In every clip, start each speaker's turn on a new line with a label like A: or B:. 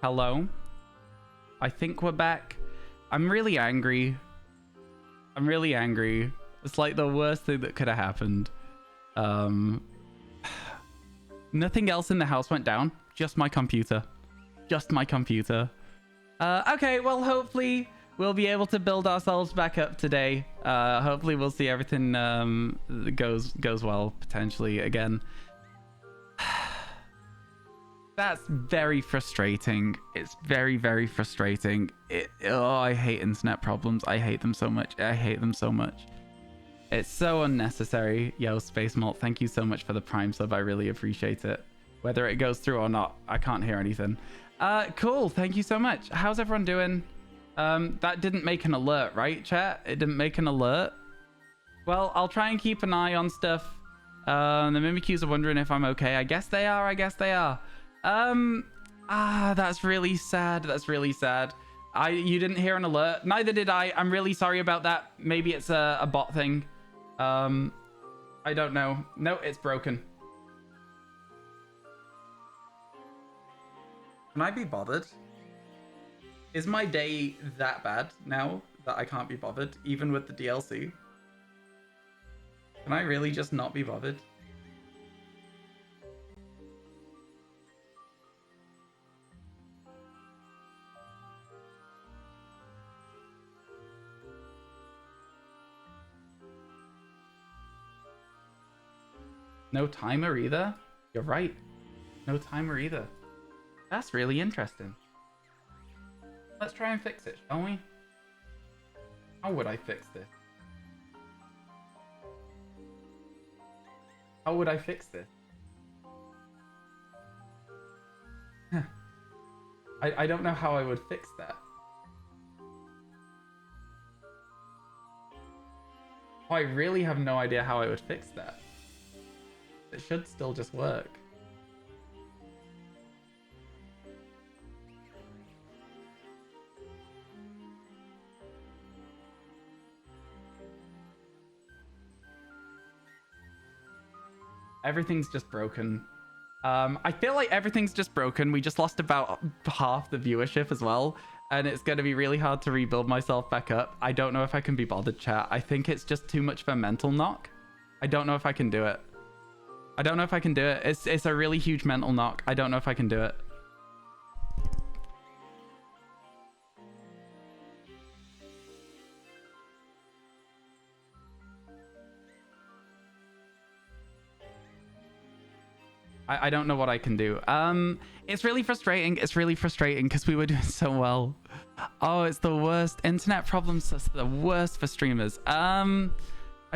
A: Hello? I think we're back. I'm really angry. I'm really angry. It's like the worst thing that could have happened. Nothing else in the house went down. Just my computer. Just my computer. Okay, well, hopefully we'll be able to build ourselves back up today. Hopefully we'll see everything goes well, potentially, again. That's very frustrating. It's very, very frustrating. Oh, I hate internet problems. I hate them so much. I hate them so much. It's so unnecessary. Yo, Space Malt, thank you so much for the Prime sub. I really appreciate it. Whether it goes through or not, I can't hear anything. Cool. Thank you so much. How's everyone doing? That didn't make an alert, right, chat? It didn't make an alert. Well, I'll try and keep an eye on stuff. The Mimikyus are wondering if I'm okay. I guess they are. I guess they are. That's really sad. That's really sad. You didn't hear an alert. Neither did I. I'm really sorry about that. Maybe it's a bot thing. I don't know. No, it's broken. Can I be bothered? Is my day that bad now that I can't be bothered, even with the DLC? Can I really just not be bothered? No timer either? You're right. No timer either. That's really interesting. Let's try and fix it, shall we? How would I fix this? How would I fix this? I don't know how I would fix that. Oh, I really have no idea how I would fix that. It should still just work. Everything's just broken. I feel like everything's just broken. We just lost about half the viewership as well. And it's going to be really hard to rebuild myself back up. I don't know if I can be bothered, chat. I think it's just too much of a mental knock. I don't know if I can do it. I don't know if I can do it. It's a really huge mental knock. I don't know if I can do it. I don't know what I can do. It's really frustrating. It's really frustrating because we were doing so well. Oh, it's the worst. Internet problems are the worst for streamers. I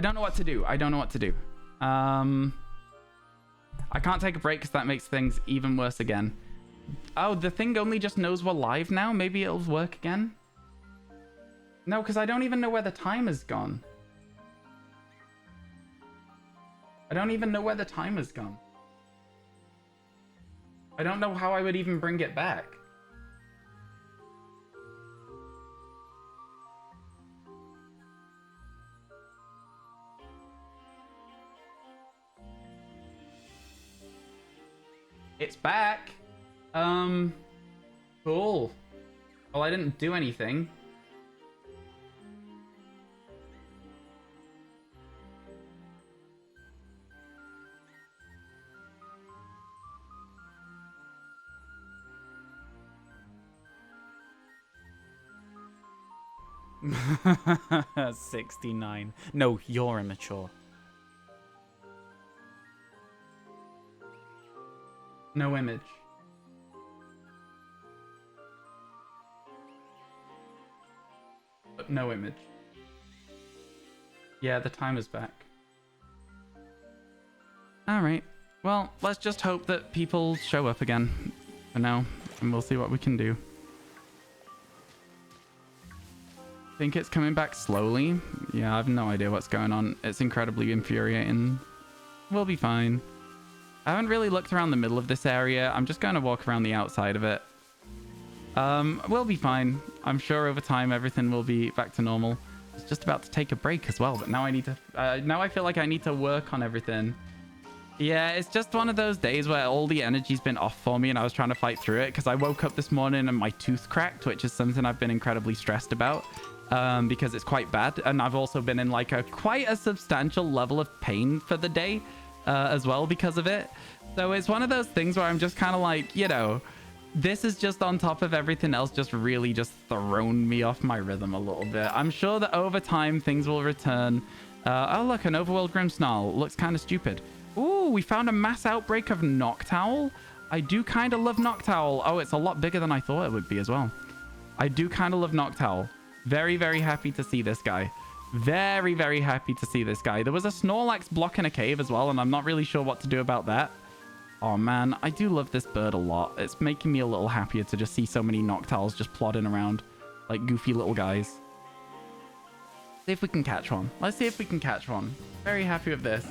A: don't know what to do. I don't know what to do. I can't take a break because that makes things even worse again. Oh, the thing only just knows we're live now? Maybe it'll work again? No, because I don't even know where the timer's gone. I don't even know where the timer's gone. I don't know how I would even bring it back. It's back. Cool. Well, I didn't do anything.
B: $69. No, you're immature.
A: No image. But no image. Yeah, the timer's back. Alright. Well, let's just hope that people show up again for now, and we'll see what we can do. I think it's coming back slowly. Yeah, I have no idea what's going on. It's incredibly infuriating. We'll be fine. I haven't really looked around the middle of this area. I'm just going to walk around the outside of it. We'll be fine. I'm sure over time everything will be back to normal. I was just about to take a break as well, but now I need to... now I feel like I need to work on everything. Yeah, it's just one of those days where all the energy's been off for me and I was trying to fight through it because I woke up this morning and my tooth cracked, which is something I've been incredibly stressed about because it's quite bad. And I've also been in like quite a substantial level of pain for the day as well because of it. So it's one of those things where I'm just kind of like, you know, this is just on top of everything else, just really just thrown me off my rhythm a little bit. I'm sure that over time things will return. Oh, look, an overworld Grimmsnarl. Looks kind of stupid. Ooh, we found a mass outbreak of Noctowl. I do kind of love Noctowl. Oh, it's a lot bigger than I thought it would be as well. I do kind of love Noctowl. Very, very happy to see this guy. Very, very happy to see this guy. There was a Snorlax blocking a cave as well, and I'm not really sure what to do about that. Oh, man, I do love this bird a lot. It's making me a little happier to just see so many Noctowls just plodding around like goofy little guys. See if we can catch one. Let's see if we can catch one. Very happy with this.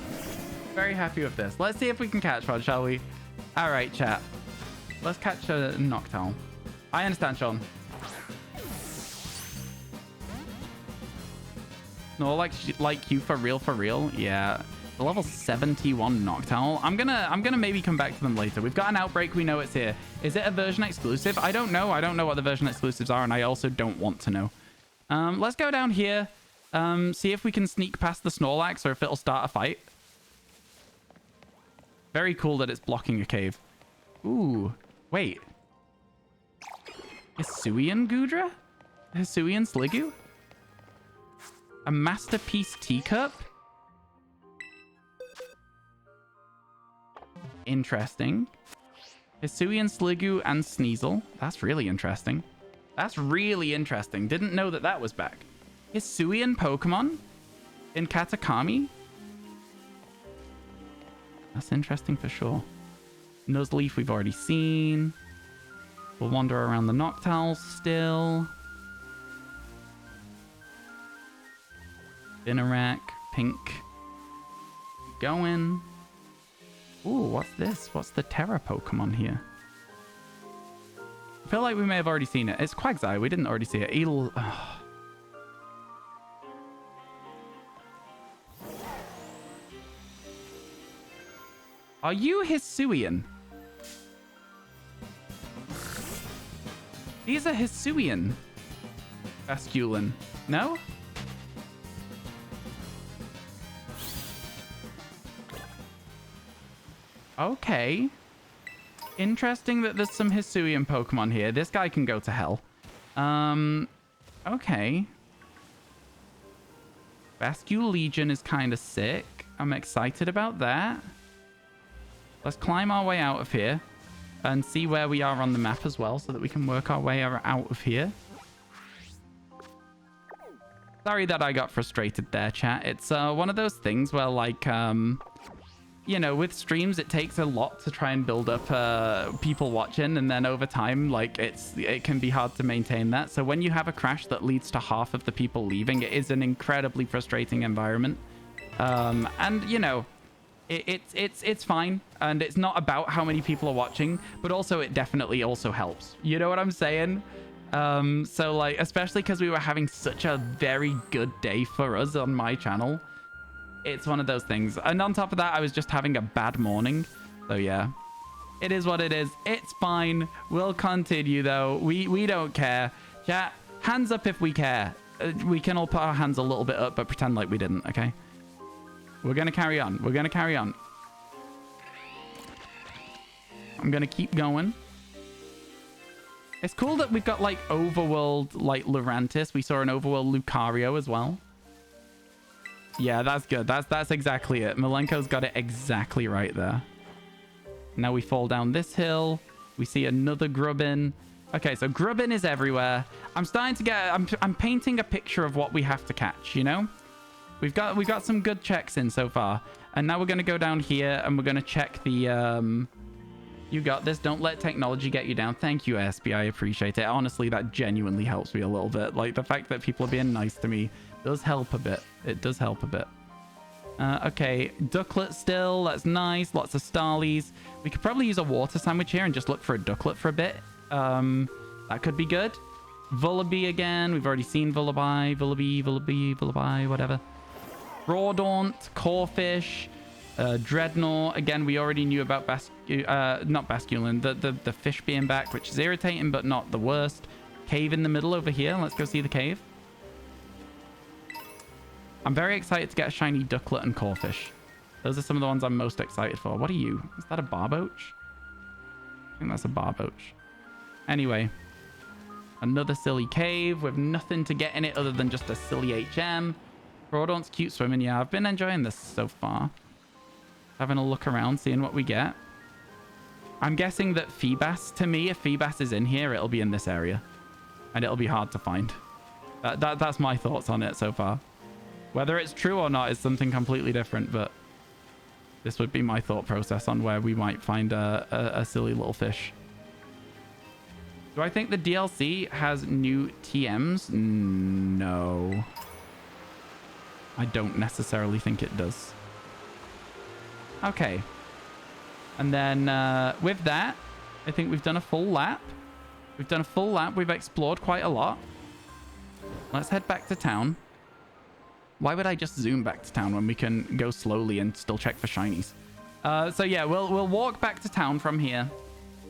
A: Very happy with this. Let's see if we can catch one, shall we? All right, chat. Let's catch a Noctowl. I understand, Sean. No, like you for real? Yeah. The level 71 Noctowl. I'm gonna maybe come back to them later. We've got an outbreak. We know it's here. Is it a version exclusive? I don't know. I don't know what the version exclusives are, and I also don't want to know. Let's go down here. See if we can sneak past the Snorlax or if it'll start a fight. Very cool that it's blocking a cave. Ooh, wait. Hisuian Gudra? Hisuian Sliggoo? A Masterpiece Teacup? Interesting. Hisuian Sliggoo and Sneasel. That's really interesting. That's really interesting. Didn't know that that was back. Hisuian Pokemon in Kitakami? That's interesting for sure. Nuzleaf we've already seen. We'll wander around the Noctowls still. Spinarak, Pink. Going. Ooh, what's this? What's the Terra Pokemon here? I feel like we may have already seen it. It's Quagsire. We didn't already see it. Eel... Oh. Are you Hisuian? These are Hisuian. Basculin. No? Okay. Interesting that there's some Hisuian Pokemon here. This guy can go to hell. Okay. Bascule Legion is kind of sick. I'm excited about that. Let's climb our way out of here and see where we are on the map as well so that we can work our way out of here. Sorry that I got frustrated there, chat. It's one of those things where, like, you know, with streams, it takes a lot to try and build up people watching. And then over time, like, it can be hard to maintain that. So when you have a crash that leads to half of the people leaving, it is an incredibly frustrating environment. And, you know... It's fine, and it's not about how many people are watching, but also it definitely also helps. You know what I'm saying? So like, especially because we were having such a very good day for us on my channel, it's one of those things. And on top of that, I was just having a bad morning. So yeah, it is what it is. It's fine. We'll continue though. We don't care. Chat, hands up if we care. We can all put our hands a little bit up, but pretend like we didn't, okay? We're going to carry on. We're going to carry on. I'm going to keep going. It's cool that we've got, like, overworld, like, Lurantis. We saw an overworld Lucario as well. Yeah, that's good. That's exactly it. Malenko's got it exactly right there. Now we fall down this hill. We see another Grubbin. Okay, so Grubbin is everywhere. I'm starting to get... I'm painting a picture of what we have to catch, you know? We've got some good checks in so far. And now we're going to go down here and we're going to check the... You got this. Don't let technology get you down. Thank you, SB. I appreciate it. Honestly, that genuinely helps me a little bit. Like, the fact that people are being nice to me does help a bit. It does help a bit. Okay, Ducklet still. That's nice. Lots of Starlies. We could probably use a water sandwich here and just look for a Ducklet for a bit. That could be good. Vullaby again. We've already seen Vullaby, whatever. Rawdaunt, Corfish. Dreadnought, again, we already knew about not Basculin, the fish being back, which is irritating, but not the worst. Cave in the middle over here. Let's go see the cave. I'm very excited to get a shiny ducklet and corfish. Those are some of the ones I'm most excited for. What are you? Is that a barboach? I think that's a barboach. Anyway, another silly cave with nothing to get in it other than just a silly HM. Crawdaunt's cute swimming. Yeah, I've been enjoying this so far. Having a look around, seeing what we get. I'm guessing that Feebas, to me, if Feebas is in here, it'll be in this area. And it'll be hard to find. That's my thoughts on it so far. Whether it's true or not is something completely different, but this would be my thought process on where we might find a silly little fish. Do I think the DLC has new TMs? No. I don't necessarily think it does. Okay. And then with that, I think we've done a full lap. We've done a full lap. We've explored quite a lot. Let's head back to town. Why would I just zoom back to town when we can go slowly and still check for shinies? So yeah, we'll walk back to town from here.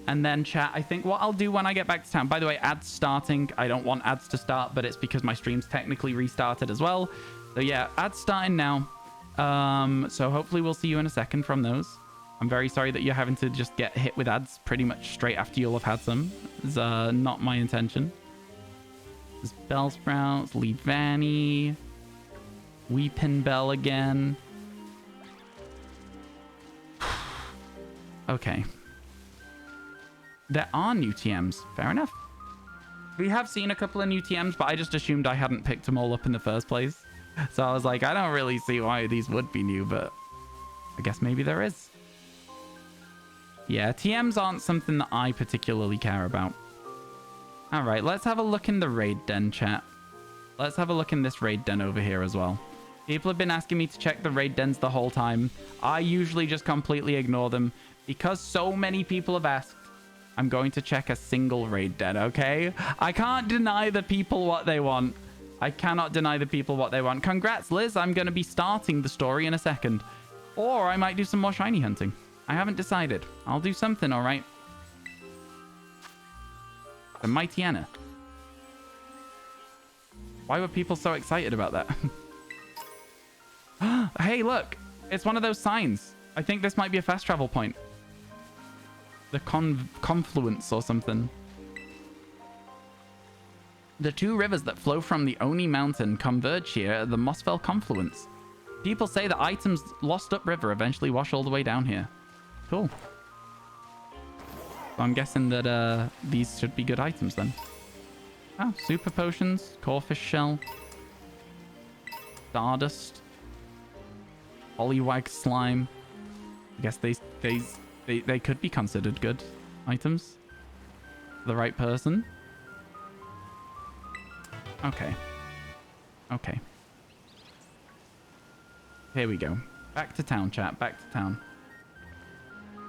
A: And then chat. I think what I'll do when I get back to town... By the way, ads starting. I don't want ads to start, but it's because my stream's technically restarted as well. So yeah, ads starting now. So hopefully we'll see you in a second from those. I'm very sorry that you're having to just get hit with ads pretty much straight after you'll have had some. It's not my intention. There's Bellsprouts, Lead Vanny, Weepin Bell again. Okay. There are new TMs. Fair enough. We have seen a couple of new TMs, but I just assumed I hadn't picked them all up in the first place. So I was like, I don't really see why these would be new, but I guess maybe there is. Yeah, TMs aren't something that I particularly care about. All right, let's have a look in the raid den, chat. Let's have a look in this raid den over here as well. People have been asking me to check the raid dens the whole time. I usually just completely ignore them. Because so many people have asked, I'm going to check a single raid den, okay? I can't deny the people what they want. I cannot deny the people what they want. Congrats, Liz. I'm going to be starting the story in a second. Or I might do some more shiny hunting. I haven't decided. I'll do something, all right? The Mighty Anna. Why were people so excited about that? Hey, look. It's one of those signs. I think this might be a fast travel point. The confluence or something. The two rivers that flow from the Oni Mountain converge here at the Mossfell confluence. People say that items lost upriver eventually wash all the way down here. Cool. So I'm guessing that these should be good items then. Oh, super potions, corfish shell, stardust, Poliwag slime. I guess they could be considered good items for the right person. Okay. Okay. Here we go. Back to town, chat. Back to town.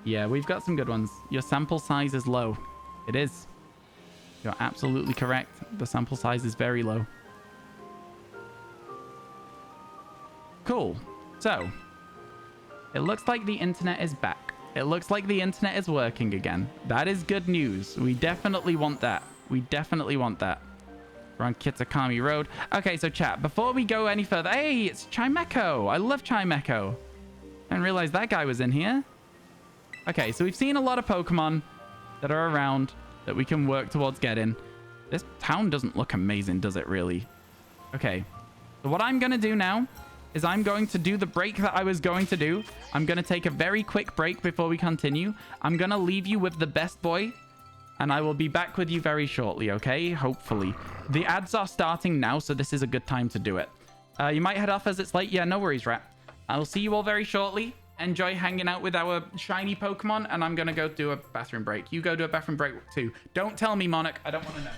A: Yeah, we've got some good ones. Your sample size is low. It is. You're absolutely correct. The sample size is very low. Cool. So, it looks like the internet is back. It looks like the internet is working again. That is good news. We definitely want that. We definitely want that. We're on Kitakami Road. Okay, so chat, before we go any further... Hey, it's Chimecho. I love Chimecho. I didn't realize that guy was in here. Okay, so we've seen a lot of Pokemon that are around that we can work towards getting. This town doesn't look amazing, does it really? Okay, so what I'm going to do now is I'm going to do the break that I was going to do. I'm going to take a very quick break before we continue. I'm going to leave you with the best boy, and I will be back with you very shortly, okay? Hopefully. The ads are starting now, so this is a good time to do it. You might head off as it's late. Yeah, no worries, Rat. I will see you all very shortly. Enjoy hanging out with our shiny Pokemon, and I'm going to go do a bathroom break. You go do a bathroom break too. Don't tell me, Monarch. I don't want to know.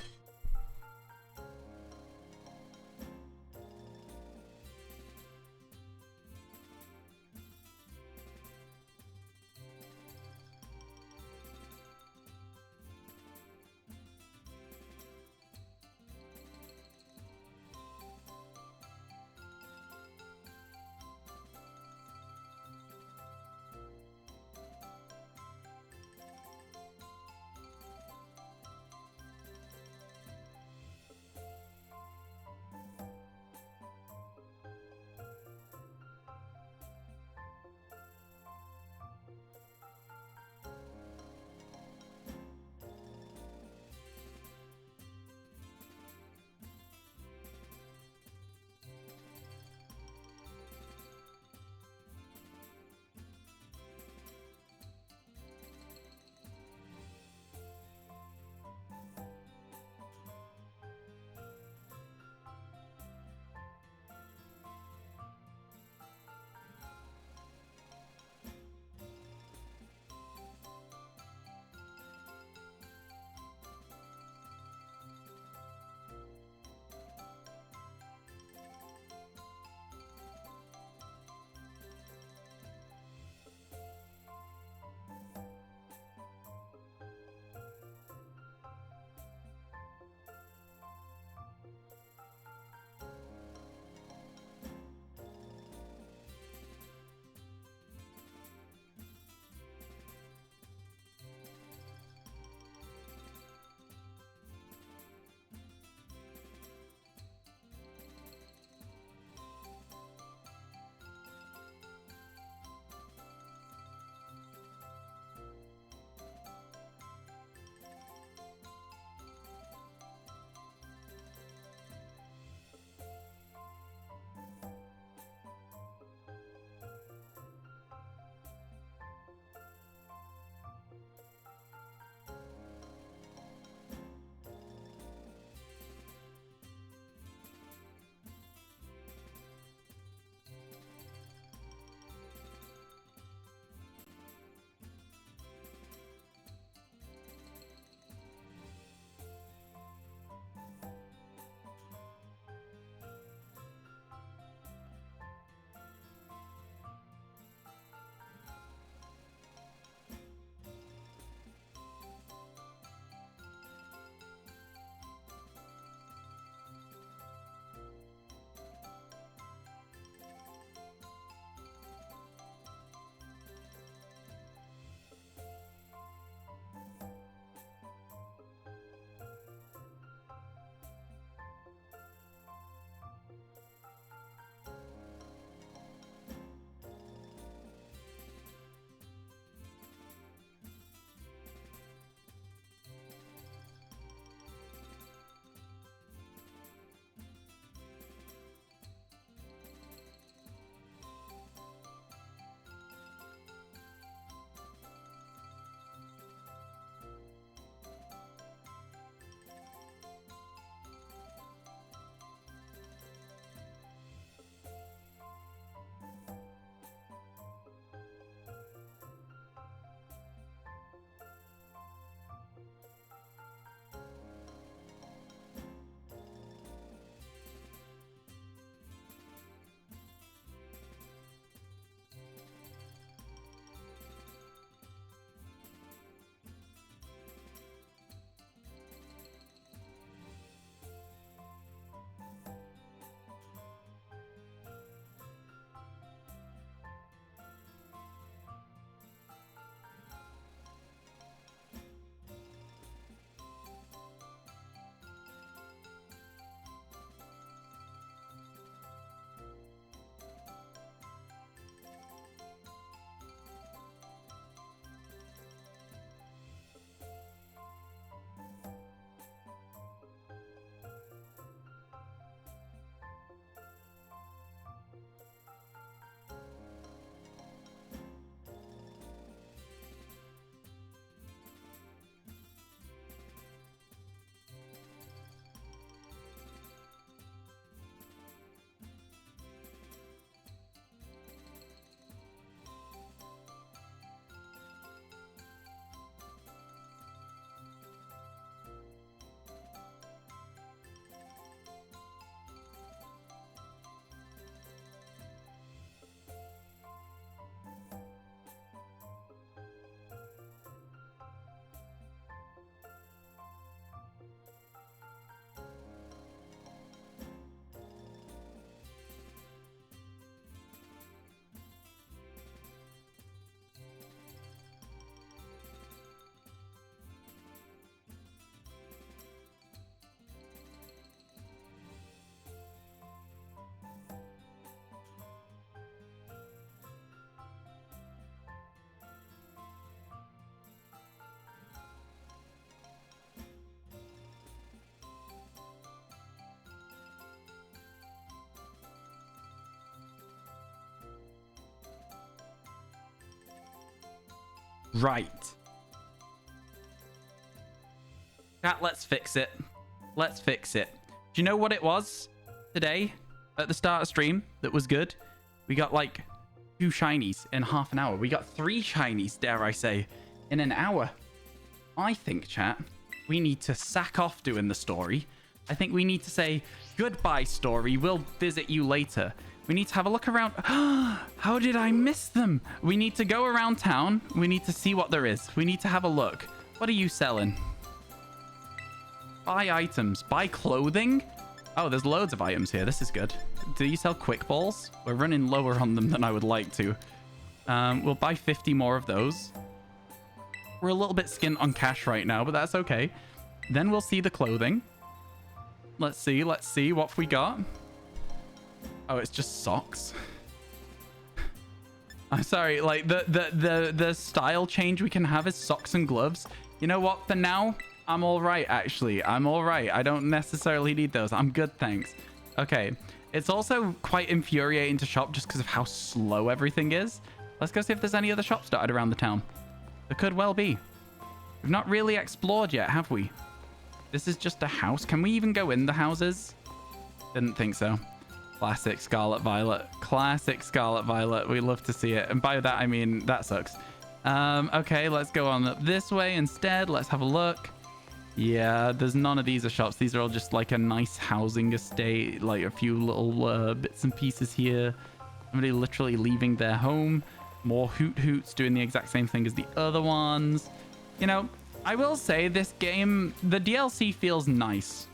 A: Right. Chat, let's fix it. Let's fix it. Do you know what it was today at the start of stream that was good? We got like 2 shinies in half an hour. We got 3 shinies, dare I say, in an hour. I think, chat, we need to sack off doing the story. I think we need to say, goodbye, story. We'll visit you later. We need to have a look around. How did I miss them? We need to go around town. We need to see what there is. We need to have a look. What are you selling? Buy items. Buy clothing? Oh, there's loads of items here. This is good. Do you sell quick balls? We're running lower on them than I would like to. We'll buy 50 more of those. We're a little bit skint on cash right now, but that's okay. Then we'll see the clothing. Let's see what we got. Oh, it's just socks. I'm sorry, like the style change we can have is socks and gloves. You know what? For now, I'm all right, actually. I'm all right. I don't necessarily need those. I'm good, thanks. Okay. It's also quite infuriating to shop just because of how slow everything is. Let's go see if there's any other shops dotted around the town. There could well be. We've not really explored yet, have we? This is just a house. Can we even go in the houses? Didn't think so. Classic Scarlet Violet. Classic Scarlet Violet. We love to see it. And by that, I mean, that sucks. Okay, let's go on up this way instead. Let's have a look. Yeah, there's none of these are shops. These are all just like a nice housing estate. Like a few little bits and pieces here. Somebody literally leaving their home. More Hoot Hoots doing the exact same thing as the other ones. You know, I will say this game, the DLC feels nice.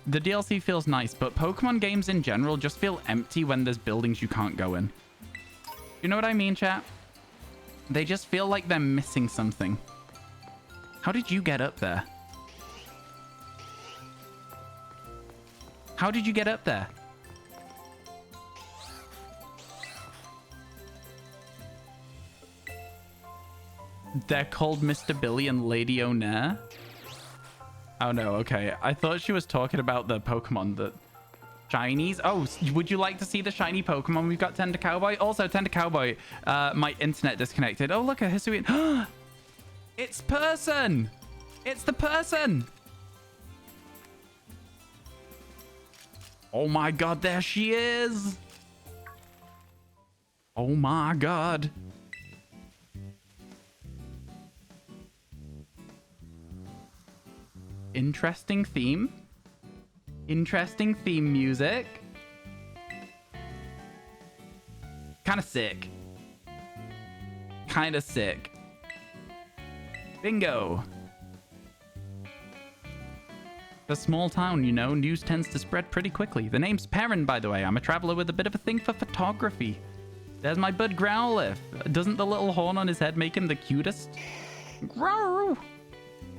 A: The DLC feels nice, but Pokemon games in general just feel empty when there's buildings you can't go in. You know what I mean, chat? They just feel like they're missing something. How did you get up there? How did you get up there? They're called Mr. Billy and Lady O'Nair. Oh no, okay. I thought she was talking about the Pokemon that... Shinies? Oh, would you like to see the shiny Pokemon? We've got Tender Cowboy. Also, Tender Cowboy, my internet disconnected. Oh, look at Hisuian. It's Person! It's the person! Oh my god, there she is! Oh my god. Interesting theme. Interesting theme music. Kind of sick. Kind of sick. Bingo. A small town, you know, news tends to spread pretty quickly. The name's Perrin, by the way. I'm a traveler with a bit of a thing for photography. There's my bud Growlithe. Doesn't the little horn on his head make him the cutest? Growl.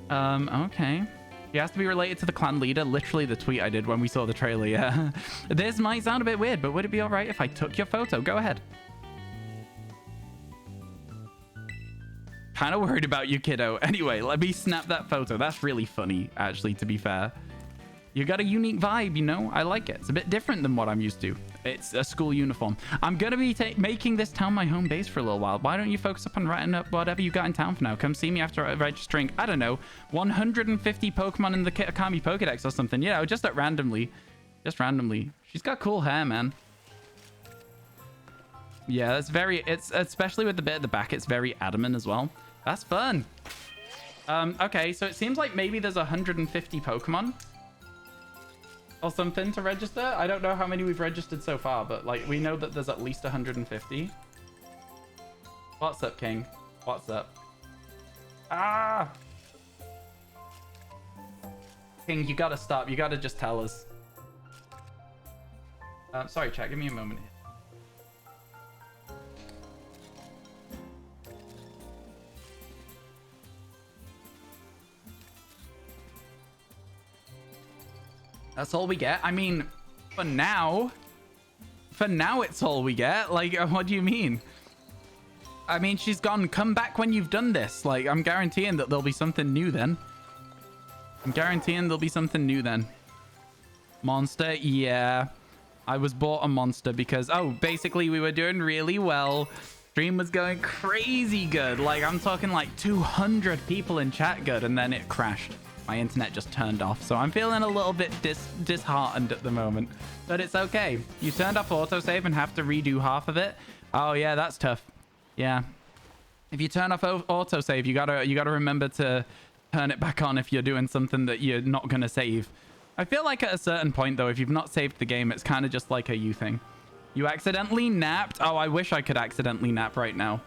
A: Okay. He has to be related to the clan leader. Literally the tweet I did when we saw the trailer, yeah. This might sound a bit weird, but would it be alright if I took your photo? Go ahead. Kind of worried about you, kiddo. Anyway, let me snap that photo. That's really funny, actually, to be fair. You got a unique vibe, you know? I like it. It's a bit different than what I'm used to. It's a school uniform. I'm going to be making this town my home base for a little while. Why don't you focus up on writing up whatever you got in town for now? Come see me after registering, I don't know, 150 Pokemon in the Kitakami Pokédex or something. You know, just at randomly. Just randomly. She's got cool hair, man. Yeah, it's especially with the bit at the back, it's very adamant as well. That's fun. Okay, so it seems like maybe there's 150 Pokemon or something to register. I don't know how many we've registered so far, but like we know that there's at least 150. What's up, King? What's up? Ah! King, you gotta stop. You gotta just tell us. Sorry, chat. Give me a moment here. That's all we get? I mean, for now it's all we get. Like, what do you mean? I mean, she's gone, come back when you've done this. Like, I'm guaranteeing that there'll be something new then. I'm guaranteeing there'll be something new then. Monster, yeah. I was bought a monster because, oh, basically we were doing really well. Stream was going crazy good. Like, I'm talking like 200 people in chat good, and then it crashed. My internet just turned off. So I'm feeling a little bit disheartened at the moment. But it's okay. You turned off autosave and have to redo half of it. Oh, yeah, that's tough. Yeah. If you turn off autosave, you gotta remember to turn it back on if you're doing something that you're not gonna save. I feel like at a certain point, though, if you've not saved the game, it's kind of just like a you thing. You accidentally napped. Oh, I wish I could accidentally nap right now.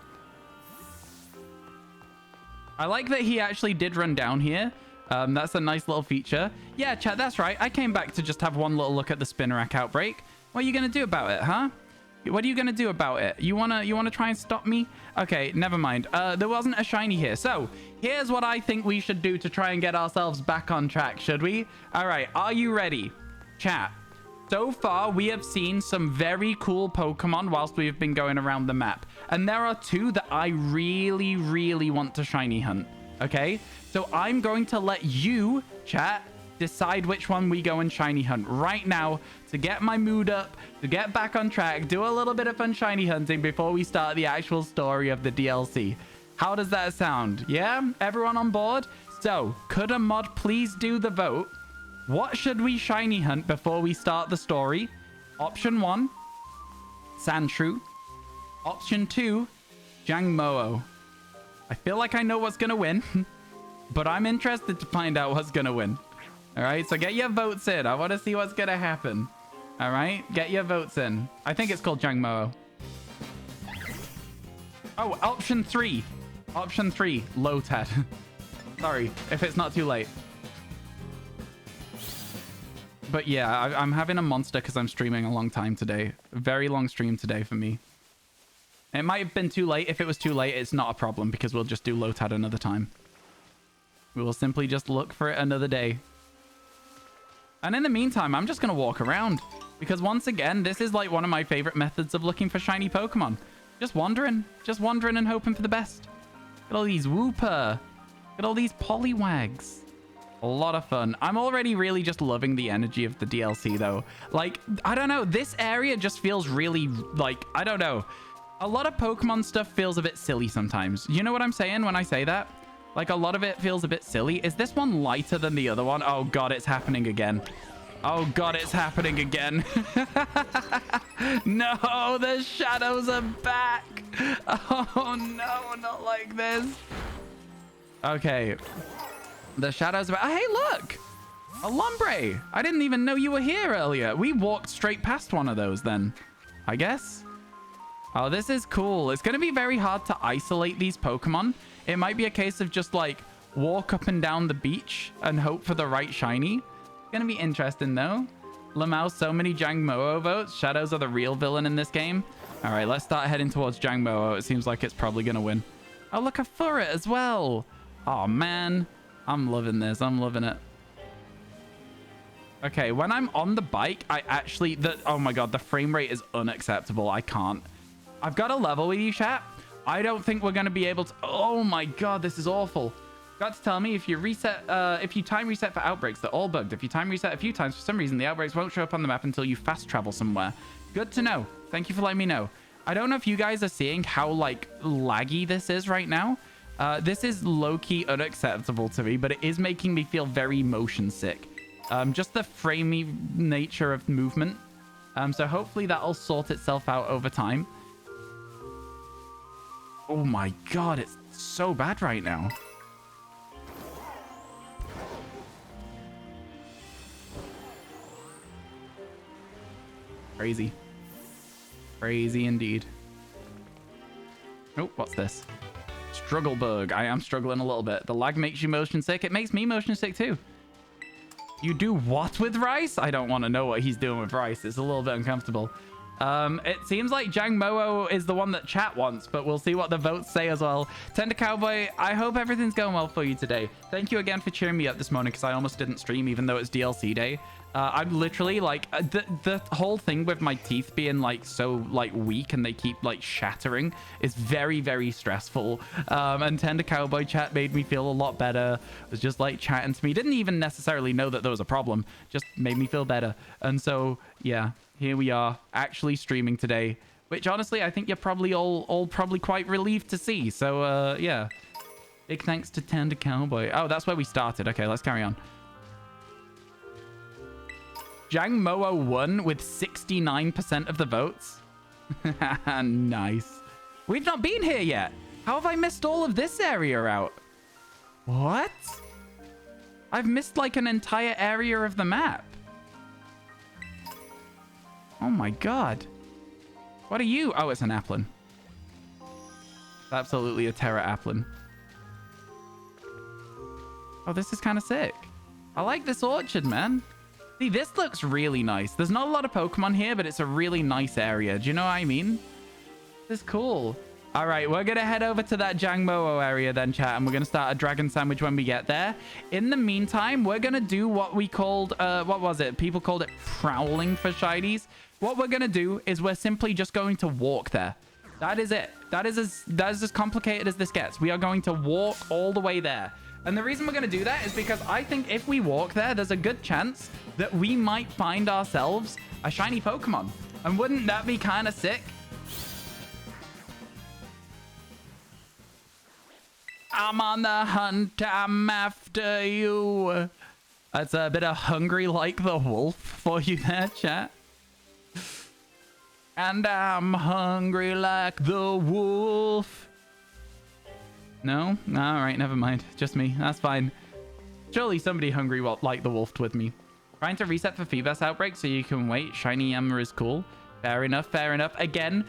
A: I like that he actually did run down here. That's a nice little feature. Yeah, chat, that's right. I came back to just have one little look at the Spinnerack outbreak. What are you going to do about it, huh? What are you going to do about it? You wanna try and stop me? Okay, never mind. There wasn't a shiny here. So, here's what I think we should do to try and get ourselves back on track, should we? All right, are you ready? Chat. So far, we have seen some very cool Pokemon whilst we've been going around the map. And there are two that I really, really want to shiny hunt. Okay? So I'm going to let you, chat, decide which one we go and shiny hunt right now to get my mood up, to get back on track, do a little bit of fun shiny hunting before we start the actual story of the DLC. How does that sound? Yeah? Everyone on board? So, could a mod please do the vote? What should we shiny hunt before we start the story? Option 1, Sandshrew. Option 2, Jangmo-o. I feel like I know what's going to win, but I'm interested to find out what's going to win. All right, so get your votes in. I want to see what's going to happen. All right, get your votes in. I think it's called Jangmo-o. Oh, option 3. Option 3, Lotad. Sorry, if it's not too late. But yeah, I'm having a monster because I'm streaming a long time today. A very long stream today for me. It might have been too late. If it was too late, it's not a problem because we'll just do Lotad another time. We will simply just look for it another day. And in the meantime, I'm just going to walk around. Because once again, this is like one of my favorite methods of looking for shiny Pokemon. Just wandering and hoping for the best. Look at all these Wooper. Look at all these Poliwags. A lot of fun. I'm already really just loving the energy of the DLC, though. Like, I don't know. This area just feels really, like, I don't know. A lot of Pokemon stuff feels a bit silly sometimes. You know what I'm saying when I say that? Like, a lot of it feels a bit silly. Is this one lighter than the other one? Oh, God, it's happening again. Oh, God, it's happening again. No, the shadows are back. Oh, no, not like this. Okay. The shadows are back. Oh, hey, look. A Lombre. I didn't even know you were here earlier. We walked straight past one of those then, I guess. Oh, this is cool. It's going to be very hard to isolate these Pokemon. It might be a case of just, like, walk up and down the beach and hope for the right shiny. It's going to be interesting, though. Lamau, so many Jangmo-o votes. Shadows are the real villain in this game. All right, let's start heading towards Jangmo-o. It seems like it's probably going to win. Oh, look, a Furret as well. Oh, man. I'm loving this. I'm loving it. Okay, when I'm on the bike, I actually... oh, my God. The frame rate is unacceptable. I can't. I've got a level with you, chat. I don't think we're going to be able to... Oh, my God. This is awful. Got to tell me if you reset... if you time reset for outbreaks, they're all bugged. If you time reset a few times, for some reason, the outbreaks won't show up on the map until you fast travel somewhere. Good to know. Thank you for letting me know. I don't know if you guys are seeing how, like, laggy this is right now. This is low-key unacceptable to me, but it is making me feel very motion sick. Just the framey nature of movement. So hopefully that'll sort itself out over time. Oh my God, it's so bad right now. Crazy. Crazy indeed. Oh, what's this? Struggle bug. I am struggling a little bit. The lag makes you motion sick. It makes me motion sick too. You do what with Rice? I don't want to know what he's doing with Rice. It's a little bit uncomfortable. It seems like Jangmo-o is the one that chat wants, but we'll see what the votes say as well. Tender Cowboy, I hope everything's going well for you today. Thank you again for cheering me up this morning because I almost didn't stream even though it's DLC day. I'm literally like the whole thing with my teeth being like so like weak and they keep like shattering is very, very stressful. And Tender Cowboy chat made me feel a lot better. It was just like chatting to me. Didn't even necessarily know that there was a problem. Just made me feel better. And so, yeah, here we are actually streaming today which honestly, I think you're probably all probably quite relieved to see. So, yeah. Big thanks to Tender Cowboy. Oh, that's where we started. Okay, let's carry on. Jangmo-o won with 69% of the votes. Nice. We've not been here yet. How have I missed all of this area out? What? I've missed like an entire area of the map. Oh my god. What are you? Oh, it's an applin. Absolutely a Terra applin. Oh, this is kind of sick. I like this orchard, man. See, this looks really nice. There's not a lot of Pokemon here, but it's a really nice area. Do you know what I mean? This is cool. All right, we're going to head over to that Jangmo-o area then, chat, and we're going to start a dragon sandwich when we get there. In the meantime, we're going to do what we called, what was it? People called it prowling for shinies. What we're going to do is we're simply just going to walk there. That is it. That is as complicated as this gets. We are going to walk all the way there. And the reason we're going to do that is because I think if we walk there, there's a good chance that we might find ourselves a shiny Pokemon. And wouldn't that be kind of sick? I'm on the hunt, I'm after you. That's a bit of Hungry Like the Wolf for you there, chat. And I'm hungry like the wolf. No? All right, never mind. Just me. That's fine. Surely somebody hungry like the wolf with me. Trying to reset for Feebas Outbreak so you can wait. Shiny Emma is cool. Fair enough, fair enough. Again,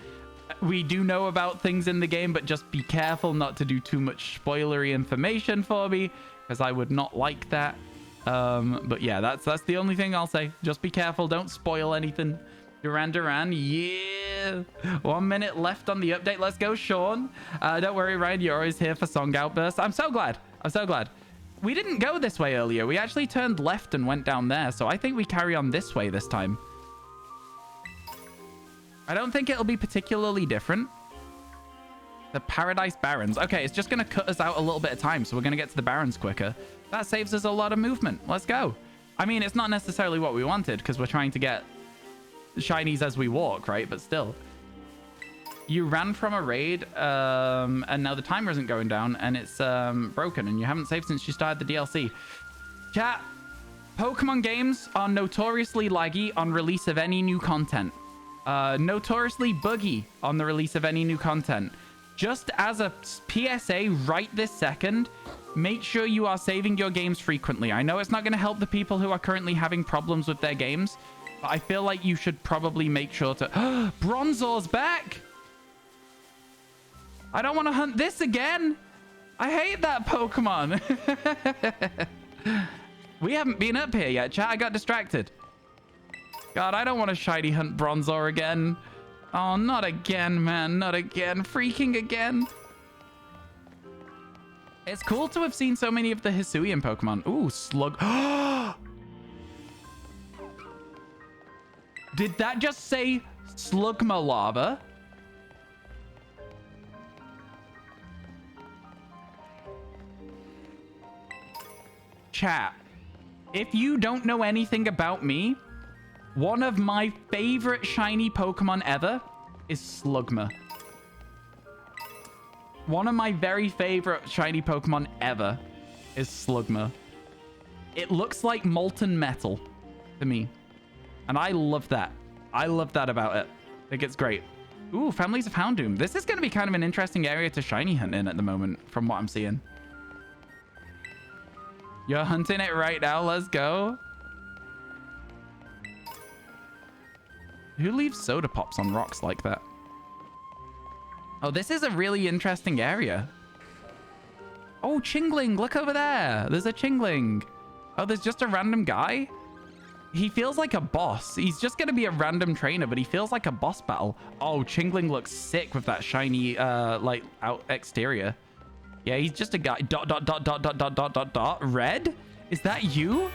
A: we do know about things in the game, but just be careful not to do too much spoilery information for me, because I would not like that. But yeah, that's the only thing I'll say. Just be careful. Don't spoil anything. Duran, yeah. 1 minute left on the update. Let's go, Sean. Don't worry, Ryan. You're always here for Song Outburst. I'm so glad. I'm so glad. We didn't go this way earlier. We actually turned left and went down there. So I think we carry on this way this time. I don't think it'll be particularly different. The Paradise Barrens. Okay, it's just going to cut us out a little bit of time. So we're going to get to the Barrens quicker. That saves us a lot of movement. Let's go. I mean, it's not necessarily what we wanted because we're trying to get shinies as we walk, right? But still, you ran from a raid and now the timer isn't going down and it's broken and you haven't saved since you started the DLC. Chat, Pokemon games are notoriously laggy on release of any new content, notoriously buggy on the release of any new content. Just as a PSA right this second, make sure you are saving your games frequently. I know it's not going to help the people who are currently having problems with their games, but I feel like you should probably make sure to... Bronzor's back! I don't want to hunt this again! I hate that Pokemon! We haven't been up here yet, chat. I got distracted. God, I don't want to shiny hunt Bronzor again. Oh, not again, man. Not again. Freaking again. It's cool to have seen so many of the Hisuian Pokemon. Ooh, Slug... Did that just say Slugma Lava? Chat, if you don't know anything about me, one of my favorite shiny Pokemon ever is Slugma. One of my very favorite shiny Pokemon ever is Slugma. It looks like molten metal to me. And I love that. I love that about it. I think it's great. Ooh, Families of Houndoom. This is going to be kind of an interesting area to shiny hunt in at the moment, from what I'm seeing. You're hunting it right now. Let's go. Who leaves soda pops on rocks like that? Oh, this is a really interesting area. Oh, Chingling. Look over there. There's a Chingling. Oh, there's just a random guy. He feels like a boss. He's just going to be a random trainer, but he feels like a boss battle. Oh, Chingling looks sick with that shiny, like, out exterior. Yeah, he's just a guy. ... Red? Is that you?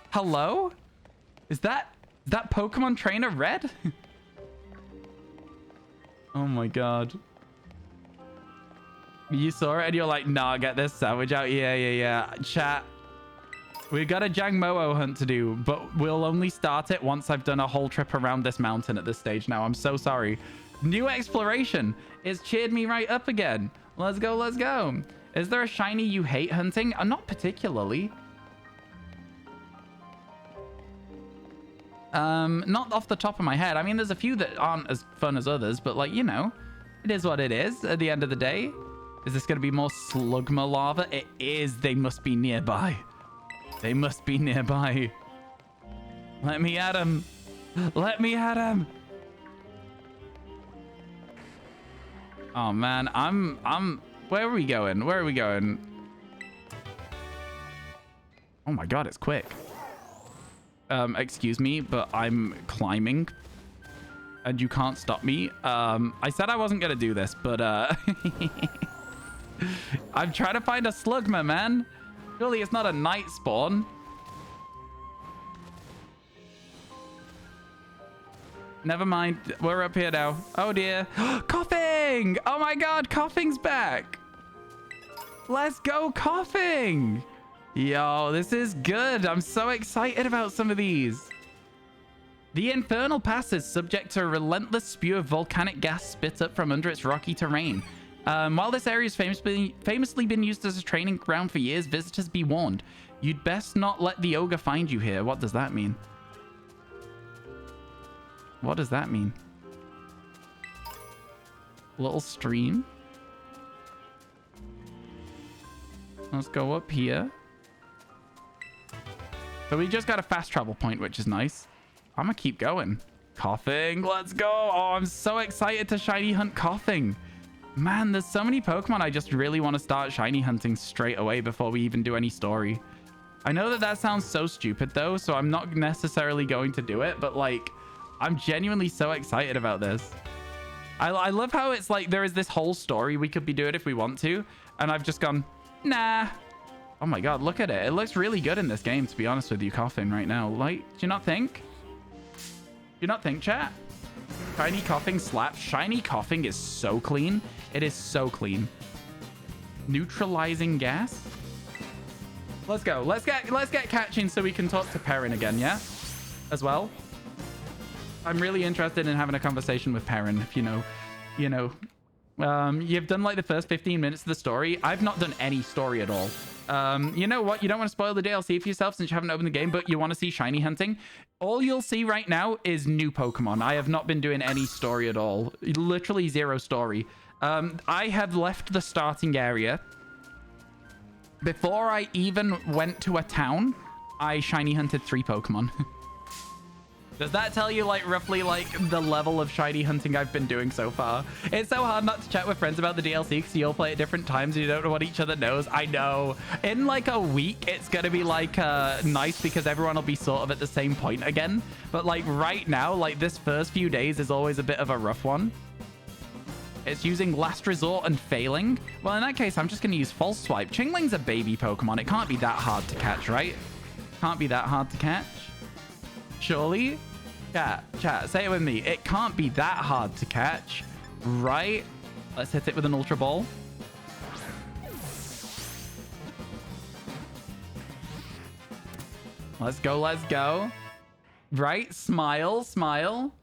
A: Hello? Is that Pokemon trainer Red? Oh my god. You saw it and you're like, nah, get this sandwich out. Yeah. Chat. We've got a Jangmo-o hunt to do, but we'll only start it once I've done a whole trip around this mountain at this stage now. I'm so sorry. New exploration. It's cheered me right up again. Let's go, let's go. Is there a shiny you hate hunting? Not particularly. Not off the top of my head. I mean, there's a few that aren't as fun as others, but like, you know, it is what it is at the end of the day. Is this going to be more slugma lava? It is. They must be nearby. They must be nearby. Let me at him. Let me at him. Oh man, where are we going? Where are we going? Oh my god, it's quick. Excuse me, but I'm climbing and you can't stop me. I said I wasn't gonna do this, but I'm trying to find a slugma, man. Surely it's not a night spawn. Never mind. We're up here now. Oh dear. Coughing! Oh my god, coughing's back. Let's go, coughing! Yo, this is good. I'm so excited about some of these. The Infernal Pass is subject to a relentless spew of volcanic gas spit up from under its rocky terrain. While this area has famously been used as a training ground for years, visitors be warned. You'd best not let the ogre find you here. What does that mean? What does that mean? Little stream. Let's go up here. So we just got a fast travel point, which is nice. I'm gonna keep going. Coughing, let's go. Oh, I'm so excited to shiny hunt coughing. Man, there's so many Pokemon I just really want to start shiny hunting straight away before we even do any story. I know that that sounds so stupid though, so I'm not necessarily going to do it, but like, I'm genuinely so excited about this. I love how it's like there is this whole story we could be doing if we want to, and I've just gone, nah. Oh my god, look at it. It looks really good in this game, to be honest with you, coughing right now. Like, do you not think? Do you not think, chat? Shiny coughing slaps. Shiny coughing is so clean. It is so clean. Neutralizing gas. Let's go. Let's get catching so we can talk to Perrin again, yeah? As well. I'm really interested in having a conversation with Perrin, if you know. You've done like the first 15 minutes of the story. I've not done any story at all. You know what? You don't want to spoil the DLC for yourself since you haven't opened the game, but you want to see shiny hunting. All you'll see right now is new Pokemon. I have not been doing any story at all. Literally zero story. I have left the starting area. Before I even went to a town, I shiny hunted 3 Pokemon. Does that tell you like roughly like the level of shiny hunting I've been doing so far? It's so hard not to chat with friends about the DLC because you all play at different times and you don't know what each other knows. I know. In like a week, it's going to be like nice because everyone will be sort of at the same point again. But like right now, like this first few days is always a bit of a rough one. It's using Last Resort and failing. Well, in that case, I'm just going to use False Swipe. Chingling's a baby Pokemon. It can't be that hard to catch, right? Can't be that hard to catch. Surely? Chat, say it with me. It can't be that hard to catch, right? Let's hit it with an Ultra Ball. Let's go, let's go. Right? Smile, smile.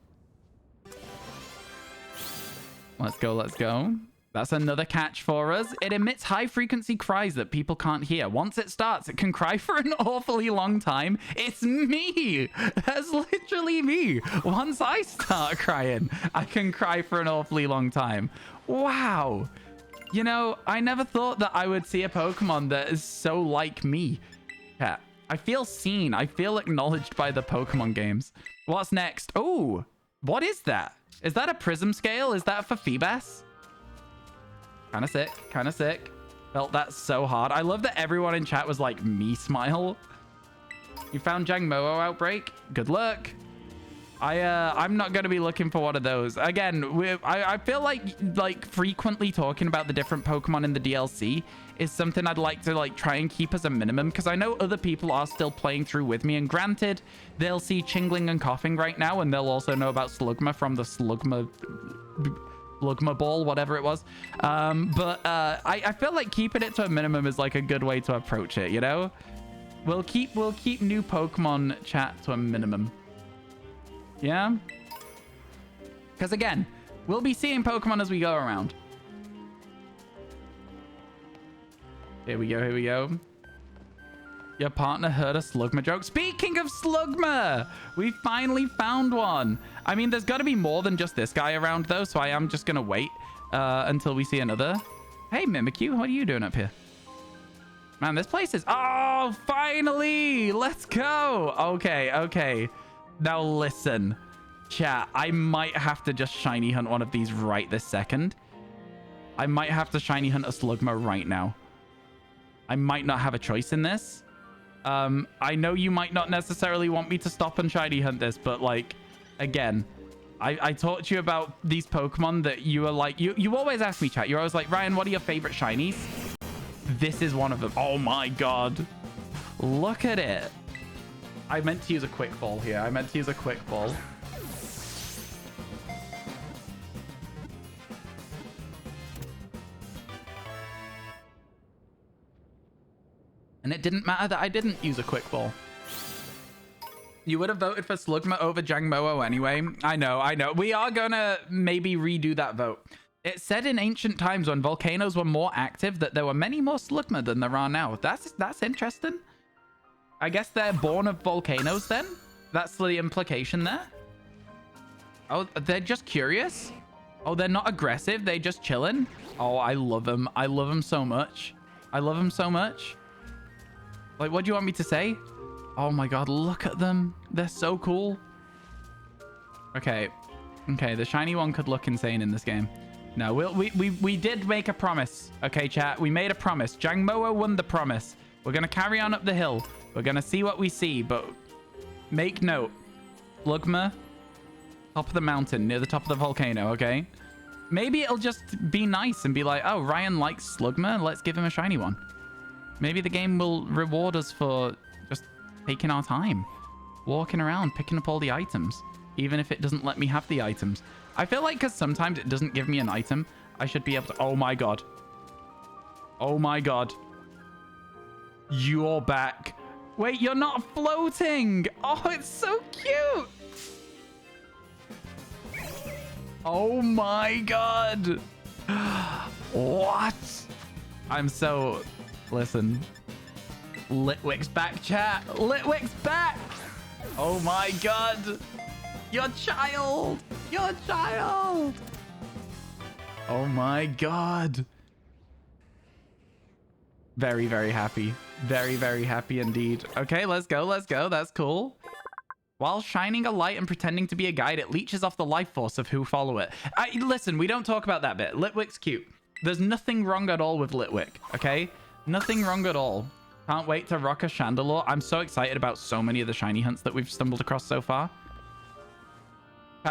A: Let's go, let's go. That's another catch for us. It emits high-frequency cries that people can't hear. Once it starts, it can cry for an awfully long time. It's me! That's literally me. Once I start crying, I can cry for an awfully long time. Wow. You know, I never thought that I would see a Pokemon that is so like me. Yeah, I feel seen. I feel acknowledged by the Pokemon games. What's next? Oh, what is that? Is that a Prism Scale? Is that for Feebas? Kind of sick, kind of sick. Felt that so hard. I love that everyone in chat was like, me smile. You found Jangmo-o outbreak? Good luck. I'm not going to be looking for one of those. Again, I feel like frequently talking about the different Pokemon in the DLC is something I'd like to like try and keep as a minimum because I know other people are still playing through with me. And granted, they'll see Chingling and Coughing right now, and they'll also know about Slugma from the Slugma ball, whatever it was. I feel like keeping it to a minimum is like a good way to approach it, you know? We'll keep new Pokemon chat to a minimum. Yeah? Because again, We'll be seeing Pokemon as we go around. Here we go, here we go. Your partner heard a slugma joke. Speaking of slugma, we finally found one. I mean, there's got to be more than just this guy around, though, so I am just going to wait until we see another. Hey, Mimikyu, what are you doing up here? Man, this place is... Oh, finally! Let's go! Okay, okay. Now listen. Chat, I might have to just shiny hunt one of these right this second. I might have to shiny hunt a slugma right now. I might not have a choice in this. I know you might not necessarily want me to stop and shiny hunt this, but like, again, I talked to you about these Pokemon that you are like, you always ask me, chat. You're always like, Ryan, what are your favorite shinies? This is one of them. Oh my God. Look at it. I meant to use a quick ball here. I meant to use a quick ball. And it didn't matter that I didn't use a quick ball. You would have voted for Slugma over Jangmo-o anyway. I know, I know. We are gonna maybe redo that vote. It said in ancient times when volcanoes were more active that there were many more Slugma than there are now. That's interesting. I guess they're born of volcanoes then? That's the implication there. Oh, they're just curious? Oh, they're not aggressive. They're just chilling. Oh, I love them. I love them so much. I love them so much. Like, what do you want me to say? Oh my God, look at them. They're so cool. Okay. Okay, the shiny one could look insane in this game. No, we did make a promise. Okay, chat, we made a promise. Jangmo-o won the promise. We're going to carry on up the hill. We're going to see what we see, but make note. Slugma, top of the mountain, near the top of the volcano, okay? Maybe it'll just be nice and be like, oh, Ryan likes Slugma. Let's give him a shiny one. Maybe the game will reward us for just taking our time. Walking around, picking up all the items. Even if it doesn't let me have the items. I feel like because sometimes it doesn't give me an item, I should be able to... Oh my God. Oh my God. You're back. Wait, you're not floating. Oh, it's so cute. Oh my God. What? I'm so... Listen. Litwick's back, chat. Litwick's back. Oh my God. Your child. Your child. Oh my God. Very, very happy. Very, very happy indeed. Okay, let's go. Let's go. That's cool. While shining a light and pretending to be a guide, it leeches off the life force of who follow it. Listen, we don't talk about that bit. Litwick's cute. There's nothing wrong at all with Litwick, okay? Nothing wrong at all. Can't wait to rock a Chandelure. I'm so excited about so many of the shiny hunts that we've stumbled across so far.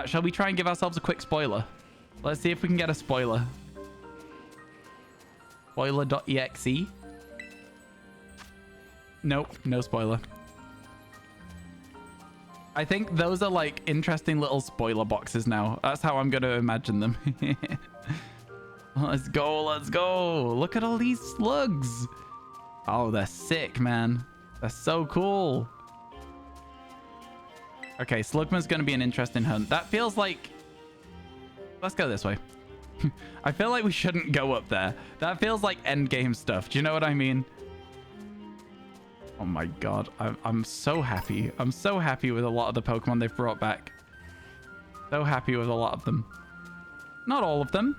A: Shall we try and give ourselves a quick spoiler? Let's see if we can get a spoiler. Spoiler.exe. Nope, no spoiler. I think those are like interesting little spoiler boxes now. That's how I'm going to imagine them. Let's go, let's go. Look at all these slugs. Oh, they're sick, man. They're so cool. Okay, Slugma's going to be an interesting hunt. That feels like... Let's go this way. I feel like we shouldn't go up there. That feels like endgame stuff. Do you know what I mean? Oh my God. I'm so happy. I'm so happy with a lot of the Pokemon they've brought back. So happy with a lot of them. Not all of them.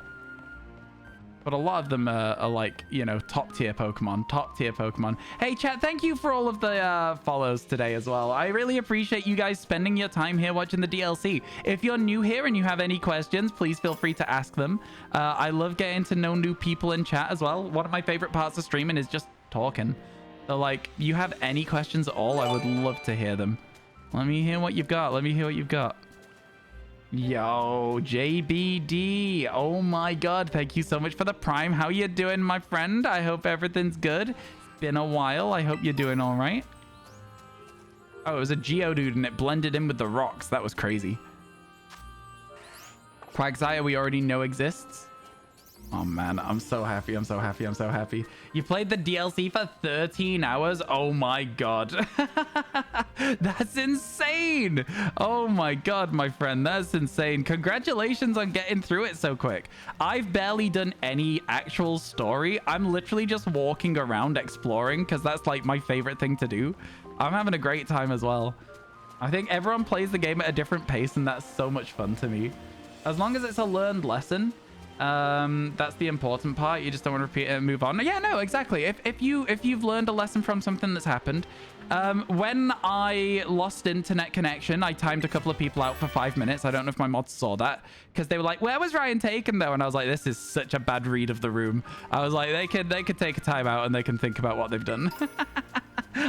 A: But a lot of them are like, you know, top tier Pokemon. Top tier Pokemon. Hey, chat, thank you for all of the follows today as well. I really appreciate you guys spending your time here watching the DLC. If you're new here and you have any questions, please feel free to ask them. I love getting to know new people in chat as well. One of my favorite parts of streaming is just talking. So, like, you have any questions at all, I would love to hear them. Let me hear what you've got. Let me hear what you've got. Yo, JBD. Oh my God. Thank you so much for the Prime. How you doing, my friend? I hope everything's good. It's been a while. I hope you're doing all right. Oh, it was a Geodude and it blended in with the rocks. That was crazy. Quagsire we already know exists. Oh man, I'm so happy. I'm so happy. I'm so happy. You played the DLC for 13 hours? Oh my god. That's insane. Oh my god, my friend. That's insane. Congratulations on getting through it so quick. I've barely done any actual story. I'm literally just walking around exploring because that's like my favorite thing to do. I'm having a great time as well. I think everyone plays the game at a different pace and that's so much fun to me. As long as it's a learned lesson, that's the important part. You just don't want to repeat it and move on. Yeah, no, exactly. If you've learned a lesson from something that's happened, when I lost internet connection, I timed a couple of people out for 5 minutes. I don't know if my mods saw that because they were like, where was RyanWasTaken though? And I was like, this is such a bad read of the room. I was like, they could take a time out and they can think about what they've done.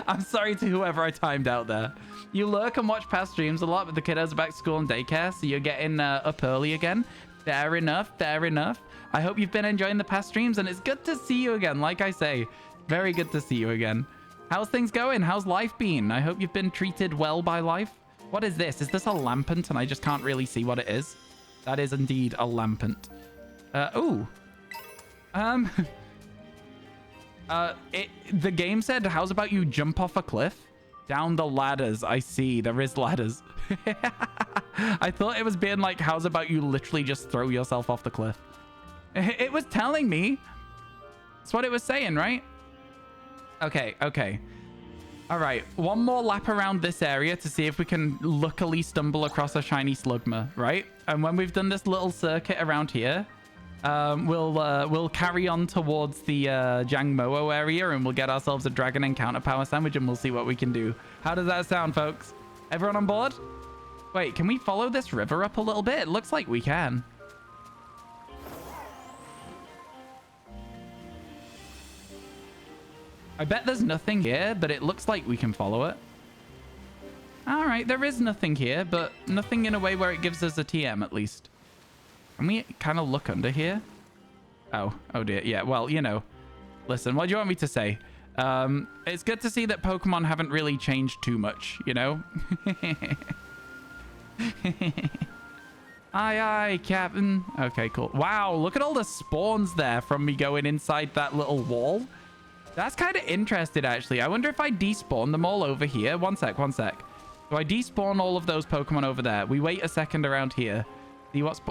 A: I'm sorry to whoever I timed out there. You lurk and watch past streams a lot, but the kiddos are back to school and daycare, so you're getting up early again. Fair enough, fair enough. I hope you've been enjoying the past streams, and it's good to see you again. Like I say, very good to see you again. How's things going? How's life been? I hope you've been treated well by life. What is this? Is this a lampant? And I just can't really see what it is. That is indeed a lampant. The game said, how's about you jump off a cliff? Down the ladders. I see. There is ladders. I thought it was being like, how's about you literally just throw yourself off the cliff? It was telling me. That's what it was saying, right? Okay, okay. All right. One more lap around this area to see if we can luckily stumble across a shiny slugma, right? And when we've done this little circuit around here, we'll carry on towards the Jangmo-o area and we'll get ourselves a dragon encounter power sandwich and we'll see what we can do. How does that sound, folks? Everyone on board? Wait, can we follow this river up a little bit? It looks like we can. I bet there's nothing here, but it looks like we can follow it. All right, there is nothing here, but nothing in a way where it gives us a TM at least. Can we kind of look under here? Oh dear. Yeah, well, you know. Listen, what do you want me to say? It's good to see that Pokemon haven't really changed too much, you know? Aye, aye, Captain. Okay, cool. Wow, look at all the spawns there from me going inside that little wall. That's kind of interesting, actually. I wonder if I despawn them all over here. One sec, one sec. So I despawn all of those Pokemon over there. We wait a second around here. See what's...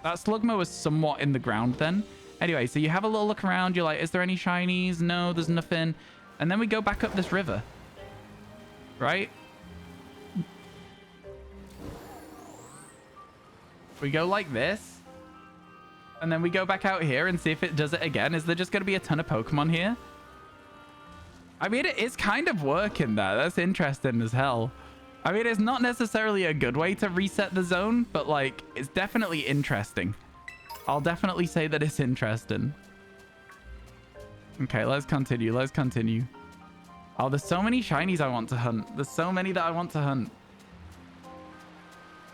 A: That Slugma was somewhat in the ground then. Anyway, so you have a little look around. You're like, is there any shinies? No, there's nothing. And then we go back up this river. Right? We go like this. And then we go back out here and see if it does it again. Is there just going to be a ton of Pokemon here? I mean, it is kind of working there. That's interesting as hell. I mean, it's not necessarily a good way to reset the zone, but like, it's definitely interesting. I'll definitely say that it's interesting. Okay, let's continue. Let's continue. Oh, there's so many shinies I want to hunt. There's so many that I want to hunt.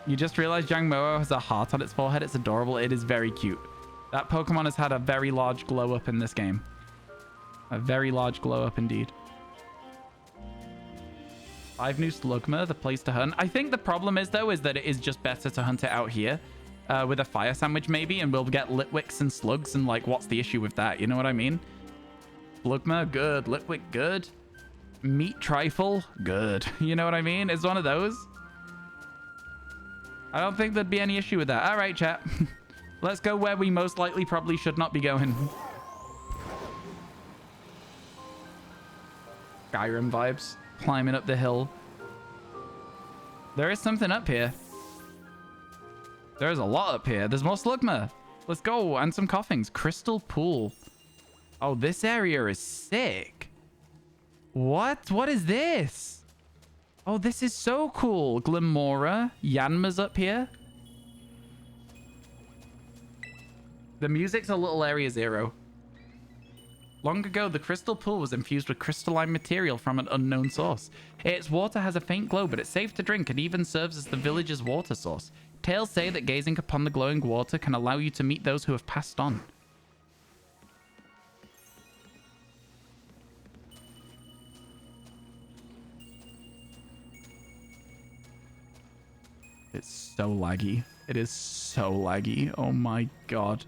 A: You just realized Jangmo-o has a heart on its forehead. It's adorable. It is very cute. That Pokemon has had a very large glow up in this game. A very large glow up indeed. 5 new Slugma, the place to hunt. I think the problem is, though, is that it is just better to hunt it out here with a fire sandwich, maybe, and we'll get Litwicks and Slugs, and, like, what's the issue with that? You know what I mean? Slugma, good. Litwick, good. Meat Trifle, good. You know what I mean? It's one of those. I don't think there'd be any issue with that. All right, chat. Let's go where we most likely probably should not be going. Skyrim vibes. Climbing up the hill. There is something up here. There's a lot up here. There's more Slugma. Let's go. And some coughings. Crystal Pool. Oh, this area is sick. What? What is this? Oh, this is so cool. Glimora. Yanma's up here. The music's a little Area 0. Long ago, the crystal pool was infused with crystalline material from an unknown source. Its water has a faint glow, but it's safe to drink and even serves as the village's water source. Tales say that gazing upon the glowing water can allow you to meet those who have passed on. It's so laggy. It is so laggy. Oh my god.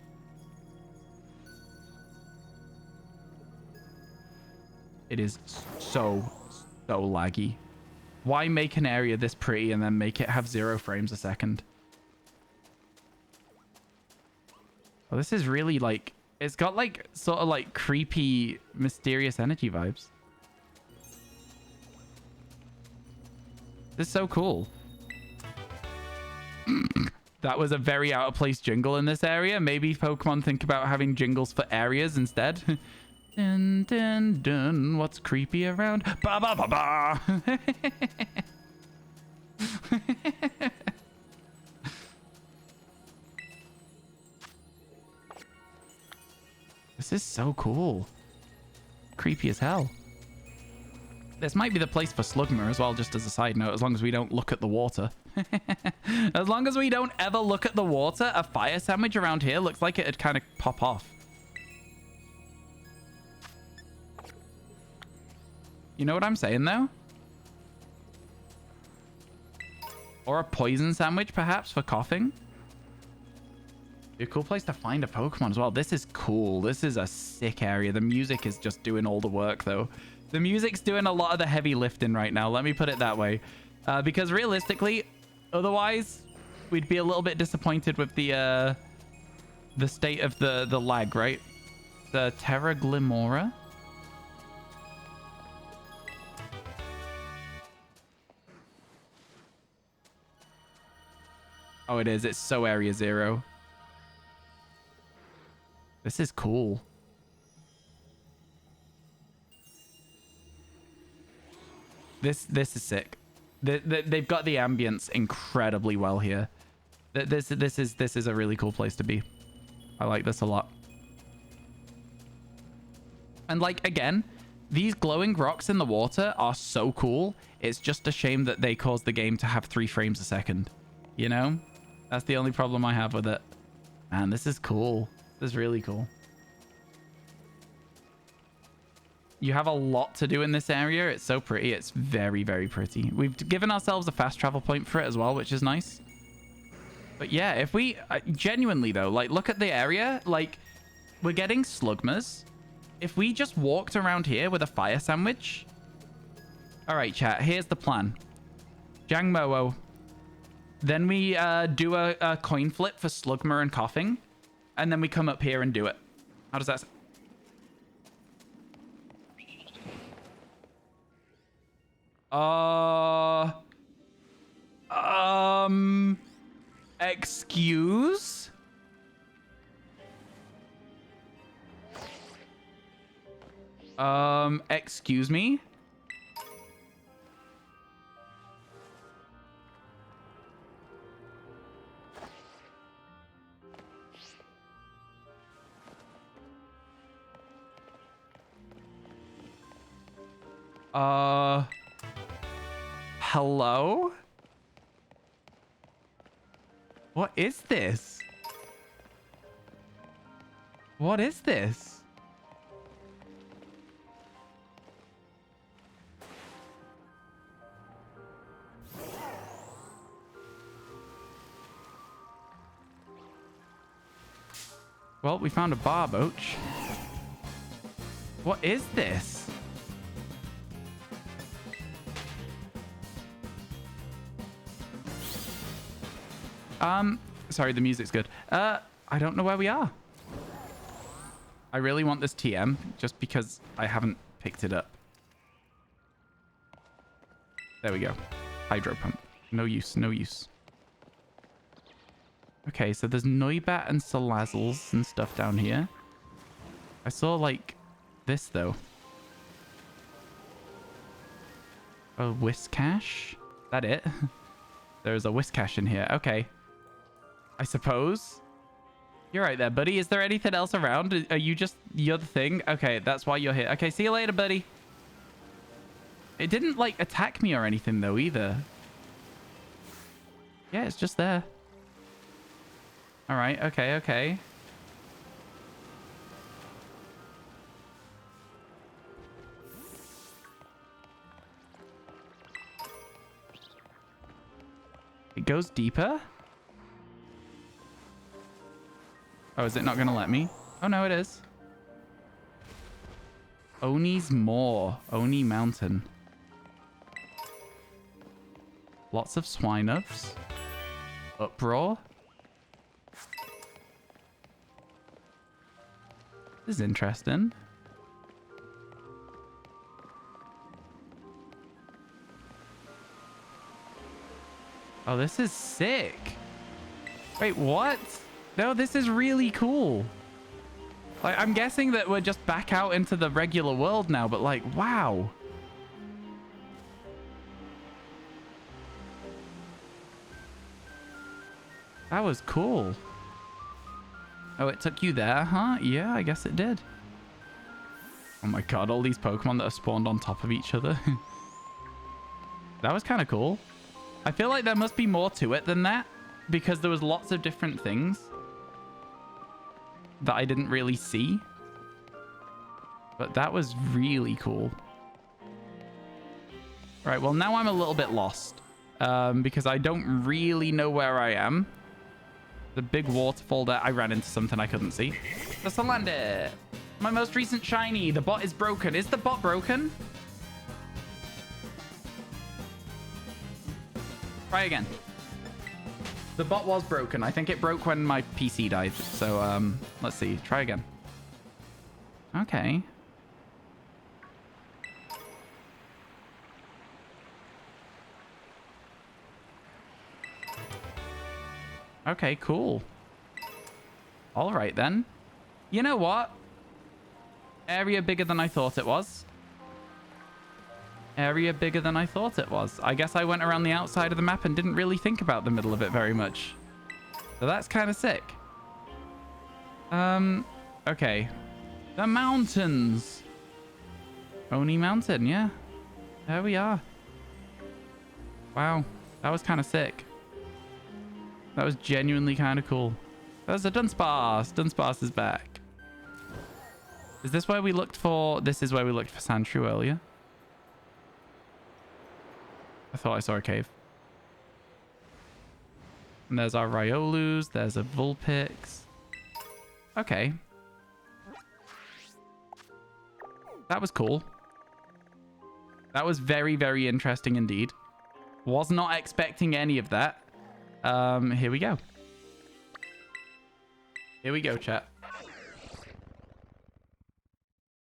A: It is so laggy. Why make an area this pretty and then make it have 0 frames a second? Well, this is really like... It's got like sort of like creepy, mysterious energy vibes. This is so cool. That was a very out of place jingle in this area. Maybe Pokemon think about having jingles for areas instead. Dun, dun, dun. What's creepy around? Ba ba ba ba. This is so cool. Creepy as hell. This might be the place for Slugma as well, just as a side note, as long as we don't look at the water. As long as we don't ever look at the water, a fire sandwich around here looks like it'd kind of pop off. You know what I'm saying, though? Or a poison sandwich, perhaps, for coughing. Be a cool place to find a Pokemon as well. This is cool. This is a sick area. The music is just doing all the work, though. The music's doing a lot of the heavy lifting right now. Let me put it that way. Because realistically, otherwise, we'd be a little bit disappointed with the state of the lag, right? The Terra Glimora. Oh, it is. It's so Area 0. This is cool. This is sick. They've got the ambience incredibly well here. This is a really cool place to be. I like this a lot. And like, again, these glowing rocks in the water are so cool. It's just a shame that they cause the game to have 3 frames a second. You know? That's the only problem I have with it. Man, this is cool. This is really cool. You have a lot to do in this area. It's so pretty. It's very, very pretty. We've given ourselves a fast travel point for it as well, which is nice. But yeah, if we... genuinely, though, like, look at the area. Like, we're getting Slugmas. If we just walked around here with a fire sandwich... All right, chat. Here's the plan. Jangmo-o. Then we do a coin flip for Slugma and coughing. And then we come up here and do it. How does that sound? Excuse? Excuse me? Hello? What is this? What is this? Well, we found a Barboach. What is this? Sorry, the music's good. I don't know where we are. I really want this TM just because I haven't picked it up. There we go. Hydro pump. No use, no use. Okay, so there's Noibat and Salazzles and stuff down here. I saw, like, this, though. A Whiscash? Is that it? There's a Whiscash in here. Okay. I suppose. You're right there, buddy. Is there anything else around? Are you just... You're the thing? Okay, that's why you're here. Okay, see you later, buddy. It didn't, like, attack me or anything, though, either. Yeah, it's just there. All right. Okay, okay. It goes deeper? Oh, is it not going to let me? Oh, no, it is. Oni's Moor. Oni Mountain. Lots of Swinubs. Uproar. This is interesting. Oh, this is sick. Wait, what? No, this is really cool. Like, I'm guessing that we're just back out into the regular world now, but like, wow. That was cool. Oh, it took you there, huh? Yeah, I guess it did. Oh my god, all these Pokemon that are spawned on top of each other. That was kind of cool. I feel like there must be more to it than that, because there was lots of different things that I didn't really see. But that was really cool. Right, well, now I'm a little bit lost, because I don't really know where I am. The big waterfall there. I ran into something I couldn't see. The Salander. My most recent shiny. The bot is broken. Is the bot broken? Try again. The bot was broken. I think it broke when my PC died. So, let's see. Try again. Okay. Okay, cool. All right, then. You know what? Area bigger than I thought it was. Area bigger than I thought it was. I guess I went around the outside of the map and didn't really think about the middle of it very much. So that's kind of sick. Okay. The mountains. Oni Mountain, yeah. There we are. Wow. That was kind of sick. That was genuinely kind of cool. There's a Dunsparce. Dunsparce is back. Is this where we looked for... This is where we looked for Sandshrew earlier. I thought I saw a cave. And there's our Riolus. There's a Vulpix. Okay. That was cool. That was very, very interesting indeed. Was not expecting any of that. Here we go. Here we go, chat.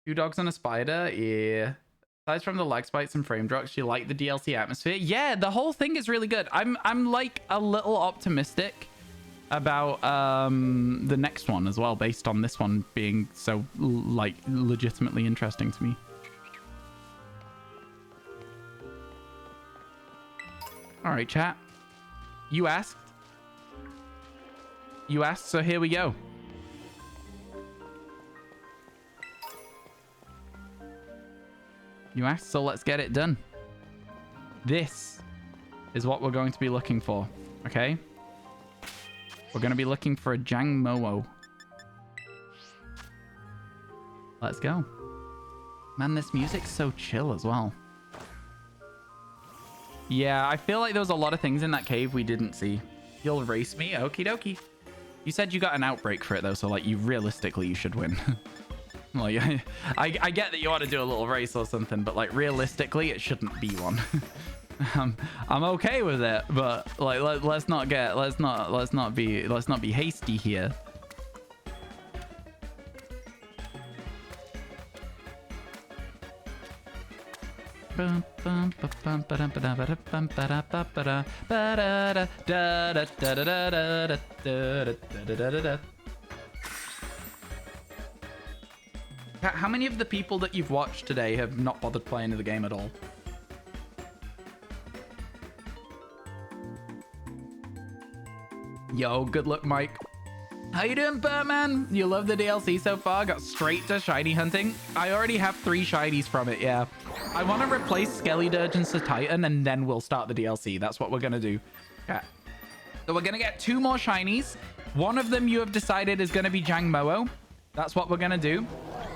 A: 2 dogs and a spider. Yeah. Aside from the lag spikes and frame drops, you like the DLC atmosphere? Yeah, the whole thing is really good. I'm like a little optimistic about the next one as well, based on this one being so like legitimately interesting to me. All right, chat. You asked. You asked, so here we go. You asked, so let's get it done. This is what we're going to be looking for, okay? We're going to be looking for a Jangmo-o. Let's go. Man, this music's so chill as well. Yeah, I feel like there was a lot of things in that cave we didn't see. You'll race me? Okie dokie. You said you got an outbreak for it, though, so, like, realistically, you should win. Like, I get that you want to do a little race or something, but, like, realistically, it shouldn't be one. I'm okay with it, but, like, let's not be hasty here. How many of the people that you've watched today have not bothered playing the game at all? Yo, good luck, Mike. How you doing, Perrin? You love the DLC so far? Got straight to shiny hunting? I already have 3 shinies from it, yeah. I want to replace Skeledirge and Titan, and then we'll start the DLC. That's what we're going to do. Yeah. So we're going to get 2 more shinies. One of them you have decided is going to be Jangmo-o. That's what we're going to do.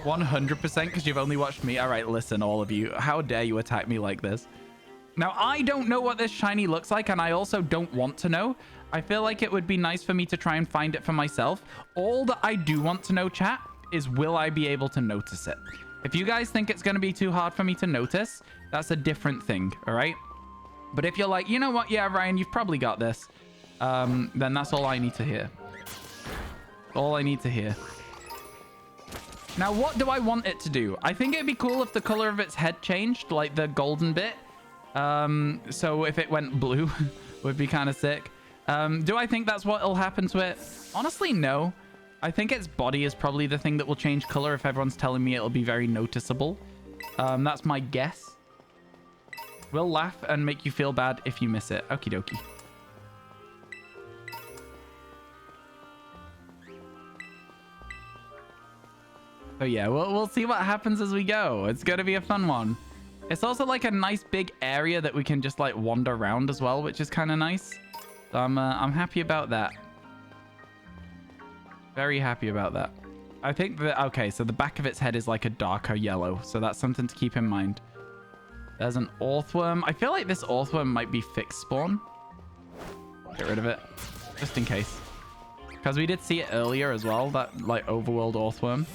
A: 100% because you've only watched me. All right, listen, all of you. How dare you attack me like this? Now, I don't know what this shiny looks like, and I also don't want to know. I feel like it would be nice for me to try and find it for myself. All that I do want to know, chat, is will I be able to notice it? If you guys think it's going to be too hard for me to notice, that's a different thing, all right? But if you're like, you know what? Yeah, Ryan, you've probably got this. Then that's all I need to hear. All I need to hear. Now, what do I want it to do? I think it'd be cool if the color of its head changed, like the golden bit. So if it went blue, would be kind of sick. Do I think that's what'll happen to it? Honestly, no. I think its body is probably the thing that will change color if everyone's telling me it'll be very noticeable. That's my guess. We'll laugh and make you feel bad if you miss it. Okie dokie. So yeah, we'll see what happens as we go. It's going to be a fun one. It's also like a nice big area that we can just like wander around as well, which is kind of nice. So I'm happy about that. Very happy about that. I think that, okay, so the back of its head is like a darker yellow. So that's something to keep in mind. There's an Orthworm. I feel like this Orthworm might be fixed spawn. Get rid of it. Just in case. Because we did see it earlier as well, that like overworld Orthworm.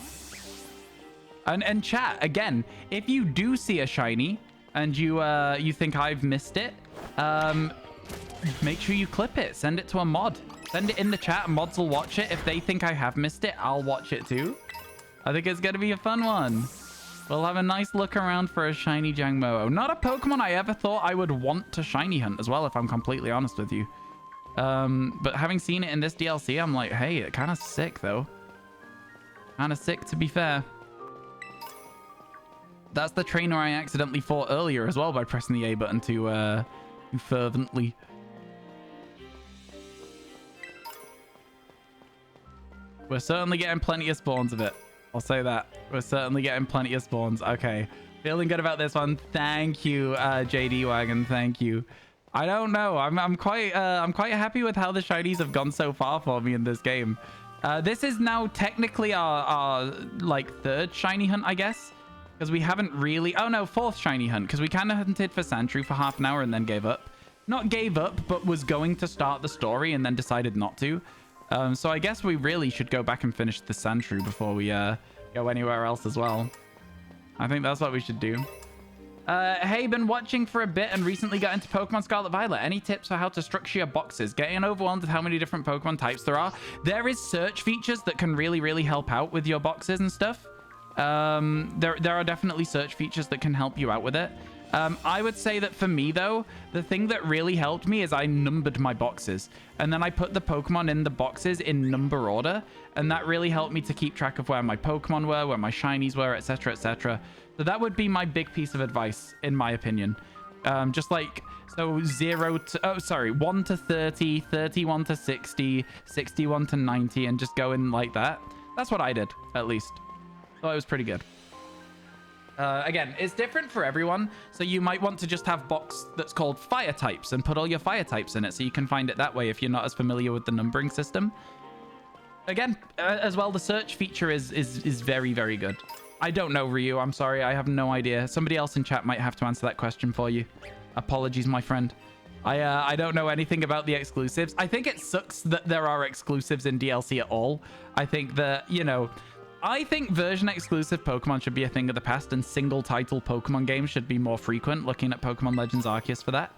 A: And chat, again, if you do see a shiny and you think I've missed it, make sure you clip it. Send it to a mod. Send it in the chat. Mods will watch it. If they think I have missed it, I'll watch it too. I think it's going to be a fun one. We'll have a nice look around for a shiny Jangmo-o. Not a Pokemon I ever thought I would want to shiny hunt as well, if I'm completely honest with you. But having seen it in this DLC, I'm like, hey, it's kind of sick though. Kind of sick, to be fair. That's the trainer I accidentally fought earlier as well by pressing the A button too fervently. We're certainly getting plenty of spawns of it. I'll say that. We're certainly getting plenty of spawns. Okay. Feeling good about this one. Thank you, JD Wagon. Thank you. I don't know. I'm quite happy with how the shinies have gone so far for me in this game. This is now technically our like third shiny hunt, I guess. Because we haven't really... Oh, no, fourth shiny hunt. Because we kind of hunted for Sandshrew for half an hour and then gave up. Not gave up, but was going to start the story and then decided not to. So I guess we really should go back and finish the Sandshrew before we go anywhere else as well. I think that's what we should do. Hey, been watching for a bit and recently got into Pokemon Scarlet Violet. Any tips for how to structure your boxes? Getting overwhelmed with how many different Pokemon types there are. There is search features that can really, really help out with your boxes and stuff. There are definitely search features that can help you out with it. I would say that for me, though, the thing that really helped me is I numbered my boxes. And then I put the Pokemon in the boxes in number order. And that really helped me to keep track of where my Pokemon were, where my shinies were, etc., etc. So that would be my big piece of advice, in my opinion. Just like, so 1 to 30, 31 to 60, 61 to 90, and just go in like that. That's what I did, at least. So it was pretty good. Again, it's different for everyone, so you might want to just have box that's called fire types and put all your fire types in it so you can find it that way if you're not as familiar with the numbering system. Again, as well, the search feature is very, very good. I don't know, Ryu. I'm sorry. I have no idea. Somebody else in chat might have to answer that question for you. Apologies, my friend. I don't know anything about the exclusives. I think it sucks that there are exclusives in DLC at all. I think that, you know... I think version exclusive Pokemon should be a thing of the past and single title Pokemon games should be more frequent, looking at Pokemon Legends Arceus for that.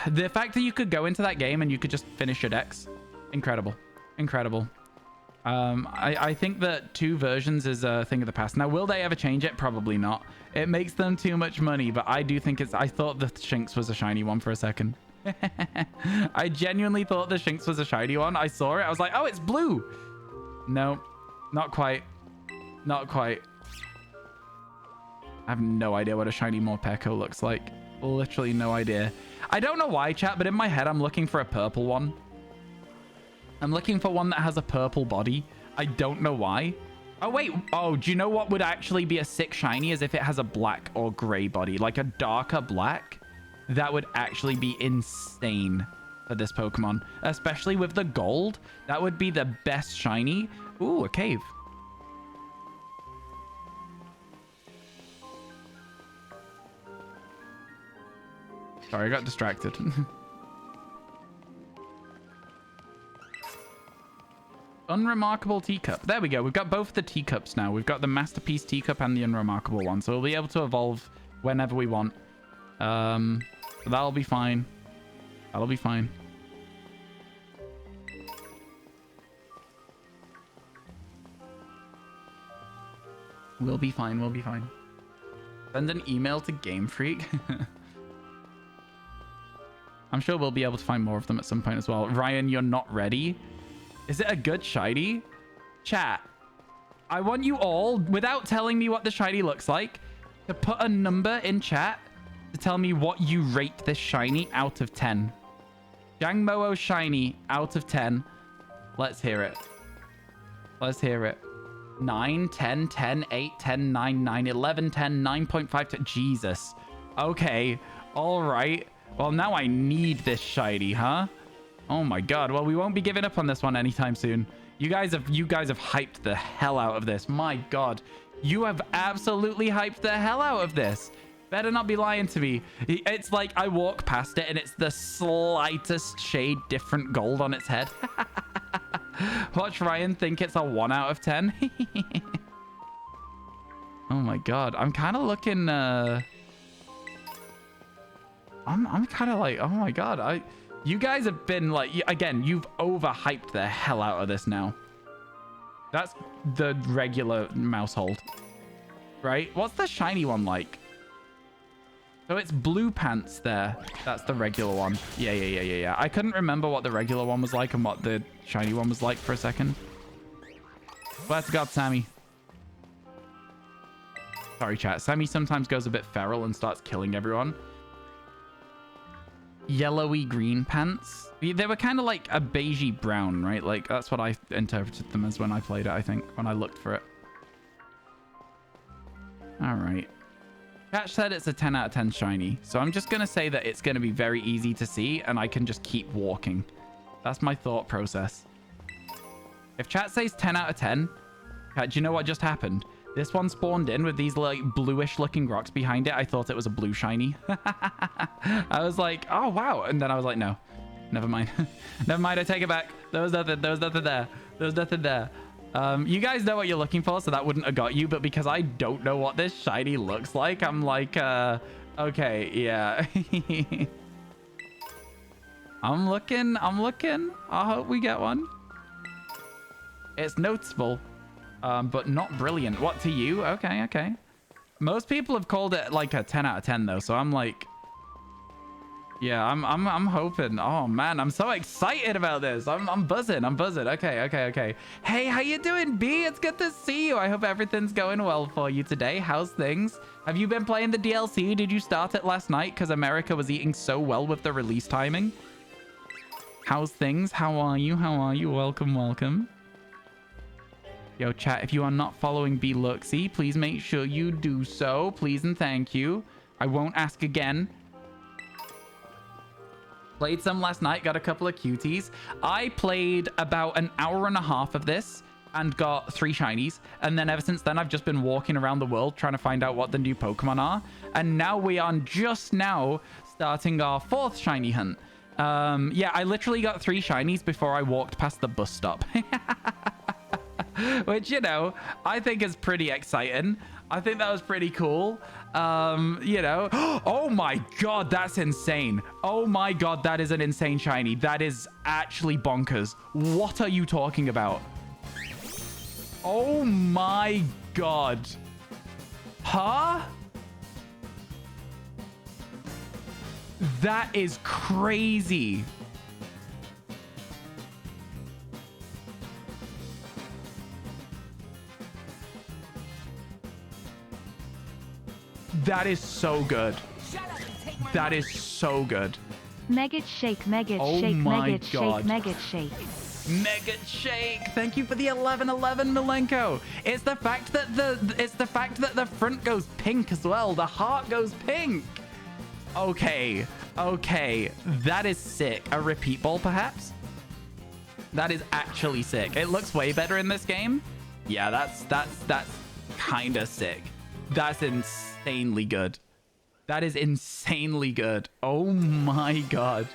A: The fact that you could go into that game and you could just finish your decks, incredible. Incredible. I think that 2 versions is a thing of the past. Now, will they ever change it? Probably not. It makes them too much money, but I do think it's... I thought the Shinx was a shiny one for a second. I genuinely thought the Shinx was a shiny one. I saw it. I was like, oh, it's blue. No. Not quite. Not quite. I have no idea what a shiny Morpeko looks like. Literally no idea. I don't know why, chat, but in my head, I'm looking for a purple one. I'm looking for one that has a purple body. I don't know why. Oh, wait. Oh, do you know what would actually be a sick shiny is if it has a black or gray body? Like a darker black? That would actually be insane for this Pokemon. Especially with the gold. That would be the best shiny. Ooh, a cave. Sorry, I got distracted. Unremarkable teacup. There we go. We've got both the teacups now. We've got the masterpiece teacup and the unremarkable one. So we'll be able to evolve whenever we want. That'll be fine. That'll be fine. We'll be fine. We'll be fine. Send an email to Game Freak. I'm sure we'll be able to find more of them at some point as well. Ryan, you're not ready. Is it a good shiny? Chat, I want you all, without telling me what the shiny looks like, to put a number in chat to tell me what you rate this shiny out of 10. Jangmo-o shiny out of 10. Let's hear it. Let's hear it. 9, 10, 10, 8, 10, 9, 9, 11, 10, 9.5, 10. Jesus. Okay. All right. Well, now I need this shiny, huh? Oh my god. Well, we won't be giving up on this one anytime soon. You guys have hyped the hell out of this. My god. You have absolutely hyped the hell out of this. Better not be lying to me. It's like I walk past it and it's the slightest shade different gold on its head. Watch Ryan think it's a 1 out of 10. Oh my god. I'm kind of looking I'm kind of like, oh my god. You guys have been like, again, you've overhyped the hell out of this now. That's the regular mousehold, right? What's the shiny one like? So it's blue pants there. That's the regular one. Yeah. I couldn't remember what the regular one was like and what the shiny one was like for a second. Swear to God, Sammy. Sorry, chat. Sammy sometimes goes a bit feral and starts killing everyone. Yellowy green pants. They were kind of like a beigey brown, right? Like, that's what I interpreted them as when I played it, I think, when I looked for it. All right. Catch said it's a 10 out of 10 shiny. So I'm just going to say that it's going to be very easy to see and I can just keep walking. That's my thought process. If chat says 10 out of 10, do you know what just happened? This one spawned in with these like bluish looking rocks behind it. I thought it was a blue shiny. I was like, oh, wow. And then I was like, no, never mind. Never mind. I take it back. There was nothing. There was nothing there. There was nothing there. You guys know what you're looking for, so that wouldn't have got you. But because I don't know what this shiny looks like, I'm like, okay, yeah. I'm looking. I hope we get one. It's noticeable. But not brilliant. What, to you? Okay. Most people have called it like a 10 out of 10 though, so I'm like, yeah, I'm hoping. Oh man, I'm so excited about this. I'm buzzing. Okay. Hey, how you doing, B? It's good to see you. I hope everything's going well for you today. How's things? Have you been playing the DLC? Did you start it last night? Because America was eating so well with the release timing. How's things? How are you? Welcome. Yo, chat, if you are not following B-Luxy, please make sure you do so. Please and thank you. I won't ask again. Played some last night, got a couple of cuties. I played about an hour and a half of this and got 3 shinies. And then ever since then, I've just been walking around the world trying to find out what the new Pokemon are. And now we are just now starting our 4th shiny hunt. Yeah, I literally got 3 shinies before I walked past the bus stop. Which, you know, I think is pretty exciting. I think that was pretty cool. You know, oh my god, that's insane. Oh my god, that is an insane shiny. That is actually bonkers. What are you talking about? Oh my god. Huh? That is crazy. That is so good. That is so good.
C: Megget shake, Megget
A: oh
C: shake,
A: my
C: Megget
A: God.
C: shake, Megget shake.
A: Megget shake. Thank you for the 1111, Milenko. It's the fact that the front goes pink as well. The heart goes pink. Okay. That is sick. A repeat ball, perhaps? That is actually sick. It looks way better in this game. Yeah, that's kind of sick. That's insanely good. That is insanely good. Oh my god.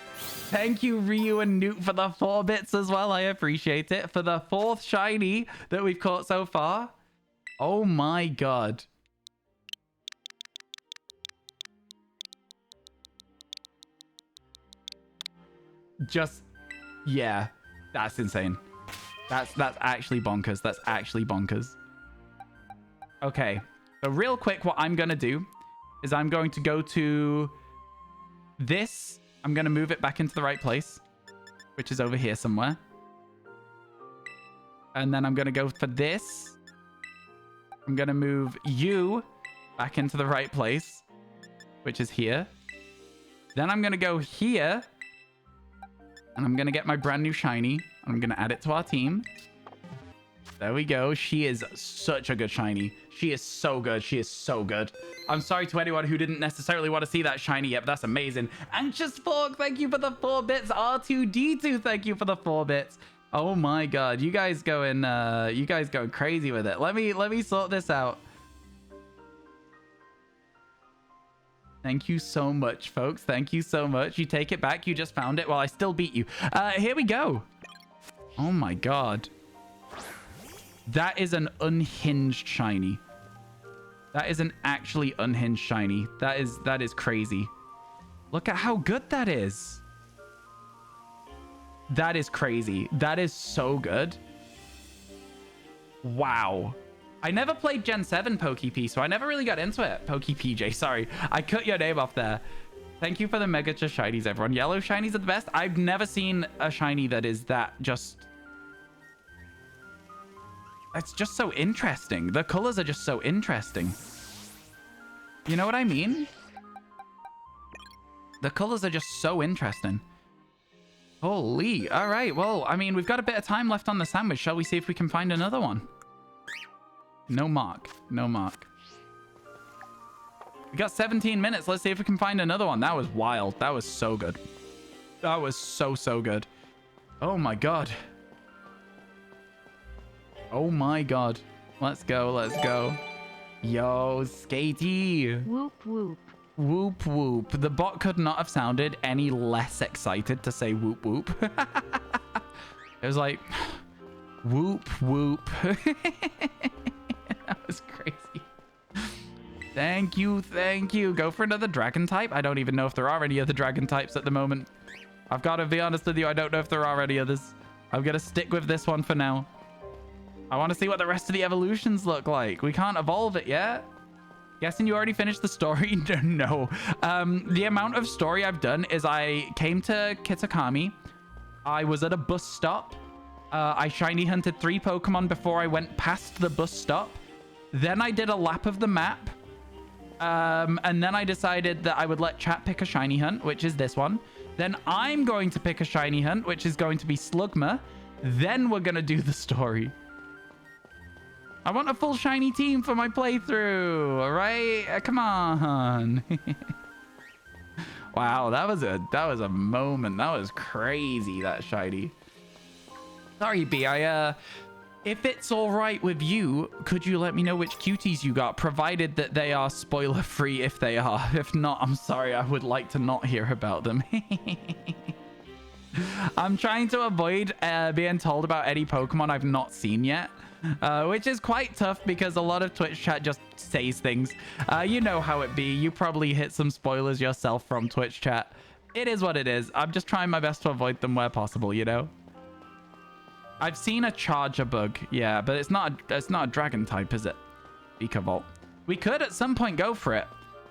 A: Thank you, Ryu and Newt, for the 4 bits as well. I appreciate it. For the 4th shiny that we've caught so far. Oh my god. Just, yeah, that's insane. That's actually bonkers. That's actually bonkers. Okay, so real quick, what I'm going to do is I'm going to go to this. I'm going to move it back into the right place, which is over here somewhere. And then I'm going to go for this. I'm going to move you back into the right place, which is here. Then I'm going to go here. And I'm going to get my brand new shiny. I'm going to add it to our team. There we go. She is such a good shiny. She is so good. She is so good. I'm sorry to anyone who didn't necessarily want to see that shiny yet, but that's amazing. Anxious Fork, thank you for the 4 bits. R2D2, thank you for the 4 bits. Oh my god. You guys going crazy with it. Let me sort this out. Thank you so much, folks. Thank you so much. You take it back. You just found it. Well, I still beat you. Here we go. Oh my god. That is an unhinged shiny. That is an actually unhinged shiny. That is crazy. Look at how good that is. That is crazy. That is so good. Wow. I never played Gen 7 PokeP, so I never really got into it. PokePJ, sorry. I cut your name off there. Thank you for the Mega Shinies, everyone. Yellow Shinies are the best. I've never seen a shiny that is that just... It's just so interesting. The colors are just so interesting. You know what I mean? The colors are just so interesting. Holy. All right. Well, I mean, we've got a bit of time left on the sandwich. Shall we see if we can find another one? No mark. No mark. We got 17 minutes. Let's see if we can find another one. That was wild. That was so good. That was so good. Oh my god. Oh my god. Let's go. Let's go. Yo, Skatey.
C: Whoop whoop.
A: Whoop whoop. The bot could not have sounded any less excited to say whoop whoop. It was like whoop whoop. That was crazy. Thank you, thank you. Go for another dragon type. I don't even know if there are any other dragon types at the moment. I've got to be honest with you. I don't know if there are any others. I'm going to stick with this one for now. I want to see what the rest of the evolutions look like. We can't evolve it yet. Guessing you already finished the story? No. The amount of story I've done is I came to Kitakami. I was at a bus stop. I shiny hunted 3 Pokemon before I went past the bus stop. Then I did a lap of the map. And then I decided that I would let chat pick a shiny hunt, which is this one. Then I'm going to pick a shiny hunt, which is going to be Slugma. Then we're going to do the story. I want a full shiny team for my playthrough. All right? Come on. Wow, that was a moment. That was crazy, that shiny. Sorry, B. If it's all right with you, could you let me know which cuties you got, provided that they are spoiler-free if they are. If not, I'm sorry, I would like to not hear about them. I'm trying to avoid being told about any Pokemon I've not seen yet, which is quite tough because a lot of Twitch chat just says things. You know how it be. You probably hit some spoilers yourself from Twitch chat. It is what it is. I'm just trying my best to avoid them where possible, you know? I've seen a Charger bug, yeah, but it's not a dragon type, is it? Vikavolt. We could at some point go for it,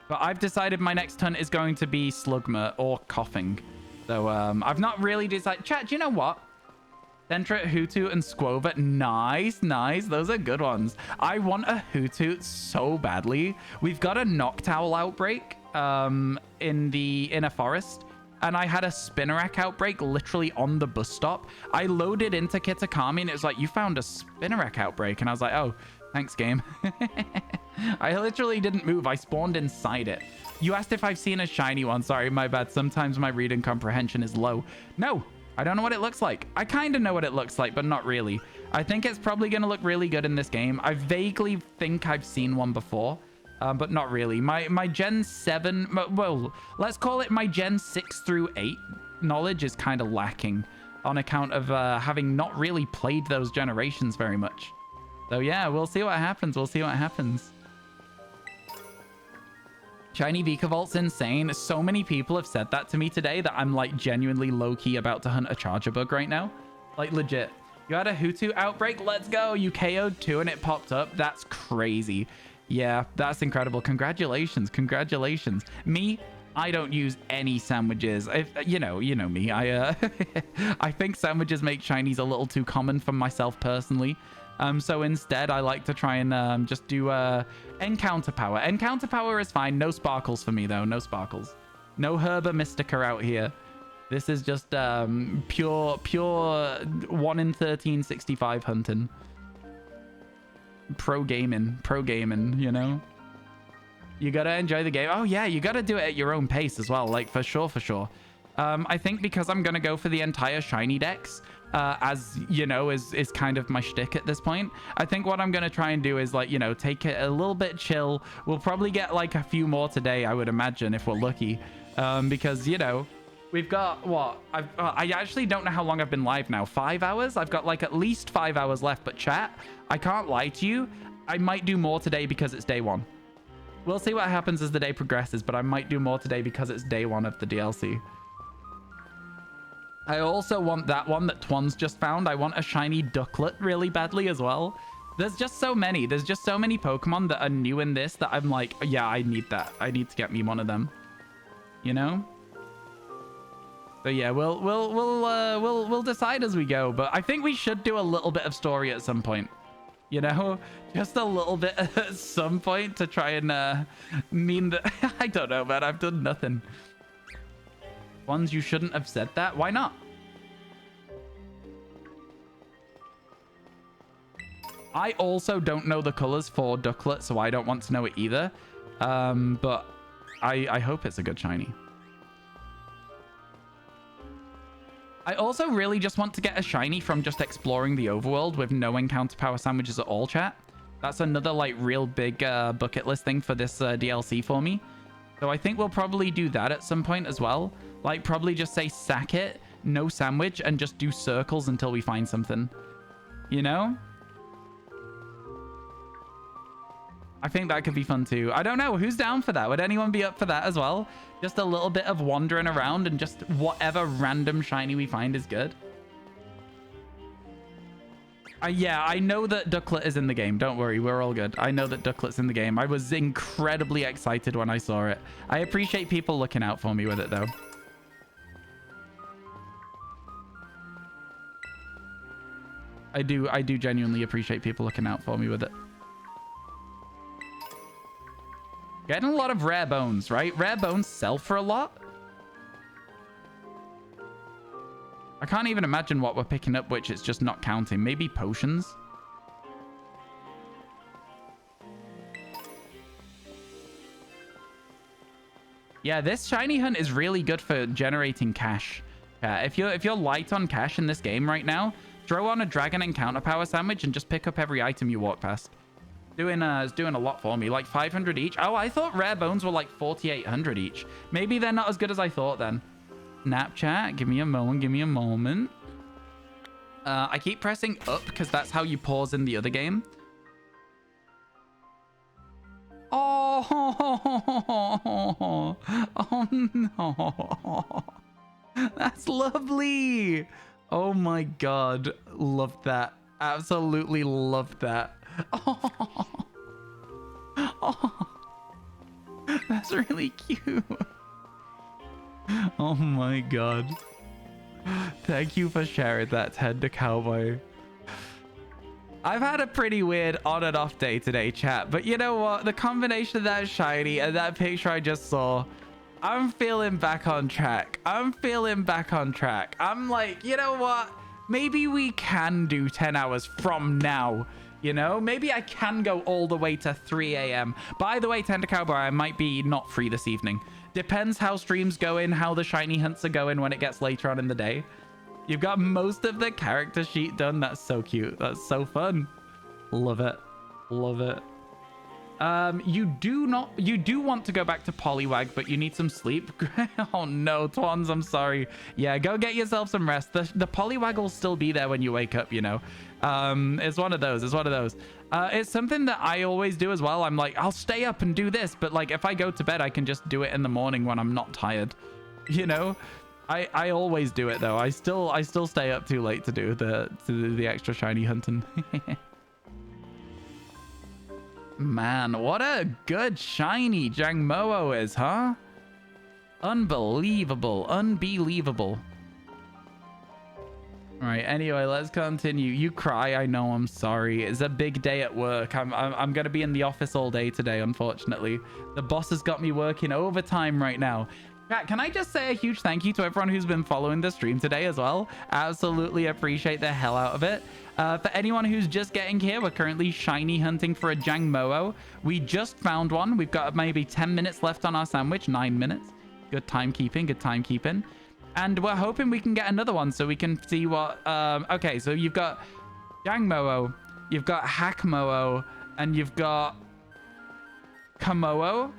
A: but I've decided my next hunt is going to be Slugma or Coughing. So I've not really decided. Chat, do you know what? Centra, Hoothoot, and Squova. Nice, nice. Those are good ones. I want a Hoothoot so badly. We've got a Noctowl outbreak in the Inner Forest. And I had a Spinnerack outbreak literally on the bus stop. I loaded into Kitakami and it was like, you found a Spinnerack outbreak. And I was like, oh, thanks, game. I literally didn't move. I spawned inside it. You asked if I've seen a shiny one. Sorry, my bad. Sometimes my reading comprehension is low. No, I don't know what it looks like. I kind of know what it looks like, but not really. I think it's probably going to look really good in this game. I vaguely think I've seen one before. But not really. My Gen 7, well, let's call it my Gen 6 through 8 knowledge is kind of lacking on account of having not really played those generations very much. So yeah, we'll see what happens. We'll see what happens. Shiny Vikavoult's insane. So many people have said that to me today that I'm like genuinely low-key about to hunt a Charger Bug right now. Like legit. You had a Hutu outbreak? Let's go. You KO'd 2 and it popped up. That's crazy. Yeah, that's incredible. Congratulations. Congratulations. Me, I don't use any sandwiches. If you know me. I I think sandwiches make shinies a little too common for myself personally. So instead, I like to try and just do Encounter Power. Encounter Power is fine. No sparkles for me, though. No sparkles. No Herba Mystica out here. This is just pure 1 in 13, 65 hunting. Pro gaming, you know? You gotta enjoy the game. Oh, yeah, you gotta do it at your own pace as well. Like, for sure, for sure. I think because I'm gonna go for the entire shiny decks, as you know, is kind of my shtick at this point. I think what I'm gonna try and do is, like, you know, take it a little bit chill. We'll probably get like a few more today, I would imagine, if we're lucky, because, you know, we've got what I actually don't know how long I've been live now. 5 hours. I've got like at least 5 hours left, but chat, I can't lie to you, I might do more today because it's day 1. We'll see what happens as the day progresses, but I might do more today because it's day 1 of the DLC. I also want that one that Twan's just found. I want a shiny Ducklet really badly as well. There's just so many. There's just so many Pokemon that are new in this that I'm like, yeah, I need that. I need to get me one of them. You know? So yeah, we'll decide as we go. But I think we should do a little bit of story at some point. You know, just a little bit at some point to try and mean that I don't know, man. I've done nothing. Ones you shouldn't have said that. Why not? I also don't know the colors for Ducklet, so I don't want to know it either. But I hope it's a good shiny. I also really just want to get a shiny from just exploring the overworld with no encounter power sandwiches at all, chat. That's another like real big bucket list thing for this DLC for me. So I think we'll probably do that at some point as well. Like probably just say sack it, no sandwich, and just do circles until we find something. You know? I think that could be fun too. I don't know. Who's down for that? Would anyone be up for that as well? Just a little bit of wandering around and just whatever random shiny we find is good. Yeah, I know that Ducklet is in the game. Don't worry. We're all good. I know that Ducklet's in the game. I was incredibly excited when I saw it. I appreciate people looking out for me with it though. I do genuinely appreciate people looking out for me with it. Getting a lot of rare bones, right? Rare bones sell for a lot. I can't even imagine what we're picking up, which it's just not counting. Maybe potions. Yeah, this shiny hunt is really good for generating cash. If you're light on cash in this game right now, throw on a dragon encounter power sandwich and just pick up every item you walk past. It's doing a lot for me, like 500 each. Oh, I thought rare bones were like 4,800 each. Maybe they're not as good as I thought then. Snapchat, give me a moment. I keep pressing up because that's how you pause in the other game. Oh, oh no. That's lovely. Oh my god, loved that. Absolutely loved that. Oh, oh, that's really cute. Oh my god. Thank you for sharing that, Tender Cowboy. I've had a pretty weird on and off day today, chat. But you know what? The combination of that shiny and that picture I just saw, I'm feeling back on track. I'm like, you know what? Maybe we can do 10 hours from now. You know, maybe I can go all the way to 3 a.m. By the way, Tender Cowboy, I might be not free this evening. Depends how streams going, how the shiny hunts are going when it gets later on in the day. You've got most of the character sheet done. That's so cute. That's so fun. Love it. Love it. You do want to go back to Poliwag, but you need some sleep. Oh no, Twans, I'm sorry. Yeah, go get yourself some rest. The Poliwag will still be there when you wake up, you know. It's one of those. It's something that I always do as well. I'm like, I'll stay up and do this, but like if I go to bed, I can just do it in the morning when I'm not tired. You know? I always do it though. I still stay up too late to do the extra shiny hunting. Man, what a good shiny Jangmo-o is, huh? Unbelievable. Unbelievable. All right, anyway, let's continue. You cry, I know, I'm sorry. It's a big day at work. I'm going to be in the office all day today, unfortunately. The boss has got me working overtime right now. Chat, can I just say a huge thank you to everyone who's been following the stream today as well? Absolutely appreciate the hell out of it. For anyone who's just getting here, we're currently shiny hunting for a Jangmo-o. We just found one. We've got maybe 10 minutes left on our sandwich. 9 minutes. Good timekeeping. Good timekeeping. And we're hoping we can get another one so we can see what... okay, so you've got Jangmo-o, you've got Hakmo-o, and you've got Kamo-o.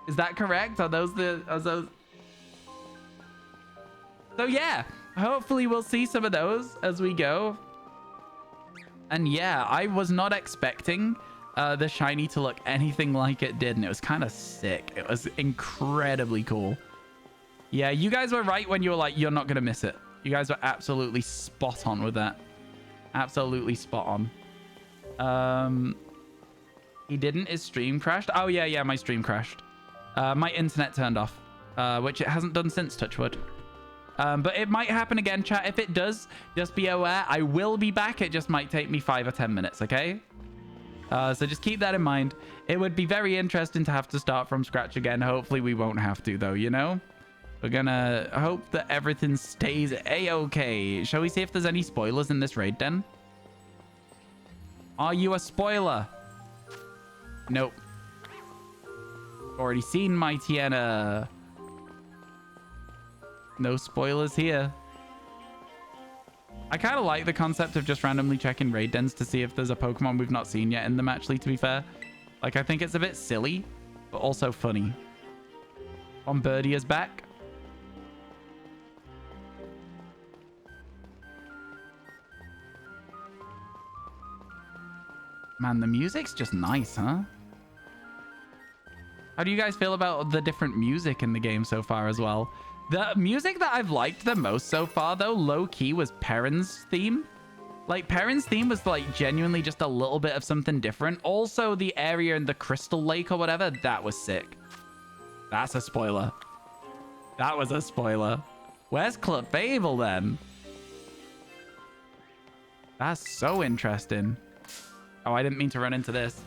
A: Is that correct? Are those... So yeah, hopefully we'll see some of those as we go. And yeah, I was not expecting the shiny to look anything like it did, and it was kind of sick. It was incredibly cool. Yeah, you guys were right when you were like, you're not going to miss it. You guys were absolutely spot on with that. Absolutely spot on. He didn't? His stream crashed? Oh, yeah, my stream crashed. My internet turned off, which it hasn't done since, touchwood. But it might happen again, chat. If it does, just be aware. I will be back. It just might take me 5 or 10 minutes, okay? So just keep that in mind. It would be very interesting to have to start from scratch again. Hopefully we won't have to, though, you know? We're gonna hope that everything stays a-okay. Shall we see if there's any spoilers in this raid, then? Are you a spoiler? Nope. Already seen my Tiana. No spoilers here. I kind of like the concept of just randomly checking raid dens to see if there's a Pokemon we've not seen yet in them, actually, to be fair. Like, I think it's a bit silly, but also funny. Bombirdia's back. Man, the music's just nice, huh? How do you guys feel about the different music in the game so far as well? The music that I've liked the most so far, though, low-key, was Perrin's theme. Like, Perrin's theme was, like, genuinely just a little bit of something different. Also, the area in the Crystal Lake or whatever, that was sick. That's a spoiler. That was a spoiler. Where's Clefable, then? That's so interesting. Oh, I didn't mean to run into this.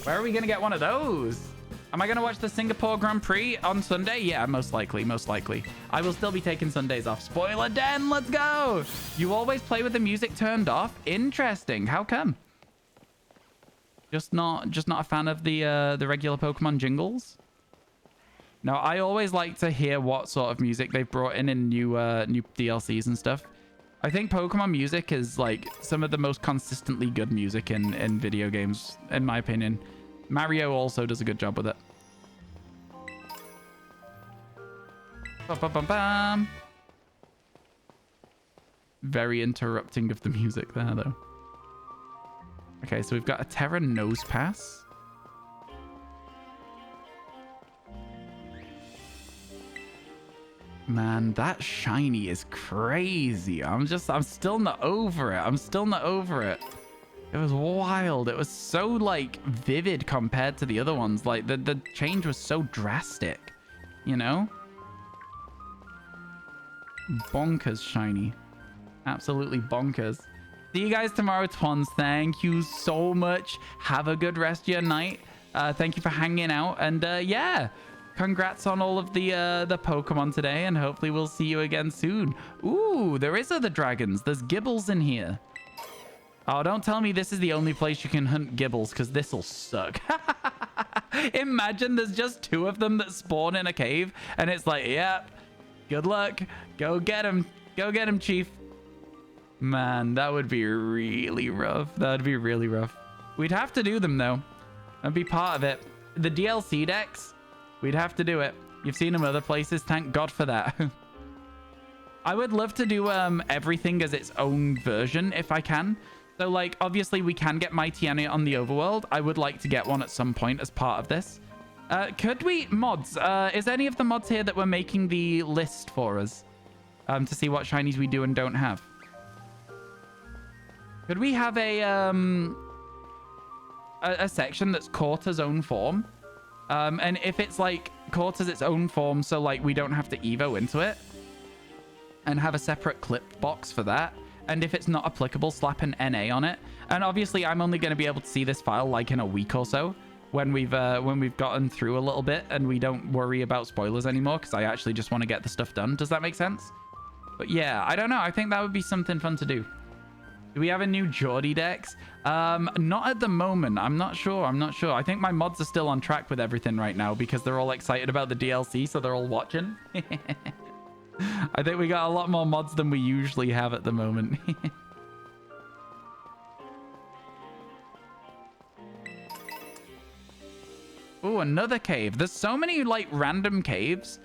A: Where are we going to get one of those? Am I going to watch the Singapore Grand Prix on Sunday? Yeah, most likely, most likely. I will still be taking Sundays off. Spoiler den, let's go. You always play with the music turned off? Interesting. How come? Just not a fan of the regular Pokemon jingles? No, I always like to hear what sort of music they've brought in new DLCs and stuff. I think Pokemon music is like some of the most consistently good music in video games, in my opinion. Mario also does a good job with it. Ba-ba-ba-bam. Very interrupting of the music there, though. Okay, so we've got a Terra Nose Pass. Man, that shiny is crazy. I'm still not over it. I'm still not over it. It was wild. It was so, like, vivid compared to the other ones. Like, the change was so drastic, you know? Bonkers shiny. Absolutely bonkers. See you guys tomorrow, Twons. Thank you so much. Have a good rest of your night. Thank you for hanging out. And, yeah. Congrats on all of the Pokemon today, and hopefully we'll see you again soon. Ooh, there is other dragons. There's Gibbles in here. Oh, don't tell me this is the only place you can hunt Gibbles, because this'll suck. Imagine there's just 2 of them that spawn in a cave, and it's like, yeah, good luck. Go get him. Go get him, Chief. Man, that would be really rough. That would be really rough. We'd have to do them, though. That'd be part of it. The DLC decks, we'd have to do it. You've seen them other places. Thank God for that. I would love to do everything as its own version if I can. So, like, obviously, we can get Mighty Anya on the overworld. I would like to get one at some point as part of this. Could we... Mods. Is any of the mods here that were making the list for us? To see what shinies we do and don't have? Could we have a section that's caught as own form? And if it's, like, caught as its own form, so, like, we don't have to Evo into it. And have a separate clip box for that. And if it's not applicable, slap an NA on it. And obviously, I'm only going to be able to see this file like in a week or so when we've gotten through a little bit and we don't worry about spoilers anymore because I actually just want to get the stuff done. Does that make sense? But yeah, I don't know. I think that would be something fun to do. Do we have a new Geordie Dex? Not at the moment. I'm not sure. I think my mods are still on track with everything right now because they're all excited about the DLC, so they're all watching. I think we got a lot more mods than we usually have at the moment. Oh, another cave. There's so many, like, random caves.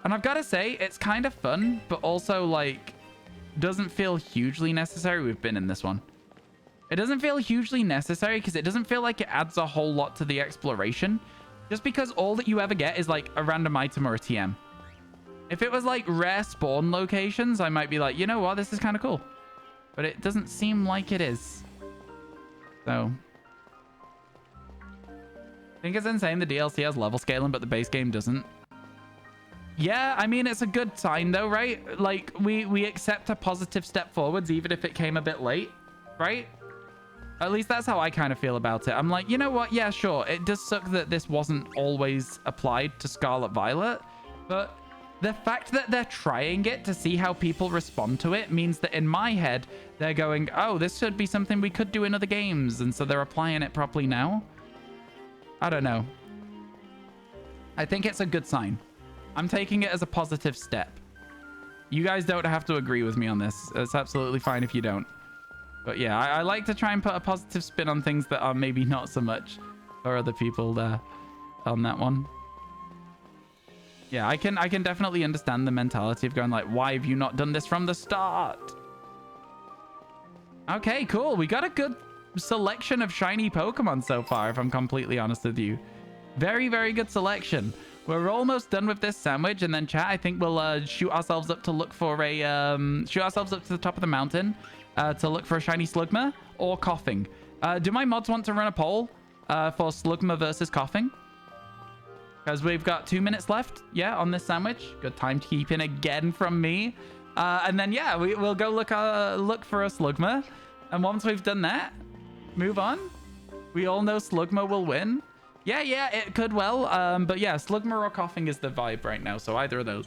A: And I've got to say, it's kind of fun, but also, like, doesn't feel hugely necessary. We've been in this one. It doesn't feel hugely necessary because it doesn't feel like it adds a whole lot to the exploration. Just because all that you ever get is, like, a random item or a TM. If it was like rare spawn locations, I might be like, you know what, this is kind of cool. But it doesn't seem like it is. So. I think it's insane the DLC has level scaling, but the base game doesn't. Yeah, I mean, it's a good sign though, right? Like, we accept a positive step forwards, even if it came a bit late, right? At least that's how I kind of feel about it. I'm like, you know what? Yeah, sure. It does suck that this wasn't always applied to Scarlet Violet, but the fact that they're trying it to see how people respond to it means that in my head, they're going, oh, this should be something we could do in other games. And so they're applying it properly now. I don't know. I think it's a good sign. I'm taking it as a positive step. You guys don't have to agree with me on this. It's absolutely fine if you don't. But yeah, I like to try and put a positive spin on things that are maybe not so much for other people there on that one. Yeah, I can definitely understand the mentality of going like, why have you not done this from the start? Okay, cool. We got a good selection of shiny Pokemon so far, if I'm completely honest with you. Very, very good selection. We're almost done with this sandwich, and then chat, I think we'll shoot ourselves up to look for a shoot ourselves up to the top of the mountain to look for a shiny Slugma or Coughing. Do my mods want to run a poll for Slugma versus Coughing? Because we've got 2 minutes left, yeah, on this sandwich. Good timekeeping again from me. And then, yeah, we'll go look for a Slugma. And once we've done that, move on. We all know Slugma will win. Yeah, it could well. But yeah, Slugma or Coughing is the vibe right now. So either of those.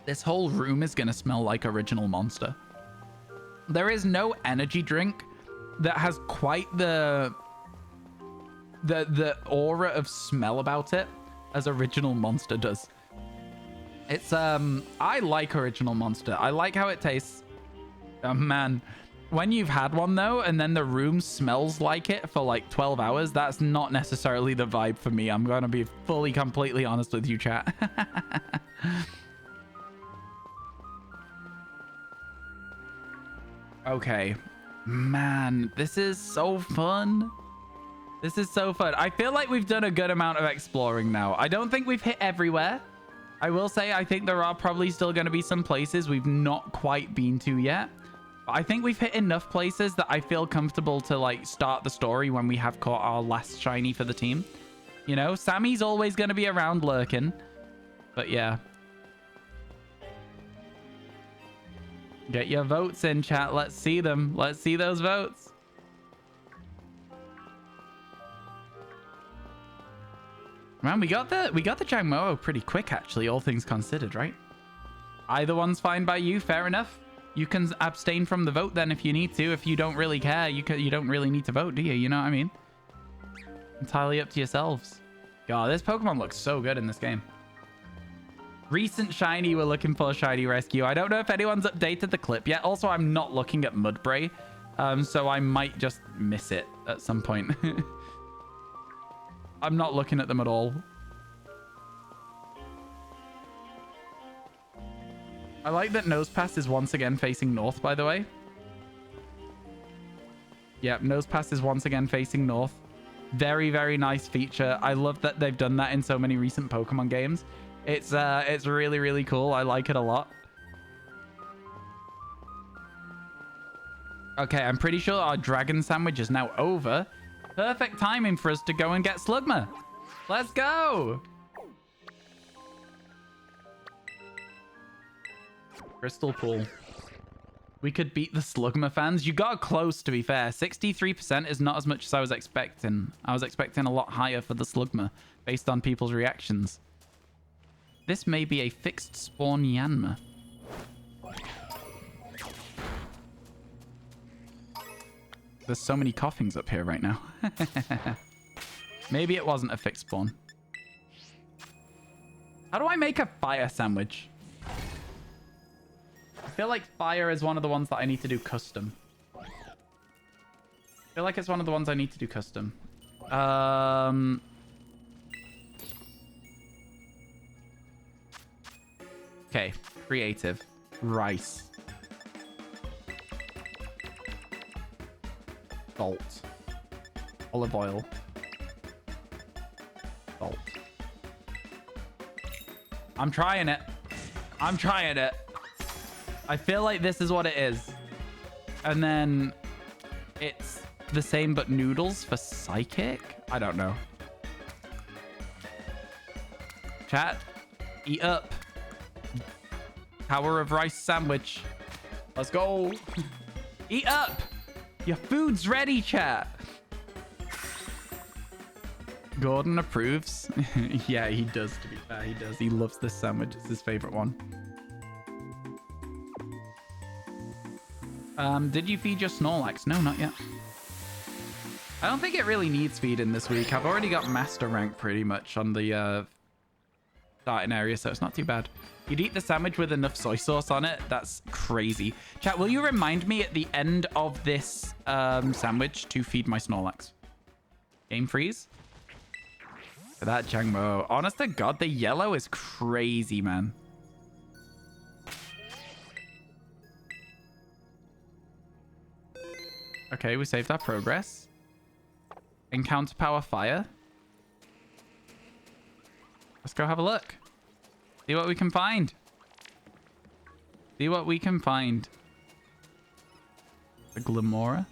A: This whole room is going to smell like original Monster. There is no energy drink that has quite the aura of smell about it as original Monster does. It's I like original Monster. I like how it tastes. Oh man, when you've had one though and then the room smells like it for like 12 hours, that's not necessarily the vibe for me. I'm gonna be fully completely honest with you, chat. Okay. Man, this is so fun. This is so fun. I feel like we've done a good amount of exploring now. I don't think we've hit everywhere. I will say I think there are probably still going to be some places we've not quite been to yet. But I think we've hit enough places that I feel comfortable to like start the story when we have caught our last shiny for the team. You know, Sammy's always going to be around lurking. But yeah. Get your votes in, chat. Let's see them. Let's see those votes. Man, we got the Jangmo-o pretty quick, actually, all things considered, right? Either one's fine by you, fair enough. You can abstain from the vote then if you need to. If you don't really care, you don't really need to vote, do you? You know what I mean? Entirely up to yourselves. God, this Pokemon looks so good in this game. Recent shiny we're looking for, shiny rescue. I don't know if anyone's updated the clip yet. Also, I'm not looking at Mudbray, so I might just miss it at some point. I'm not looking at them at all. I like that Nosepass is once again facing north, by the way. Yep, Nosepass is once again facing north. Very, very nice feature. I love that they've done that in so many recent Pokemon games. It's really, really cool. I like it a lot. Okay, I'm pretty sure our dragon sandwich is now over. Perfect timing for us to go and get Slugma. Let's go. Crystal Pool. We could beat the Slugma fans. You got close, to be fair. 63% is not as much as I was expecting. I was expecting a lot higher for the Slugma based on people's reactions. This may be a fixed spawn Yanma. There's so many coughings up here right now. Maybe it wasn't a fixed spawn. How do I make a fire sandwich? I feel like fire is one of the ones that I need to do custom. I feel like it's one of the ones I need to do custom. Okay, creative. Rice. Salt. Olive oil. Salt. I'm trying it. I'm trying it. I feel like this is what it is. And then it's the same but noodles for psychic? I don't know. Chat, eat up. Power of rice sandwich. Let's go. Eat up. Your food's ready, chat. Gordon approves. Yeah, he does, to be fair. He does. He loves this sandwich. It's his favorite one. Did you feed your Snorlax? No, not yet. I don't think it really needs feeding this week. I've already got master rank pretty much on the starting area, so it's not too bad. You'd eat the sandwich with enough soy sauce on it? That's crazy. Chat, will you remind me at the end of this sandwich to feed my Snorlax? Game freeze? For that Jangmo-o. Honest to God, the yellow is crazy, man. Okay, we saved our progress. Encounter power fire. Let's go have a look. See what we can find. See what we can find. The Glamora.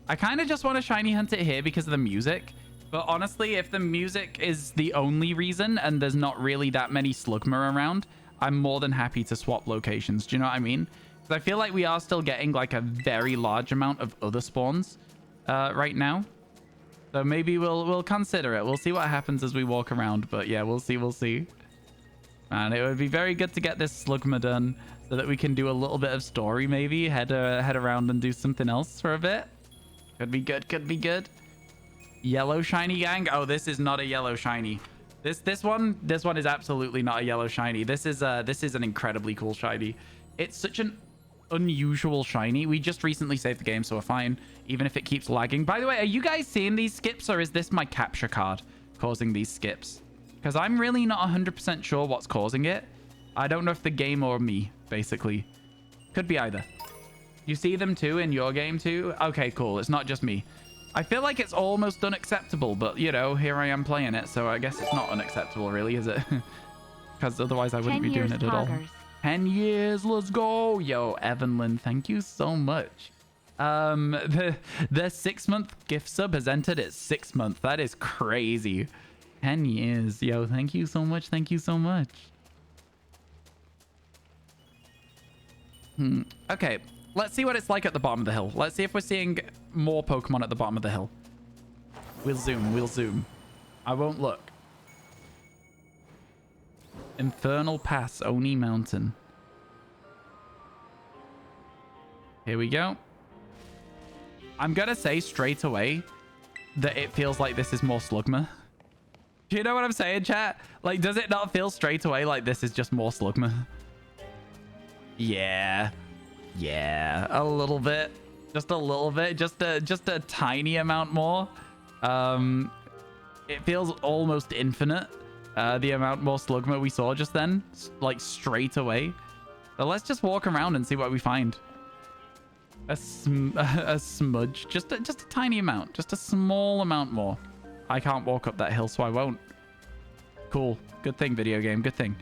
A: I kind of just want to shiny hunt it here because of the music. But honestly, if the music is the only reason and there's not really that many Slugma around, I'm more than happy to swap locations. Do you know what I mean? Because I feel like we are still getting like a very large amount of other spawns right now. So maybe we'll consider it. We'll see what happens as we walk around. But yeah, we'll see. We'll see. Man, it would be very good to get this Slugma done so that we can do a little bit of story maybe. Head around and do something else for a bit. Could be good. Could be good. Yellow shiny gang. Oh, this is not a yellow shiny. This one is absolutely not a yellow shiny. This is an incredibly cool shiny. It's such an unusual shiny. We just recently saved the game, so we're fine, even if it keeps lagging. By the way, are you guys seeing these skips, or is this my capture card causing these skips? Because I'm really not 100% sure what's causing it. I don't know if the game or me, basically. Could be either. You see them too in your game too? Okay, cool. It's not just me. I feel like it's almost unacceptable, but, you know, here I am playing it, so I guess it's not unacceptable, really, is it? Because otherwise I wouldn't be doing it at all. 10 years, let's go. Yo, Evanlyn, thank you so much. The 6-month gift sub has entered its 6th month. That is crazy. 10 years. Yo, thank you so much. Thank you so much. Okay, let's see what it's like at the bottom of the hill. Let's see if we're seeing more Pokemon at the bottom of the hill. We'll zoom. We'll zoom. I won't look. Infernal Pass, Oni Mountain. Here we go. I'm gonna say straight away that it feels like this is more Slugma. Do you know what I'm saying, chat? Like, does it not feel straight away like this is just more slugma? Yeah. Yeah, a little bit. Just a little bit. Just a tiny amount more. It feels almost infinite. The amount more slugma we saw just then. Like, straight away. So let's just walk around and see what we find. A smudge. Just a tiny amount. Just a small amount more. I can't walk up that hill, so I won't. Cool. Good thing, video game. Good thing.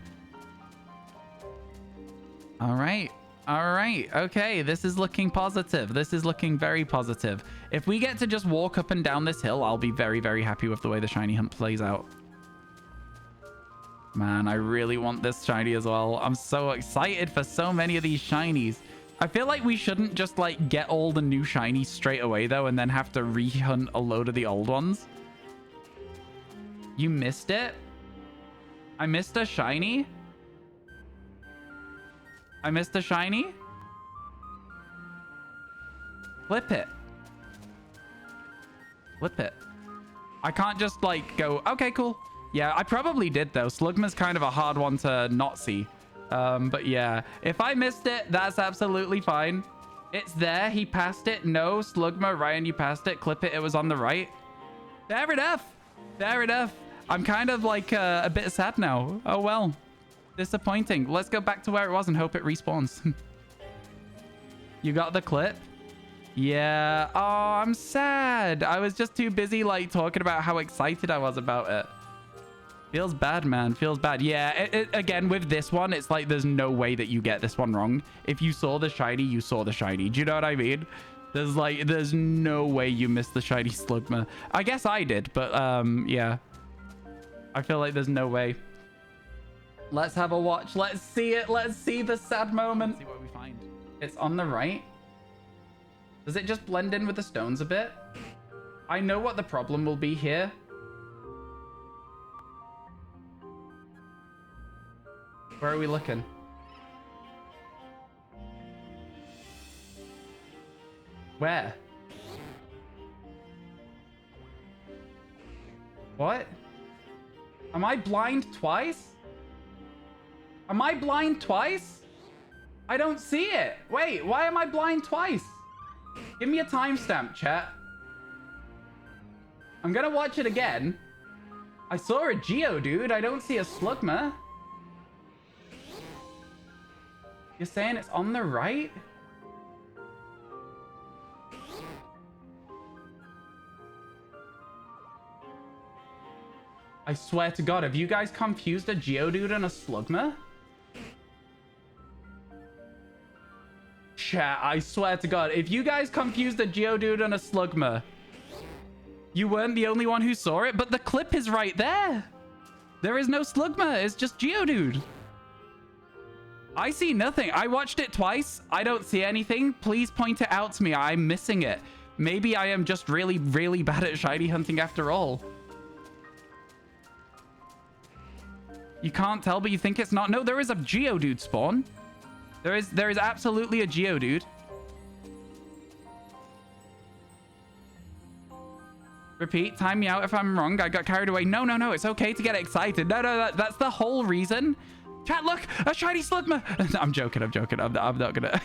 A: All right. All right. Okay. This is looking positive. This is looking very positive. If we get to just walk up and down this hill, I'll be very, very happy with the way the shiny hunt plays out. Man, I really want this shiny as well. I'm so excited for so many of these shinies. I feel like we shouldn't just like get all the new shinies straight away though and then have to re-hunt a load of the old ones. You missed it? I missed a shiny? I missed a shiny? Flip it. Flip it. I can't just like go, okay, cool. Yeah, I probably did though. Slugma's kind of a hard one to not see. But yeah, if I missed it, that's absolutely fine. It's there. He passed it. No, Slugma, Ryan, you passed it. Clip it. It was on the right. Fair enough. Fair enough. I'm kind of like a bit sad now. Oh, well. Disappointing. Let's go back to where it was and hope it respawns. You got the clip? Yeah. Oh, I'm sad. I was just too busy like talking about how excited I was about it. Feels bad, man. Feels bad. Yeah, again, with this one, it's like there's no way that you get this one wrong. If you saw the shiny, you saw the shiny. Do you know what I mean? There's no way you missed the shiny Slugma. I guess I did, but yeah. I feel like there's no way. Let's have a watch. Let's see it. Let's see the sad moment. Let's see what we find. It's on the right. Does it just blend in with the stones a bit? I know what the problem will be here. Where are we looking? Where? What? Am I blind twice? Am I blind twice? I don't see it. Wait, why am I blind twice? Give me a timestamp, chat. I'm gonna watch it again. I saw a Geodude. I don't see a Slugma. You're saying it's on the right? I swear to God, have you guys confused a Geodude and a Slugma? Chat, I swear to God, if you guys confused a Geodude and a Slugma, you weren't the only one who saw it, but the clip is right there. There is no Slugma, it's just Geodude. I see nothing. I watched it twice. I don't see anything. Please point it out to me. I'm missing it. Maybe I am just really, really bad at shiny hunting after all. You can't tell, but you think it's not. No, there is a Geodude spawn. There is absolutely a Geodude. Repeat, time me out if I'm wrong. I got carried away. No, it's okay to get excited. No, that's the whole reason. Chat, look, a shiny Slugma. I'm joking. I'm not gonna.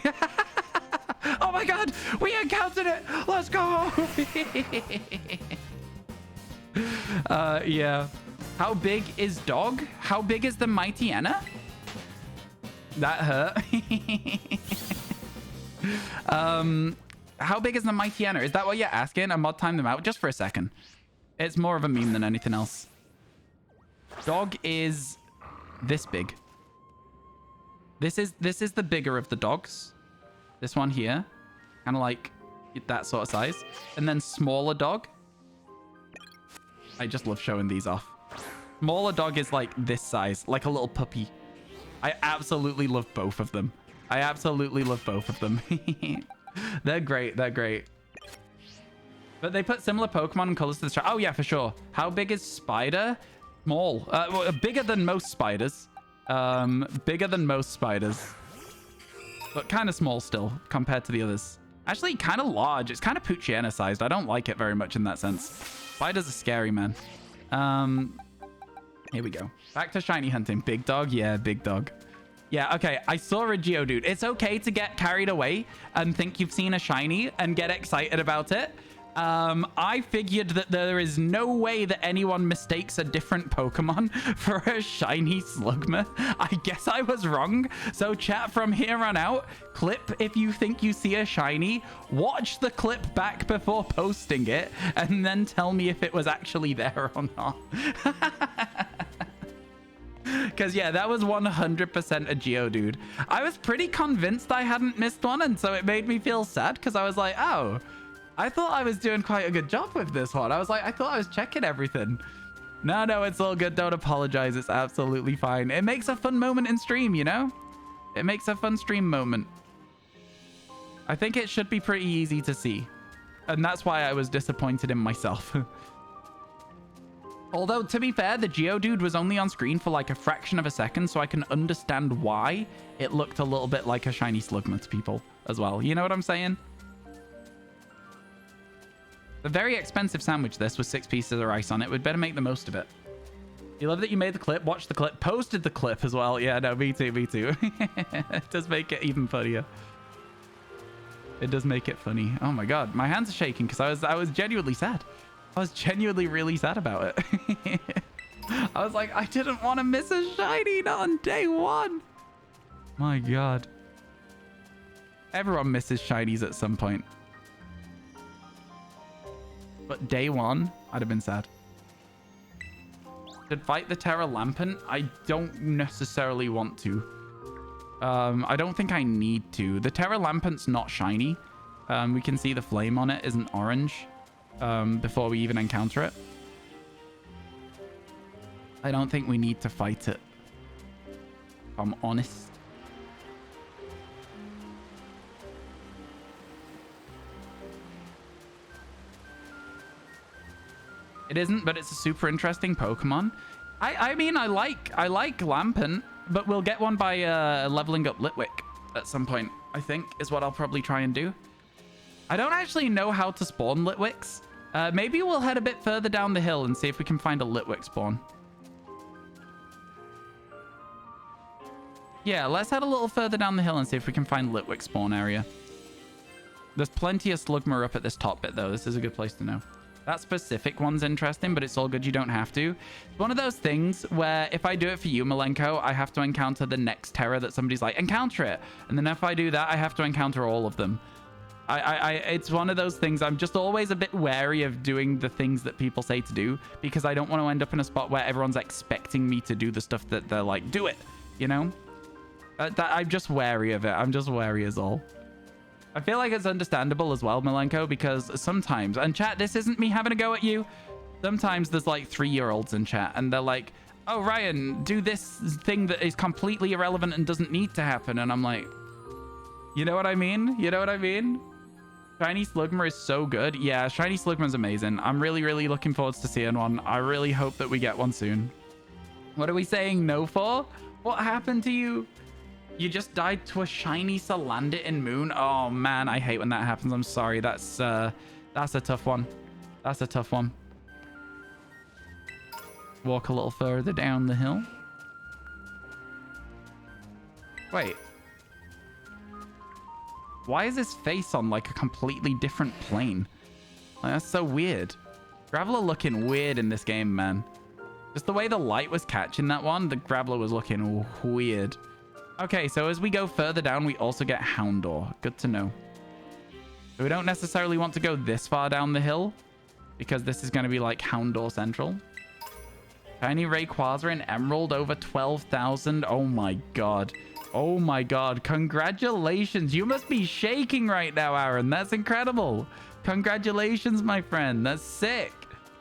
A: Oh my God, we encountered it. Let's go. Yeah. How big is dog? How big is the mighty Anna? That hurt. How big is the mighty Anna? Is that what you're asking? I mod time them out just for a second. It's more of a meme than anything else. Dog is this big. This is the bigger of the dogs. This one here, kind of like that sort of size, and then smaller dog. I just love showing these off. Smaller dog is like this size, like a little puppy. I absolutely love both of them. I absolutely love both of them. They're great. They're great. But they put similar Pokemon and colors to the chart. Oh yeah, for sure. How big is Spider? Small. Well, bigger than most spiders. Bigger than most spiders. But kind of small still compared to the others. Actually, kind of large. It's kind of Poochyena sized. I don't like it very much in that sense. Spiders are scary, man. Here we go. Back to shiny hunting. Big dog? Yeah, big dog. Yeah, okay. I saw a Geodude. It's okay to get carried away and think you've seen a shiny and get excited about it. I figured that there is no way that anyone mistakes a different Pokemon for a shiny Slugma. I guess I was wrong. So chat, from here on out, clip if you think you see a shiny, watch the clip back before posting it, and then tell me if it was actually there or not. Because, yeah, that was 100% a Geodude. I was pretty convinced I hadn't missed one, and so it made me feel sad because I was like, oh, I thought I was doing quite a good job with this one. I was like, I thought I was checking everything. No, it's all good. Don't apologize. It's absolutely fine. It makes a fun moment in stream, you know? It makes a fun stream moment. I think it should be pretty easy to see. And that's why I was disappointed in myself. Although, to be fair, the Geodude was only on screen for like a fraction of a second, so I can understand why it looked a little bit like a shiny Slugma to people as well. You know what I'm saying? A very expensive sandwich, this, with 6 pieces of rice on it. We'd better make the most of it. You love that you made the clip, watched the clip, posted the clip as well. Yeah, no, me too, me too. It does make it even funnier. It does make it funny. Oh my god, my hands are shaking because I was genuinely sad. I was genuinely really sad about it. I was like, I didn't want to miss a shiny, not on day one. My god. Everyone misses shinies at some point. But day one, I'd have been sad. Should fight the Terra Lampent? I don't necessarily want to. I don't think I need to. The Terra Lampent's not shiny. We can see the flame on it isn't orange before we even encounter it. I don't think we need to fight it, if I'm honest. It isn't, but it's a super interesting Pokemon. I mean, I like Lampent, but we'll get one by leveling up Litwick at some point, I think, is what I'll probably try and do. I don't actually know how to spawn Litwicks. Maybe we'll head a bit further down the hill and see if we can find a Litwick spawn. Yeah, let's head a little further down the hill and see if we can find Litwick spawn area. There's plenty of Slugma up at this top bit, though. This is a good place to know. That specific one's interesting, but it's all good. You don't have to. It's one of those things where if I do it for you, Malenko, I have to encounter the next Terra that somebody's like, encounter it. And then if I do that, I have to encounter all of them. It's one of those things. I'm just always a bit wary of doing the things that people say to do because I don't want to end up in a spot where everyone's expecting me to do the stuff that they're like, do it, you know? I'm just wary of it. I'm just wary as all. I feel like it's understandable as well, Malenko, because sometimes, and chat, this isn't me having a go at you. Sometimes there's like 3-year-olds in chat and they're like, oh, Ryan, do this thing that is completely irrelevant and doesn't need to happen. And I'm like, you know what I mean? You know what I mean? Shiny Slugma is so good. Yeah, Shiny Slugma is amazing. I'm really, really looking forward to seeing one. I really hope that we get one soon. What are we saying no for? What happened to you? You just died to a shiny Salandit in Moon? Oh, man, I hate when that happens. I'm sorry. That's a tough one. That's a tough one. Walk a little further down the hill. Wait. Why is his face on, like, a completely different plane? Like, that's so weird. Graveler looking weird in this game, man. Just the way the light was catching that one, the Graveler was looking weird. Okay, so as we go further down, we also get Houndour. Good to know. We don't necessarily want to go this far down the hill because this is going to be like Houndour Central. Tiny Rayquaza in Emerald over 12,000. Oh my god. Oh my god. Congratulations. You must be shaking right now, Aaron. That's incredible. Congratulations, my friend. That's sick.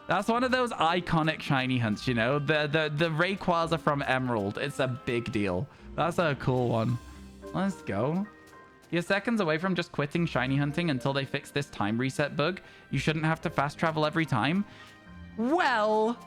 A: That's one of those iconic shiny hunts, you know? The Rayquaza from Emerald. It's a big deal. That's a cool one. Let's go. You're seconds away from just quitting shiny hunting until they fix this time reset bug. You shouldn't have to fast travel every time. Well,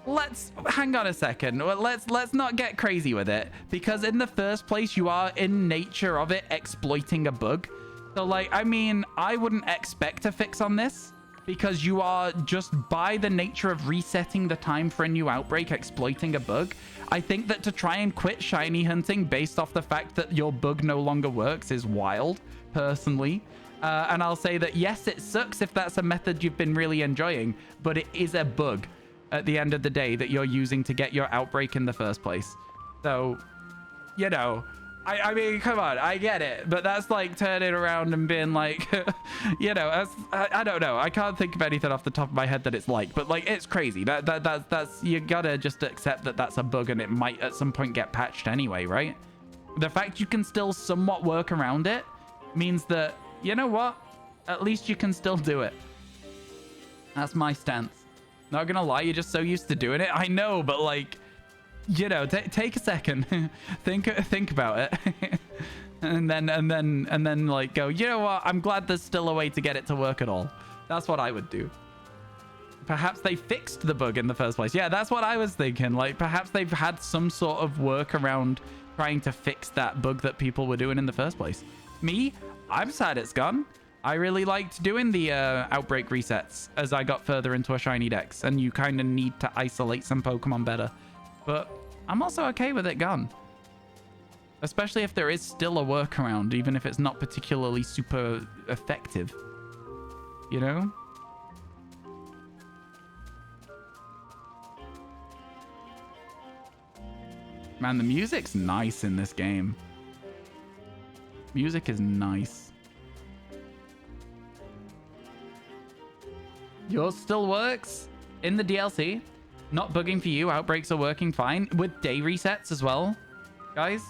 A: let's hang on a second. Let's not get crazy with it, because in the first place, you are in nature of it exploiting a bug. So, like, I mean, I wouldn't expect a fix on this. because you are just, by the nature of resetting the time for a new outbreak, exploiting a bug. I think that to try and quit shiny hunting based off the fact that your bug no longer works is wild, personally. And I'll say that, yes, it sucks if that's a method you've been really enjoying, but it is a bug at the end of the day that you're using to get your outbreak in the first place. So, you know, I mean, come on, I get it, but that's like turning around and being like, you know, I don't know. I can't think of anything off the top of my head that it's like, but like, it's crazy. That's you gotta just accept that that's a bug and it might at some point get patched anyway, right? The fact you can still somewhat work around it means that, you know what? At least you can still do it. That's my stance. Not gonna lie, you're just so used to doing it. I know, but like, you know, take a second, think about it, and then like go, you know what? I'm glad there's still a way to get it to work at all. That's what I would do. Perhaps they fixed the bug in the first place. Yeah, that's what I was thinking. Like, perhaps they've had some sort of workaround trying to fix that bug that people were doing in the first place. Me, I'm sad it's gone. I really liked doing the outbreak resets as I got further into a shiny dex, and you kind of need to isolate some Pokemon better. But I'm also okay with it gone. Especially if there is still a workaround, even if it's not particularly super effective. You know? Man, the music's nice in this game. Music is nice. Yours still works in the DLC. Not bugging for you. Outbreaks are working fine with day resets as well, guys.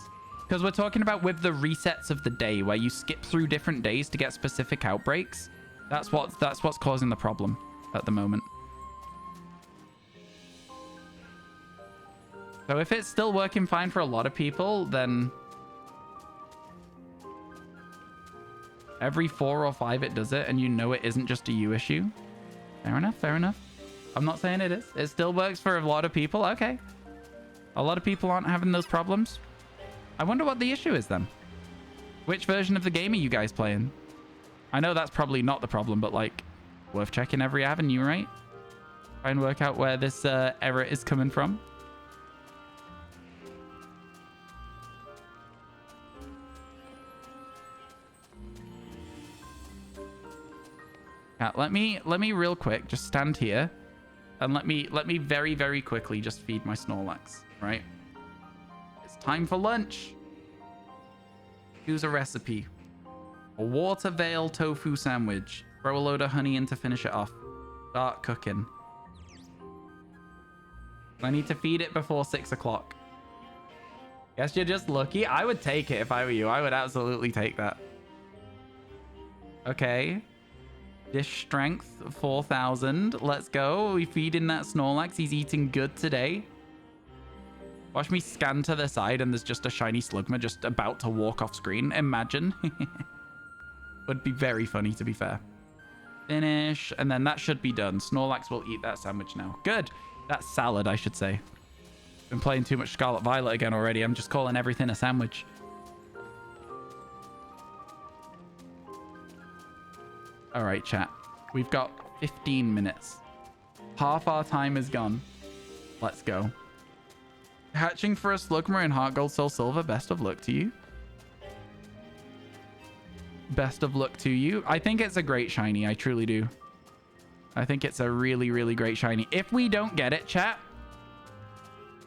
A: Because we're talking about with the resets of the day where you skip through different days to get specific outbreaks. That's what's causing the problem at the moment. So if it's still working fine for a lot of people, then every 4 or 5 it does it, and you know it isn't just a you issue. Fair enough, fair enough. I'm not saying it is. It still works for a lot of people. Okay. A lot of people aren't having those problems. I wonder what the issue is then. Which version of the game are you guys playing? I know that's probably not the problem, but like, worth checking every avenue, right? Try and work out where this error is coming from. Let me real quick just stand here and let me very, very quickly just feed my Snorlax, right? It's time for lunch. Choose a recipe. A water veil tofu sandwich. Throw a load of honey in to finish it off. Start cooking. I need to feed it before 6 o'clock. Guess you're just lucky. I would take it if I were you. I would absolutely take that. Okay. Dish strength 4,000. Let's go. We feed in that Snorlax. He's eating good today. Watch me scan to the side and there's just a shiny slugma just about to walk off screen. Imagine. Would be very funny, to be fair. Finish. And then that should be done. Snorlax will eat that sandwich now. Good. That's salad, I should say. Been playing too much Scarlet Violet again already. I'm just calling everything a sandwich. All right, chat. We've got 15 minutes. Half our time is gone. Let's go. Hatching for a Slugma in Heart Gold Soul Silver. Best of luck to you. Best of luck to you. I think it's a great shiny. I truly do. I think it's a really, really great shiny. If we don't get it, chat,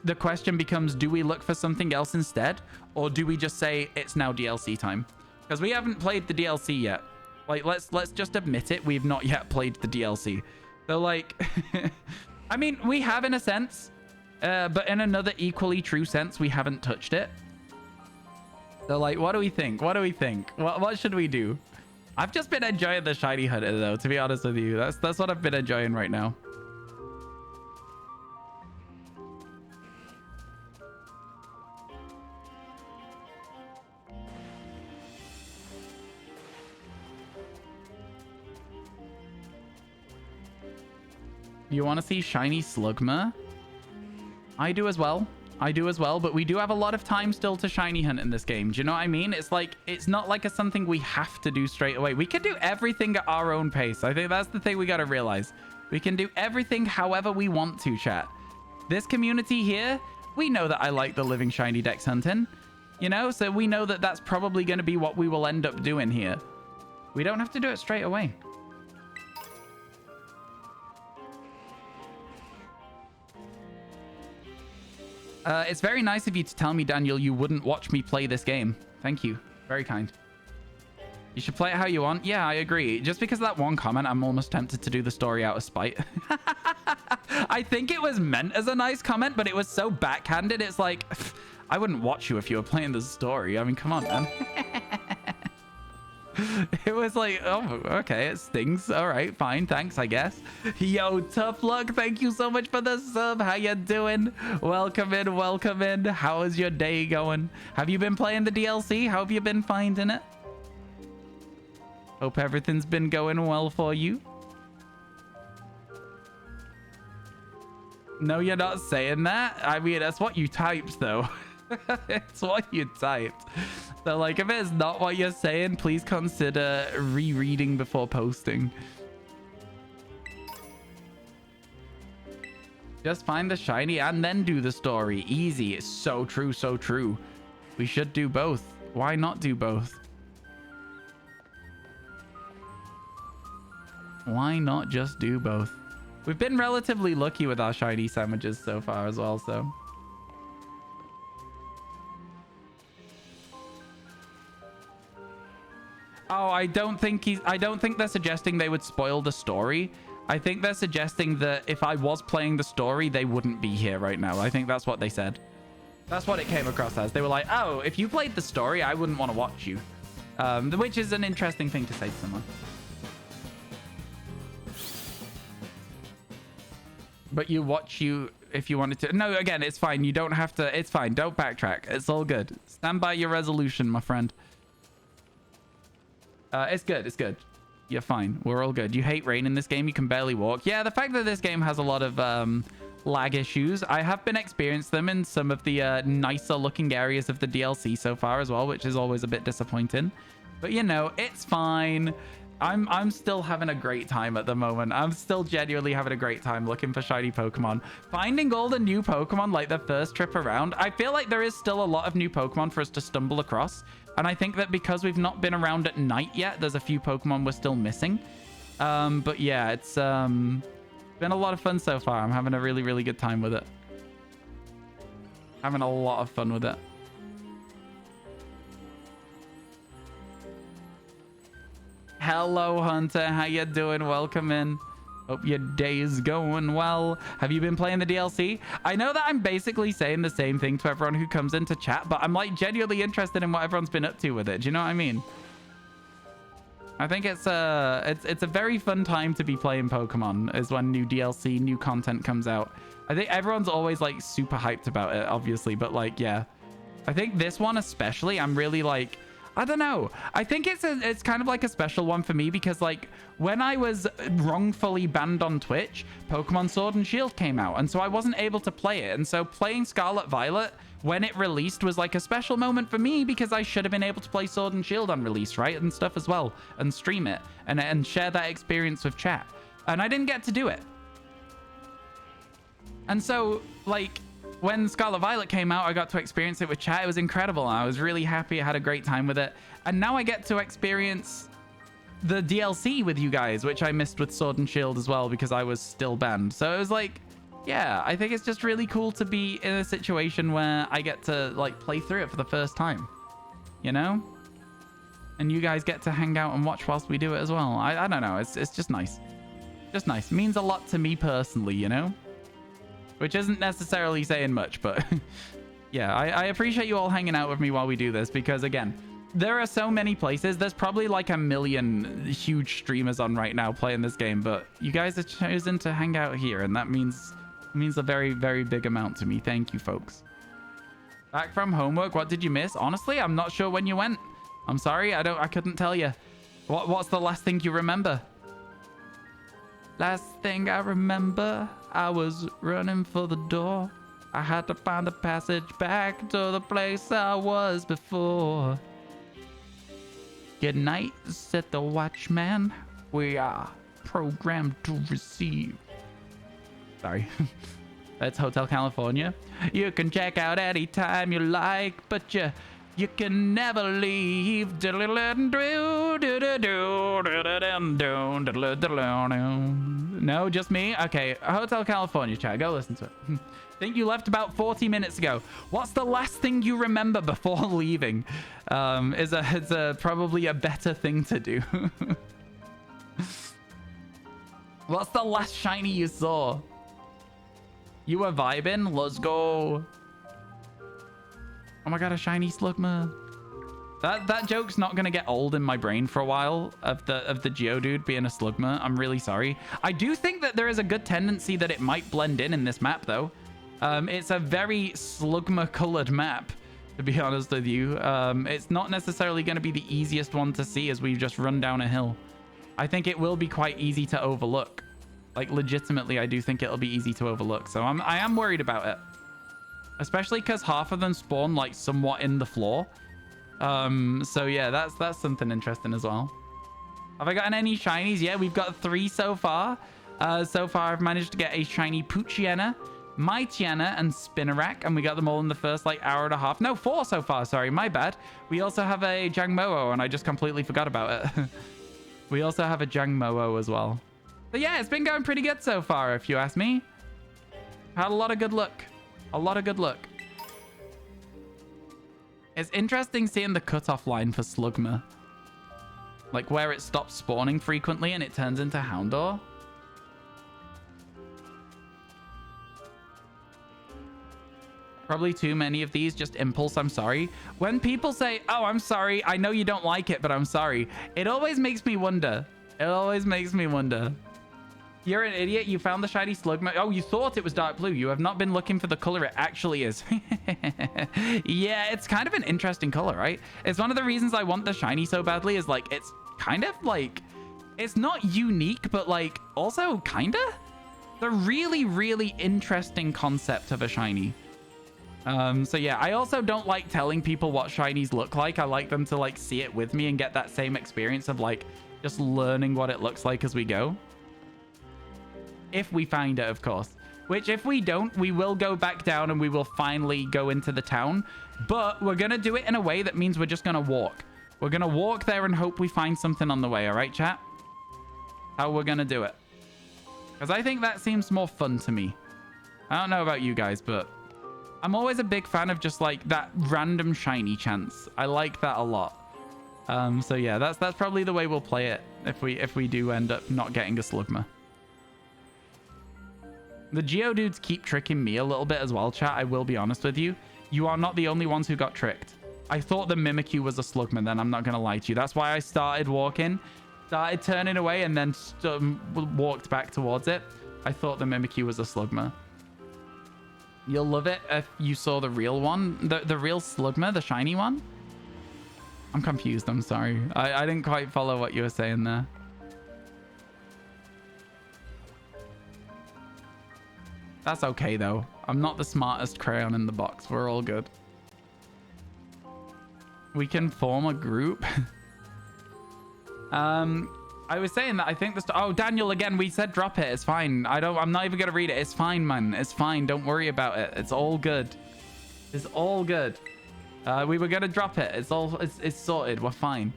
A: the question becomes, do we look for something else instead? Or do we just say it's now DLC time? Because we haven't played the DLC yet. Like, let's just admit it. We've not yet played the DLC. So, like, I mean, we have in a sense, but in another equally true sense, we haven't touched it. So, like, what do we think? What do we think? What should we do? I've just been enjoying the shiny hunter, though, to be honest with you. That's what I've been enjoying right now. You want to see shiny Slugma? I do as well. I do as well, but we do have a lot of time still to shiny hunt in this game. Do you know what I mean? It's like, it's not like it's something we have to do straight away. We can do everything at our own pace. I think that's the thing we got to realize. We can do everything however we want to, chat. This community here, we know that I like the living shiny dex hunting, you know? So we know that that's probably going to be what we will end up doing here. We don't have to do it straight away. It's very nice of you to tell me, Daniel, you wouldn't watch me play this game. Thank you. Very kind. You should play it how you want. Yeah, I agree. Just because of that one comment, I'm almost tempted to do the story out of spite. I think it was meant as a nice comment, but it was so backhanded. It's like, I wouldn't watch you if you were playing the story. I mean, come on, man. It was like, oh, okay, it stings. All right, fine, thanks, I guess. Yo, Tough Luck, thank you so much for the sub. How you doing? Welcome in, welcome in. How is your day going? Have you been playing the DLC? How have you been finding it? Hope everything's been going well for you. No, you're not saying that. I mean, that's what you typed, though. It's what you typed. So, like, if it's not what you're saying, please consider rereading before posting. Just find the shiny and then do the story. Easy. It's so true, so true. We should do both. Why not do both? Why not just do both? We've been relatively lucky with our shiny sandwiches so far as well, so... Oh, I don't think they're suggesting they would spoil the story. I think they're suggesting that if I was playing the story, they wouldn't be here right now. I think that's what they said. That's what it came across as. They were like, oh, if you played the story, I wouldn't want to watch you. Which is an interesting thing to say to someone. But you watch you if you wanted to. No, again, it's fine. You don't have to. It's fine. Don't backtrack. It's all good. Stand by your resolution, my friend. It's good. It's good. You're fine. We're all good. You hate rain in this game. You can barely walk. Yeah, the fact that this game has a lot of lag issues. I have been experienced them in some of the nicer looking areas of the DLC so far as well, which is always a bit disappointing. But, you know, it's fine. I'm still having a great time at the moment. I'm still genuinely having a great time looking for shiny Pokemon. Finding all the new Pokemon like the first trip around. I feel like there is still a lot of new Pokemon for us to stumble across. And I think that because we've not been around at night yet, there's a few Pokemon we're still missing. But yeah, it's been a lot of fun so far. I'm having a really, really good time with it. Having a lot of fun with it. Hello, Hunter. How you doing? Welcome in. Hope your day is going well. Have you been playing the DLC? I know that I'm basically saying the same thing to everyone who comes into chat, but I'm like genuinely interested in what everyone's been up to with it. Do you know what I mean? I think it's a very fun time to be playing Pokemon is when new DLC, new content comes out. I think everyone's always like super hyped about it, obviously, but like, yeah. I think this one especially, I'm really like, I don't know. I think it's kind of like a special one for me because like when I was wrongfully banned on Twitch, Pokemon Sword and Shield came out. And so I wasn't able to play it. And so playing Scarlet Violet when it released was like a special moment for me because I should have been able to play Sword and Shield on release, right? And stuff as well and stream it and share that experience with chat. And I didn't get to do it. And so like... when Scarlet Violet came out, I got to experience it with chat. It was incredible. I was really happy. I had a great time with it. And now I get to experience the DLC with you guys, which I missed with Sword and Shield as well because I was still banned. So it was like, yeah, I think it's just really cool to be in a situation where I get to like play through it for the first time, you know? And you guys get to hang out and watch whilst we do it as well. I don't know. It's just nice. Just nice. It means a lot to me personally, you know? Which isn't necessarily saying much, but yeah, I appreciate you all hanging out with me while we do this because, again, there are so many places. There's probably like a million huge streamers on right now playing this game, but you guys have chosen to hang out here, and that means a very, very big amount to me. Thank you, folks. Back from homework. What did you miss? Honestly, I'm not sure when you went. I'm sorry. I couldn't tell you. What's the last thing you remember? Last thing I remember, I was running for the door. I had to find the passage back to the place I was before. Good night, said the watchman. We are programmed to receive. Sorry. That's Hotel California. You can check out anytime you like, but you can never leave. No, just me? Okay, Hotel California, chat. Go listen to it. I think you left about 40 minutes ago. What's the last thing you remember before leaving? Is probably a better thing to do. What's the last shiny you saw? You were vibing? Let's go. Oh my god, a shiny slugma. That joke's not gonna get old in my brain for a while of the Geodude being a slugma. I'm really sorry. I do think that there is a good tendency that it might blend in this map though. It's a very slugma colored map, to be honest with you. It's not necessarily going to be the easiest one to see as we just run down a hill. I think it will be quite easy to overlook. Like, legitimately, I do think it'll be easy to overlook. So I am worried about it. Especially because half of them spawn, like, somewhat in the floor. So, yeah, that's something interesting as well. Have I gotten any shinies? Yeah, we've got 3 so far. So far, I've managed to get a shiny Poochyena, Mightyena, and Spinarak. And we got them all in the first, like, hour and a half. No, 4 so far. Sorry, my bad. We also have a Jangmo-o, and I just completely forgot about it. We also have a Jangmo-o as well. But yeah, it's been going pretty good so far, if you ask me. Had a lot of good luck. A lot of good luck. It's interesting seeing the cutoff line for Slugma. Like where it stops spawning frequently and it turns into Houndour. Probably too many of these, just impulse, I'm sorry. When people say, oh, I'm sorry, I know you don't like it, but I'm sorry. It always makes me wonder. It always makes me wonder. You're an idiot. You found the shiny Slugma. Oh, you thought it was dark blue. You have not been looking for the color it actually is. Yeah, it's kind of an interesting color, right? It's one of the reasons I want the shiny so badly is like, it's kind of like, it's not unique, but like also kinda. The really, really interesting concept of a shiny. So yeah, I also don't like telling people what shinies look like. I like them to like see it with me and get that same experience of like just learning what it looks like as we go. If we find it, of course. Which, if we don't, we will go back down and we will finally go into the town. But we're going to do it in a way that means we're just going to walk. We're going to walk there and hope we find something on the way. All right, chat? How we're going to do it. Because I think that seems more fun to me. I don't know about you guys, but I'm always a big fan of just like that random shiny chance. I like that a lot. So yeah, that's probably the way we'll play it if we do end up not getting a Slugma. The Geodudes keep tricking me a little bit as well, chat. I will be honest with you. You are not the only ones who got tricked. I thought the Mimikyu was a Slugma then. I'm not going to lie to you. That's why I started walking, started turning away, and then walked back towards it. I thought the Mimikyu was a Slugma. You'll love it if you saw the real one. The real Slugma, the shiny one. I'm confused. I'm sorry. I didn't quite follow what you were saying there. That's okay, though. I'm not the smartest crayon in the box. We're all good. We can form a group. I was saying that I think this... Oh, Daniel, again, we said drop it. It's fine. I'm not even going to read it. It's fine, man. It's fine. Don't worry about it. It's all good. It's all good. We were going to drop it. It's sorted. We're fine.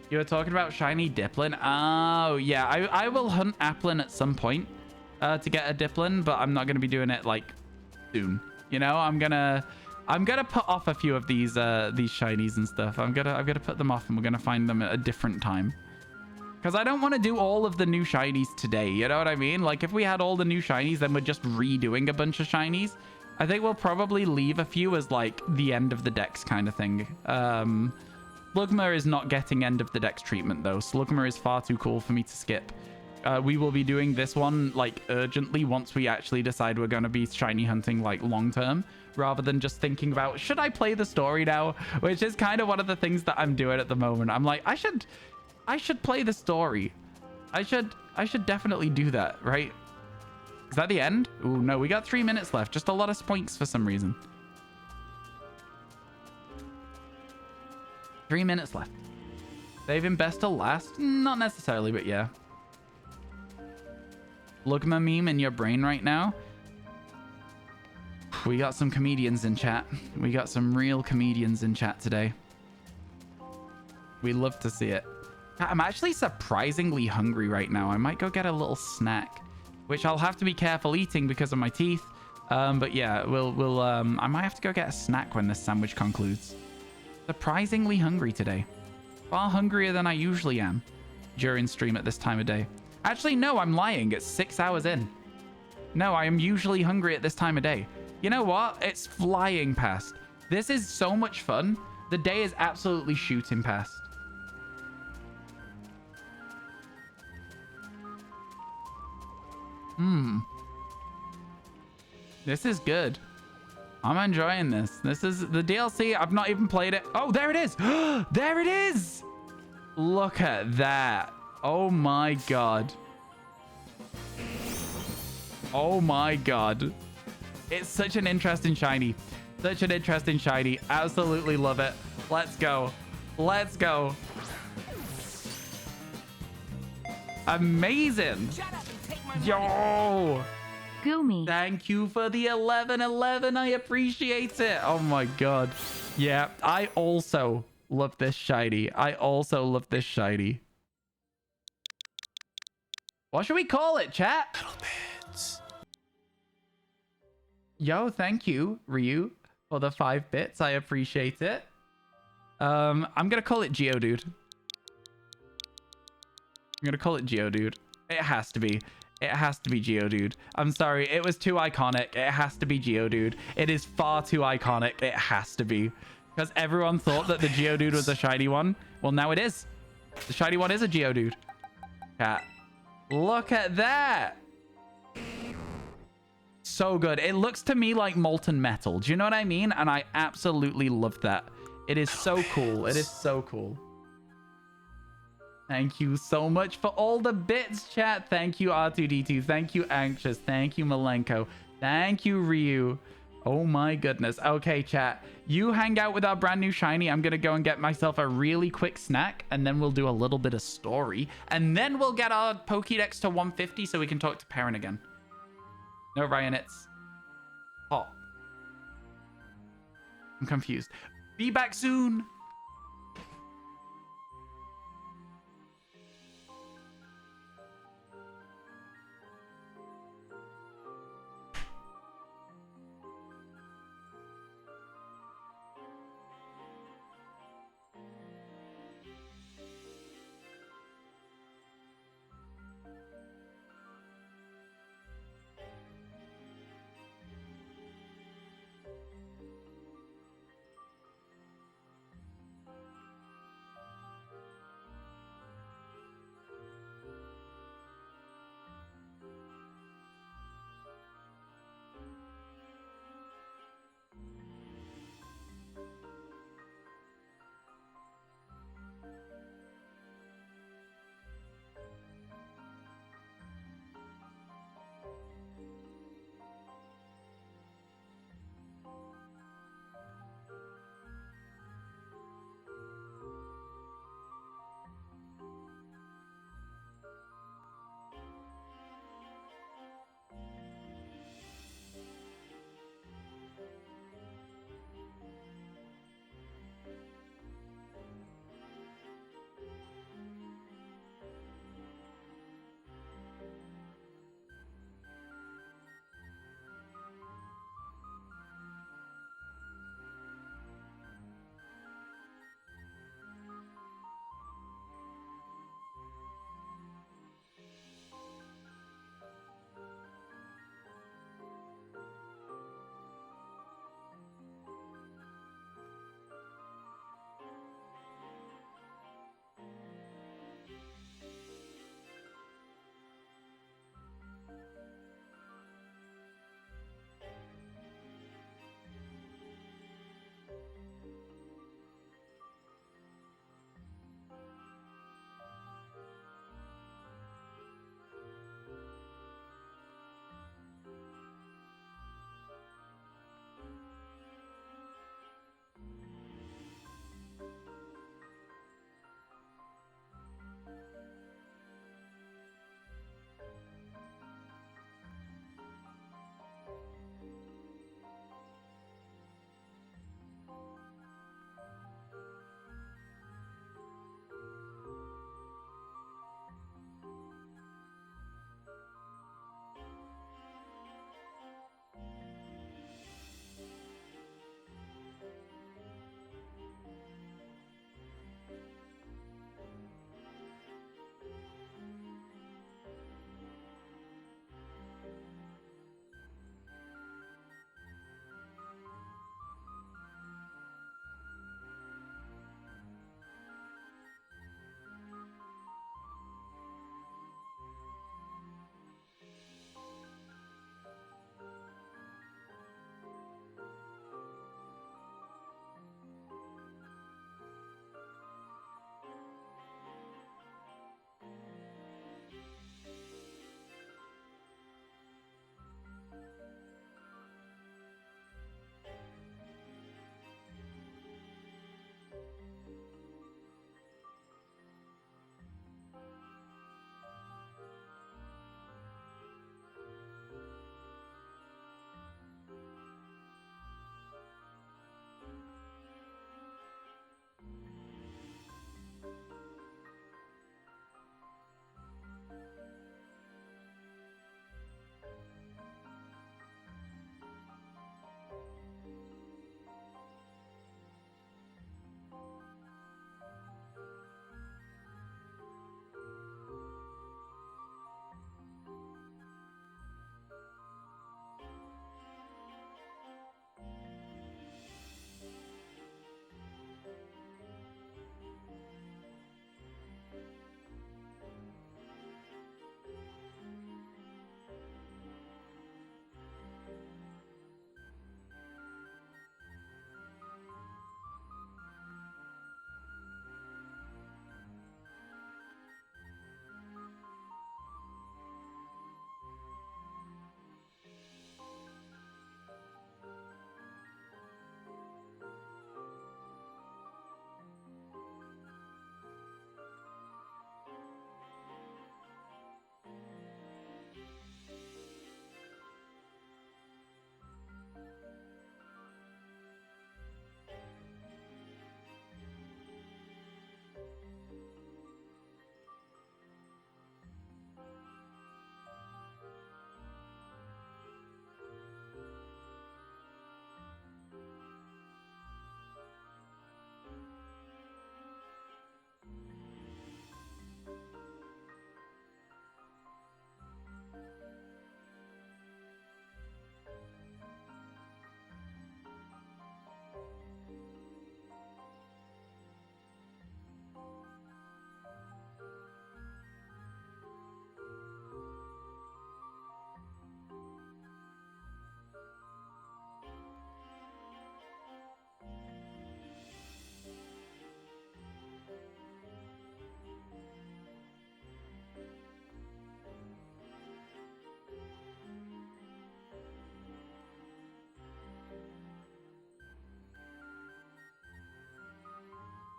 A: You were talking about shiny Diplin. Oh, yeah. I will hunt Applin at some point. To get a Diplin, but I'm not going to be doing it like soon. You know, I'm gonna put off a few of these shinies and stuff. I'm gonna put them off, and we're gonna find them at a different time. Because I don't want to do all of the new shinies today. You know what I mean? Like if we had all the new shinies, then we're just redoing a bunch of shinies. I think we'll probably leave a few as like the end of the Dex kind of thing. Slugma is not getting end of the Dex treatment though. Slugma is far too cool for me to skip. We will be doing this one like urgently once we actually decide we're going to be shiny hunting like long term, rather than just thinking about, should I play the story now? Which is kind of one of the things that I'm doing at the moment. I'm like, I should play the story. I should definitely do that, right? Is that the end? Oh, no, we got 3 minutes left. Just a lot of spoinks for some reason. 3 minutes left. Saving best to last? Not necessarily, but yeah. Slugma meme in your brain right now. We got some comedians in chat. We got some real comedians in chat today. We love to see it. I'm actually surprisingly hungry right now. I might go get a little snack, which I'll have to be careful eating because of my teeth. But yeah, I might have to go get a snack when this sandwich concludes. Surprisingly hungry today. Far hungrier than I usually am during stream at this time of day. Actually, no, I'm lying. It's 6 hours in. No, I am usually hungry at this time of day. You know what? It's flying past. This is so much fun. The day is absolutely shooting past. This is good. I'm enjoying this. This is the DLC. I've not even played it. Oh, there it is. There it is. Look at that. Oh my god. Oh my god. It's such an interesting shiny. Such an interesting shiny. Absolutely love it. Let's go. Let's go. Amazing. Yo.
C: Gumi.
A: Thank you for the 1111. I appreciate it. Oh my god. Yeah, I also love this shiny. I also love this shiny. What should we call it, chat?
B: Little bits.
A: Yo, thank you, Ryu, for the 5 bits. I appreciate it. I'm gonna call it Geodude. I'm gonna call it Geodude. It has to be. It has to be Geodude. I'm sorry, it was too iconic. It has to be Geodude. It is far too iconic. It has to be. Because everyone thought that the Geodude was a shiny one. Well, now it is. The shiny one is a Geodude. Cat. Look at that. So good. It looks to me like molten metal. Do you know what I mean? And I absolutely love that. It is so cool. It is so cool. Thank you so much for all the bits, chat. Thank you, R2D2. Thank you, Anxious. Thank you, Malenko. Thank you, Ryu. Oh my goodness. Okay, chat. You hang out with our brand new shiny. I'm going to go and get myself a really quick snack, and then we'll do a little bit of story. And then we'll get our Pokédex to 150 so we can talk to Perrin again. No, Ryan, it's hot. I'm confused. Be back soon.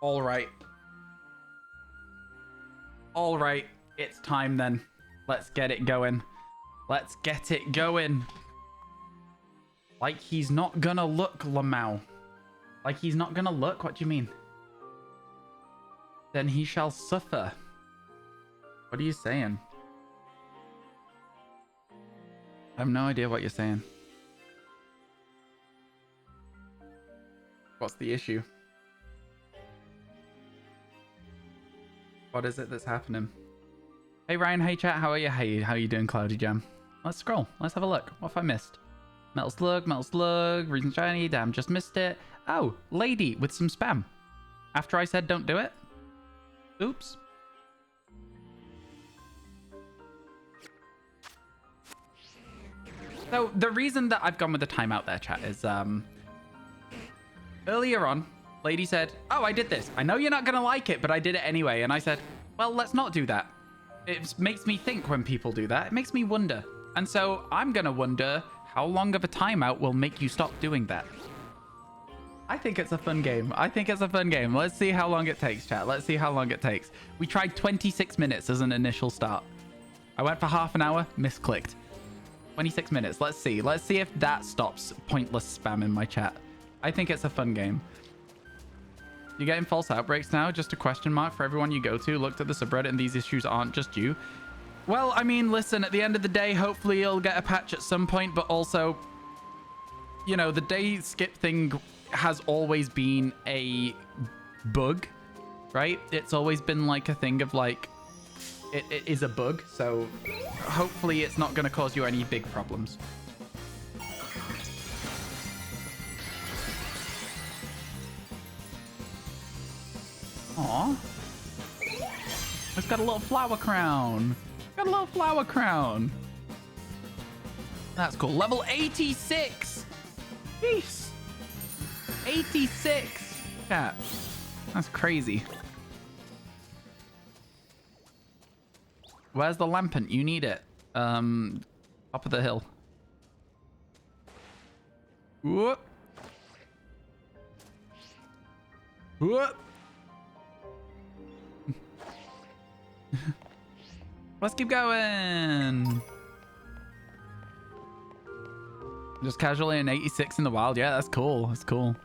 A: All right. All right. It's time then. Let's get it going. Let's get it going. Like he's not gonna look, Lamau. Like he's not gonna look? What do you mean? Then he shall suffer. What are you saying? I have no idea what you're saying. What's the issue? What is it that's happening? Hey Ryan, hey chat, how are you? Hey, how are you doing, Cloudy Jam? Let's scroll. Let's have a look. What have I missed? Metal Slug, Reason Shiny, damn, just missed it. Oh, lady with some spam. After I said don't do it? Oops. So the reason that I've gone with the timeout there, chat, is earlier on, lady said, oh, I did this. I know you're not going to like it, but I did it anyway. And I said, well, let's not do that. It makes me think when people do that. It makes me wonder. And so I'm going to wonder how long of a timeout will make you stop doing that. I think it's a fun game. I think it's a fun game. Let's see how long it takes, chat. Let's see how long it takes. We tried 26 minutes as an initial start. I went for half an hour, misclicked. 26 minutes. Let's see. Let's see if that stops pointless spam in my chat. I think it's a fun game. You're getting false outbreaks now? Just a question mark for everyone you go to. Looked at the subreddit and these issues aren't just you. Well, I mean, listen, at the end of the day, hopefully you'll get a patch at some point, but also, you know, the day skip thing has always been a bug, right? It's always been like a thing of like, it is a bug, so hopefully it's not going to cause you any big problems. Aww. It's got a little flower crown. Got a little flower crown. That's cool. Level 86. Jeez. 86. Chat. That's crazy. Where's the lampant? You need it. Top of the hill. Whoop. Whoop. Let's keep going. Just casually an 86 in the wild. Yeah, that's cool. That's cool.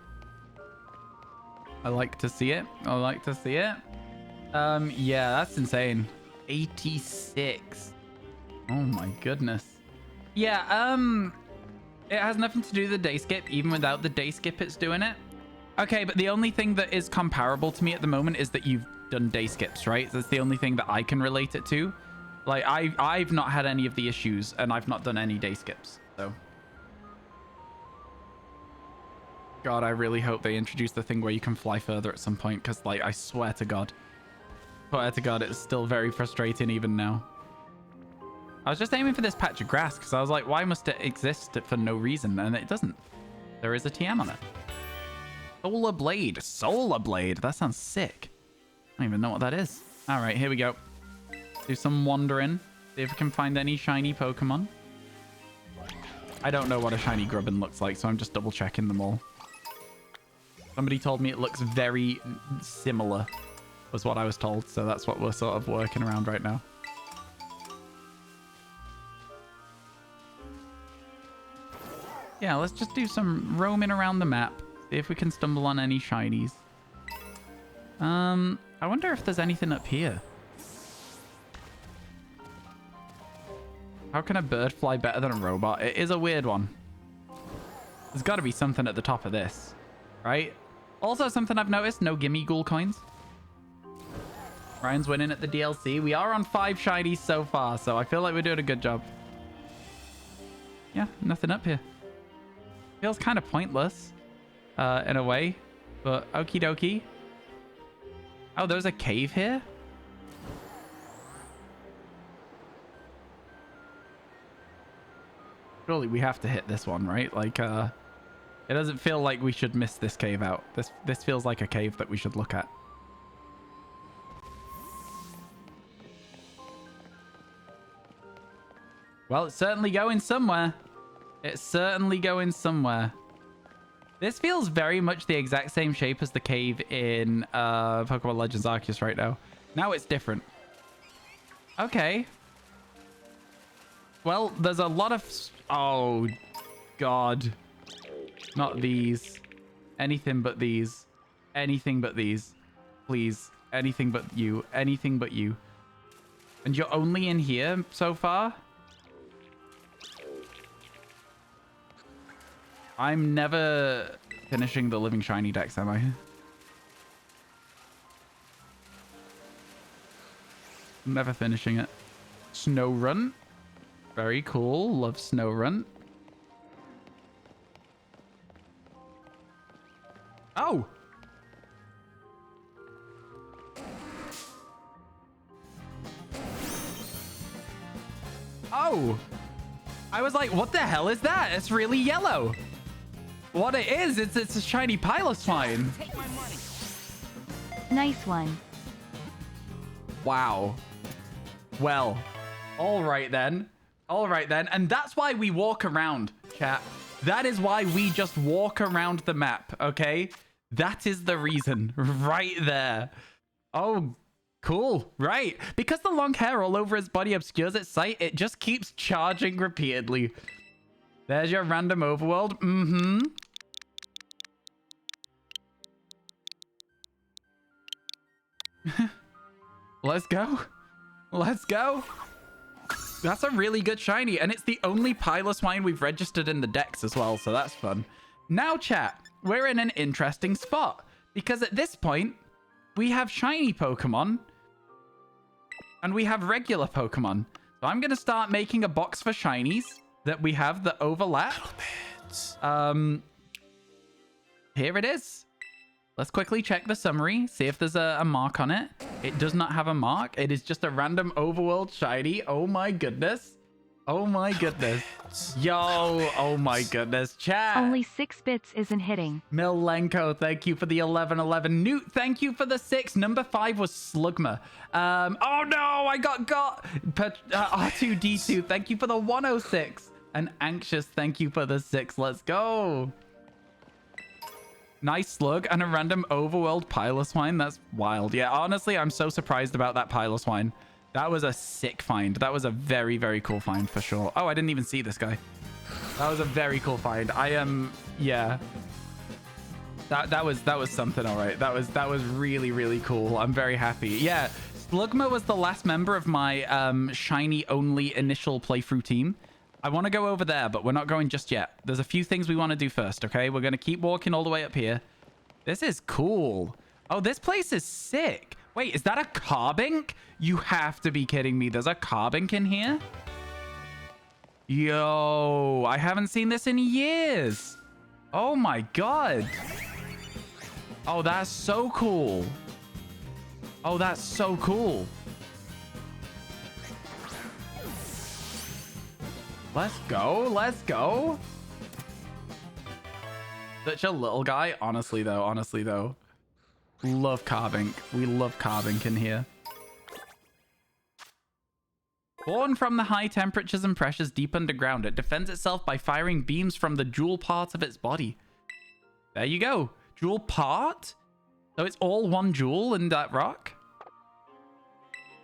A: I like to see it. I like to see it. Yeah, that's insane. 86. Oh my goodness. Yeah, it has nothing to do with the day skip. Even without the day skip, it's doing it. Okay, but the only thing that is comparable to me at the moment is that you've done day skips, right? That's the only thing that I can relate it to. Like, I've not had any of the issues, and I've not done any day skips, so. God, I really hope they introduce the thing where you can fly further at some point, because, like, I swear to God. Swear to God, it's still very frustrating even now. I was just aiming for this patch of grass, because I was like, why must it exist for no reason? And it doesn't. There is a TM on it. Solar Blade. Solar Blade. That sounds sick. I don't even know what that is. All right, here we go. Do some wandering. See if we can find any shiny Pokemon. I don't know what a shiny Grubbin looks like, so I'm just double checking them all. Somebody told me it looks very similar, was what I was told. So that's what we're sort of working around right now. Yeah, let's just do some roaming around the map. See if we can stumble on any shinies. I wonder if there's anything up here. How can a bird fly better than a robot? It is a weird one. There's got to be something at the top of this, right? Also, something I've noticed, no gimme ghoul coins. Ryan's winning at the DLC. We are on 5 shinies so far, so I feel like we're doing a good job. Yeah, nothing up here. Feels kind of pointless, in a way, but okie dokie. Oh, there's a cave here? Surely we have to hit this one, right? Like, it doesn't feel like we should miss this cave out. This feels like a cave that we should look at. Well, it's certainly going somewhere. It's certainly going somewhere. This feels very much the exact same shape as the cave in Pokemon Legends Arceus right now. Now it's different. Okay. Well, there's a lot of... Oh, God. Not these. Anything but these. Anything but these. Please. Anything but you. Anything but you. And you're only in here so far? I'm never finishing the Living Shiny Dex, am I? Never finishing it. Snow Run. Very cool. Love Snow Run. Oh! Oh! I was like, what the hell is that? It's really yellow. What it is, it's a shiny Piloswine.
C: Nice one.
A: Wow. Well, all right then. All right then. And that's why we walk around, chat. That is why we just walk around the map, okay? That is the reason right there. Oh, cool. Right. Because the long hair all over his body obscures its sight, it just keeps charging repeatedly. There's your random overworld. Mm-hmm. Let's go. Let's go. That's a really good shiny, and it's the only Piloswine we've registered in the Dex as well, so that's fun. Now, chat, we're in an interesting spot, because at this point, we have shiny Pokemon, and we have regular Pokemon. So I'm going to start making a box for shinies that we have that overlap. Here it is. Let's quickly check the summary, see if there's a mark on it. It does not have a mark. It is just a random overworld shiny. Oh my goodness. Oh my goodness. Yo, oh my goodness. Chat.
C: Only 6 bits isn't hitting.
A: Milenko, thank you for the 1111. Newt, thank you for the 6. Number 5 was Slugma. Oh no, I got R2D2. Thank you for the 106. And Anxious, thank you for the 6. Let's go. Nice slug and a random overworld Piloswine. That's wild. Yeah, honestly, I'm so surprised about that Piloswine. That was a sick find. That was a very, very cool find for sure. Oh, I didn't even see this guy. That was a very cool find. I am, yeah. That was something, all right. That was really, really cool. I'm very happy. Yeah, Slugma was the last member of my shiny only initial playthrough team. I want to go over there, but we're not going just yet. There's a few things we want to do first, okay? We're going to keep walking all the way up here. This is cool. Oh, this place is sick. Wait, is that a Carbink? You have to be kidding me. There's a Carbink in here? Yo, I haven't seen this in years. Oh my God. Oh, that's so cool. Oh, that's so cool. Let's go. Let's go. Such a little guy. Honestly, though. Love Carbink. We love Carbink in here. Born from the high temperatures and pressures deep underground, it defends itself by firing beams from the jewel part of its body. There you go. Jewel part? So it's all one jewel in that rock?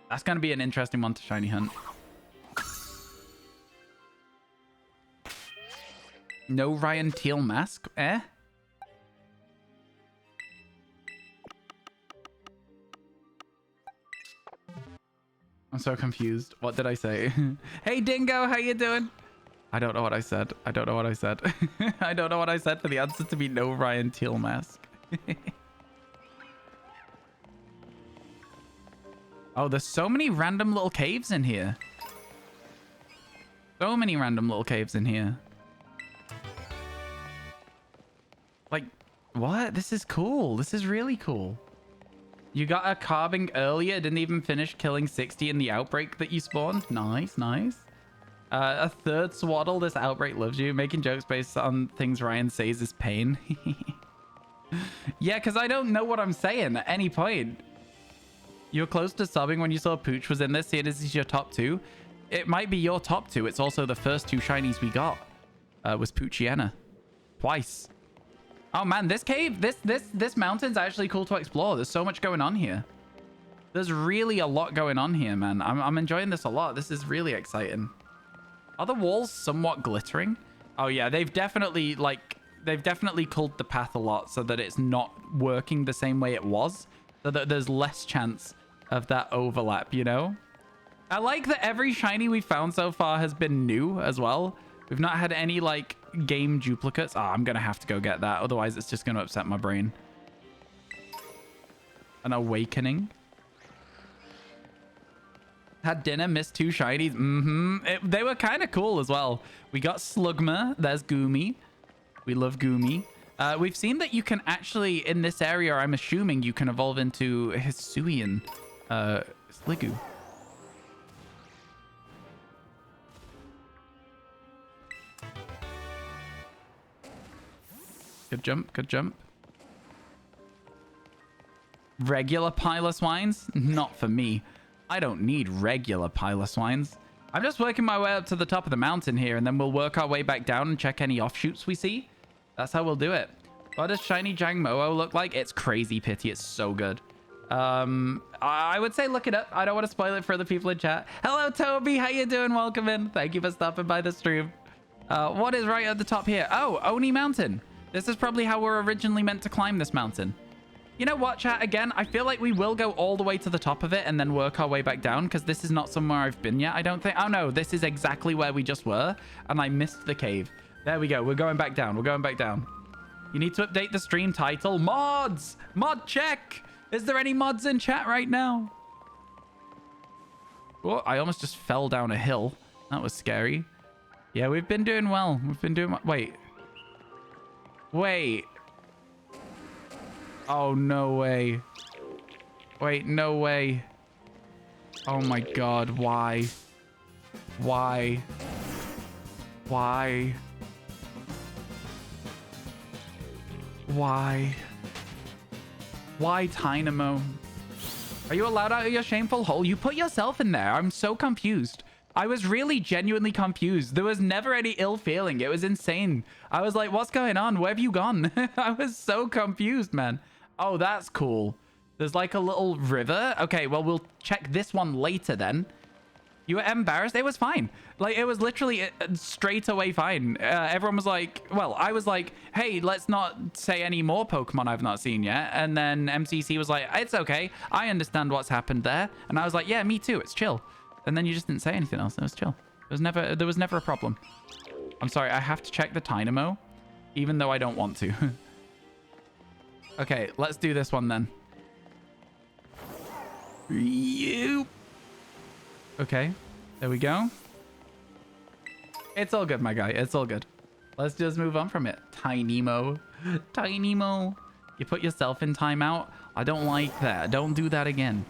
A: That's going to be an interesting one to shiny hunt. No Ryan Teal mask? Eh? I'm so confused. What did I say? Hey, Dingo, how you doing? I don't know what I said. I don't know what I said. I don't know what I said for the answer to be no Ryan Teal mask. Oh, there's so many random little caves in here. So many random little caves in here. Like, what? This is cool. This is really cool. You got a Carbink earlier. Didn't even finish killing 60 in the outbreak that you spawned. Nice, nice. A third Swaddle. This outbreak loves you. Making jokes based on things Ryan says is pain. Yeah, because I don't know what I'm saying at any point. You were close to sobbing when you saw Pooch was in this. Seeing as he's your top 2. It might be your top 2. It's also the first 2 shinies we got. Was Poochiana. Twice. Oh man, this cave, this mountain's actually cool to explore. There's so much going on here. There's really a lot going on here, man. I'm enjoying this a lot. This is really exciting. Are the walls somewhat glittering? Oh yeah, they've definitely culled the path a lot so that it's not working the same way it was, so that there's less chance of that overlap, you know? I like that every shiny we've found so far has been new as well. We've not had any like game duplicates. Oh, I'm gonna have to go get that, otherwise it's just gonna upset my brain. An awakening. Had dinner, missed 2 shinies. They were kind of cool as well. We got Slugma. There's Goomy. We love Goomy. We've seen that you can actually, in this area, I'm assuming you can evolve into Hisuian Sliggoo. Good jump, good jump. Regular Piloswines? Not for me. I don't need regular Piloswines. I'm just working my way up to the top of the mountain here, and then we'll work our way back down and check any offshoots we see. That's how we'll do it. What does shiny Jangmo-o look like? It's crazy pitty. It's so good. I would say look it up. I don't want to spoil it for the people in chat. Hello, Toby. How you doing? Welcome in. Thank you for stopping by the stream. What is right at the top here? Oh, Oni Mountain. This is probably how we're originally meant to climb this mountain. You know what, chat? Again, I feel like we will go all the way to the top of it and then work our way back down, because this is not somewhere I've been yet, I don't think. Oh, no, this is exactly where we just were, and I missed the cave. There we go. We're going back down. We're going back down. You need to update the stream title. Mods! Mod check! Is there any mods in chat right now? Oh, I almost just fell down a hill. That was scary. Yeah, we've been doing well. We've been doing... Wait. Wait. Oh, no way. Wait, no way. Oh my god, why? Why? Why? Why? Why, Tynamo? Are you allowed out of your shameful hole? You put yourself in there. I'm so confused. I was really genuinely confused. There was never any ill feeling. It was insane. I was like, what's going on? Where have you gone? I was so confused, man. Oh, that's cool. There's like a little river. Okay, well, we'll check this one later then. You were embarrassed? It was fine. Like, it was literally straight away fine. Everyone was like, well, I was like, hey, let's not say any more Pokemon I've not seen yet. And then MCC was like, it's okay. I understand what's happened there. And I was like, yeah, me too. It's chill. And then you just didn't say anything else. It was chill. There was never a problem. I'm sorry. I have to check the Tynamo, even though I don't want to. Okay, let's do this one then. Okay, there we go. It's all good, my guy. It's all good. Let's just move on from it. Tiny-mo. Tiny-mo. You put yourself in timeout. I don't like that. Don't do that again.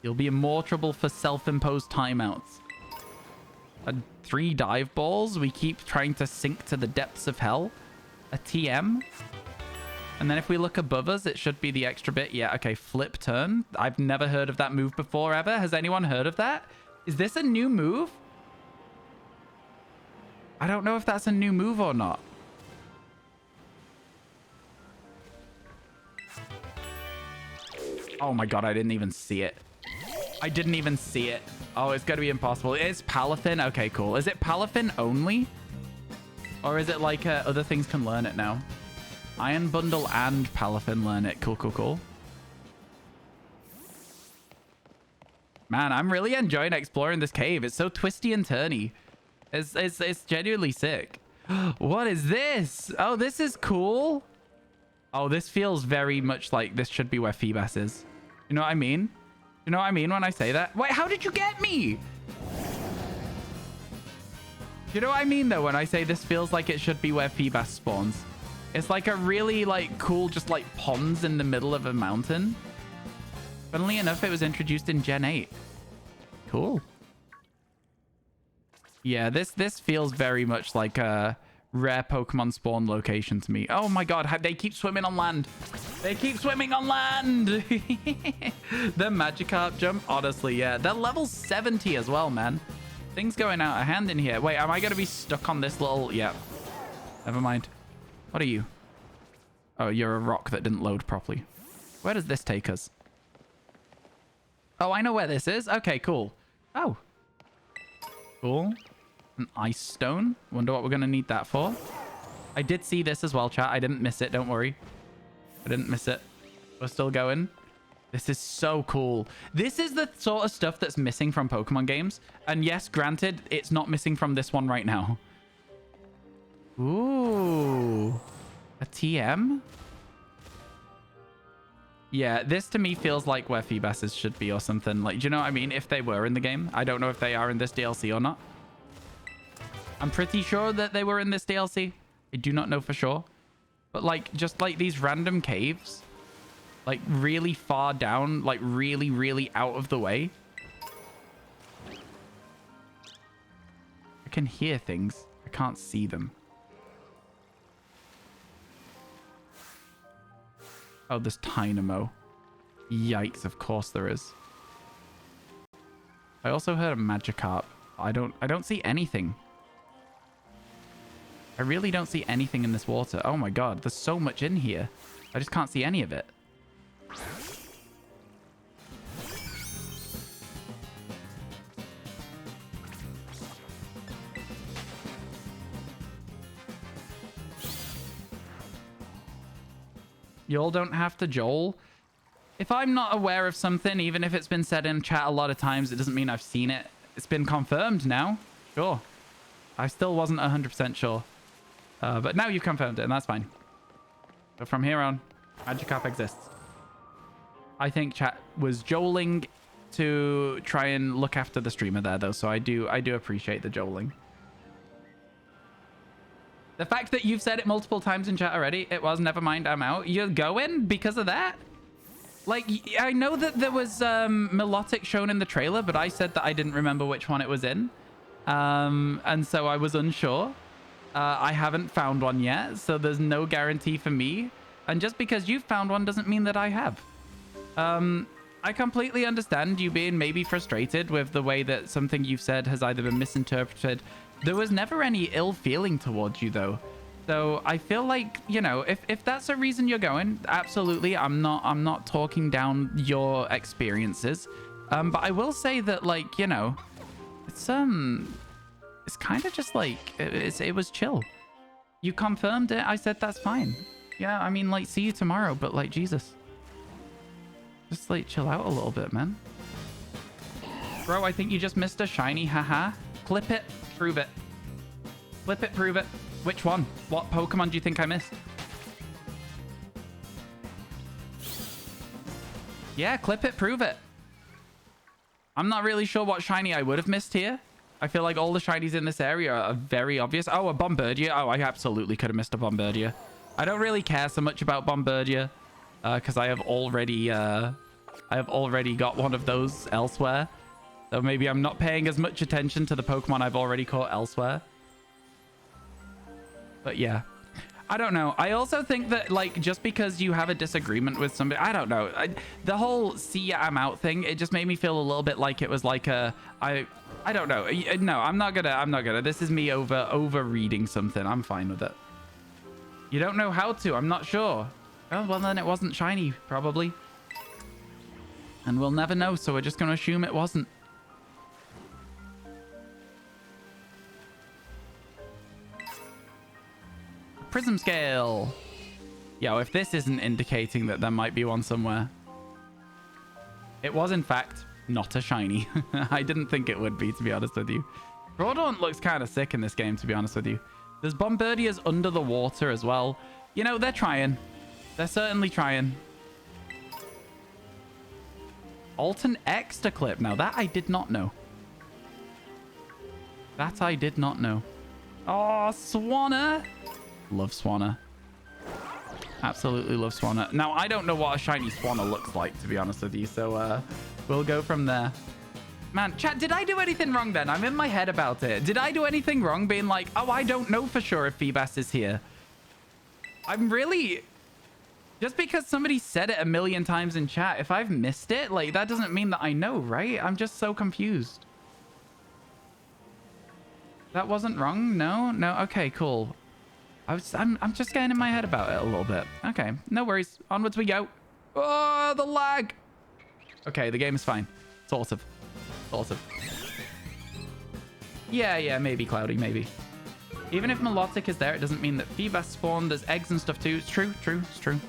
A: You'll be more trouble for self-imposed timeouts. 3 dive balls. We keep trying to sink to the depths of hell. A TM. And then if we look above us, it should be the extra bit. Yeah, okay, flip turn. I've never heard of that move before, ever. Has anyone heard of that? Is this a new move? I don't know if that's a new move or not. Oh my god, I didn't even see it. I didn't even see it. Oh, it's going to be impossible. It's Palafin? Okay, cool. Is it Palafin only? Or is it like other things can learn it now? Iron Bundle and Palafin learn it. Cool, cool, cool. Man, I'm really enjoying exploring this cave. It's so twisty and turny. It's genuinely sick. What is this? Oh, this is cool. Oh, this feels very much like this should be where Feebas is. You know what I mean? You know what I mean when I say that? Wait, how did you get me? You know what I mean, though, when I say this feels like it should be where Feebas spawns? It's like a really, like, cool, just, like, ponds in the middle of a mountain. Funnily enough, it was introduced in Gen 8. Cool. Yeah, this feels very much like a rare Pokemon spawn location to me. Oh my god, they keep swimming on land. They keep swimming on land. The Magikarp jump, honestly, yeah. They're level 70 as well, man. Things going out of hand in here. Wait, am I going to be stuck on this little... Yeah. Never mind. What are you? Oh, you're a rock that didn't load properly. Where does this take us? Oh, I know where this is. Okay, cool. Oh. Cool. An ice stone. Wonder what we're going to need that for. I did see this as well, chat. I didn't miss it. Don't worry. I didn't miss it. We're still going. This is so cool. This is the sort of stuff that's missing from Pokemon games. And yes, granted, it's not missing from this one right now. Ooh. A TM? Yeah, this to me feels like where Feebas's should be or something. Like, do you know what I mean? If they were in the game. I don't know if they are in this DLC or not. I'm pretty sure that they were in this DLC. I do not know for sure. But like, just like these random caves. Like really far down. Like really, really out of the way. I can hear things. I can't see them. Oh, there's Dynamo. Yikes, of course there is. I also heard a Magikarp. I don't see anything. I really don't see anything in this water. Oh my god, there's so much in here. I just can't see any of it. Y'all don't have to Joel. If I'm not aware of something, even if it's been said in chat a lot of times, it doesn't mean I've seen it. It's been confirmed now. Sure. I still wasn't 100% sure. But now you've confirmed it, and that's fine. But from here on, Magikarp exists. I think chat was joeling to try and look after the streamer there, though, so I do appreciate the joeling. The fact that you've said it multiple times in chat already, it was, never mind, I'm out. You're going because of that? Like, I know that there was Milotic shown in the trailer, but I said that I didn't remember which one it was in. And so I was unsure. I haven't found one yet, so there's no guarantee for me. And just because you've found one doesn't mean that I have. I completely understand you being maybe frustrated with the way that something you've said has either been misinterpreted. There was never any ill feeling towards you, though. So I feel like, you know, if that's a reason you're going, absolutely, I'm not talking down your experiences. But I will say that, like, you know, it's kind of just like it was chill. You confirmed it. I said that's fine. Yeah, I mean, like, see you tomorrow, but like, Jesus, just like chill out a little bit, man. Bro, I think you just missed a shiny. Haha. Clip it. Prove it. Flip it, prove it. Which one? What Pokemon do you think I missed? Yeah, clip it, prove it. I'm not really sure what shiny I would have missed here. I feel like all the shinies in this area are very obvious. Oh, a Bombardier. Oh, I absolutely could have missed a Bombardier. I don't really care so much about Bombardier because I have already got one of those elsewhere. So maybe I'm not paying as much attention to the Pokemon I've already caught elsewhere. But yeah, I don't know. I also think that, like, just because you have a disagreement with somebody, I don't know. The whole "see ya, I'm out" thing, it just made me feel a little bit like it was like a, I don't know. No, I'm not gonna. This is me over reading something. I'm fine with it. You don't know how to. I'm not sure. Oh, well, then it wasn't shiny, probably. And we'll never know, so we're just gonna assume it wasn't. Prism scale. Yo, if this isn't indicating that there might be one somewhere. It was, in fact, not a shiny. I didn't think it would be, to be honest with you. Groudon looks kind of sick in this game, to be honest with you. There's Bombardiers under the water as well. You know, they're trying. They're certainly trying. Alton X to clip. Now, that I did not know. That I did not know. Oh, Swanna. Love Swanna. Absolutely love Swanna. Now, I don't know what a shiny Swanna looks like, to be honest with you. So, we'll go from there. Man, chat, did I do anything wrong then? I'm in my head about it. Did I do anything wrong being like, oh, I don't know for sure if Feebas is here? I'm really... Just because somebody said it a million times in chat, if I've missed it, like, that doesn't mean that I know, right? I'm just so confused. That wasn't wrong? No? No? Okay, cool. I'm just getting in my head about it a little bit. Okay, no worries. Onwards we go. Oh, the lag. Okay, the game is fine. Sort of. Yeah, maybe Cloudy, maybe. Even if Melodic is there, it doesn't mean that Feebas spawn. There's eggs and stuff too. It's true. It's true.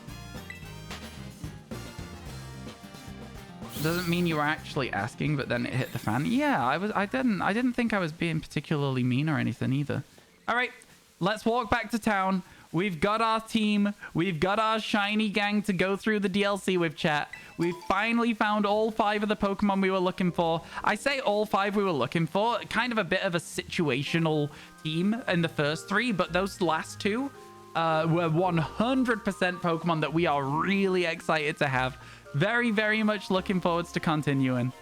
A: Doesn't mean you were actually asking, but then it hit the fan. Yeah, I didn't think I was being particularly mean or anything either. All right, let's walk back to town. We've got our team. We've got our shiny gang to go through the DLC with, chat. We finally found all 5 of the Pokemon we were looking for. I say all 5 we were looking for. Kind of a bit of a situational team in the first 3, but those last 2 were 100% Pokemon that we are really excited to have. Very, very much looking forwards to continuing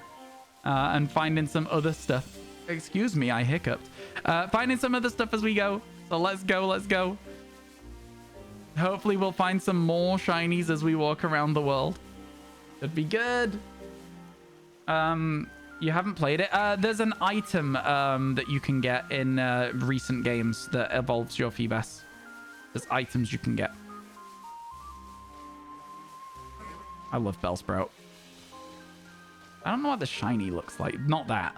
A: and finding some other stuff. Excuse me, I hiccuped. Finding some other stuff as we go. So let's go. Hopefully we'll find some more shinies as we walk around the world. Should be good. You haven't played it? There's an item that you can get in recent games that evolves your Feebas. There's items you can get. I love Bellsprout. I don't know what the shiny looks like. Not that.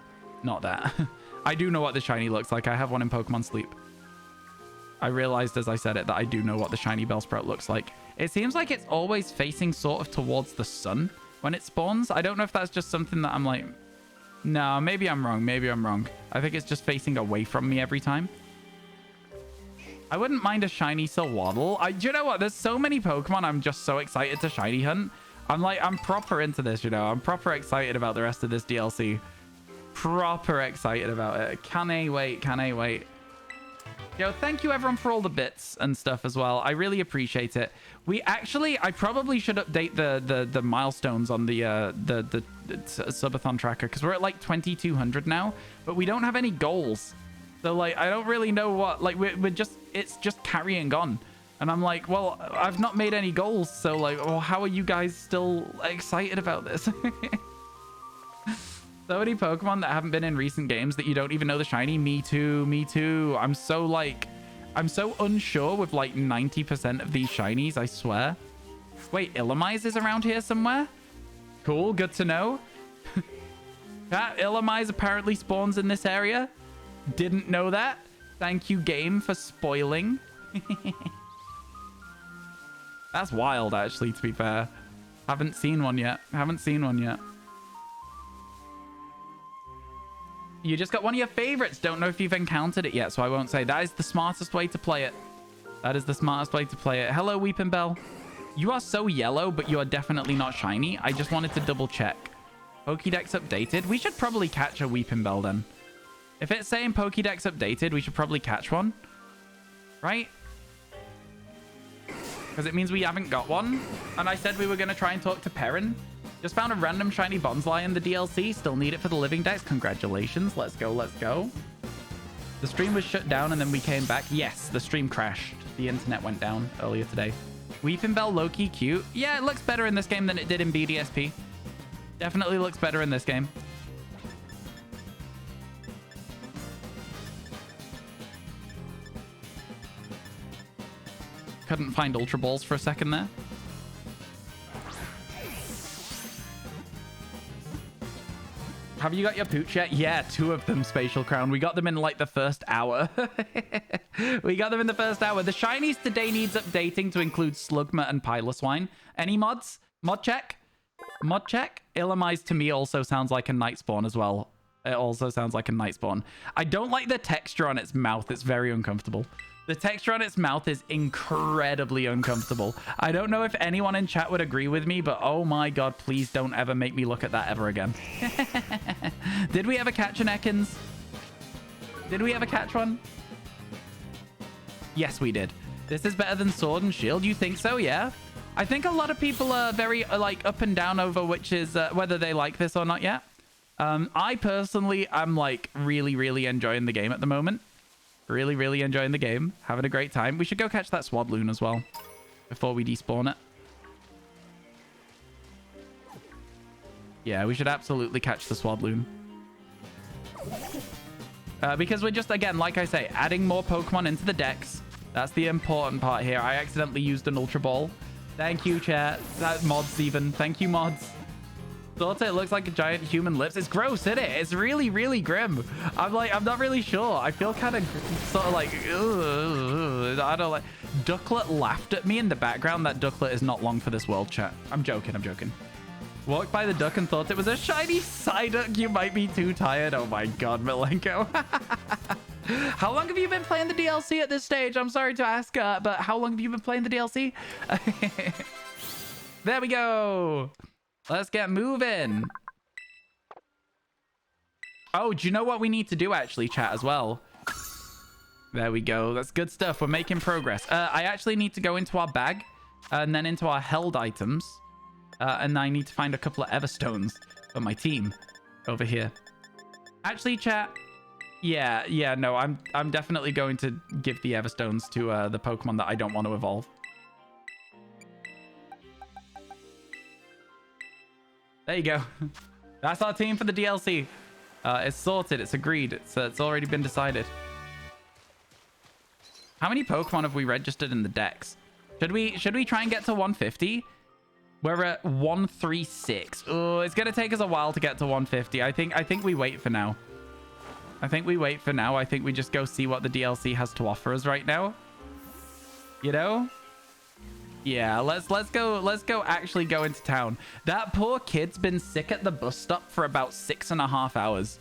A: I do know what the shiny looks like. I have one in Pokemon Sleep. I realized as I said it that I do know what the shiny Bellsprout looks like. It seems like it's always facing sort of towards the sun when it spawns. I don't know if that's just something that I'm like... No, maybe I'm wrong. I think it's just facing away from me every time. I wouldn't mind a shiny Silwaddle. Do you know what? There's so many Pokemon I'm just so excited to shiny hunt. I'm proper into this, you know. I'm proper excited about the rest of this DLC. Proper excited about it. Can I wait. Yo, thank you everyone for all the bits and stuff as well. I really appreciate it. I probably should update the milestones on the subathon tracker because we're at like 2200 now, but we don't have any goals. So like, I don't really know what, like it's just carrying on. And I'm like, well, I've not made any goals. So like, well, how are you guys still excited about this? So many Pokemon that haven't been in recent games that you don't even know the shiny. Me too. I'm so unsure with like 90% of these shinies, I swear. Wait, Illumise is around here somewhere? Cool, good to know. Illumise apparently spawns in this area. Didn't know that. Thank you, game, for spoiling. That's wild, actually, to be fair. Haven't seen one yet. You just got one of your favorites. Don't know if you've encountered it yet, so I won't say. That is the smartest way to play it. Hello, Weeping Bell. You are so yellow, but you are definitely not shiny. I just wanted to double check. Pokédex updated. We should probably catch a Weeping Bell then. If it's saying Pokédex updated, we should probably catch one. Right? Because it means we haven't got one. And I said we were going to try and talk to Perrin. Just found a random shiny Bonsly in the DLC. Still need it for the living dex. Congratulations. Let's go. The stream was shut down and then we came back. Yes, the stream crashed. The internet went down earlier today. Weeping Bell low-key cute. Yeah, it looks better in this game than it did in BDSP. Definitely looks better in this game. Couldn't find Ultra Balls for a second there. Have you got your pooch yet? Yeah, 2 of them, Spatial Crown. We got them in like the first hour. The shinies today needs updating to include Slugma and Piloswine. Any mods? Mod check? Illumise to me also sounds like a night spawn as well. I don't like the texture on its mouth. It's very uncomfortable. The texture on its mouth is incredibly uncomfortable. I don't know if anyone in chat would agree with me, but oh my god, please don't ever make me look at that ever again. Did we ever catch an Ekans? Did we ever catch one? Yes, we did. This is better than Sword and Shield. You think so? Yeah. I think a lot of people are very like up and down over which is whether they like this or not yet. I personally, I'm like really enjoying the game at the moment. Really enjoying the game. Having a great time. We should go catch that Swadloon as well before we despawn it. Yeah, we should absolutely catch the Swadloon. Because we're just, again, like I say, adding more Pokemon into the dex. That's the important part here. I accidentally used an Ultra Ball. Thank you, chat. That mods even. Thank you, mods. Thought it looks like a giant human lips. It's gross, isn't it? It's really, really grim. I'm not really sure. I feel kind of sort of like, ugh, I don't like. Ducklet laughed at me in the background. That Ducklet is not long for this world, chat. I'm joking. I'm joking. Walked by the duck and thought it was a shiny Psyduck. You might be too tired. Oh my God, Milenko. How long have you been playing the DLC at this stage? I'm sorry to ask, but how long have you been playing the DLC? There we go. Let's get moving. Oh, do you know what we need to do actually, chat, as well? There we go. That's good stuff. We're making progress. I actually need to go into our bag and then into our held items. And I need to find a couple of Everstones for my team over here. Actually, chat. Yeah, no, I'm definitely going to give the Everstones to the Pokemon that I don't want to evolve. There you go. That's our team for the DLC. It's sorted. It's agreed. It's already been decided. How many Pokemon have we registered in the Dex? Should we try and get to 150? We're at 136. Oh, it's gonna take us a while to get to 150. I think we wait for now. I think we just go see what the DLC has to offer us right now. You know? Yeah, let's go actually go into town. That poor kid's been sick at the bus stop for about 6.5 hours.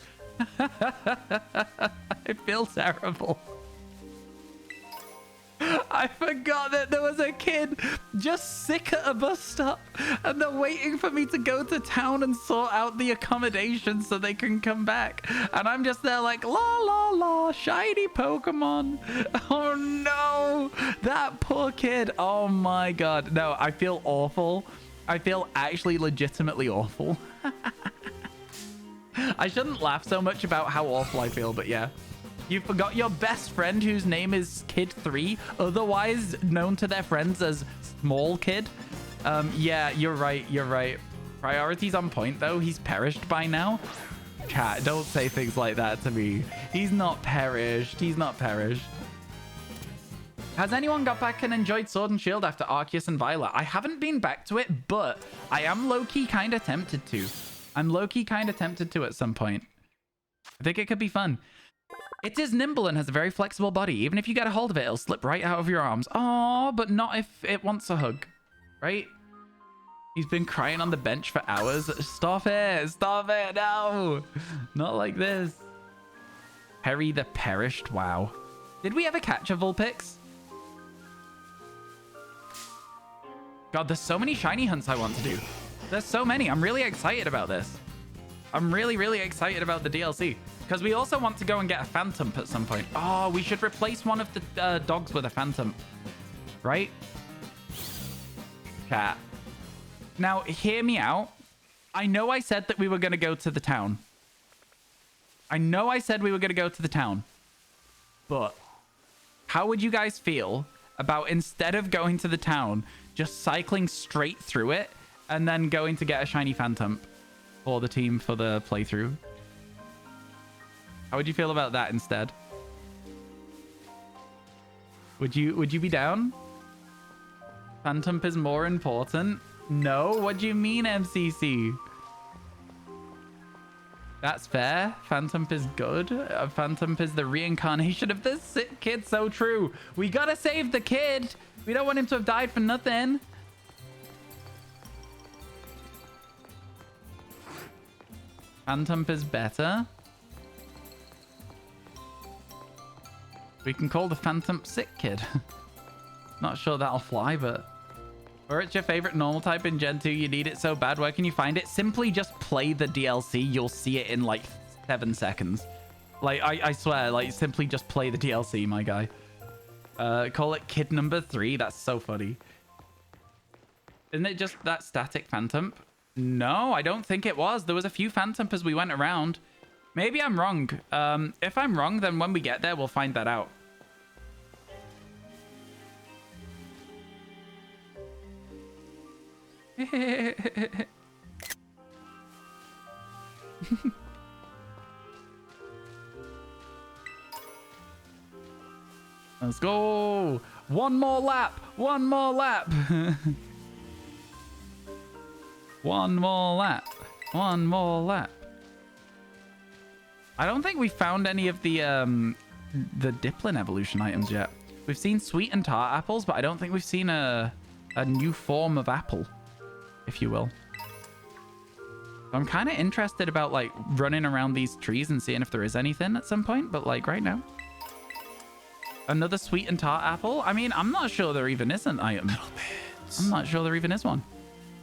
A: I feel terrible. I forgot that there was a kid just sick at a bus stop and they're waiting for me to go to town and sort out the accommodation so they can come back. And I'm just there like, la, la, la, shiny Pokemon. Oh no, that poor kid. Oh my God. No, I feel awful. I feel actually legitimately awful. I shouldn't laugh so much about how awful I feel, but yeah. You forgot your best friend whose name is Kid3, otherwise known to their friends as Small Kid. Yeah, you're right. Priorities on point, though. He's perished by now. Chat, don't say things like that to me. He's not perished. Has anyone got back and enjoyed Sword and Shield after Arceus and Violet? I haven't been back to it, but I am low-key kind of tempted to. At some point. I think it could be fun. It is nimble and has a very flexible body. Even if you get a hold of it, it'll slip right out of your arms. Oh, but not if it wants a hug, right? He's been crying on the bench for hours. Stop it, no. Not like this. Perry the Perished, wow. Did we ever catch a Vulpix? God, there's so many shiny hunts I want to do. There's so many. I'm really excited about this. I'm really excited about the DLC. Because we also want to go and get a Phantom at some point. Oh, we should replace one of the dogs with a Phantom. Right? Cat. Now, hear me out. I know I said that we were going to go to the town. But how would you guys feel about instead of going to the town, just cycling straight through it and then going to get a shiny Phantom for the team for the playthrough? How would you feel about that instead? Would you be down? Phantom is more important? No? What do you mean, MCC? That's fair. Phantom is good. Phantom is the reincarnation of the sick kid. So true. We gotta save the kid. We don't want him to have died for nothing. Phantom is better. We can call the Phantom Sick Kid. Not sure that'll fly, but... Or it's your favorite normal type in Gen 2. You need it so bad. Where can you find it? Simply just play the DLC. You'll see it in like 7 seconds. Like, I swear, like, simply just play the DLC, my guy. Call it Kid Number 3. That's so funny. Isn't it just that static Phantom? No, I don't think it was. There was a few Phantom as we went around. Maybe I'm wrong. If I'm wrong, then when we get there, we'll find that out. Let's go. One more lap. One more lap. One more lap. One more lap. I don't think we found any of the Diplin evolution items yet. We've seen sweet and tart apples, but I don't think we've seen a new form of apple, if you will. I'm kind of interested about like running around these trees and seeing if there is anything at some point, but like right now. Another sweet and tart apple? I mean, I'm not sure there even is an item. I'm not sure there even is one.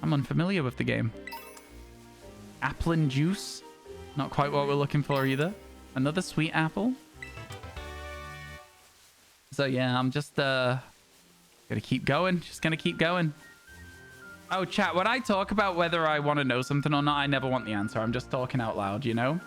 A: I'm unfamiliar with the game. Apple and juice. Not quite what we're looking for either. Another sweet apple. So yeah, I'm just gonna keep going. Just gonna keep going. Oh, chat, when I talk about whether I want to know something or not, I never want the answer. I'm just talking out loud, you know?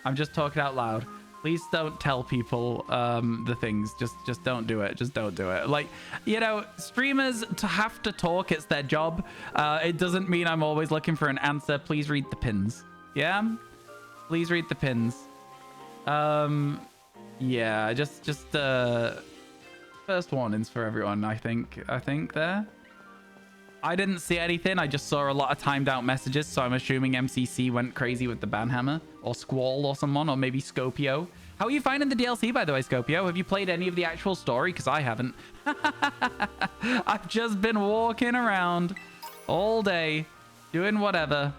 A: I'm just talking out loud. Please don't tell people the things. Just don't do it. Just don't do it. Like, you know, streamers to have to talk, it's their job. It doesn't mean I'm always looking for an answer. Please read the pins. Yeah? Please read the pins. Yeah, just first warnings for everyone, I think there. I didn't see anything. I just saw a lot of timed out messages, so I'm assuming MCC went crazy with the banhammer, or Squall or someone, or maybe Scopio. How are you finding the DLC, by the way, Scopio? Have you played any of the actual story? Because I haven't. I've just been walking around all day, doing whatever.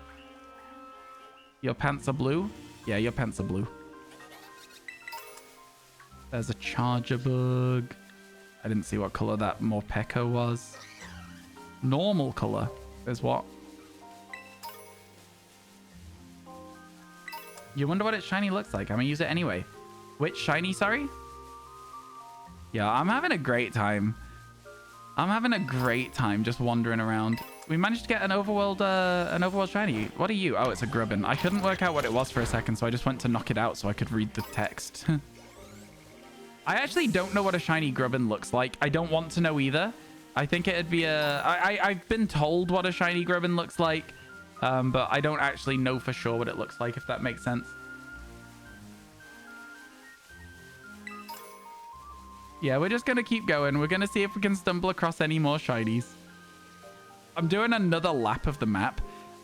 A: Your pants are blue? Yeah, your pants are blue. There's a charger bug. I didn't see what color that Morpeko was. Normal color is what? You wonder what its shiny looks like. I'm gonna use it anyway. Which shiny, sorry? Yeah, I'm having a great time. I'm having a great time just wandering around. We managed to get an overworld shiny. What are you? Oh, it's a Grubbin. I couldn't work out what it was for a second, so I just went to knock it out so I could read the text. I actually don't know what a shiny Grubbin looks like. I don't want to know either. I think it'd be I've been told what a shiny Grubbin looks like, but I don't actually know for sure what it looks like, if that makes sense. Yeah, we're just gonna keep going. We're gonna see if we can stumble across any more shinies. I'm doing another lap of the map.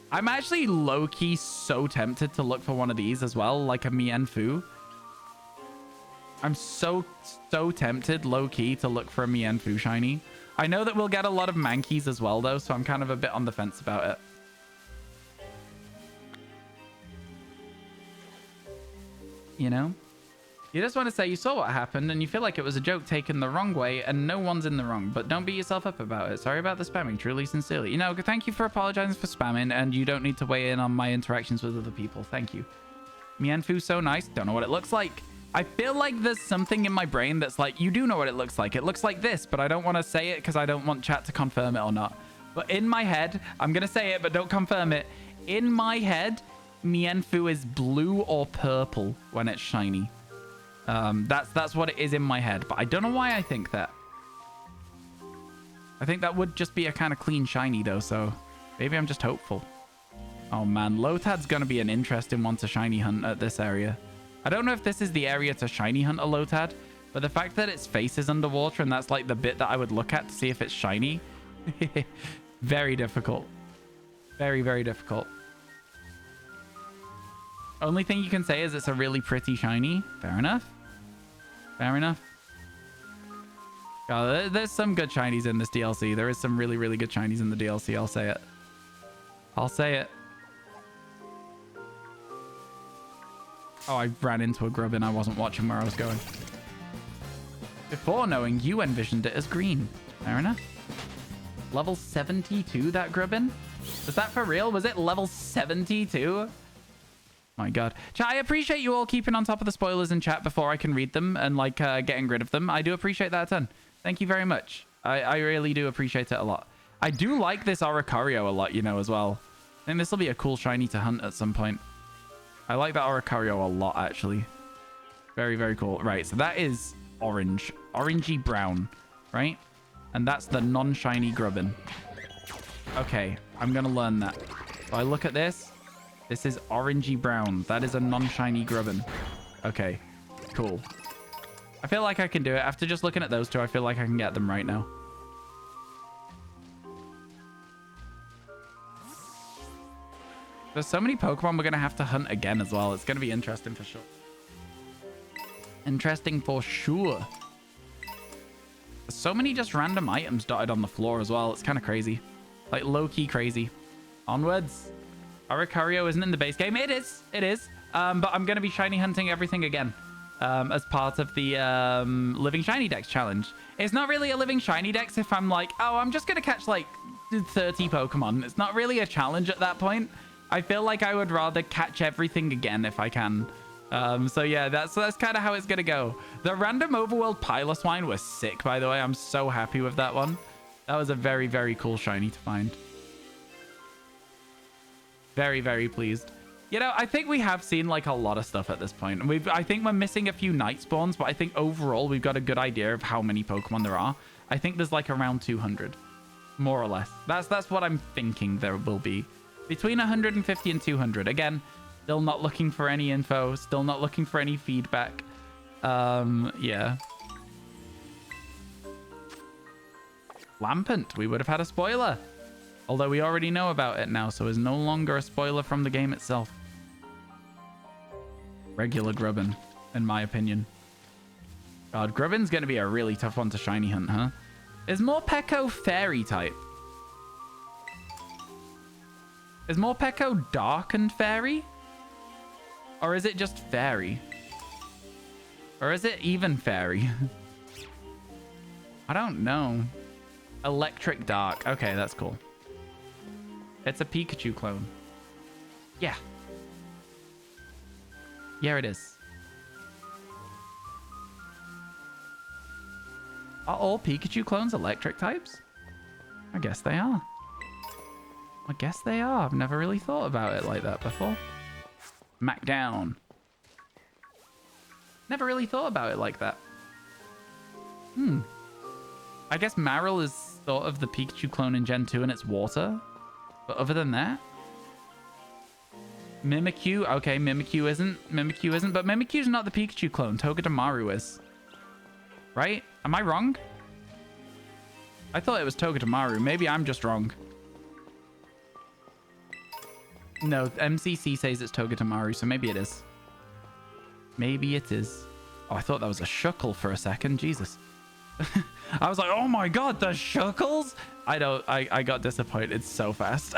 A: I'm actually low-key so tempted to look for one of these as well, like a Mienfoo. I'm so tempted low-key to look for a Mienfoo shiny. I know that we'll get a lot of Mankeys as well, though, so I'm kind of a bit on the fence about it. You know? You just want to say you saw what happened and you feel like it was a joke taken the wrong way and no one's in the wrong, but don't beat yourself up about it. Sorry about the spamming, truly, sincerely. You know, thank you for apologizing for spamming, and you don't need to weigh in on my interactions with other people. Thank you. Mienfoo's so nice. Don't know what it looks like. I feel like there's something in my brain that's like, you do know what it looks like. It looks like this, but I don't want to say it because I don't want chat to confirm it or not. But in my head, I'm going to say it, but don't confirm it. In my head, Mienfoo is blue or purple when it's shiny. That's what it is in my head, but I don't know why I think that. I think that would just be a kind of clean shiny though, so maybe I'm just hopeful. Oh man, Lotad's going to be an interesting one to shiny hunt at this area. I don't know if this is the area to shiny hunt a Lotad, but the fact that its face is underwater and that's like the bit that I would look at to see if it's shiny. Very difficult. Very, very difficult. Only thing you can say is it's a really pretty shiny. Fair enough. Fair enough. Oh, there's some good shinies in this DLC. There is some really, really good shinies in the DLC. I'll say it. I'll say it. Oh, I ran into a Grubbin. I wasn't watching where I was going. Before knowing, you envisioned it as green. Fair enough. Level 72, that Grubbin? Was that for real? Was it level 72? My god. Chat, I appreciate you all keeping on top of the spoilers in chat before I can read them and like getting rid of them. I do appreciate that a ton. Thank you very much. I really do appreciate it a lot. I do like this Oricorio a lot, you know, as well. I think this will be a cool shiny to hunt at some point. I like that Oricorio a lot, actually. Very, very cool. Right, so that is orange. Orangey brown, right? And that's the non-shiny Grubbin. Okay, I'm going to learn that. So I look at this. This is orangey brown. That is a non-shiny Grubbin. Okay, cool. I feel like I can do it. After just looking at those two, I feel like I can get them right now. There's so many Pokemon we're going to have to hunt again as well. It's going to be interesting for sure. Interesting for sure. There's so many just random items dotted on the floor as well. It's kind of crazy. Like low-key crazy. Onwards. Oricorio isn't in the base game. It is. It is. But I'm going to be shiny hunting everything again. As part of the Living Shiny Dex challenge. It's not really a Living Shiny Dex if I'm like, oh, I'm just going to catch like 30 Pokemon. It's not really a challenge at that point. I feel like I would rather catch everything again if I can. So yeah, that's kind of how it's gonna go. The random overworld Piloswine was sick, by the way. I'm so happy with that one. That was a very, very cool shiny to find. Very, very pleased. You know, I think we have seen like a lot of stuff at this point. I think we're missing a few night spawns, but I think overall we've got a good idea of how many Pokemon there are. I think there's like around 200, more or less. That's what I'm thinking there will be. Between 150 and 200. Again, still not looking for any info. Still not looking for any feedback. Yeah. Lampant. We would have had a spoiler. Although we already know about it now, so it's no longer a spoiler from the game itself. Regular Grubbin, in my opinion. God, Grubbin's going to be a really tough one to shiny hunt, huh? Is Morpeko fairy type? Is Morpeko dark and fairy? Or is it just fairy? Or is it even fairy? I don't know. Electric dark. Okay, that's cool. It's a Pikachu clone. Yeah. Yeah, it is. Are all Pikachu clones electric types? I guess they are. I guess they are. I've never really thought about it like that before. Smack down. Never really thought about it like that. I guess Marill is sort of the Pikachu clone in Gen 2 and it's water. But other than that... Mimikyu. Okay, Mimikyu isn't. Mimikyu isn't. But Mimikyu's not the Pikachu clone. Togedemaru is. Right? Am I wrong? I thought it was Togedemaru. Maybe I'm just wrong. No, MCC says it's Togedemaru, so maybe it is. Maybe it is. Oh, I thought that was a Shuckle for a second. Jesus. I was like, oh my god, the Shuckles? I got disappointed so fast.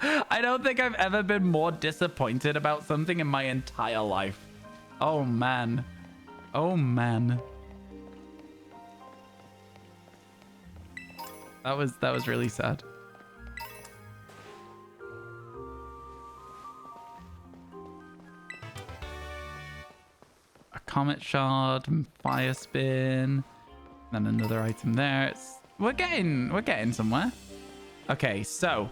A: I don't think I've ever been more disappointed about something in my entire life. Oh man. Oh man. That was really sad. A Comet Shard, Fire Spin, then another item there. We're getting somewhere. Okay, so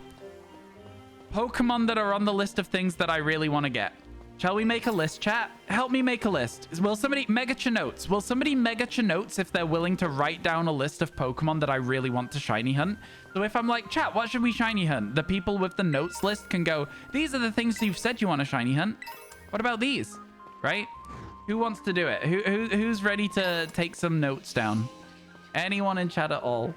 A: Pokemon that are on the list of things that I really want to get. Shall we make a list, chat? Help me make a list. Will somebody Megacha notes? Will somebody Megacha notes if they're willing to write down a list of Pokemon that I really want to shiny hunt? So if I'm like, chat, what should we shiny hunt? The people with the notes list can go, these are the things you've said you want to shiny hunt. What about these? Right? Who wants to do it? Who's ready to take some notes down? Anyone in chat at all?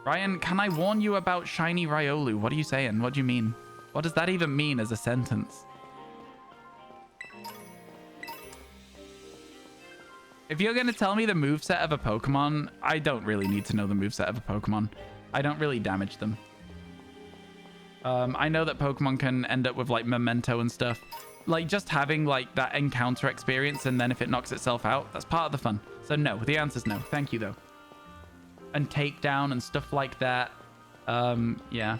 A: Ryan, can I warn you about shiny Riolu? What are you saying? What do you mean? What does that even mean as a sentence? If you're going to tell me the moveset of a Pokemon, I don't really need to know the moveset of a Pokemon. I don't really damage them. I know that Pokemon can end up with like memento and stuff. Like just having like that encounter experience and then if it knocks itself out, that's part of the fun. So no, the answer's no. Thank you though. And takedown and stuff like that. Yeah.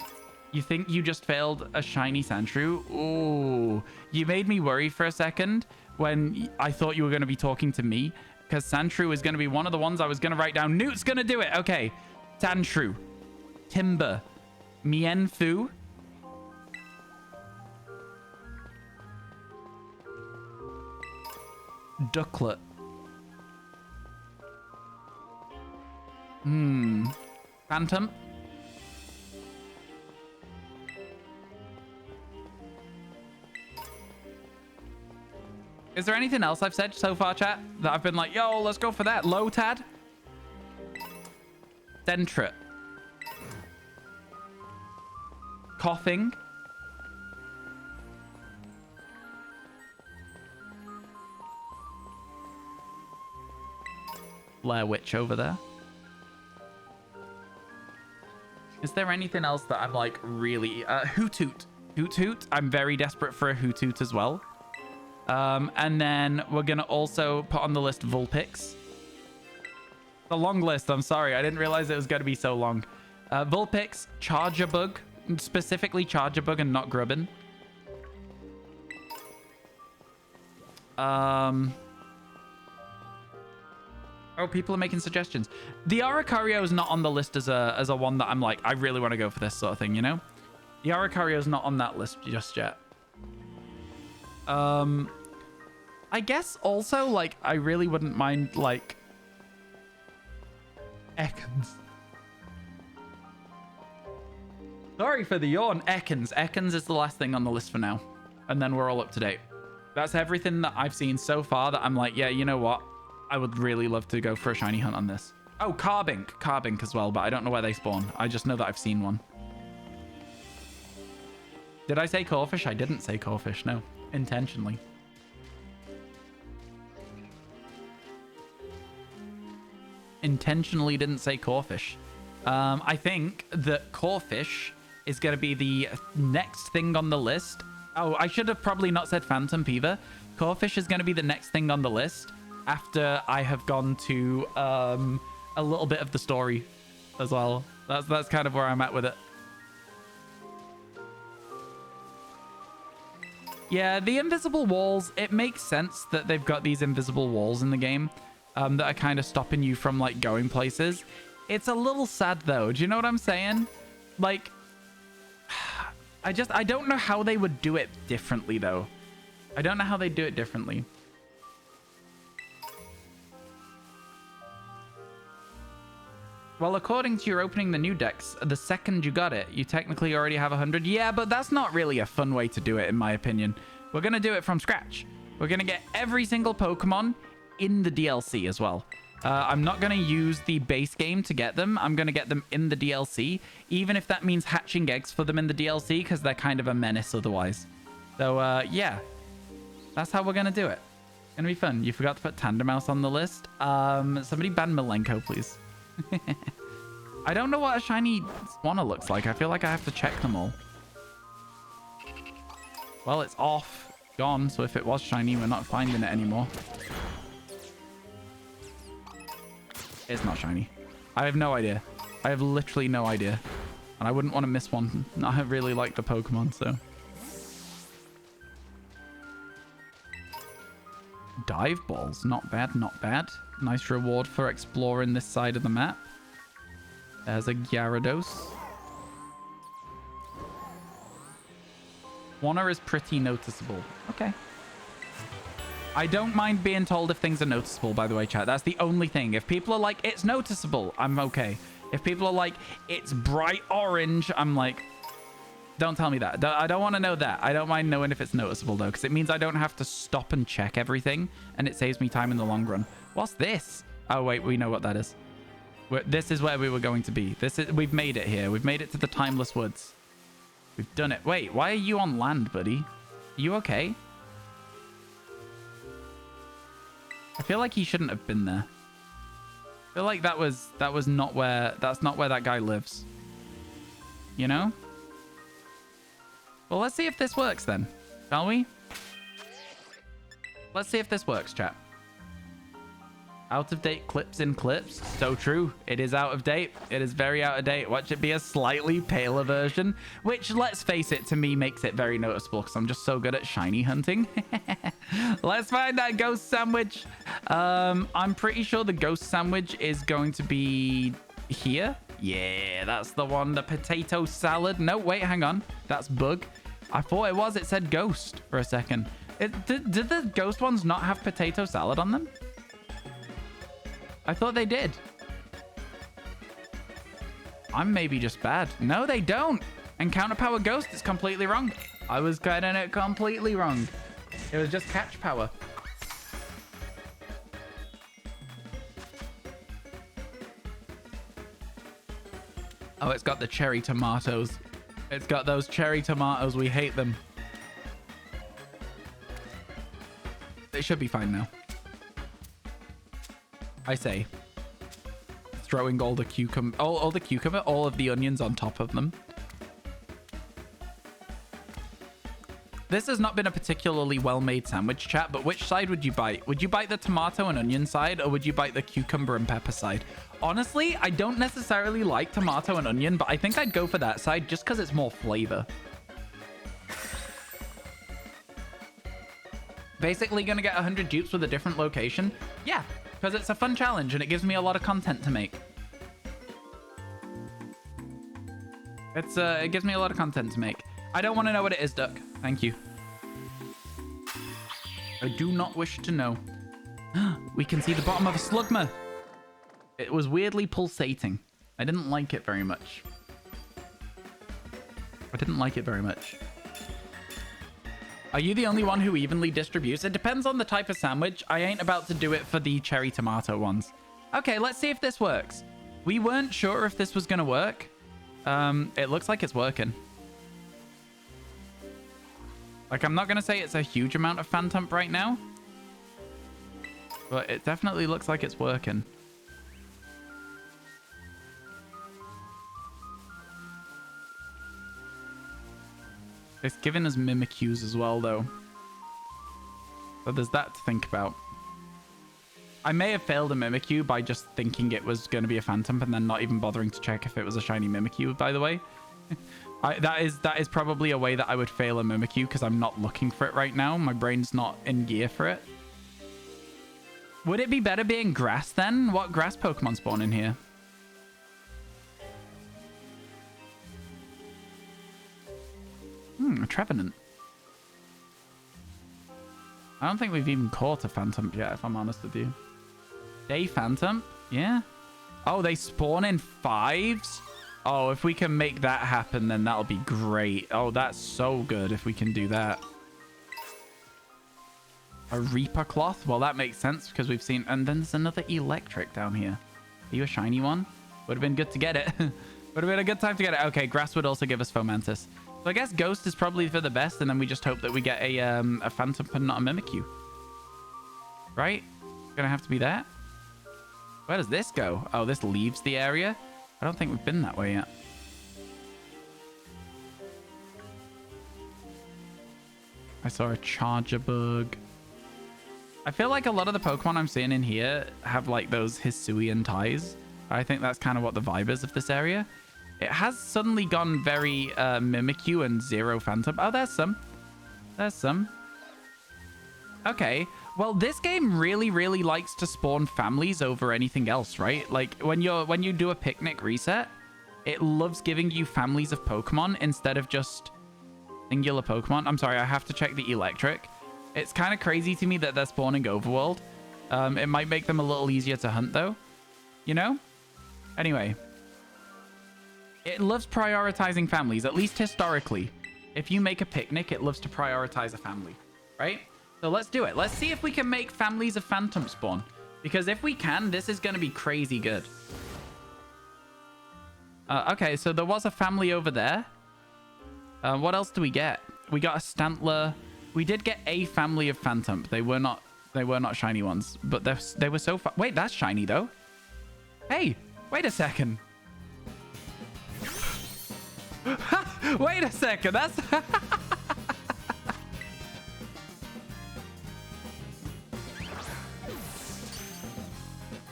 A: You think you just failed a shiny Sandshrew? Ooh. You made me worry for a second when I thought you were going to be talking to me because Sandshrew is going to be one of the ones I was going to write down. Newt's going to do it. Okay. Sandshrew. Timber. Mienfoo. Ducklet. Phantom. Is there anything else I've said so far, chat, that I've been like, yo, let's go for that? Lotad? Dentret. Coughing. Blair Witch over there. Is there anything else that I'm like really... Hoot Hoot. Hoot Hoot. I'm very desperate for a Hoot Hoot as well. And then we're going to also put on the list Vulpix. The long list. I'm sorry. I didn't realize it was going to be so long. Vulpix, Charger Bug. Specifically Charger Bug and not Grubbin. Oh, people are making suggestions. The Oricorio is not on the list as a one that I'm like, I really want to go for this sort of thing, you know? The Oricorio is not on that list just yet. I guess also, like, I really wouldn't mind, like, Ekans. Sorry for the yawn. Ekans. Ekans is the last thing on the list for now. And then we're all up to date. That's everything that I've seen so far that I'm like, yeah, you know what? I would really love to go for a shiny hunt on this. Oh, Carbink. Carbink as well, but I don't know where they spawn. I just know that I've seen one. Did I say Corphish? I didn't say Corphish, no. Intentionally. Intentionally didn't say Corphish. I think that Corphish is going to be the next thing on the list. Oh, I should have probably not said Phantom either. Corphish is going to be the next thing on the list after I have gone to a little bit of the story as well. That's kind of where I'm at with it. Yeah, the invisible walls, it makes sense that they've got these invisible walls in the game that are kind of stopping you from, like, going places. It's a little sad, though. Do you know what I'm saying? Like, I don't know how they would do it differently, though. I don't know how they do it differently. Well, according to your opening the new decks, the second you got it, you technically already have 100. Yeah, but that's not really a fun way to do it, in my opinion. We're going to do it from scratch. We're going to get every single Pokemon in the DLC as well. I'm not going to use the base game to get them. I'm going to get them in the DLC, even if that means hatching eggs for them in the DLC, because they're kind of a menace otherwise. So, yeah. That's how we're going to do it. It's going to be fun. You forgot to put Tandemaus on the list. Somebody ban Milenko, please. I don't know what a shiny Swanna looks like. I feel like I have to check them all. Well, it's off. Gone. So if it was shiny, we're not finding it anymore. It's not shiny. I have no idea. I have literally no idea. And I wouldn't want to miss one. I really like the Pokemon, so. Dive balls. Not bad, not bad. Nice reward for exploring this side of the map. There's a Gyarados. Swanna is pretty noticeable. Okay. I don't mind being told if things are noticeable, by the way, chat. That's the only thing. If people are like, it's noticeable, I'm okay. If people are like, it's bright orange, I'm like, don't tell me that. I don't want to know that. I don't mind knowing if it's noticeable, though, because it means I don't have to stop and check everything, and it saves me time in the long run. What's this? Oh, wait, we know what that is. This is where we were going to be. We've made it here. We've made it to the Timeless Woods. We've done it. Wait, why are you on land, buddy? Are you okay? I feel like he shouldn't have been there. I feel like that's not where that guy lives. You know? Well, let's see if this works then, shall we? Let's see if this works, chat. Out of date clips in clips. So true. It is out of date. It is very out of date. Watch it be a slightly paler version, which, let's face it, to me makes it very noticeable because I'm just so good at shiny hunting. Let's find that ghost sandwich. I'm pretty sure the ghost sandwich is going to be here. Yeah, that's the one. The potato salad. No, wait, hang on. That's bug. I thought it was. It said ghost for a second. Did the ghost ones not have potato salad on them? I thought they did. I'm maybe just bad. No, they don't. Encounter power ghost is completely wrong. I was getting it completely wrong. It was just catch power. Oh, it's got the cherry tomatoes. It's got those cherry tomatoes. We hate them. They should be fine now. I say. Throwing all the cucumber, all of the onions on top of them. This has not been a particularly well-made sandwich, chat, but which side would you bite? Would you bite the tomato and onion side, or would you bite the cucumber and pepper side? Honestly, I don't necessarily like tomato and onion, but I think I'd go for that side just because it's more flavor. Basically gonna get 100 dupes with a different location? Yeah, because it's a fun challenge and it gives me a lot of content to make. It gives me a lot of content to make. I don't want to know what it is, Duck. Thank you. I do not wish to know. We can see the bottom of a slugma. It was weirdly pulsating. I didn't like it very much. Are you the only one who evenly distributes? It depends on the type of sandwich. I ain't about to do it for the cherry tomato ones. Okay, let's see if this works. We weren't sure if this was going to work. It looks like it's working. Like, I'm not going to say it's a huge amount of phantom right now, but it definitely looks like it's working. It's giving us Mimikyus as well, though. So there's that to think about. I may have failed a Mimikyu by just thinking it was going to be a phantom and then not even bothering to check if it was a shiny Mimikyu, by the way. That is probably a way that I would fail a Mimikyu because I'm not looking for it right now. My brain's not in gear for it. Would it be better being grass then? What grass Pokemon spawn in here? A Trevenant. I don't think we've even caught a Phantom yet, if I'm honest with you. Day Phantom? Yeah. Oh, they spawn in 5s? Oh, if we can make that happen, then that'll be great. Oh, that's so good if we can do that. A Reaper Cloth? Well, that makes sense because we've seen... And then there's another Electric down here. Are you a shiny one? Would have been good to get it. Would have been a good time to get it. Okay, Grass would also give us Fomantis. So I guess Ghost is probably for the best, and then we just hope that we get a Phantom and not a Mimikyu. Right? Gonna have to be that. Where does this go? Oh, this leaves the area? I don't think we've been that way yet. I saw a Charger Bug. I feel like a lot of the Pokemon I'm seeing in here have like those Hisuian ties. I think that's kind of what the vibe is of this area. It has suddenly gone very Mimikyu and zero Phantom. Oh, there's some. There's some. Okay. Well, this game really, really likes to spawn families over anything else, right? Like when you do a picnic reset, it loves giving you families of Pokemon instead of just singular Pokemon. I'm sorry, I have to check the Electric. It's kind of crazy to me that they're spawning Overworld. It might make them a little easier to hunt though, you know? Anyway. It loves prioritizing families, at least historically. If you make a picnic, it loves to prioritize a family, right? So let's do it. Let's see if we can make families of Phantom spawn. Because if we can, this is going to be crazy good. Okay, so there was a family over there. What else do we get? We got a Stantler. We did get a family of Phantom. They were not shiny ones, but they were so far. Wait, that's shiny though. Hey, wait a second. Wait a second, that's...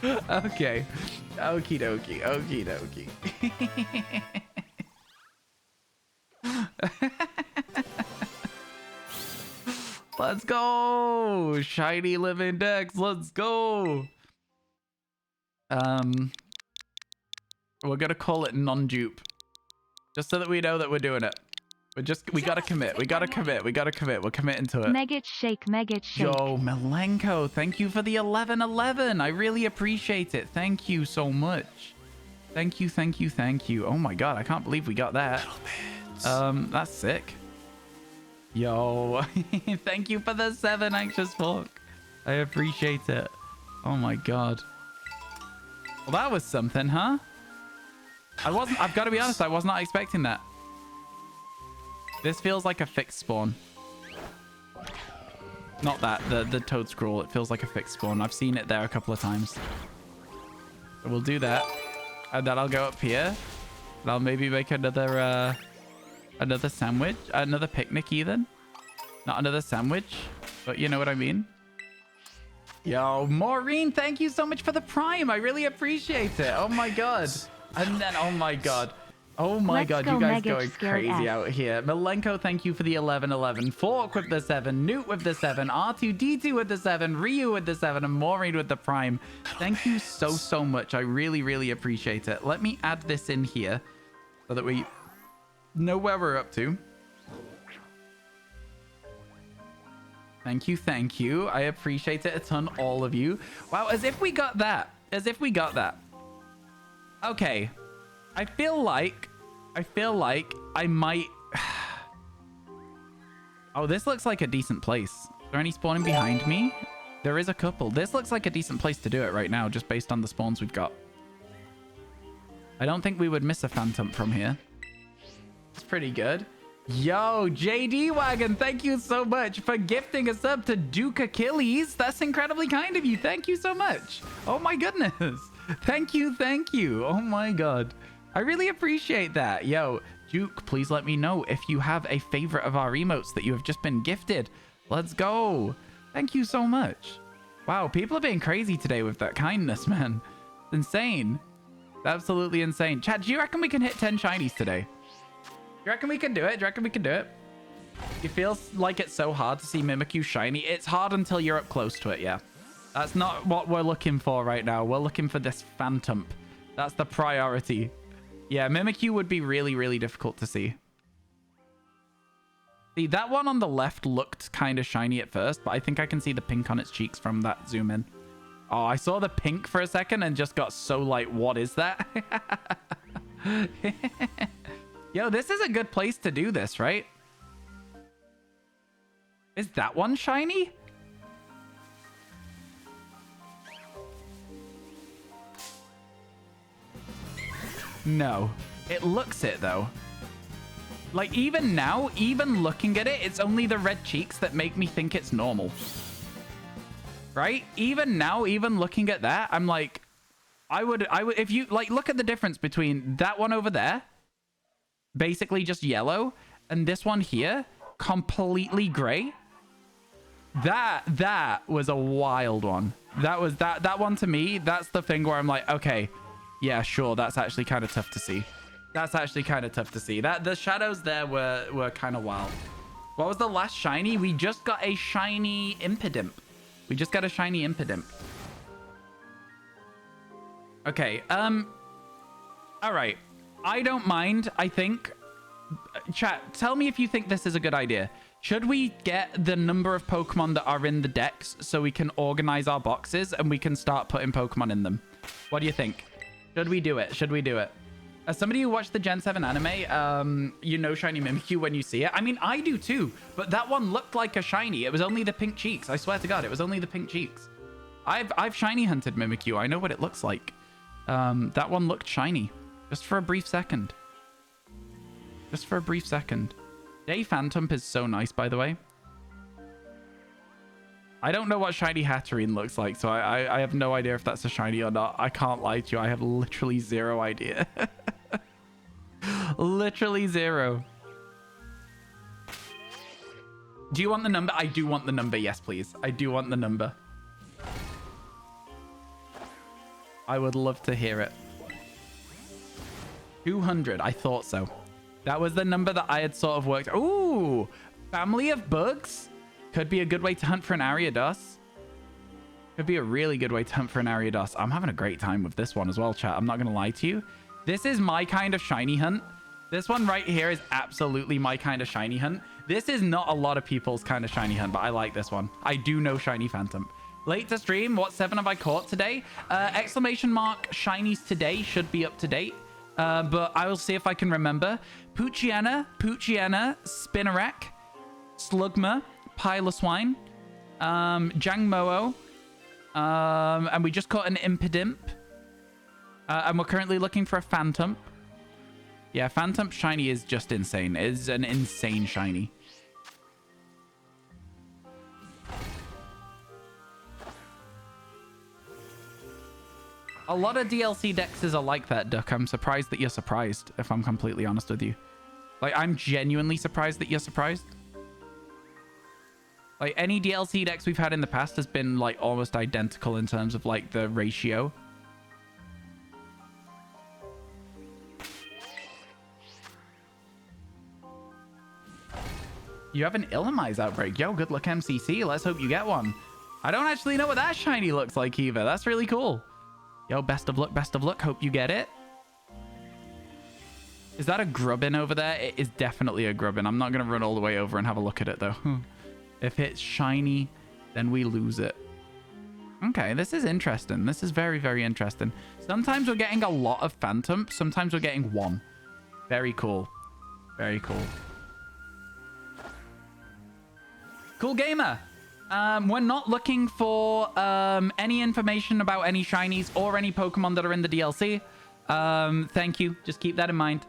A: Okay. Okie dokie, okie dokie. Let's go! Shiny living Dex, let's go! We're gonna call it non-dupe. Just so that we know that we're doing it. We gotta commit. We gotta commit. We're committing to it.
C: Megget shake, Megget shake.
A: Yo, Malenko, thank you for the 1111. I really appreciate it. Thank you so much. Thank you. Oh my god, I can't believe we got that. That's sick. Yo, thank you for the 7 anxious folk. I appreciate it. Oh my god. Well, that was something, huh? I've got to be honest, I was not expecting that. This feels like a fixed spawn. Not that, the toad scroll. It feels like a fixed spawn. I've seen it there a couple of times. So we'll do that. And then I'll go up here. And I'll maybe make another sandwich. Another picnic even. Not another sandwich. But you know what I mean. Yo, Maureen, thank you so much for the prime. I really appreciate it. Oh my god. And then, oh my god. Oh my god, you guys going crazy out here. Milenko, thank you for the 1111. Fork with the 7. Newt with the 7. R2D2 with the 7. Ryu with the 7. And Maureen with the prime. Thank you so much. I really, really appreciate it. Let me add this in here so that we know where we're up to. Thank you, thank you. I appreciate it a ton, all of you. Wow, as if we got that. As if we got that. Okay. I feel like I might... Oh, this looks like a decent place. Is there any spawning behind me? There is a couple. This looks like a decent place to do it right now, just based on the spawns we've got. I don't think we would miss a phantom from here. It's pretty good. Yo, JD Wagon, thank you so much for gifting a sub to Duke Achilles. That's incredibly kind of you. Thank you so much. Oh my goodness. Thank you, thank you. Oh my god. I really appreciate that. Yo, Duke, please let me know if you have a favorite of our emotes that you have just been gifted. Let's go. Thank you so much. Wow, people are being crazy today with that kindness, man. It's insane. It's absolutely insane. Chad, do you reckon we can hit 10 shinies today? Do you reckon we can do it? Do you reckon we can do it? It feels like it's so hard to see Mimikyu shiny. It's hard until you're up close to it, yeah. That's not what we're looking for right now. We're looking for this phantom. That's the priority. Yeah, Mimikyu would be really, really difficult to see. See, that one on the left looked kind of shiny at first, but I think I can see the pink on its cheeks from that zoom in. Oh, I saw the pink for a second and just got so like, what is that? Yo, this is a good place to do this, right? Is that one shiny? No. It looks it, though. Like, even now, even looking at it, it's only the red cheeks that make me think it's normal. Right? Even now, even looking at that, I'm like... I would, if you, like, look at the difference between that one over there... basically just yellow, and this one here completely gray. That was a wild one. That one to me, that's the thing where I'm like, okay, yeah, sure, that's actually kind of tough to see. That's actually kind of tough to see. That the shadows there were kind of wild. What was the last shiny? We just got a shiny Impidimp. We just got a shiny Impidimp. Okay, all right. I don't mind, I think. Chat, tell me if you think this is a good idea. Should we get the number of Pokemon that are in the decks so we can organize our boxes and we can start putting Pokemon in them? What do you think? Should we do it? Should we do it? As somebody who watched the Gen 7 anime, you know Shiny Mimikyu when you see it. I mean, I do too, but that one looked like a shiny. It was only the pink cheeks. I swear to God, it was only the pink cheeks. I've shiny hunted Mimikyu. I know what it looks like. That one looked shiny. Just for a brief second. Just for a brief second. Day Phantom is so nice, by the way. I don't know what shiny Hatterene looks like, so I have no idea if that's a shiny or not. I can't lie to you. I have literally zero idea. Literally zero. Do you want the number? I do want the number. Yes, please. I do want the number. I would love to hear it. 200. I thought so. That was the number that I had sort of worked. Ooh, family of bugs. Could be a good way to hunt for an Ariados. Could be a really good way to hunt for an Ariados. I'm having a great time with this one as well, chat. I'm not going to lie to you. This is my kind of shiny hunt. This one right here is absolutely my kind of shiny hunt. This is not a lot of people's kind of shiny hunt, but I like this one. I do know Shiny Phantom. Late to stream. What 7 have I caught today? Exclamation mark shinies today should be up to date. But I will see if I can remember. Poochyena, Spinarak, Slugma, Piloswine, Jangmo-o, and we just caught an Impidimp. And we're currently looking for a Phantom. Yeah, Phantom shiny is just insane. It is an insane shiny. A lot of DLC dexes are like that, Duck. I'm surprised that you're surprised, if I'm completely honest with you. Like, I'm genuinely surprised that you're surprised. Like, any DLC dex we've had in the past has been, like, almost identical in terms of, like, the ratio. You have an Illumise outbreak. Yo, good luck, MCC. Let's hope you get one. I don't actually know what that shiny looks like either. That's really cool. Yo, best of luck, best of luck. Hope you get it. Is that a Grubbin over there? It is definitely a Grubbin. I'm not going to run all the way over and have a look at it, though. If it's shiny, then we lose it. Okay, this is interesting. This is very, very interesting. Sometimes we're getting a lot of Phantom. Sometimes we're getting one. Very cool. Very cool. Cool gamer. We're not looking for any information about any shinies or any Pokemon that are in the DLC. Thank you. Just keep that in mind.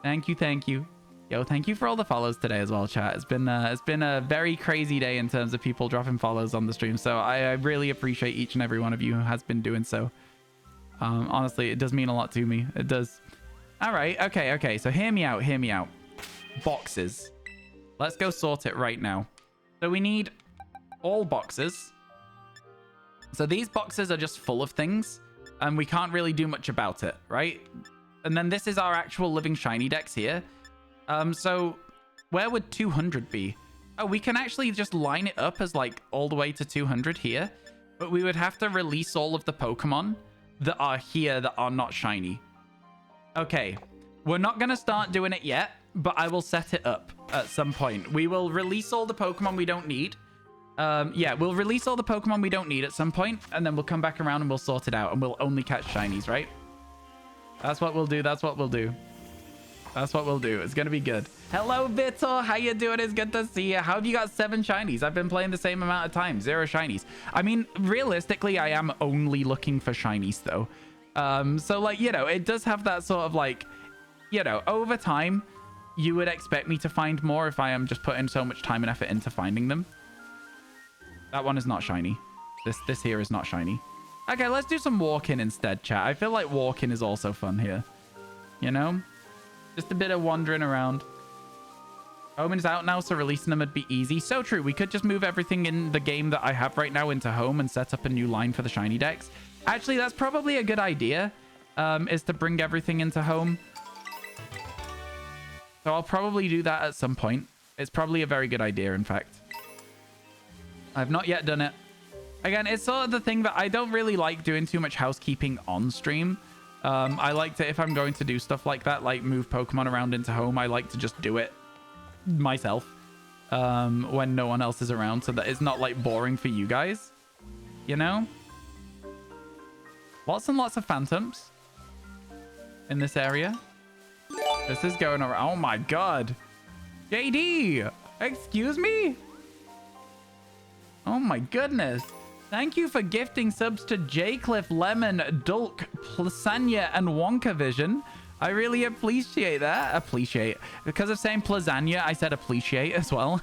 A: Thank you, thank you. Yo, thank you for all the follows today as well, chat. It's been a very crazy day in terms of people dropping follows on the stream. So I really appreciate each and every one of you who has been doing so. Honestly, it does mean a lot to me. It does. All right. Okay. So hear me out. Hear me out. Boxes. Let's go sort it right now. So we need all boxes. So these boxes are just full of things, and we can't really do much about it, right? And then this is our actual living shiny dex here. So where would 200 be? Oh, we can actually just line it up as like all the way to 200 here, but we would have to release all of the Pokemon that are here that are not shiny. Okay, we're not going to start doing it yet, but I will set it up at some point. We will release all the Pokemon we don't need. Yeah, we'll release all the Pokemon we don't need at some point, and then we'll come back around and we'll sort it out, and we'll only catch shinies, right? That's what we'll do. That's what we'll do. That's what we'll do. It's going to be good. Hello, Vitor. How you doing? It's good to see you. How have you got 7 shinies? I've been playing the same amount of time. 0 shinies. I mean, realistically, I am only looking for shinies, though. So, like, you know, it does have that sort of, like, you know, over time, you would expect me to find more if I am just putting so much time and effort into finding them. That one is not shiny. This here is not shiny. Okay, let's do some walking instead, chat. I feel like walking is also fun here. You know? Just a bit of wandering around. Home is out now, so releasing them would be easy. So true. We could just move everything in the game that I have right now into home and set up a new line for the shiny dex. Actually, that's probably a good idea, is to bring everything into home. So I'll probably do that at some point. It's probably a very good idea, in fact. I've not yet done it. Again, it's sort of the thing that I don't really like doing too much housekeeping on stream. I like to, if I'm going to do stuff like that, like move Pokemon around into home, I like to just do it myself when no one else is around, so that it's not like boring for you guys, you know? Lots and lots of Phantoms in this area. This is going around. Oh my god. JD, excuse me? Oh my goodness. Thank you for gifting subs to Jcliff, Lemon, Dulk, Plasanya, and Wonka Vision. I really appreciate that. Appreciate. Because of saying Plasanya, I said appreciate as well.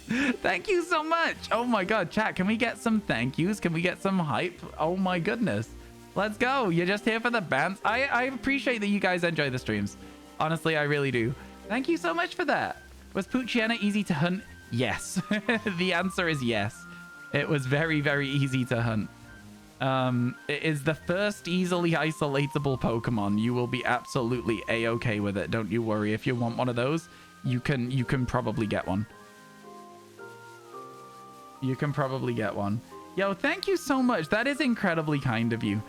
A: Thank you so much. Oh my god, chat, can we get some thank yous? Can we get some hype? Oh my goodness. Let's go. You're just here for the bands. I appreciate that you guys enjoy the streams. Honestly, I really do. Thank you so much for that. Was Poochyena easy to hunt? Yes. The answer is yes. It was very, very easy to hunt. It is the first easily isolatable Pokemon. You will be absolutely a-okay with it. Don't you worry. If you want one of those, you can probably get one. You can probably get one. Yo, thank you so much. That is incredibly kind of you.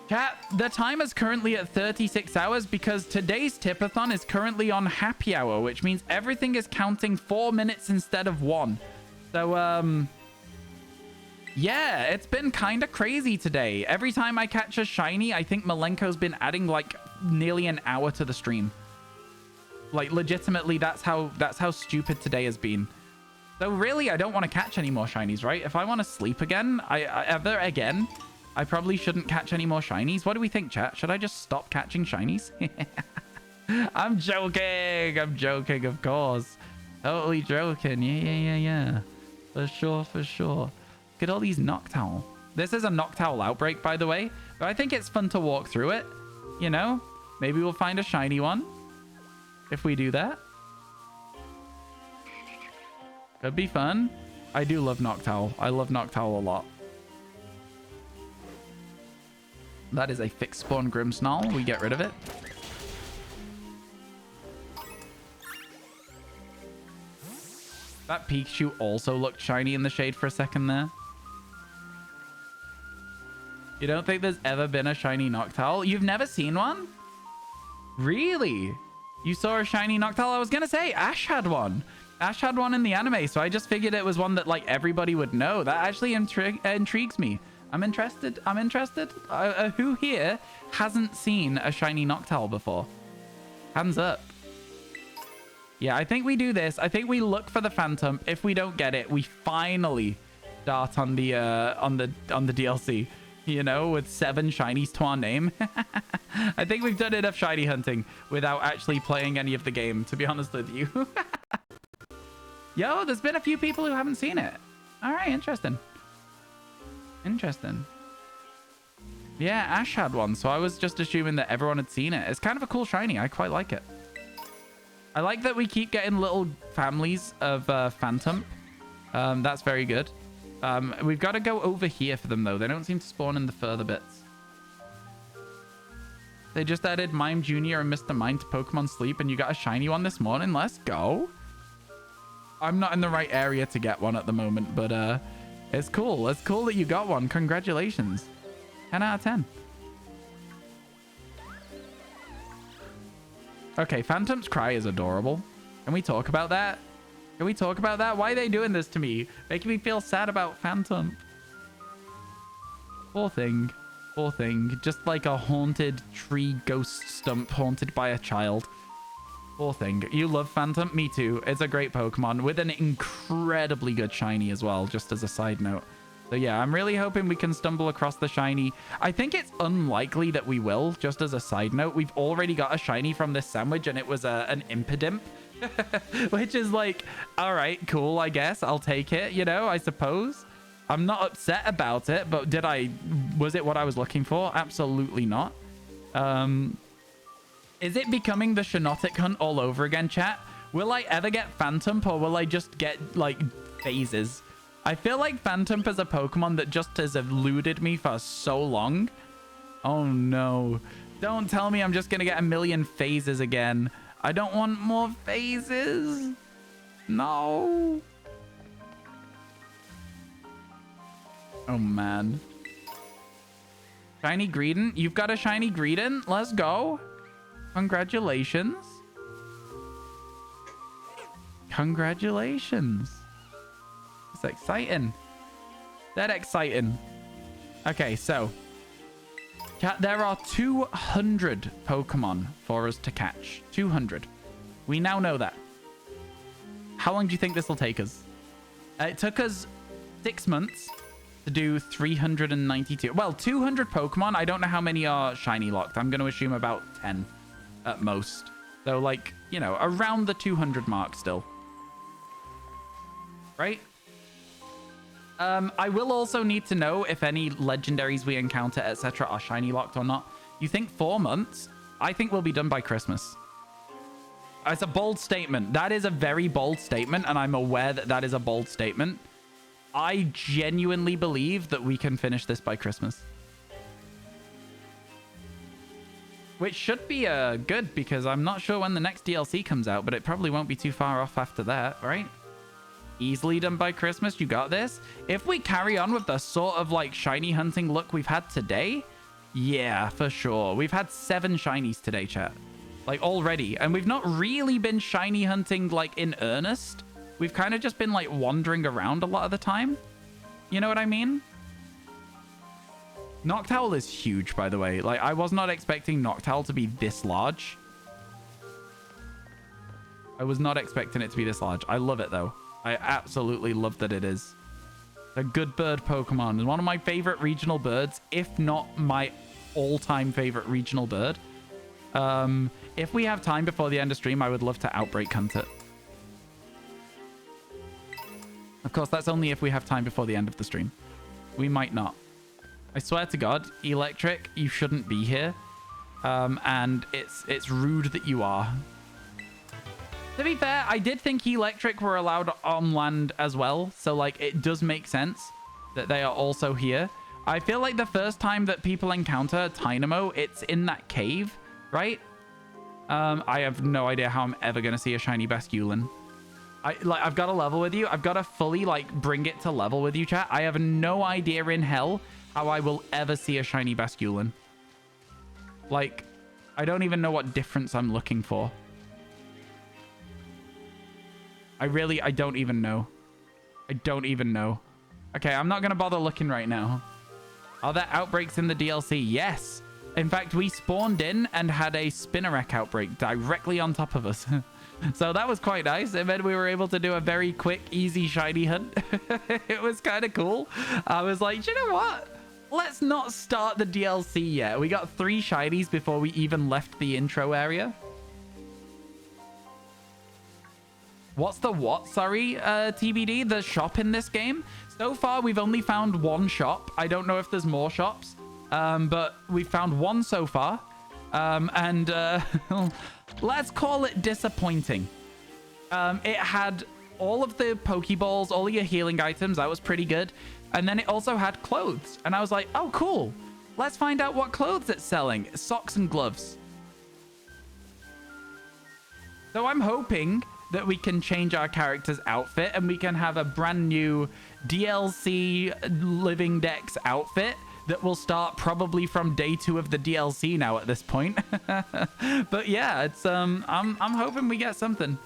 A: Chat, the time is currently at 36 hours because today's Tipathon is currently on happy hour, which means everything is counting 4 minutes instead of 1. So, yeah, it's been kind of crazy today. Every time I catch a shiny, I think Malenko's been adding like nearly an hour to the stream. Like legitimately, that's how stupid today has been. So really, I don't want to catch any more shinies, right? If I want to sleep again, ever again, I probably shouldn't catch any more shinies. What do we think, chat? Should I just stop catching shinies? I'm joking. I'm joking, of course. Totally joking. Yeah. For sure, for sure. Look at all these Noctowl. This is a Noctowl outbreak, by the way. But I think it's fun to walk through it. You know? Maybe we'll find a shiny one. If we do that. Could be fun. I do love Noctowl. I love Noctowl a lot. That is a fixed spawn Grimmsnarl. We get rid of it. That Pikachu also looked shiny in the shade for a second there. You don't think there's ever been a shiny Noctowl? You've never seen one? Really? You saw a shiny Noctowl? I was going to say Ash had one. Ash had one in the anime, so I just figured it was one that like everybody would know. That actually intrigues me. I'm interested. Who here hasn't seen a shiny Noctowl before? Hands up. Yeah, I think we do this. I think we look for the Phantom. If we don't get it, we finally start on the DLC. You know, with 7 shinies to our name. I think we've done enough shiny hunting without actually playing any of the game, to be honest with you. Yo, there's been a few people who haven't seen it. All right, interesting. Interesting. Yeah, Ash had one, so I was just assuming that everyone had seen it. It's kind of a cool shiny. I quite like it. I like that we keep getting little families of Phantom. That's very good. We've got to go over here for them, though. They don't seem to spawn in the further bits. They just added Mime Jr. and Mr. Mime to Pokemon Sleep, and you got a shiny one this morning. Let's go. I'm not in the right area to get one at the moment, but it's cool. It's cool that you got one. Congratulations. 10 out of 10. Okay, Phantom's cry is adorable. Can we talk about that? Can we talk about that? Why are they doing this to me? Making me feel sad about Phantom. Poor thing. Poor thing. Just like a haunted tree ghost stump haunted by a child. Poor thing. You love Phantom? Me too. It's a great Pokemon with an incredibly good shiny as well, just as a side note. So yeah, I'm really hoping we can stumble across the shiny. I think it's unlikely that we will, just as a side note. We've already got a shiny from this sandwich, and it was an Impidimp. Which is like, all right, cool, I guess. I'll take it, you know, I suppose. I'm not upset about it, but was it what I was looking for? Absolutely not. Is it becoming the Shinotic hunt all over again, chat? Will I ever get Phantom, or will I just get, like, phases? I feel like Phantom is a Pokemon that just has eluded me for so long. Oh, no. Don't tell me I'm just going to get a million phases again. I don't want more phases. No. Oh, man. Shiny Greedent? You've got a shiny Greedent? Let's go. Congratulations. Congratulations. It's exciting. That exciting. Okay, so there are 200 Pokemon for us to catch. 200. We now know that. How long do you think this will take us? It took us 6 months to do 392. Well, 200 Pokemon. I don't know how many are shiny locked. I'm going to assume about 10 at most. So, like, you know, around the 200 mark still. Right? I will also need to know if any legendaries we encounter, etc., are shiny locked or not. You think 4 months? I think we'll be done by Christmas. It's a bold statement. That is a very bold statement, and I'm aware that that is a bold statement. I genuinely believe that we can finish this by Christmas. Which should be good, because I'm not sure when the next DLC comes out, but it probably won't be too far off after that, right? Easily done by Christmas. You got this. If we carry on with the sort of like shiny hunting look we've had today, yeah, for sure. We've had 7 shinies today, chat. Like already. And we've not really been shiny hunting like in earnest. We've kind of just been like wandering around a lot of the time. You know what I mean? Noctowl is huge, by the way. Like, I was not expecting Noctowl to be this large. I was not expecting it to be this large. I love it, though. I absolutely love that it is. A good bird Pokemon. It's one of my favorite regional birds, if not my all-time favorite regional bird. If we have time before the end of stream, I would love to Outbreak Hunt it. Of course, that's only if we have time before the end of the stream. We might not. I swear to God, Electric, you shouldn't be here. And it's rude that you are. To be fair, I did think Electric were allowed on land as well. So, like, it does make sense that they are also here. I feel like the first time that people encounter Tynamo, it's in that cave, right? I have no idea how I'm ever going to see a shiny Basculin. I've got to level with you. I've got to fully, like, bring it to level with you, chat. I have no idea in hell how I will ever see a shiny Basculin. Like, I don't even know what difference I'm looking for. I don't even know. I don't even know. Okay, I'm not going to bother looking right now. Are there outbreaks in the DLC? Yes. In fact, we spawned in and had a Spinarak outbreak directly on top of us. So that was quite nice. It meant we were able to do a very quick, easy shiny hunt. It was kind of cool. I was like, you know what? Let's not start the DLC yet. We got 3 shinies before we even left the intro area. What's the what? Sorry, TBD, the shop in this game? So far, we've only found 1 shop. I don't know if there's more shops, but we found 1 so far. Let's call it disappointing. It had all of the Pokeballs, all of your healing items. That was pretty good. And then it also had clothes. And I was like, oh, cool. Let's find out what clothes it's selling. Socks and gloves. So I'm hoping that we can change our character's outfit and we can have a brand new DLC Living Dex outfit that will start probably from day 2 of the DLC now at this point. But yeah, it's I'm hoping we get something.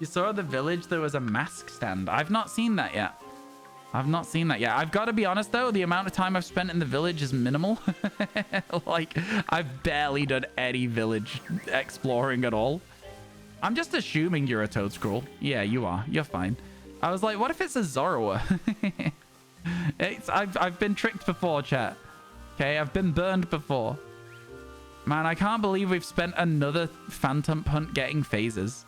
A: You saw the village, there was a mask stand. I've not seen that yet. I've got to be honest though, the amount of time I've spent in the village is minimal. Like, I've barely done any village exploring at all. I'm just assuming you're a Toadscruel. Yeah, you are. You're fine. I was like, what if it's a Zorua? I've been tricked before, chat. Okay, I've been burned before. Man, I can't believe we've spent another Phantom hunt getting phases.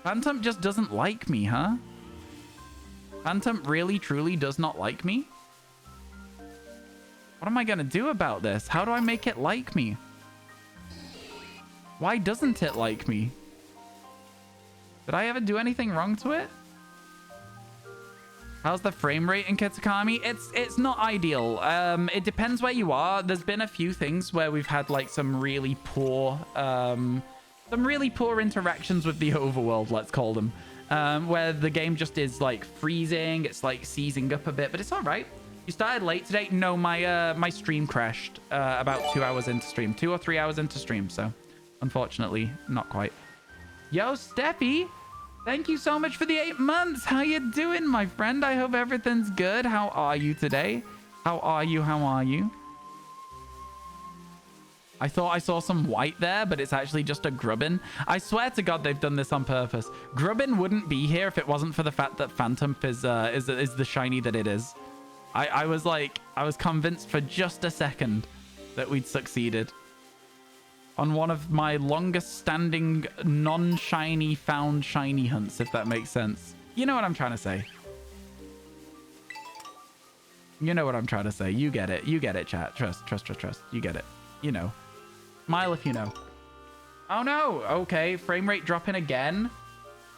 A: Phantom just doesn't like me, huh? Phantom really, truly does not like me? What am I going to do about this? How do I make it like me? Why doesn't it like me? Did I ever do anything wrong to it? How's the frame rate in Kitakami? It's not ideal. It depends where you are. There's been a few things where we've had like some really poor interactions with the overworld, let's call them. Where the game just is like freezing, it's like seizing up a bit, but it's all right. You started late today? No, my stream crashed about 2 hours into stream, 2 or 3 hours into stream, so unfortunately, not quite. Yo, Steffi, thank you so much for the 8 months. How you doing, my friend? I hope everything's good. How are you today? How are you? I thought I saw some white there, but it's actually just a Grubbin. I swear to God, they've done this on purpose. Grubbin wouldn't be here if it wasn't for the fact that Phantom is the shiny that it is. I was convinced for just a second that we'd succeeded on one of my longest standing non-shiny found shiny hunts, if that makes sense. You know what I'm trying to say. You know what I'm trying to say. You get it. You get it, chat. Trust. You get it. You know. Smile if you know. Oh no. Okay. Frame rate dropping again.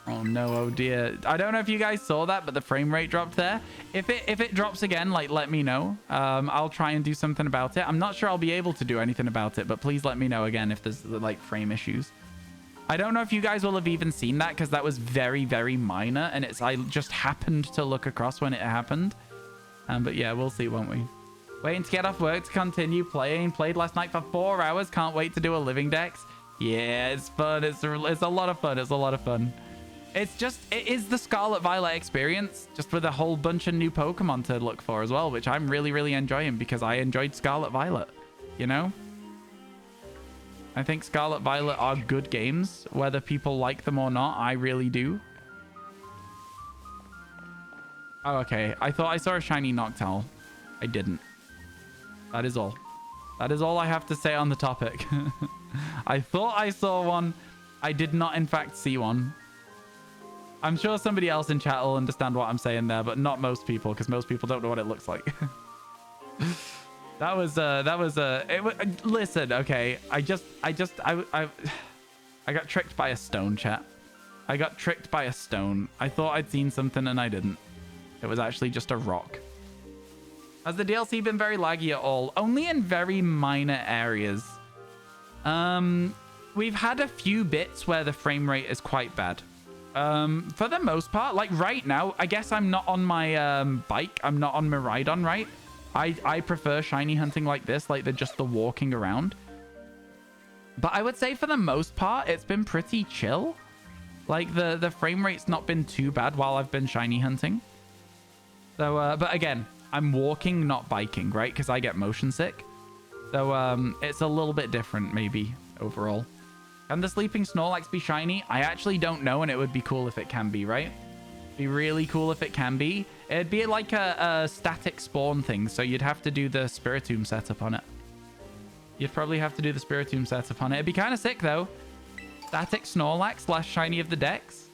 A: Oh no. Oh dear. I don't know if you guys saw that, but the frame rate dropped there. If it drops again, like, let me know. I'll try and do something about it. I'm not sure I'll be able to do anything about it, but please let me know again if there's like frame issues. I don't know if you guys will have even seen that because that was very, very minor, and I just happened to look across when it happened. But yeah, we'll see, won't we? Waiting to get off work to continue playing. Played last night for 4 hours. Can't wait to do a Living Dex. Yeah, it's fun. It's a lot of fun. It's a lot of fun. It is the Scarlet Violet experience, just with a whole bunch of new Pokemon to look for as well, which I'm really, really enjoying because I enjoyed Scarlet Violet, you know? I think Scarlet Violet are good games, whether people like them or not. I really do. Oh, okay. I thought I saw a shiny Noctowl. I didn't. That is all. That is all I have to say on the topic. I thought I saw one. I did not, in fact, see one. I'm sure somebody else in chat will understand what I'm saying there, but not most people, because most people don't know what it looks like. Listen, okay. I got tricked by a stone, chat. I got tricked by a stone. I thought I'd seen something and I didn't. It was actually just a rock. Has the DLC been very laggy at all? Only in very minor areas. We've had a few bits where the frame rate is quite bad. For the most part, like right now, I guess I'm not on my bike. I'm not on my ride-on, right? I prefer shiny hunting like this, like just the walking around. But I would say for the most part, it's been pretty chill. Like the frame rate's not been too bad while I've been shiny hunting. So, but again, I'm walking, not biking, right? Because I get motion sick. So it's a little bit different, maybe, overall. Can the sleeping Snorlax be shiny? I actually don't know, and it would be cool if it can be, right? Be really cool if it can be. It'd be like a static spawn thing, so you'd have to do the Spiritomb setup on it. You'd probably have to do the Spiritomb setup on it. It'd be kind of sick, though. Static Snorlax / shiny of the Dex.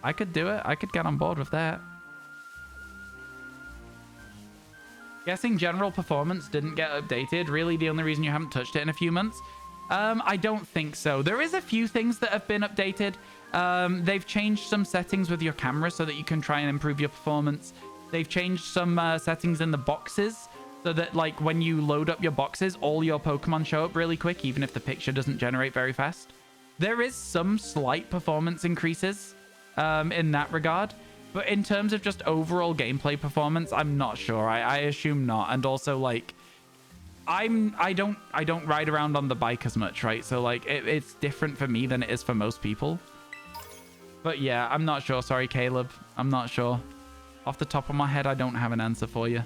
A: I could do it. I could get on board with that. Guessing general performance didn't get updated. Really, the only reason you haven't touched it in a few months? I don't think so. There is a few things that have been updated. They've changed some settings with your camera so that you can try and improve your performance. They've changed some settings in the boxes so that, like, when you load up your boxes, all your Pokemon show up really quick, even if the picture doesn't generate very fast. There is some slight performance increases in that regard. But in terms of just overall gameplay performance, I'm not sure. I assume not. And also, like, I don't ride around on the bike as much, right? So, like, it's different for me than it is for most people. But yeah, I'm not sure. Sorry, Caleb. I'm not sure. Off the top of my head, I don't have an answer for you.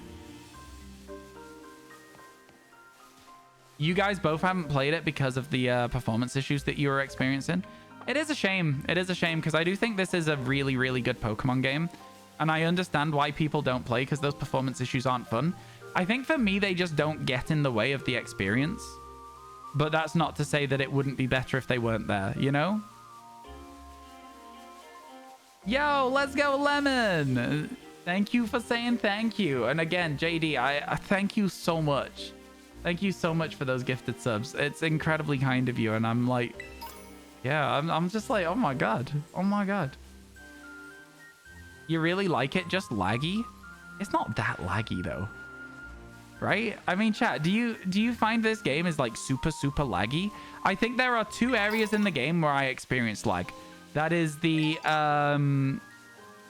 A: You guys both haven't played it because of the performance issues that you were experiencing. It is a shame. It is a shame because I do think this is a really, really good Pokemon game. And I understand why people don't play because those performance issues aren't fun. I think for me, they just don't get in the way of the experience. But that's not to say that it wouldn't be better if they weren't there, you know? Yo, let's go, Lemon. Thank you for saying thank you. And again, JD, I thank you so much. Thank you so much for those gifted subs. It's incredibly kind of you. And I'm like... Yeah, I'm just like, oh my god. Oh my god. You really like it? Just laggy? It's not that laggy though. Right? I mean, chat, do you find this game is like super, super laggy? I think there are 2 areas in the game where I experienced lag. That is the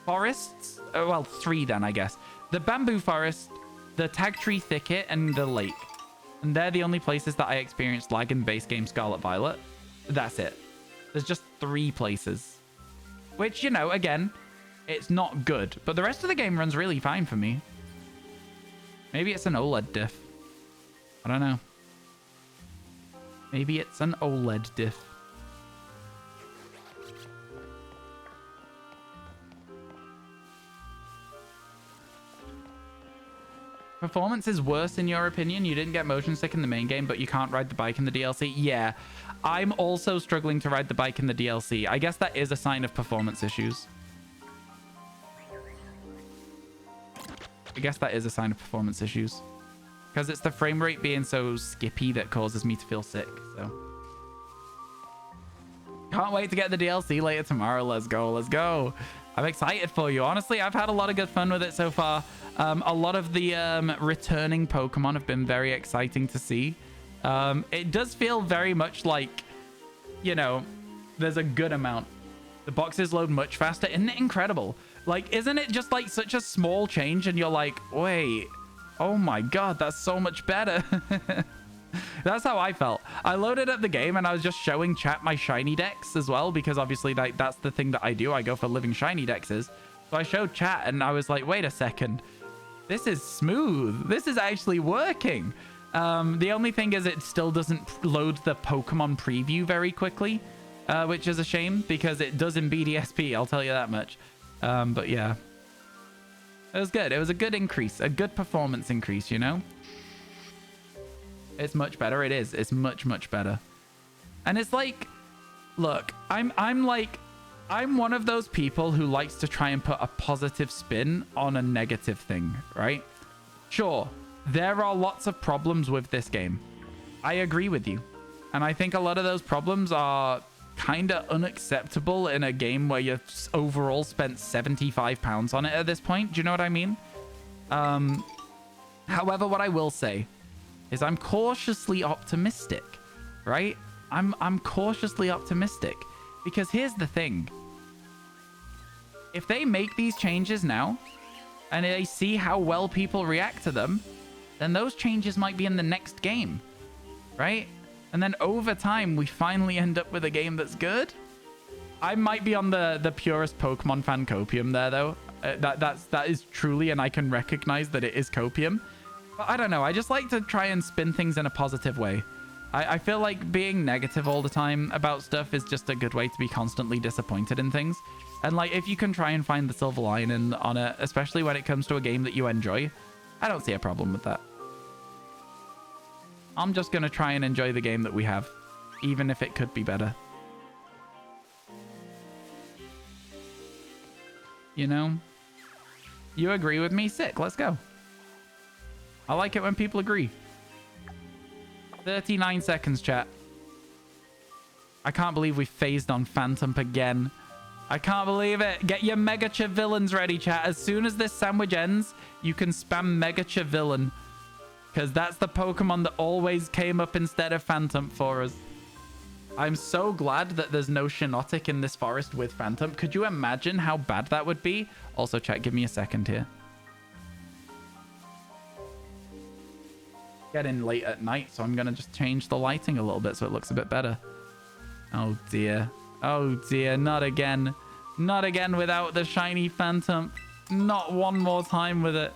A: forests. Well, 3 then, I guess. The bamboo forest, the tag tree thicket, and the lake. And they're the only places that I experienced lag in base game Scarlet Violet. That's it. There's just 3 places. Which, you know, again, it's not good. But the rest of the game runs really fine for me. Maybe it's an OLED diff. I don't know. Maybe it's an OLED diff. Performance is worse in your opinion? You didn't get motion sick in the main game, but you can't ride the bike in the DLC? Yeah. I'm also struggling to ride the bike in the DLC. I guess that is a sign of performance issues. I guess that is a sign of performance issues. Because it's the frame rate being so skippy that causes me to feel sick, so. Can't wait to get the DLC later tomorrow. Let's go, let's go. I'm excited for you. Honestly, I've had a lot of good fun with it so far. A lot of the returning Pokemon have been very exciting to see. It does feel very much like, you know, there's a good amount. The boxes load much faster. Isn't it incredible? Like, isn't it just like such a small change and you're like, wait, oh my god, that's so much better. That's how I felt. I loaded up the game and I was just showing chat my shiny decks as well, because obviously that's the thing that I do. I go for living shiny dexes. So I showed chat and I was like, wait a second. This is smooth. This is actually working. The only thing is it still doesn't load the Pokemon preview very quickly, which is a shame because it does in BDSP, I'll tell you that much. But yeah, it was good. It was a good increase, a good performance increase, you know? It's much better. It is. It's much, much better. And it's like, look, I'm one of those people who likes to try and put a positive spin on a negative thing, right? Sure, there are lots of problems with this game. I agree with you. And I think a lot of those problems are kind of unacceptable in a game where you've overall spent £75 on it at this point. Do you know what I mean? However, what I will say is I'm cautiously optimistic, right? I'm cautiously optimistic because here's the thing. If they make these changes now and they see how well people react to them, then those changes might be in the next game, right? And then over time, we finally end up with a game that's good. I might be on the purest Pokemon fan copium there, though. That is truly, and I can recognize that it is copium. But I don't know. I just like to try and spin things in a positive way. I feel like being negative all the time about stuff is just a good way to be constantly disappointed in things. And like, if you can try and find the silver lining on it, especially when it comes to a game that you enjoy, I don't see a problem with that. I'm just going to try and enjoy the game that we have, even if it could be better. You know? You agree with me? Sick. Let's go. I like it when people agree. 39 seconds, chat. I can't believe we phased on Phantom again. I can't believe it. Get your Mega Villains ready, chat. As soon as this sandwich ends, you can spam Mega Villain. Because that's the Pokemon that always came up instead of Phantom for us. I'm so glad that there's no Shinotic in this forest with Phantom. Could you imagine how bad that would be? Also, chat, give me a second here. Getting late at night, so I'm going to just change the lighting a little bit so it looks a bit better. Oh, dear. Oh, dear. Not again. Not again without the shiny Phantom. Not one more time with it.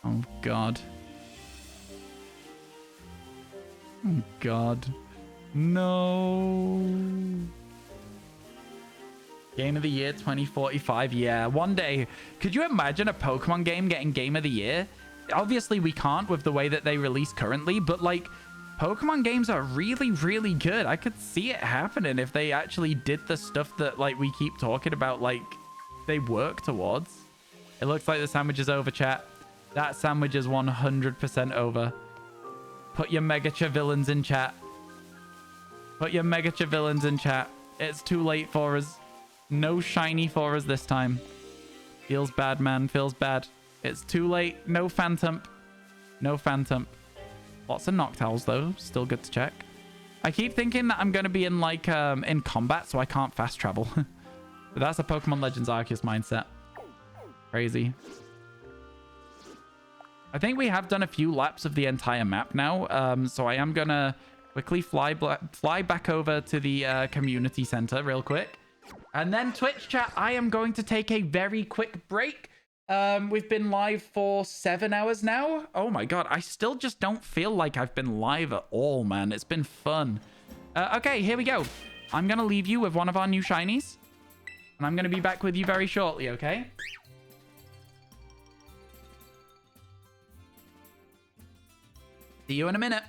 A: Oh, God. Oh, God. No. Game of the Year 2045. Yeah, one day. Could you imagine a Pokemon game getting Game of the Year? Obviously, we can't with the way that they release currently, but like, Pokemon games are really, really good. I could see it happening if they actually did the stuff that like we keep talking about, like they work towards. It looks like the sandwich is over, chat. That sandwich is 100% over. Put your Mega Villains in chat. Put your Mega Villains in chat. It's too late for us. No shiny for us this time. Feels bad, man. Feels bad. It's too late. No Phantom. No Phantom. Lots of Noctowls, though. Still good to check. I keep thinking that I'm going to be in, like, in combat, so I can't fast travel. But that's a Pokemon Legends Arceus mindset. Crazy. I think we have done a few laps of the entire map now, so I am going to quickly fly back over to the community center real quick. And then Twitch chat, I am going to take a very quick break. We've been live for 7 hours now. Oh my god, I still just don't feel like I've been live at all, man. It's been fun. Okay, here we go. I'm going to leave you with one of our new shinies. And I'm going to be back with you very shortly, okay? See you in a minute.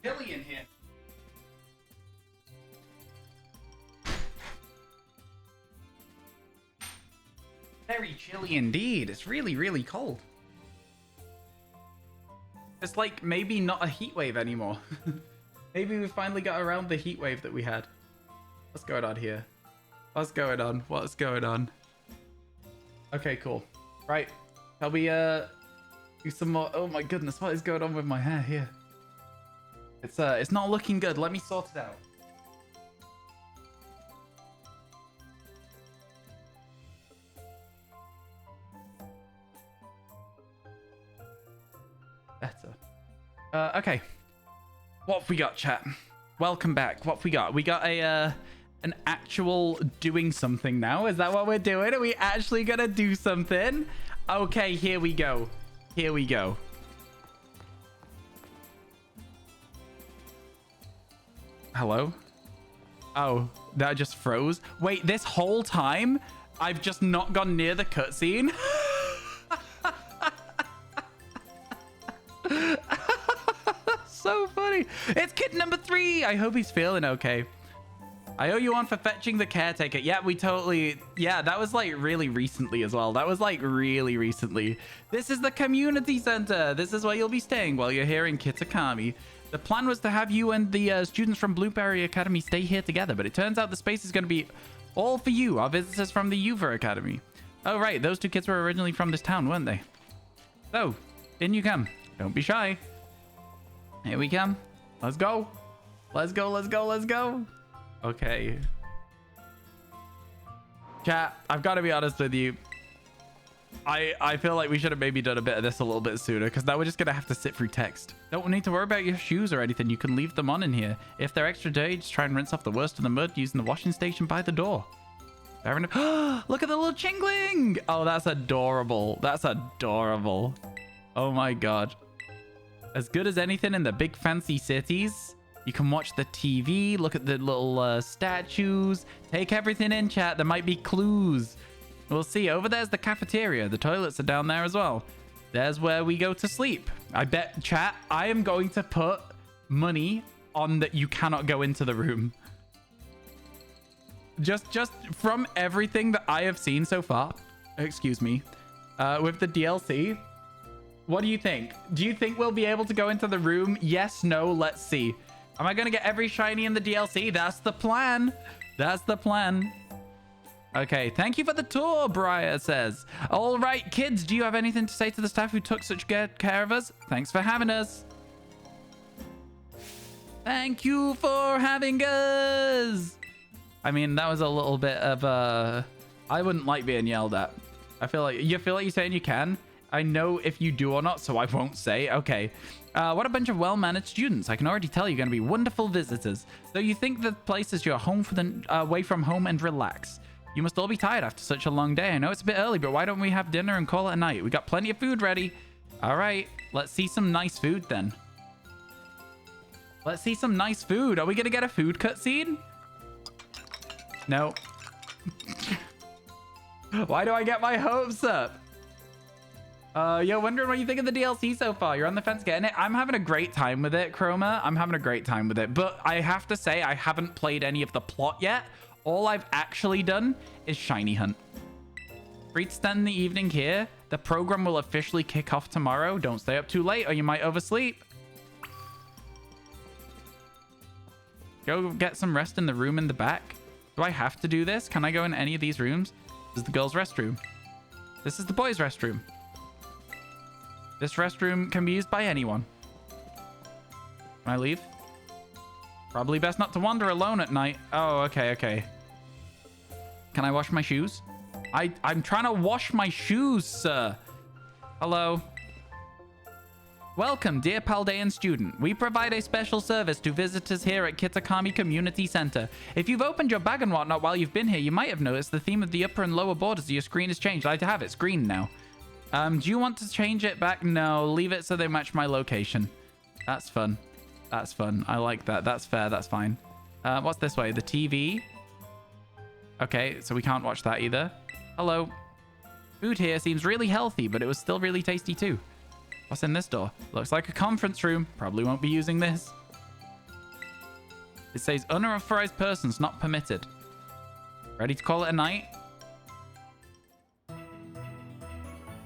A: chilly in here. Very chilly indeed. It's really, really cold. It's like maybe not a heat wave anymore. Maybe we finally got around the heat wave that we had. What's going on here? What's going on? What's going on? Okay, cool. Right. Shall we do some more? Oh my goodness, what is going on with my hair here? It's not looking good. Let me sort it out. Better. Okay. What have we got, chat? Welcome back. What have we got? We got an actual doing something now. Is that what we're doing? Are we actually gonna do something? Okay, here we go. Here we go. Hello? Oh, that just froze. Wait, this whole time I've just not gone near the cutscene. So funny. It's kid number 3. I hope he's feeling okay. I owe you one for fetching the caretaker. Yeah, we totally... Yeah, that was like really recently as well. That was like really recently. This is the community center. This is where you'll be staying while you're here in Kitakami. The plan was to have you and the students from Blueberry Academy stay here together, but it turns out the space is going to be all for you, our visitors from the Uva Academy. Oh, right. Those 2 kids were originally from this town, weren't they? So, in you come. Don't be shy. Here we come. Let's go. Let's go, let's go, let's go. Okay. Chat, I've got to be honest with you. I feel like we should have maybe done a bit of this a little bit sooner, because now we're just going to have to sit through text. Don't need to worry about your shoes or anything. You can leave them on in here. If they're extra dirty, just try and rinse off the worst of the mud using the washing station by the door. Fair enough. Look at the little chingling. Oh, that's adorable. That's adorable. Oh my god. As good as anything in the big fancy cities. You can watch the TV, look at the little statues, take everything in, chat. There might be clues. We'll see. Over there's the cafeteria. The toilets are down there as well. There's where we go to sleep. I bet, chat, I am going to put money on that you cannot go into the room. Just from everything that I have seen so far, excuse me, with the DLC, what do you think? Do you think we'll be able to go into the room? Yes, no, let's see. Am I going to get every shiny in the DLC? That's the plan. That's the plan. Okay, thank you for the tour, Briar says. All right, kids, do you have anything to say to the staff who took such good care of us? Thanks for having us. Thank you for having us. I mean, that was a little bit of I wouldn't like being yelled at. I feel like you're saying you can. I know if you do or not, so I won't say. Okay. What a bunch of well-mannered students. I can already tell you're going to be wonderful visitors. So you think the place is your home for the away from home and relax. You must all be tired after such a long day. I know it's a bit early, but why don't we have dinner and call it a night? We got plenty of food ready. All right. Let's see some nice food then. Let's see some nice food. Are we going to get a food cutscene? No. Why do I get my hopes up? You're wondering what you think of the DLC so far. You're on the fence getting it. I'm having a great time with it, Chroma. I'm having a great time with it. But I have to say, I haven't played any of the plot yet. All I've actually done is shiny hunt. Free to spend the evening here. The program will officially kick off tomorrow. Don't stay up too late or you might oversleep. Go get some rest in the room in the back. Do I have to do this? Can I go in any of these rooms? This is the girls' restroom. This is the boys' restroom. This restroom can be used by anyone. Can I leave? Probably best not to wander alone at night. Oh, okay, okay. Can I wash my shoes? I'm trying to wash my shoes, sir. Hello. Welcome, dear Paldean student. We provide a special service to visitors here at Kitakami Community Center. If you've opened your bag and whatnot while you've been here, you might have noticed the theme of the upper and lower borders of your screen has changed. I have it. It's green now. Do you want to change it back? No, leave it so they match my location. That's fun. That's fun. I like that. That's fair. That's fine. What's this way? The TV. Okay, so we can't watch that either. Hello. Food here seems really healthy, but it was still really tasty too. What's in this door? Looks like a conference room. Probably won't be using this. It says unauthorized persons not permitted. Ready to call it a night?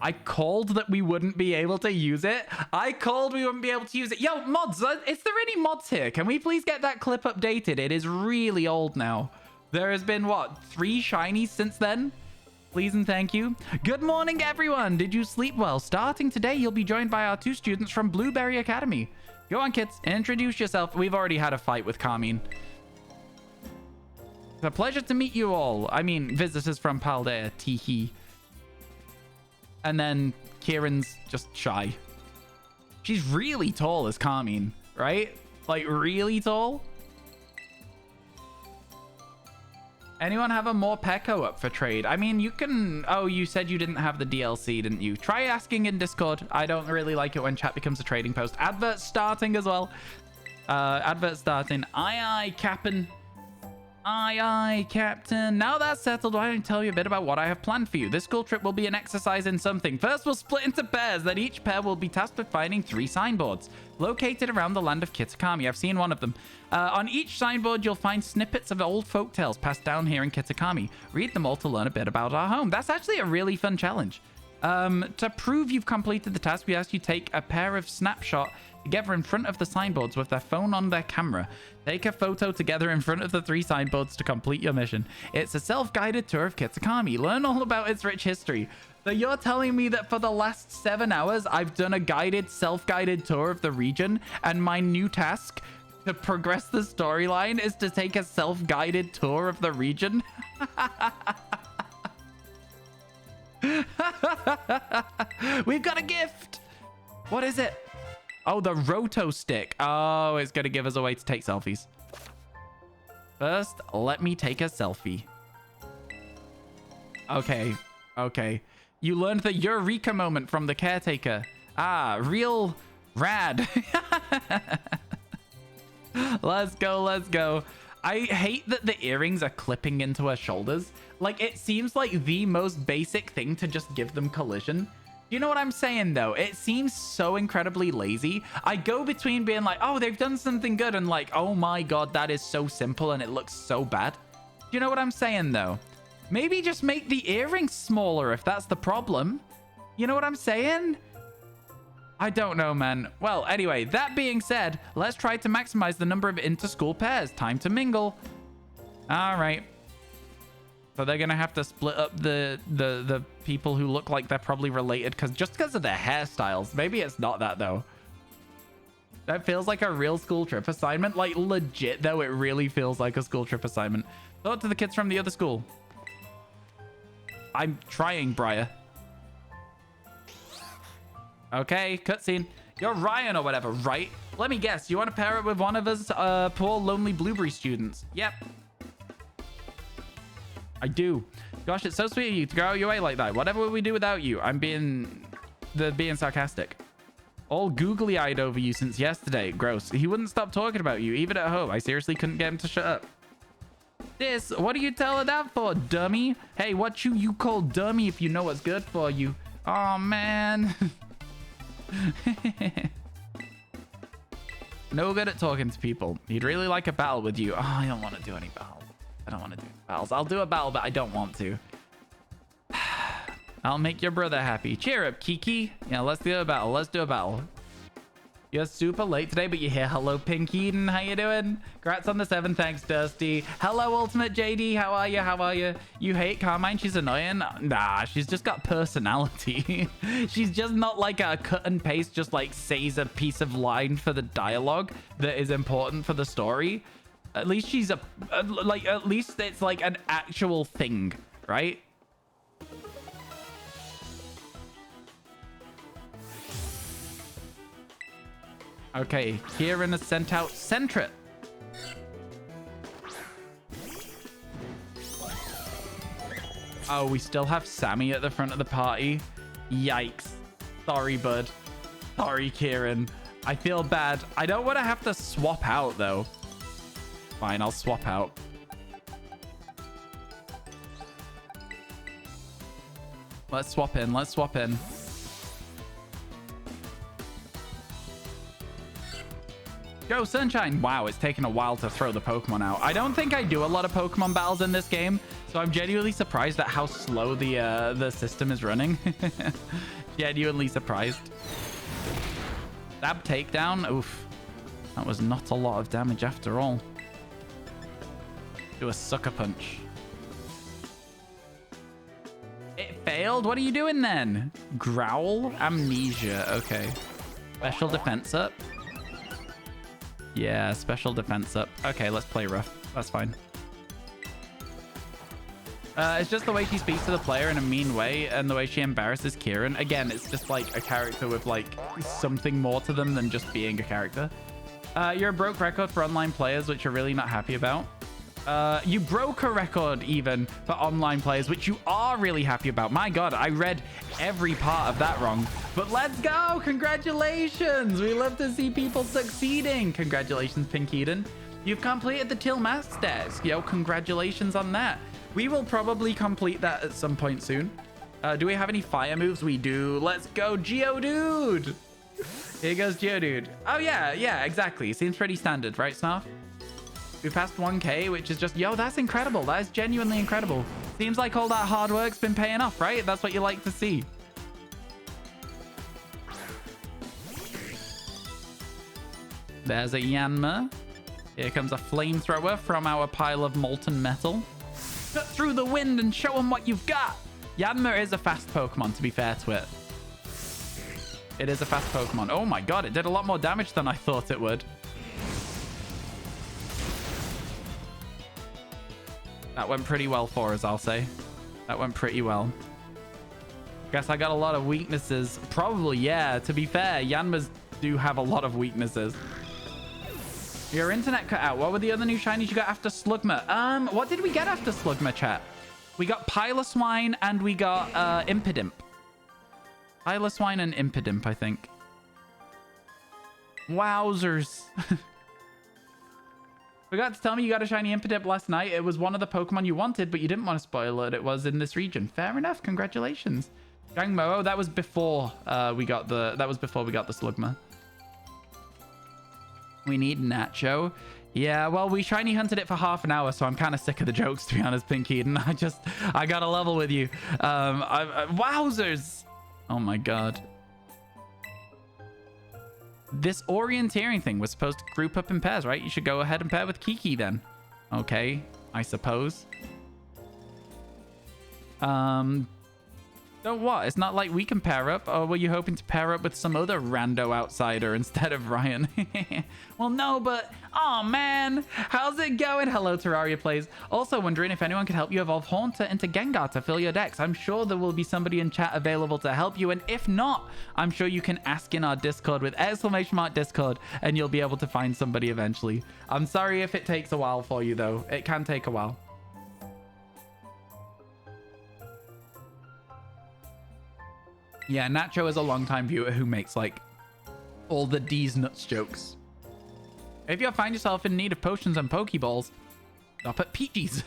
A: I called that we wouldn't be able to use it. I called we wouldn't be able to use it. Yo, mods, is there any mods here? Can we please get that clip updated? It is really old now. There has been, what, 3 shinies since then? Please and thank you. Good morning, everyone. Did you sleep well? Starting today, you'll be joined by our 2 students from Blueberry Academy. Go on, kids. Introduce yourself. We've already had a fight with Carmine. It's a pleasure to meet you all. I mean, visitors from Paldea. Teehee. And then Kieran's just shy. She's really tall as Carmine, right? Like, really tall? Anyone have a more Pecco up for trade? I mean, you can... Oh, you said you didn't have the DLC, didn't you? Try asking in Discord. I don't really like it when chat becomes a trading post. Advert starting as well. Advert starting. Aye, aye, Captain. Aye, aye, Captain. Now that's settled, why don't I tell you a bit about what I have planned for you? This school trip will be an exercise in something. First, we'll split into pairs. Then each pair will be tasked with finding 3 signboards located around the land of Kitakami. I've seen one of them. On each signboard, you'll find snippets of old folktales passed down here in Kitakami. Read them all to learn a bit about our home. That's actually a really fun challenge. To prove you've completed the task, we ask you take a pair of snapshot together in front of the signboards with their phone on their camera. Take a photo together in front of the 3 signboards to complete your mission. It's a self-guided tour of Kitakami. Learn all about its rich history. So you're telling me that for the last 7 hours, I've done a guided, self-guided tour of the region, and my new task to progress the storyline is to take a self-guided tour of the region? We've got a gift! What is it? Oh, the Roto stick. Oh, it's going to give us a way to take selfies. First, let me take a selfie. Okay. Okay. You learned the Eureka moment from the caretaker. Ah, real rad. Let's go. Let's go. I hate that the earrings are clipping into her shoulders. Like, it seems like the most basic thing to just give them collision. You know what I'm saying, though? It seems so incredibly lazy. I go between being like, oh, they've done something good, and like, oh my god, that is so simple and it looks so bad. You know what I'm saying, though? Maybe just make the earrings smaller if that's the problem. You know what I'm saying? I don't know, man. Well, anyway, that being said, let's try to maximize the number of inter-school pairs. Time to mingle. All right. So they're gonna have to split up the people who look like they're probably related just because of their hairstyles. Maybe it's not that though. That feels like a real school trip assignment. Like legit though, it really feels like a school trip assignment. Talk to the kids from the other school. I'm trying, Briar. Okay, cutscene. You're Ryan or whatever, right? Let me guess. You want to pair it with one of us poor lonely blueberry students? Yep. I do. Gosh, it's so sweet of you to go out your way like that. Whatever would we do without you? I'm being sarcastic. All googly-eyed over you since yesterday. Gross. He wouldn't stop talking about you, even at home. I seriously couldn't get him to shut up. This, what are you telling that for, dummy? Hey, what you call dummy if you know what's good for you? Oh, man. No good at talking to people. He'd really like a battle with you. Oh, I don't want to do any battles. I don't want to do battles. I'll do a battle, but I don't want to. I'll make your brother happy. Cheer up, Kiki. Yeah, let's do a battle. Let's do a battle. You're super late today, but you're here. Hello, Pink Eden. How you doing? Congrats on the 7. Thanks, Dusty. Hello, Ultimate JD. How are you? How are you? You hate Carmine? She's annoying? Nah, she's just got personality. She's just not like a cut and paste, just like says a piece of line for the dialogue that is important for the story. At least she's at least it's like an actual thing, right? Okay, Kieran has sent out Centret. Oh, we still have Sammy at the front of the party. Yikes. Sorry, bud. Sorry, Kieran. I feel bad. I don't want to have to swap out, though. Fine, I'll swap out. Let's swap in. Let's swap in. Go, Sunshine. Wow, it's taken a while to throw the Pokemon out. I don't think I do a lot of Pokemon battles in this game, so I'm genuinely surprised at how slow the system is running. Genuinely surprised. Stab takedown. Oof. That was not a lot of damage after all. Do a sucker punch. It failed? What are you doing then? Growl? Amnesia. Okay. Special defense up. Yeah, special defense up. Okay, let's play rough. That's fine. It's just the way she speaks to the player in a mean way and the way she embarrasses Kieran. Again, it's just like a character with like something more to them than just being a character. You're a broke record for online players, which you're really not happy about. You broke a record even for online players, which you are really happy about. My God, I read every part of that wrong. But let's go. Congratulations. We love to see people succeeding. Congratulations, Pink Eden. You've completed the Teal Mask Desk. Yo, congratulations on that. We will probably complete that at some point soon. Do we have any fire moves? We do. Let's go, Geodude. Here goes Geodude. Oh, yeah, exactly. Seems pretty standard, right, Snarf? We passed 1K, which is just, yo, that's incredible. That is genuinely incredible. Seems like all that hard work's been paying off, right? That's what you like to see. There's a Yanma. Here comes a flamethrower from our pile of molten metal. Cut through the wind and show them what you've got. Yanma is a fast Pokemon, to be fair to it. It is a fast Pokemon. Oh my God, it did a lot more damage than I thought it would. That went pretty well for us, I'll say. That went pretty well. Guess I got a lot of weaknesses. Probably, yeah. To be fair, Yanmas do have a lot of weaknesses. Your internet cut out. What were the other new shinies you got after Slugma? What did we get after Slugma, chat? We got Piloswine and we got Impidimp. Piloswine and Impidimp, I think. Wowzers. Forgot to tell me you got a shiny Impidimp last night. It was one of the Pokemon you wanted, but you didn't want to spoil it. It was in this region. Fair enough. Congratulations. Jangmo-o, that was before we got the Slugma. We need Nacho. Yeah, well, we shiny hunted it for half an hour, so I'm kind of sick of the jokes, to be honest, Pink Eden. I got a level with you. Wowzers. Oh my God. This orienteering thing was supposed to group up in pairs, right? You should go ahead and pair with Kiki then. Okay, I suppose. So what? It's not like we can pair up. Or were you hoping to pair up with some other rando outsider instead of Ryan? Well, no, but... Oh, man. How's it going? Hello, Terraria Plays. Also wondering if anyone could help you evolve Haunter into Gengar to fill your decks. I'm sure there will be somebody in chat available to help you. And if not, I'm sure you can ask in our Discord with !Discord and you'll be able to find somebody eventually. I'm sorry if it takes a while for you, though. It can take a while. Yeah, Nacho is a longtime viewer who makes, like, all the D's nuts jokes. If you find yourself in need of potions and Pokeballs, stop at Peachy's.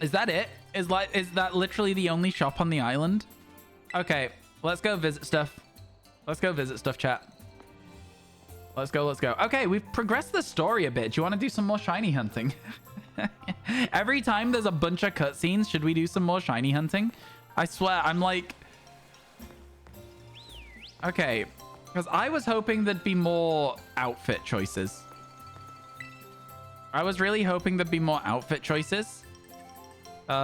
A: Is that it? Is that literally the only shop on the island? Okay, let's go visit stuff. Let's go visit stuff, chat. Let's go. Okay, we've progressed the story a bit. Do you want to do some more shiny hunting? Every time there's a bunch of cutscenes, should we do some more shiny hunting? I swear, I'm like... Okay, because I was hoping there'd be more outfit choices. I was really hoping there'd be more outfit choices.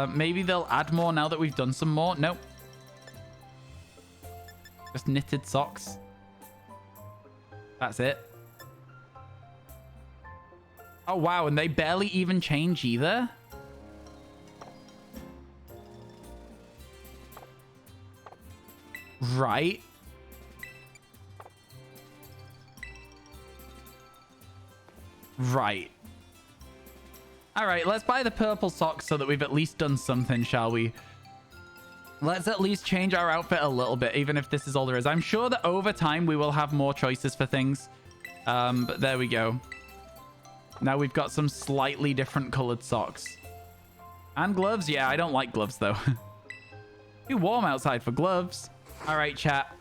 A: Maybe they'll add more now that we've done some more. Nope. Just knitted socks. That's it. Oh, wow. And they barely even change either. Right. Right. All right, let's buy the purple socks so that we've at least done something, shall we? Let's at least change our outfit a little bit, even if this is all there is. I'm sure that over time we will have more choices for things. But there we go. Now we've got some slightly different colored socks. And gloves. Yeah, I don't like gloves, though. Too warm outside for gloves. All right, chat.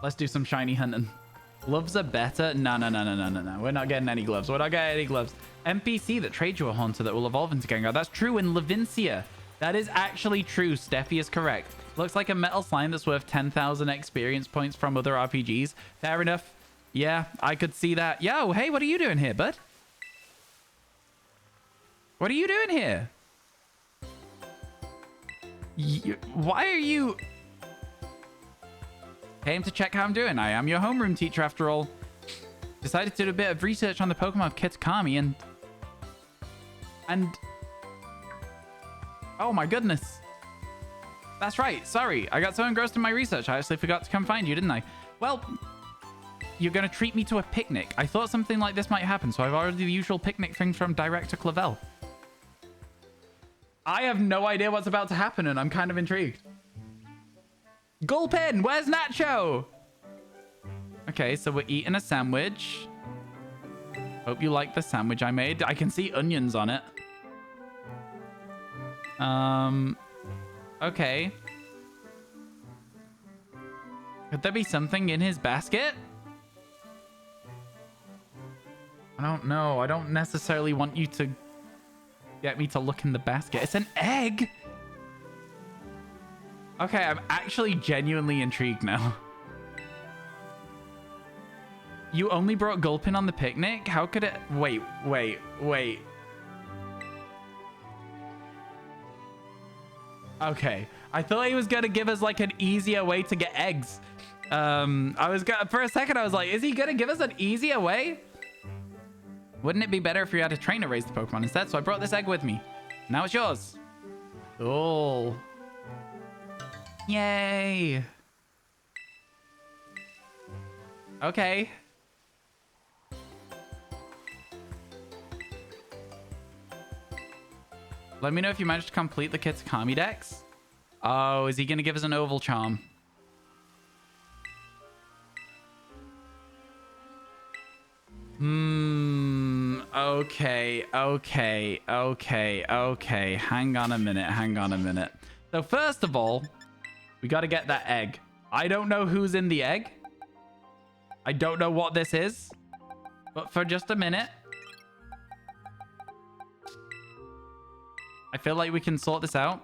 A: Let's do some shiny hunting. Gloves are better. No. We're not getting any gloves. We're not getting any gloves. NPC that trades you a Haunter that will evolve into Gengar. That's true in Levincia. That is actually true. Steffi is correct. Looks like a metal slime that's worth 10,000 experience points from other RPGs. Fair enough. Yeah, I could see that. Yo, hey, what are you doing here, bud? What are you doing here? Why are you... Came to check how I'm doing. I am your homeroom teacher after all. Decided to do a bit of research on the Pokemon of Kitakami and... Oh my goodness. That's right. Sorry. I got so engrossed in my research. I actually forgot to come find you, didn't I? Well, you're going to treat me to a picnic. I thought something like this might happen, so I've ordered the usual picnic thing from Director Clavel. I have no idea what's about to happen, and I'm kind of intrigued. Gulpin, where's Nacho? Okay, so we're eating a sandwich. Hope you like the sandwich I made. I can see onions on it. Okay. Could there be something in his basket? I don't know. I don't necessarily want you to get me to look in the basket. It's an egg? Okay, I'm actually genuinely intrigued now. You only brought Gulpin on the picnic? How could it... Wait. Okay. I thought he was going to give us like an easier way to get eggs. For a second, I was like, is he going to give us an easier way? Wouldn't it be better if we had a trainer raise the Pokemon instead? So I brought this egg with me. Now it's yours. Cool. Yay. Okay. Let me know if you managed to complete the Kitakami Dex. Oh, is he going to give us an Oval Charm? Okay. Hang on a minute. So first of all, we got to get that egg. I don't know who's in the egg. I don't know what this is. But for just a minute, I feel like we can sort this out.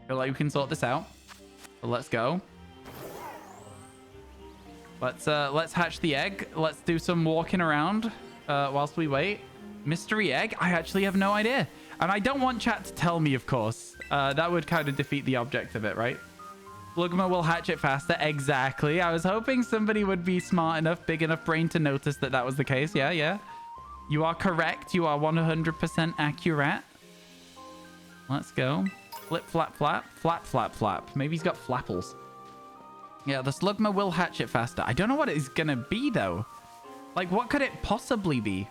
A: So let's go. Let's hatch the egg. Let's do some walking around whilst we wait. Mystery egg? I actually have no idea. And I don't want chat to tell me, of course. That would kind of defeat the object of it, right? Slugma will hatch it faster. Exactly. I was hoping somebody would be smart enough, big enough brain to notice that that was the case. Yeah. You are correct. You are 100% accurate. Let's go. Flip, flap, flap. Flap, flap, flap. Maybe he's got flapples. Yeah, the Slugma will hatch it faster. I don't know what it's gonna be, though. Like, what could it possibly be?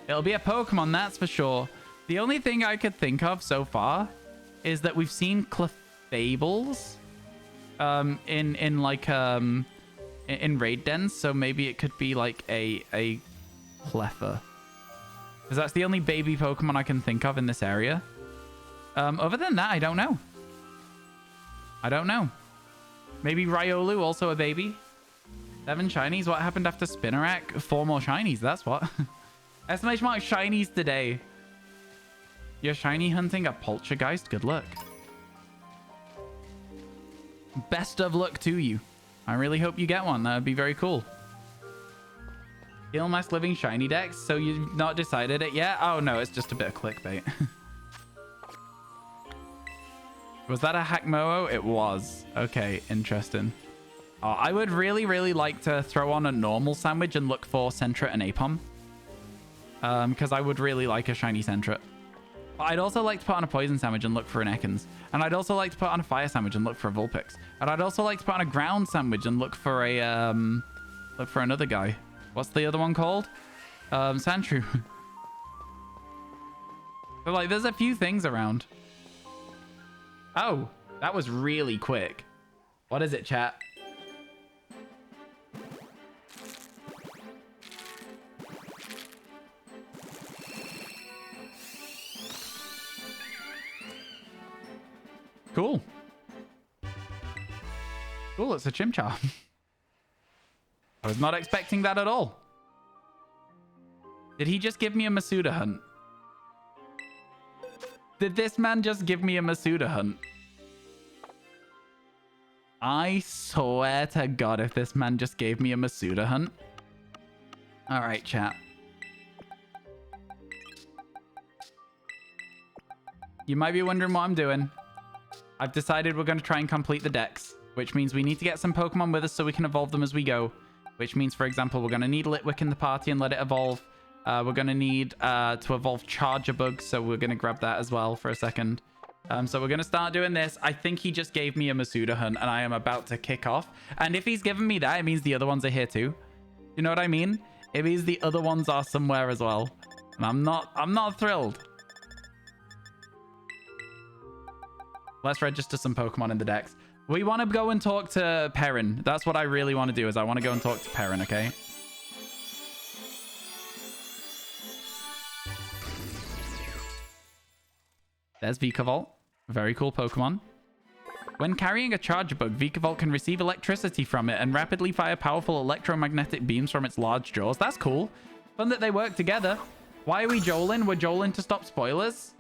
A: It'll be a Pokemon, that's for sure. The only thing I could think of so far is that we've seen Clefables in raid dens, so maybe it could be like a Cleffa. Because that's the only baby Pokemon I can think of in this area. Other than that, I don't know. Maybe Riolu, also a baby. 7 shinies. What happened after Spinarak? 4 more shinies. That's what. Exclamation mark shinies today. You're shiny hunting a Poltergeist? Good luck. Best of luck to you. I really hope you get one. That would be very cool. Ilmask living shiny Dex. So you've not decided it yet? Oh no, it's just a bit of clickbait. Was that a Jangmo-o? It was. Okay, interesting. I would really, really like to throw on a normal sandwich and look for Sentret and Apom. Because I would really like a shiny Sentret. But I'd also like to put on a poison sandwich and look for an Ekans. And I'd also like to put on a fire sandwich and look for a Vulpix. And I'd also like to put on a ground sandwich and look for a another guy. What's the other one called? Sandshrew. So like there's a few things around. Oh, that was really quick. What is it, chat? Cool. Cool, it's a Chimchar. I was not expecting that at all. Did he just give me a Masuda hunt? Did this man just give me a Masuda hunt? I swear to God, if this man just gave me a Masuda hunt. All right, chat. You might be wondering what I'm doing. I've decided we're going to try and complete the Dex, which means we need to get some Pokemon with us so we can evolve them as we go. Which means, for example, we're going to need Litwick in the party and let it evolve. We're going to need to evolve Charjabug, so we're going to grab that as well for a second. So we're going to start doing this. I think he just gave me a Masuda hunt, and I am about to kick off. And if he's given me that, it means the other ones are here too. You know what I mean? It means the other ones are somewhere as well. And I'm not thrilled. Let's register some Pokemon in the Dex. We want to go and talk to Perrin. That's what I really want to do, is I want to go and talk to Perrin, okay? There's Vikavolt. Very cool Pokemon. When carrying a Charjabug, Vikavolt can receive electricity from it and rapidly fire powerful electromagnetic beams from its large jaws. That's cool. Fun that they work together. Why are we Joelin? We're Joelin to stop spoilers.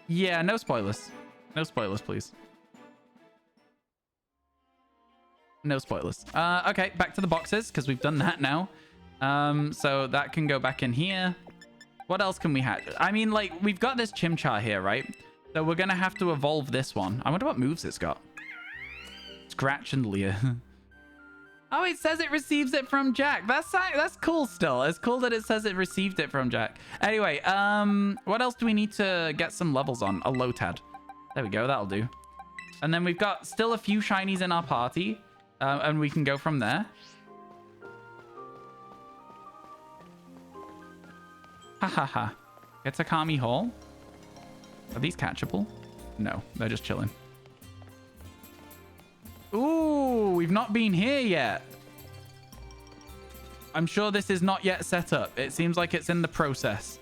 A: Yeah, no spoilers. No spoilers, please. No spoilers. Okay, back to the boxes, because we've done that now. So that can go back in here. What else can we have? I mean, like, we've got this Chimchar here, right? So we're going to have to evolve this one. I wonder what moves it's got. Scratch and Leer. Oh, it says it receives it from Jack. That's cool still. It's cool that it says it received it from Jack. Anyway, what else do we need to get some levels on? A Lotad. There we go. That'll do. And then we've got still a few shinies in our party. And we can go from there. Ha ha ha. Kitakami Hall. Are these catchable? No, they're just chilling. Ooh, we've not been here yet. I'm sure this is not yet set up. It seems like it's in the process.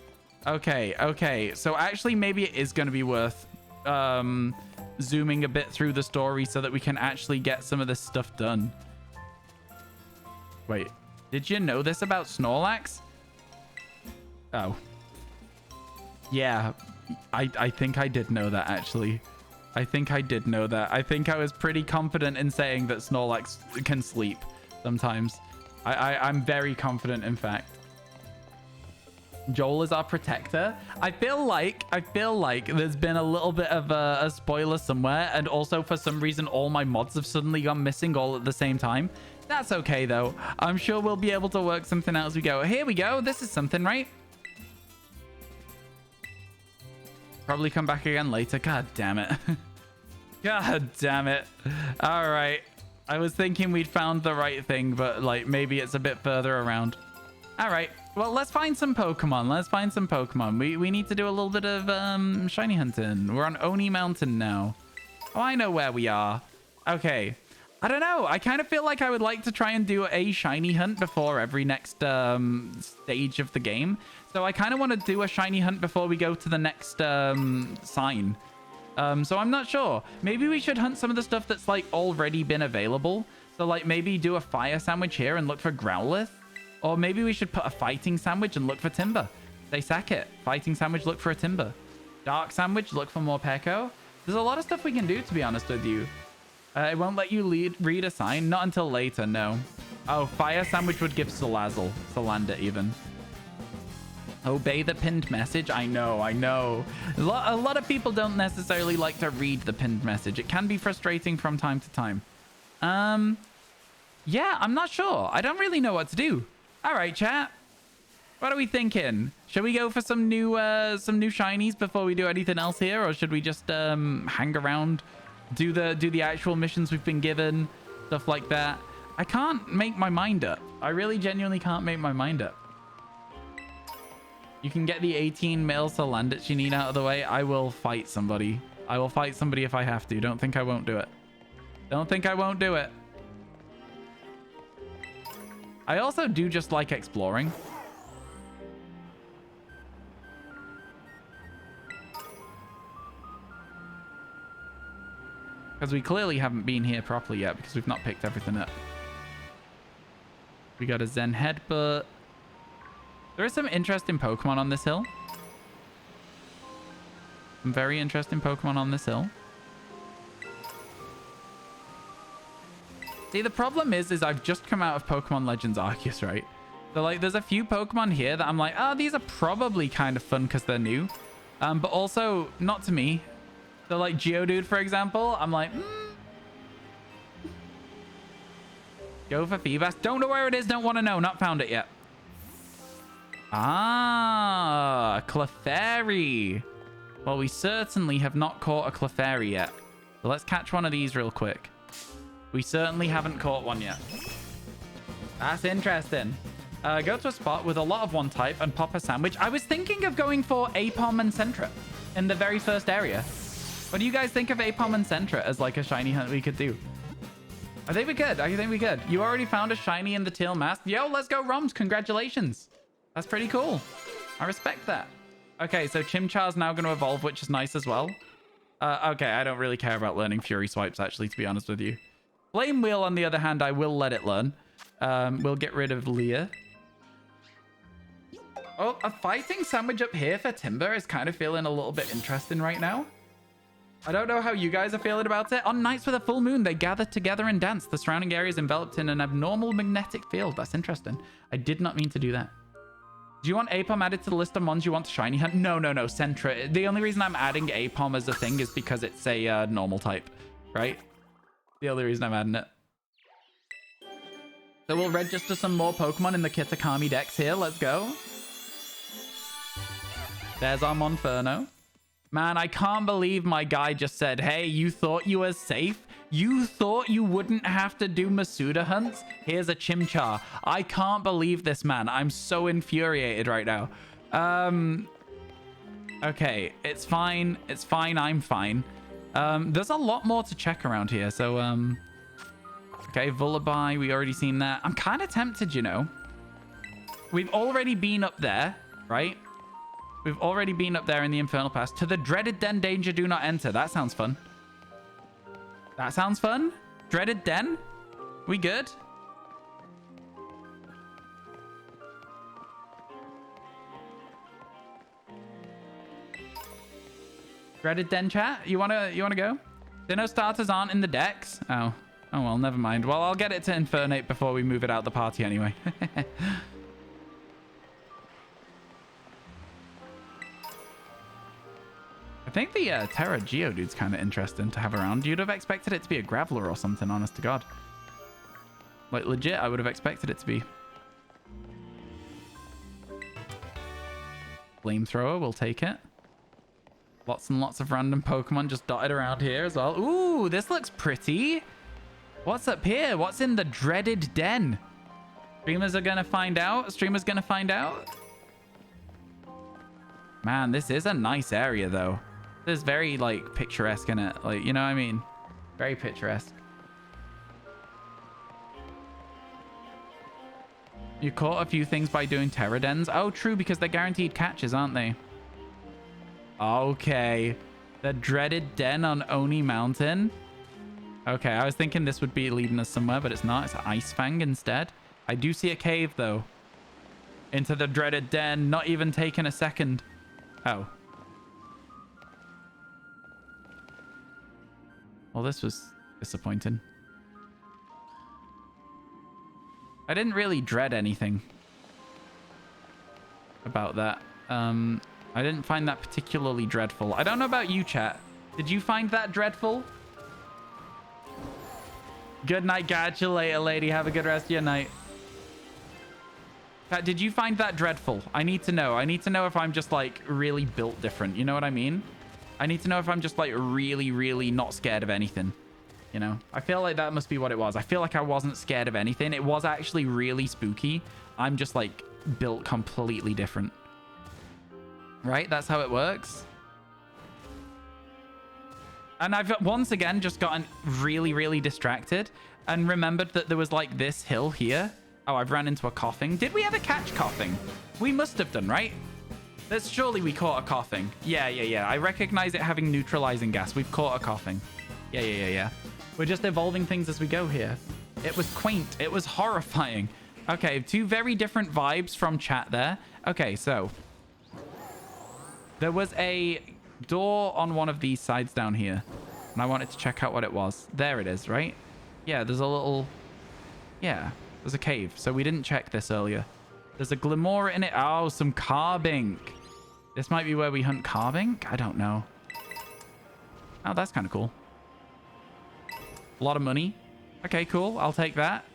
A: Okay. So actually, maybe it is going to be worth zooming a bit through the story so that we can actually get some of this stuff done. Wait, did you know this about Snorlax? Oh. Yeah, I think I did know that, actually. I think I did know that. I think I was pretty confident in saying that Snorlax can sleep sometimes. I'm very confident, in fact. Joel is our protector. I feel like there's been a little bit of a spoiler somewhere, and also for some reason all my mods have suddenly gone missing all at the same time. That's okay, though. I'm sure we'll be able to work something out as we go. Here we go. This is something, right? Probably come back again later. God damn it. God damn it. All right. I was thinking we'd found the right thing, but like maybe it's a bit further around. All right. Well, let's find some Pokemon. Let's find some Pokemon. We need to do a little bit of shiny hunting. We're on Oni Mountain now. Oh, I know where we are. Okay. I don't know. I kind of feel like I would like to try and do a shiny hunt before every next stage of the game. So I kind of want to do a shiny hunt before we go to the next sign. So I'm not sure. Maybe we should hunt some of the stuff that's like already been available. So like maybe do a fire sandwich here and look for Growlithe. Or maybe we should put a fighting sandwich and look for Timber. They sack it. Fighting sandwich, look for a Timber. Dark sandwich, look for more Peko. There's a lot of stuff we can do, to be honest with you. It won't let you read a sign. Not until later, no. Oh, fire sandwich would give Salander even. Obey the pinned message. I know. A lot of people don't necessarily like to read the pinned message. It can be frustrating from time to time. Yeah, I'm not sure. I don't really know what to do. All right, chat. What are we thinking? Should we go for some new shinies before we do anything else here, or should we just hang around, do the actual missions we've been given, stuff like that? I can't make my mind up. I really genuinely can't make my mind up. You can get the 18 male Salandits you need out of the way. I will fight somebody. I will fight somebody if I have to. Don't think I won't do it. Don't think I won't do it. I also do just like exploring. Because we clearly haven't been here properly yet because we've not picked everything up. We got a Zen Headbutt. There are some interesting Pokemon on this hill. Some very interesting Pokemon on this hill. See, the problem is I've just come out of Pokemon Legends Arceus, right? So, like, there's a few Pokemon here that I'm like, oh, these are probably kind of fun because they're new. But also, not to me. So, like, Geodude, for example, I'm like, Go for Feebas. Don't know where it is. Don't want to know. Not found it yet. Ah, Clefairy. Well, we certainly have not caught a Clefairy yet. So let's catch one of these real quick. We certainly haven't caught one yet. That's interesting. Go to a spot with a lot of one type and pop a sandwich. I was thinking of going for Apom and Sentra in the very first area. What do you guys think of Apom and Sentra as like a shiny hunt we could do? I think we could. I think we could. You already found a shiny in the Teal mask. Yo, let's go, Roms. Congratulations. That's pretty cool. I respect that. Okay, so Chimchar's now going to evolve, which is nice as well. Okay, I don't really care about learning Fury Swipes, actually, to be honest with you. Flame Wheel, on the other hand, I will let it learn. We'll get rid of Leah. Oh, a fighting sandwich up here for Timber is kind of feeling a little bit interesting right now. I don't know how you guys are feeling about it. On nights with a full moon, they gather together and dance. The surrounding area is enveloped in an abnormal magnetic field. That's interesting. I did not mean to do that. Do you want Apom added to the list of mons you want to shiny hunt? No, no, no. Sentra. The only reason I'm adding Apom as a thing is because it's a normal type, right? The only reason I'm adding it. So we'll register some more Pokemon in the Kitakami Dex here. Let's go. There's our Monferno. Man, I can't believe my guy just said, hey, you thought you were safe? You thought you wouldn't have to do Masuda hunts? Here's a Chimchar. I can't believe this, man. I'm so infuriated right now. Okay, it's fine. It's fine. I'm fine. There's a lot more to check around here. So, okay, Vullaby. We already seen that. I'm kind of tempted, you know. We've already been up there, right? We've already been up there in the Infernal Pass. To the dreaded den, danger, do not enter. That sounds fun. That sounds fun. Dreaded den? We good? Dreaded den chat? You wanna go? Sinnoh starters aren't in the decks. Oh. Oh well, never mind. Well, I'll get it to Infernate before we move it out the party anyway. I think the Terra Geodude's kind of interesting to have around. You'd have expected it to be a Graveler or something, honest to God. Like, legit, I would have expected it to be. Flamethrower, we'll take it. Lots and lots of random Pokemon just dotted around here as well. Ooh, this looks pretty. What's up here? What's in the dreaded den? Streamers are going to find out. Streamers going to find out. Man, this is a nice area, though. This is very, like, picturesque, in it. Like, you know what I mean? Very picturesque. You caught a few things by doing Terra Dens. Oh, true, because they're guaranteed catches, aren't they? Okay. The dreaded den on Oni Mountain. Okay, I was thinking this would be leading us somewhere, but it's not. It's Ice Fang instead. I do see a cave, though. Into the dreaded den. Not even taking a second. Oh. Well, this was disappointing. I didn't really dread anything about that. I didn't find that particularly dreadful. I don't know about you, chat. Did you find that dreadful? Good night. Catch you later, lady. Have a good rest of your night. Chat, did you find that dreadful? I need to know. I need to know if I'm just, like, really built different. You know what I mean? I need to know if I'm just, like, really, really not scared of anything. You know? I feel like that must be what it was. I feel like I wasn't scared of anything. It was actually really spooky. I'm just, like, built completely different. Right? That's how it works. And I've, once again, just gotten really, really distracted and remembered that there was, like, this hill here. Oh, I've ran into a coughing. Did we ever catch coughing? We must have done, right? That's surely we caught a coughing. Yeah. I recognize it having neutralizing gas. We've caught a coughing. Yeah. We're just evolving things as we go here. It was quaint. It was horrifying. Okay, 2 very different vibes from chat there. Okay, so there was a door on one of these sides down here, and I wanted to check out what it was. There it is, right? Yeah, there's a little... Yeah, there's a cave. So we didn't check this earlier. There's a Glimora in it. Oh, some Carbink. This might be where we hunt Carbink? I don't know. Oh, that's kind of cool. A lot of money. Okay, cool. I'll take that.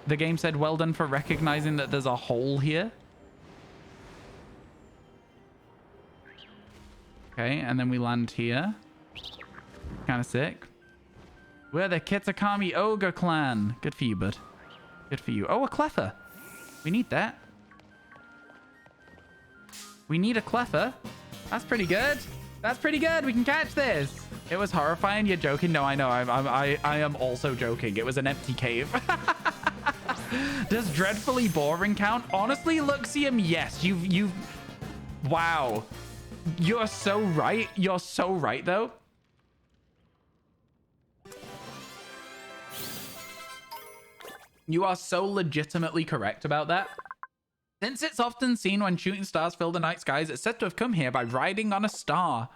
A: The game said, well done for recognizing that there's a hole here. Okay, and then we land here. Kind of sick. We're the Kitakami Ogre Clan. Good for you, bud. Good for you. Oh, a Cleffer. We need that. We need a Cleffer. That's pretty good. That's pretty good. We can catch this. It was horrifying. You're joking? No, I know. I am also joking. It was an empty cave. Does dreadfully boring count? Honestly, Luxium, yes. You've... Wow. You're so right. You're so right, though. You are so legitimately correct about that. Since it's often seen when shooting stars fill the night skies, it's said to have come here by riding on a star.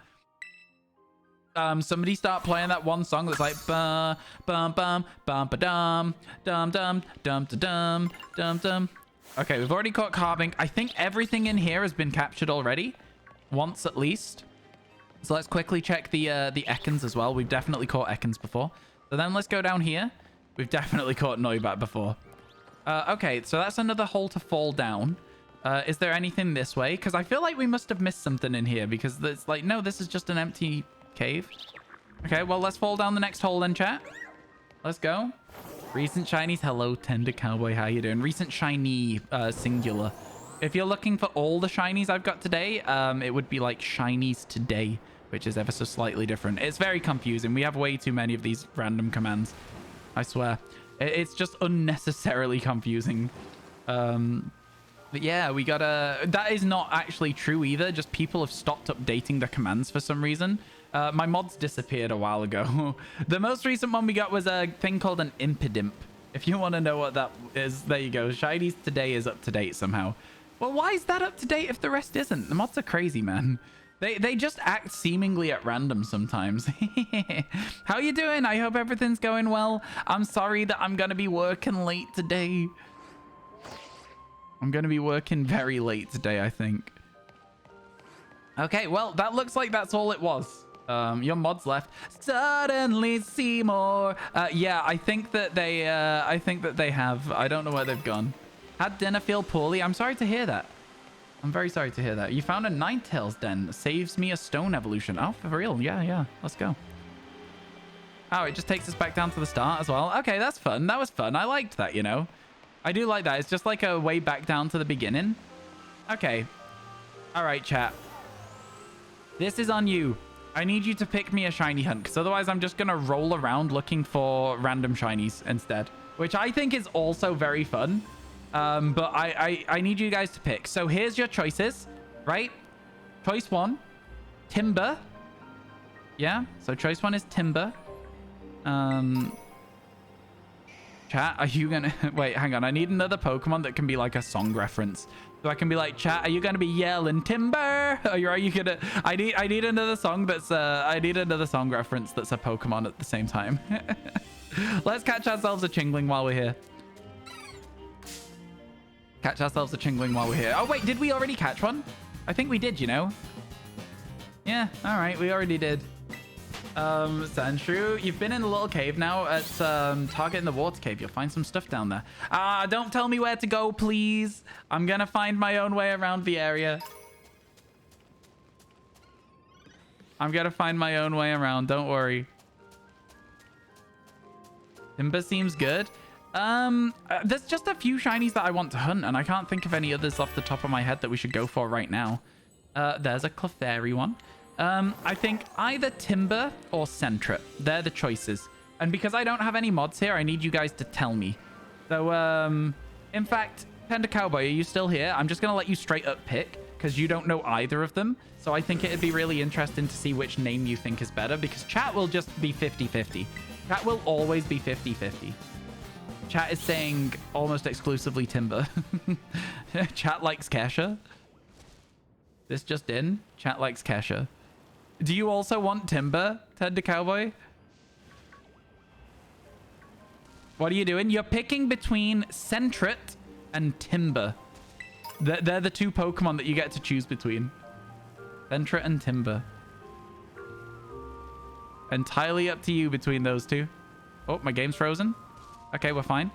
A: Somebody start playing that one song that's like bum bum bum bum ba dum dum dum dum dum dum dum. Okay, we've already caught Carbink. I think everything in here has been captured already, once at least. So let's quickly check the Ekans as well. We've definitely caught Ekans before. So then let's go down here. We've definitely caught Noibat before. Okay, so that's another hole to fall down. Is there anything this way? Because I feel like we must have missed something in here because it's like, no, this is just an empty cave. Okay, well, let's fall down the next hole then, chat. Let's go. Recent Shinies. Hello, Tender Cowboy. How you doing? Recent Shiny, singular. If you're looking for all the Shinies I've got today, it would be like Shinies today, which is ever so slightly different. It's very confusing. We have way too many of these random commands. I swear. It's just unnecessarily confusing. But yeah, we gotta... That is not actually true either. Just people have stopped updating the commands for some reason. My mods disappeared a while ago. The most recent one we got was a thing called an Impidimp. If you want to know what that is, there you go. Shinies today is up to date somehow. Well, why is that up to date if the rest isn't? The mods are crazy, man. They just act seemingly at random sometimes. How you doing? I hope everything's going well. I'm sorry that I'm going to be working late today. I'm going to be working very late today, I think. Okay, well, that looks like that's all it was. Your mods left. Suddenly Seymour. Yeah, I think that they have. I don't know where they've gone. Had dinner feel poorly? I'm sorry to hear that. I'm very sorry to hear that. You found a Ninetales den. Saves me a stone evolution. Oh, for real? Yeah. Let's go. Oh, it just takes us back down to the start as well. Okay, that's fun. That was fun. I liked that, you know. I do like that. It's just like a way back down to the beginning. Okay. All right, chat. This is on you. I need you to pick me a shiny hunt, because otherwise I'm just going to roll around looking for random shinies instead, which I think is also very fun. But I need you guys to pick. So here's your choices, right? Choice 1, Timber. Yeah, so choice 1 is Timber. Chat, are you gonna... Wait, hang on. I need another Pokemon that can be like a song reference. So I can be like, chat, are you gonna be yelling Timber? Or are you gonna... I need another song that's... I need another song reference that's a Pokemon at the same time. Let's catch ourselves a Chingling while we're here. Catch ourselves a Chingling while we're here. Oh, wait, did we already catch one? I think we did, you know? Yeah, all right, we already did. Sandshrew, you've been in the little cave now at Target in the Water Cave. You'll find some stuff down there. Don't tell me where to go, please. I'm gonna find my own way around the area. I'm gonna find my own way around, don't worry. Timber seems good. There's just a few shinies that I want to hunt, and I can't think of any others off the top of my head that we should go for right now. There's a Clefairy one. I think either Timber or Sentret. They're the choices. And because I don't have any mods here, I need you guys to tell me. So, in fact, Tender Cowboy, are you still here? I'm just going to let you straight up pick, because you don't know either of them. So I think it'd be really interesting to see which name you think is better, because chat will just be 50-50. Chat will always be 50-50. Chat is saying almost exclusively Timber. Chat likes Kesha. This just in. Chat likes Kesha. Do you also want Timber, Ted the Cowboy? What are you doing? You're picking between Sentret and Timber. They're the two Pokemon that you get to choose between. Sentret and Timber. Entirely up to you between those two. Oh, my game's frozen. Okay, we're fine.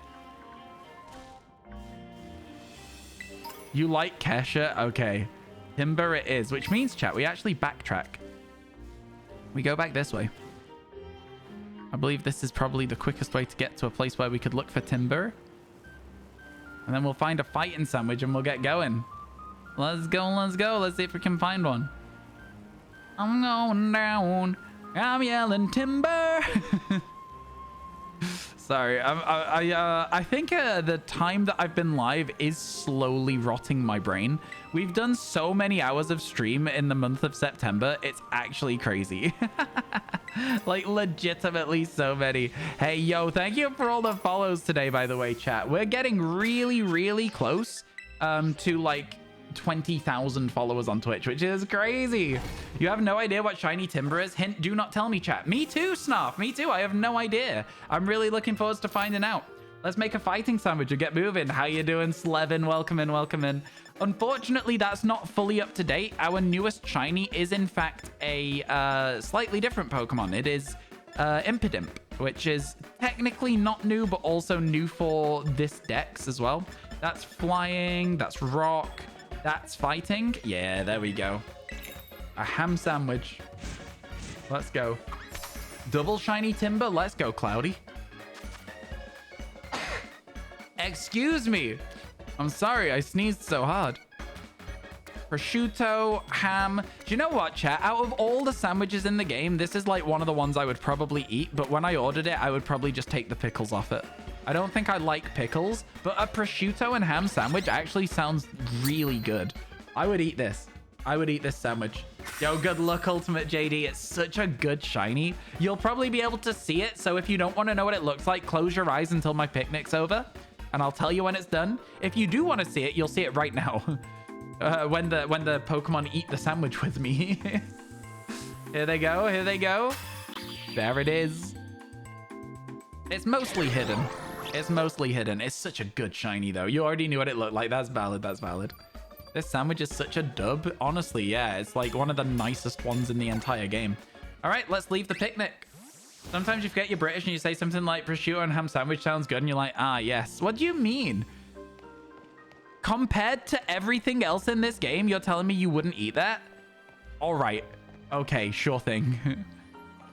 A: You like Kesha? Okay. Timber it is, which means, chat, we actually backtrack. We go back this way. I believe this is probably the quickest way to get to a place where we could look for Timber. And then we'll find a fighting sandwich and we'll get going. Let's go, let's go. Let's see if we can find one. I'm going down. I'm yelling Timber. Sorry, I think the time that I've been live is slowly rotting my brain. We've done so many hours of stream in the month of September. It's actually crazy. Like, legitimately so many. Hey, yo, thank you for all the follows today, by the way, chat. We're getting really, really close to, like, 20,000 followers on Twitch, which is crazy. You have no idea what shiny Timber is? Hint, do not tell me, chat. Me too, Snarf. Me too. I have no idea. I'm really looking forward to finding out. Let's make a fighting sandwich and get moving. How you doing, Slevin? Welcome in, welcome in. Unfortunately, that's not fully up to date. Our newest shiny is, in fact, a slightly different Pokemon. It is Impidimp, which is technically not new, but also new for this dex as well. That's flying. That's rock. That's fighting. Yeah, there we go. A ham sandwich. Let's go. Double shiny Timber. Let's go, Cloudy. Excuse me. I'm sorry. I sneezed so hard. Prosciutto, ham. Do you know what, chat? Out of all the sandwiches in the game, this is like one of the ones I would probably eat. But when I ordered it, I would probably just take the pickles off it. I don't think I like pickles, but a prosciutto and ham sandwich actually sounds really good. I would eat this. I would eat this sandwich. Yo, good luck, Ultimate JD. It's such a good shiny. You'll probably be able to see it. So if you don't want to know what it looks like, close your eyes until my picnic's over, and I'll tell you when it's done. If you do want to see it, you'll see it right now. When the Pokemon eat the sandwich with me. Here they go. Here they go. There it is. It's mostly hidden. It's mostly hidden. It's such a good shiny, though. You already knew what it looked like. That's valid. That's valid. This sandwich is such a dub. Honestly, yeah. It's like one of the nicest ones in the entire game. All right, let's leave the picnic. Sometimes you forget you're British and you say something like prosciutto and ham sandwich sounds good. And you're like, ah, yes. What do you mean? Compared to everything else in this game, you're telling me you wouldn't eat that? All right. Okay, sure thing.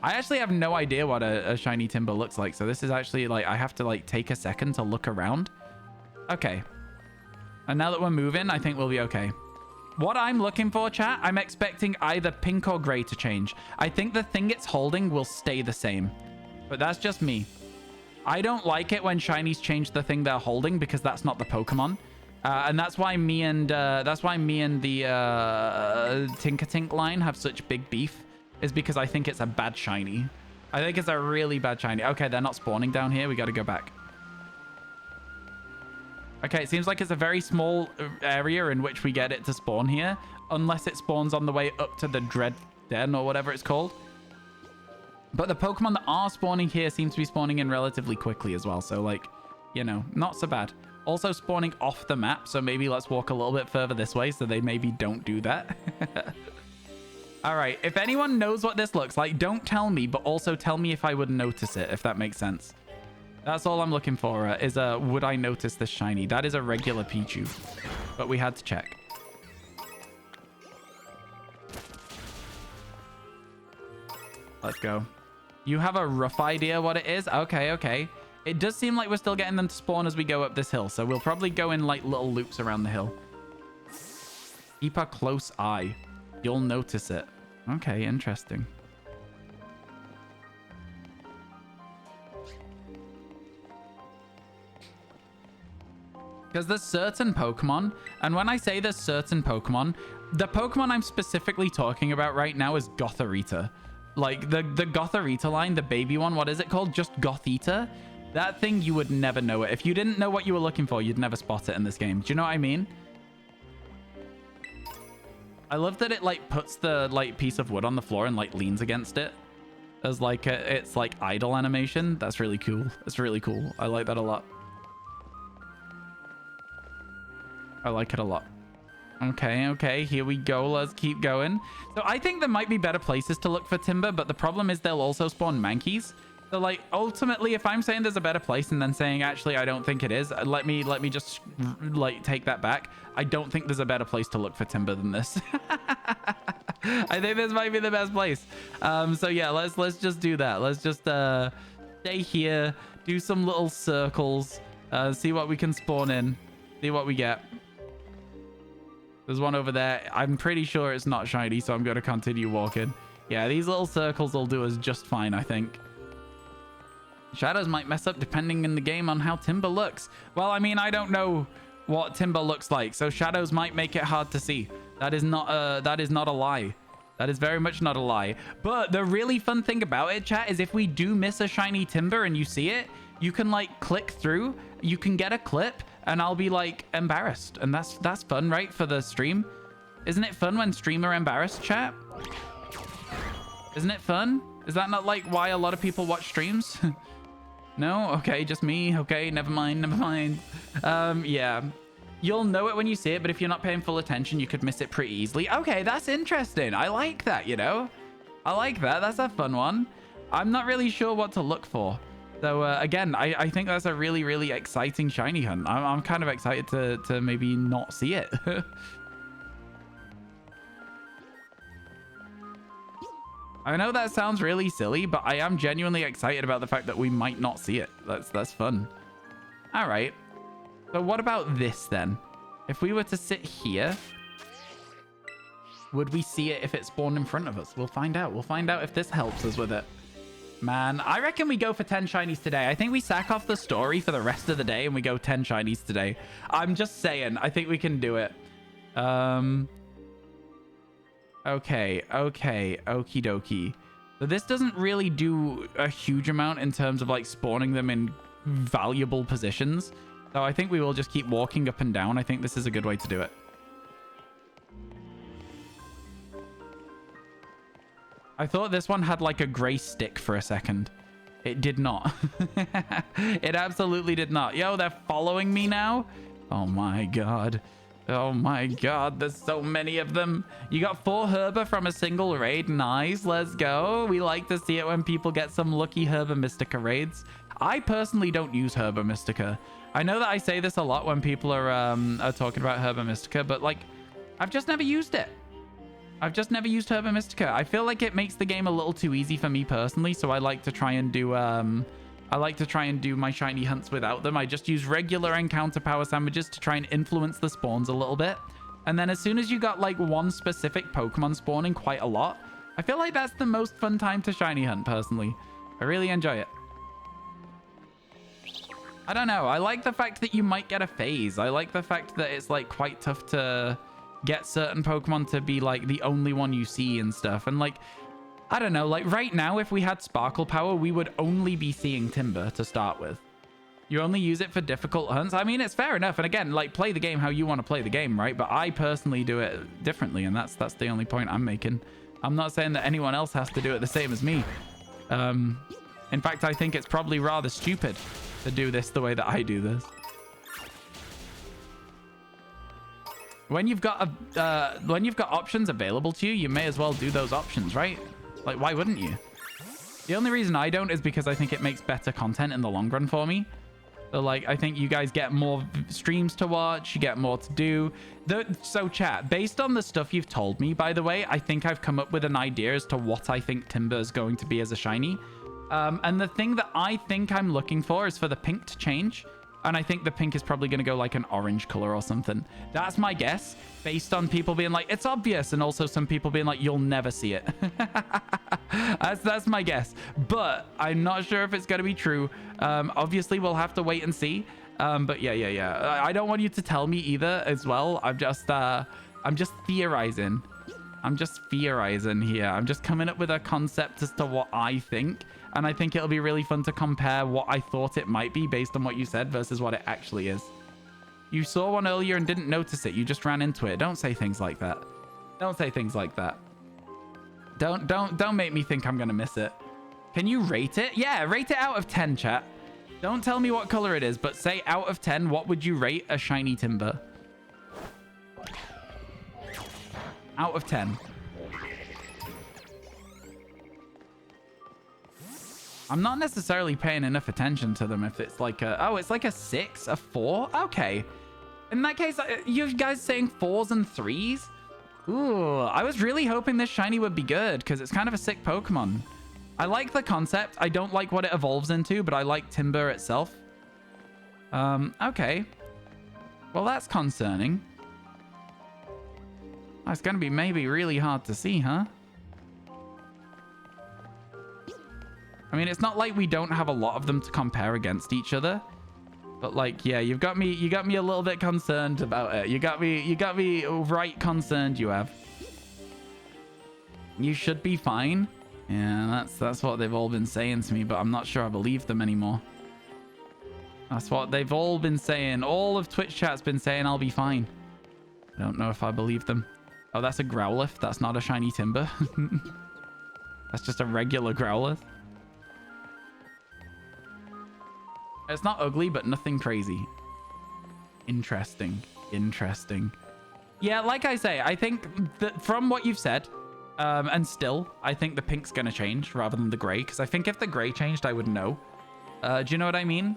A: I actually have no idea what a shiny Timber looks like. So this is actually like, I have to like take a second to look around. Okay. And now that we're moving, I think we'll be okay. What I'm looking for, chat, I'm expecting either pink or gray to change. I think the thing it's holding will stay the same. But that's just me. I don't like it when shinies change the thing they're holding because that's not the Pokemon. And that's why me and the Tinkatink line have such big beef. Is because I think it's a bad shiny. I think it's a really bad shiny. Okay, they're not spawning down here. We got to go back. Okay, it seems like it's a very small area in which we get it to spawn here. Unless it spawns on the way up to the Dread Den or whatever it's called. But the Pokemon that are spawning here seem to be spawning in relatively quickly as well. So, like, you know, not so bad. Also spawning off the map. So maybe let's walk a little bit further this way so they maybe don't do that. All right, if anyone knows what this looks like, don't tell me, but also tell me if I would notice it, if that makes sense. That's all I'm looking for, is would I notice this shiny? That is a regular Pichu, but we had to check. Let's go. You have a rough idea what it is? Okay, okay. It does seem like we're still getting them to spawn as we go up this hill, so we'll probably go in like little loops around the hill. Keep a close eye. You'll notice it. Okay, interesting. Because there's certain Pokemon, and when I say there's certain Pokemon, the Pokemon I'm specifically talking about right now is Gothorita. Like, the Gothorita line, the baby one, what is it called? Just Gothita? That thing, you would never know it. If you didn't know what you were looking for, you'd never spot it in this game. Do you know what I mean? I love that it, like, puts the, like, piece of wood on the floor and, like, leans against it. As, like, it's, like, idle animation. That's really cool. It's really cool. I like that a lot. I like it a lot. Okay, here we go. Let's keep going. So I think there might be better places to look for timber, but the problem is they'll also spawn mankeys. So, like, ultimately, if I'm saying there's a better place and then saying, actually, I don't think it is, let me just, like, take that back. I don't think there's a better place to look for timber than this. I think this might be the best place. So, yeah, let's just do that. Let's just stay here, do some little circles, see what we can spawn in, see what we get. There's one over there. I'm pretty sure it's not shiny, so I'm going to continue walking. Yeah, these little circles will do us just fine, I think. Shadows might mess up depending in the game on how timber looks. Well, I mean, I don't know what timber looks like, so shadows might make it hard to see. That is not a lie. That is very much not a lie. But the really fun thing about it, chat, is if we do miss a shiny timber and you see it, you can, like, click through, you can get a clip, and I'll be, like, embarrassed. And that's fun, right, for the stream? Isn't it fun when streamer embarrassed, chat? Isn't it fun? Is that not, like, why a lot of people watch streams? No? Okay, just me. Okay, never mind. Yeah. You'll know it when you see it, but if you're not paying full attention, you could miss it pretty easily. Okay, that's interesting. I like that, you know? I like that. That's a fun one. I'm not really sure what to look for. So, again, I think that's a really, really exciting shiny hunt. I'm kind of excited to maybe not see it. I know that sounds really silly, but I am genuinely excited about the fact that we might not see it. That's fun. All right. So what about this then? If we were to sit here, would we see it if it spawned in front of us? We'll find out. We'll find out if this helps us with it. Man, I reckon we go for 10 shinies today. I think we sack off the story for the rest of the day and we go 10 shinies today. I'm just saying. I think we can do it. Okay. Okie dokie. So this doesn't really do a huge amount in terms of, like, spawning them in valuable positions. So I think we will just keep walking up and down. I think this is a good way to do it. I thought this one had, like, a gray stick for a second. It did not. It absolutely did not. Yo, they're following me now? Oh my god. Oh my god, there's so many of them. You got 4 Herba from a single raid. Nice, let's go. We like to see it when people get some lucky Herba Mystica raids. I personally don't use Herba Mystica. I know that I say this a lot when people are talking about Herba Mystica, but, like, I've just never used it. I've just never used Herba Mystica. I feel like it makes the game a little too easy for me personally, so I like to try and do my shiny hunts without them. I just use regular encounter power sandwiches to try and influence the spawns a little bit. And then as soon as you got, like, one specific Pokemon spawning quite a lot, I feel like that's the most fun time to shiny hunt personally. I really enjoy it. I don't know. I like the fact that you might get a phase. I like the fact that it's, like, quite tough to get certain Pokemon to be, like, the only one you see and stuff. And, like, I don't know, like, right now, if we had Sparkle Power, we would only be seeing Timber to start with. You only use it for difficult hunts. I mean, it's fair enough. And again, like, play the game how you want to play the game, right? But I personally do it differently, and that's the only point I'm making. I'm not saying that anyone else has to do it the same as me. In fact, I think it's probably rather stupid to do this the way that I do this. When you've got options available to you, you may as well do those options, right? Like, why wouldn't you? The only reason I don't is because I think it makes better content in the long run for me. So, like, I think you guys get more streams to watch, you get more to do. So, chat, based on the stuff you've told me, by the way, I think I've come up with an idea as to what I think Timber is going to be as a shiny. And the thing that I think I'm looking for is for the pink to change. And I think the pink is probably going to go like an orange color or something. That's my guess, based on people being like, it's obvious. And also some people being like, you'll never see it. That's my guess. But I'm not sure if it's going to be true. Obviously, we'll have to wait and see. But yeah. I don't want you to tell me either as well. I'm just theorizing. I'm just theorizing here. I'm just coming up with a concept as to what I think. And I think it'll be really fun to compare what I thought it might be based on what you said versus what it actually is. You saw one earlier and didn't notice it. You just ran into it. Don't say things like that. Don't say things like that. Don't make me think I'm going to miss it. Can you rate it? Yeah, rate it out of 10, chat. Don't tell me what color it is, but say out of 10, what would you rate a shiny timber? Out of 10. I'm not necessarily paying enough attention to them if it's like a... Oh, it's like a 6, a 4? Okay. In that case, you guys saying 4s and 3s? Ooh, I was really hoping this shiny would be good because it's kind of a sick Pokemon. I like the concept. I don't like what it evolves into, but I like Timber itself. Okay. Well, that's concerning. Oh, it's going to be maybe really hard to see, huh? I mean, it's not like we don't have a lot of them to compare against each other. But like, yeah, you got me a little bit concerned about it. You got me right concerned, you have. You should be fine. Yeah, that's what they've all been saying to me, but I'm not sure I believe them anymore. That's what they've all been saying. All of Twitch chat's been saying I'll be fine. I don't know if I believe them. Oh, that's a Growlithe. That's not a shiny timber. That's just a regular Growlithe. It's not ugly, but nothing crazy. Interesting. Yeah, like I say, I think that from what you've said, and still, I think the pink's going to change rather than the gray, because I think if the gray changed, I would know. Do you know what I mean?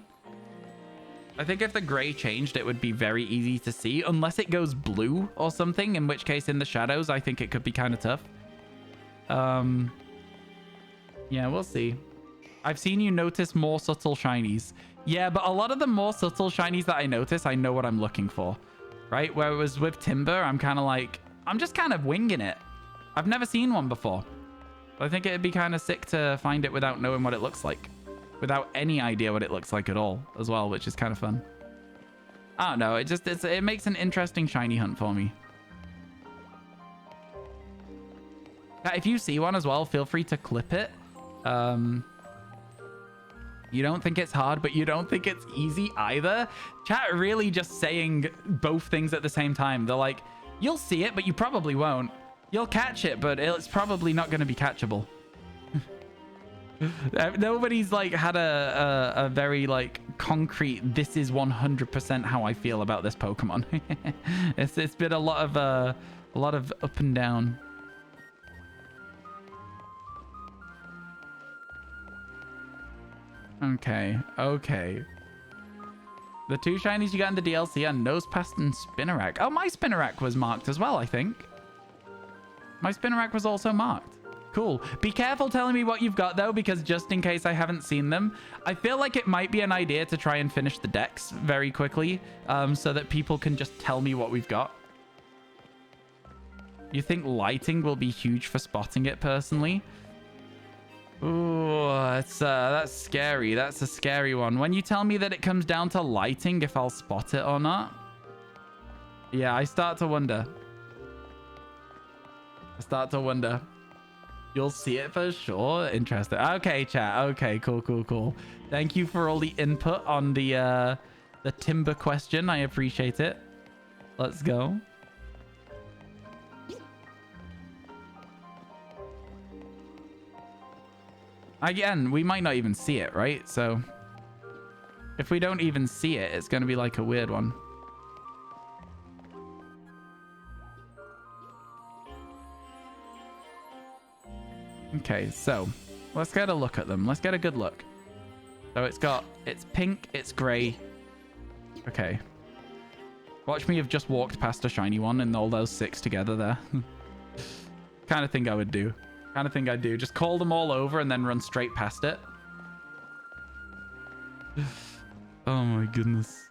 A: I think if the gray changed, it would be very easy to see, unless it goes blue or something, in which case in the shadows, I think it could be kind of tough. Yeah, we'll see. I've seen you notice more subtle shinies. Yeah, but a lot of the more subtle shinies that I notice, I know what I'm looking for, right? Where it was with Timber, I'm kind of like, I'm just kind of winging it. I've never seen one before. But I think it'd be kind of sick to find it without knowing what it looks like. Without any idea what it looks like at all as well, which is kind of fun. I don't know. It makes an interesting shiny hunt for me. If you see one as well, feel free to clip it. You don't think it's hard, but you don't think it's easy either. Chat really just saying both things at the same time. They're like, you'll see it, but you probably won't. You'll catch it, but it's probably not going to be catchable. Nobody's like had a very like concrete, this is 100% how I feel about this Pokemon. It's been a lot of up and down. Okay. The two shinies you got in the DLC are Nosepass and Spinarak. Oh, my Spinarak was marked as well, I think. My Spinarak was also marked. Cool. Be careful telling me what you've got, though, because just in case I haven't seen them, I feel like it might be an idea to try and finish the decks very quickly, so that people can just tell me what we've got. You think lighting will be huge for spotting it, personally? Ooh, that's scary. That's a scary one. When you tell me that it comes down to lighting, if I'll spot it or not, yeah, I start to wonder. You'll see it for sure. Interesting. Okay, chat. Okay, cool. Thank you for all the input on the timber question. I appreciate it. Let's go. Again, we might not even see it, right? So if we don't even see it, it's going to be like a weird one. Okay, so let's get a look at them. Let's get a good look. So it's pink, it's gray. Okay. Watch me have just walked past a shiny one and all those 6 together there. Kind of thing I would do. Just call them all over and then run straight past it. Oh my goodness.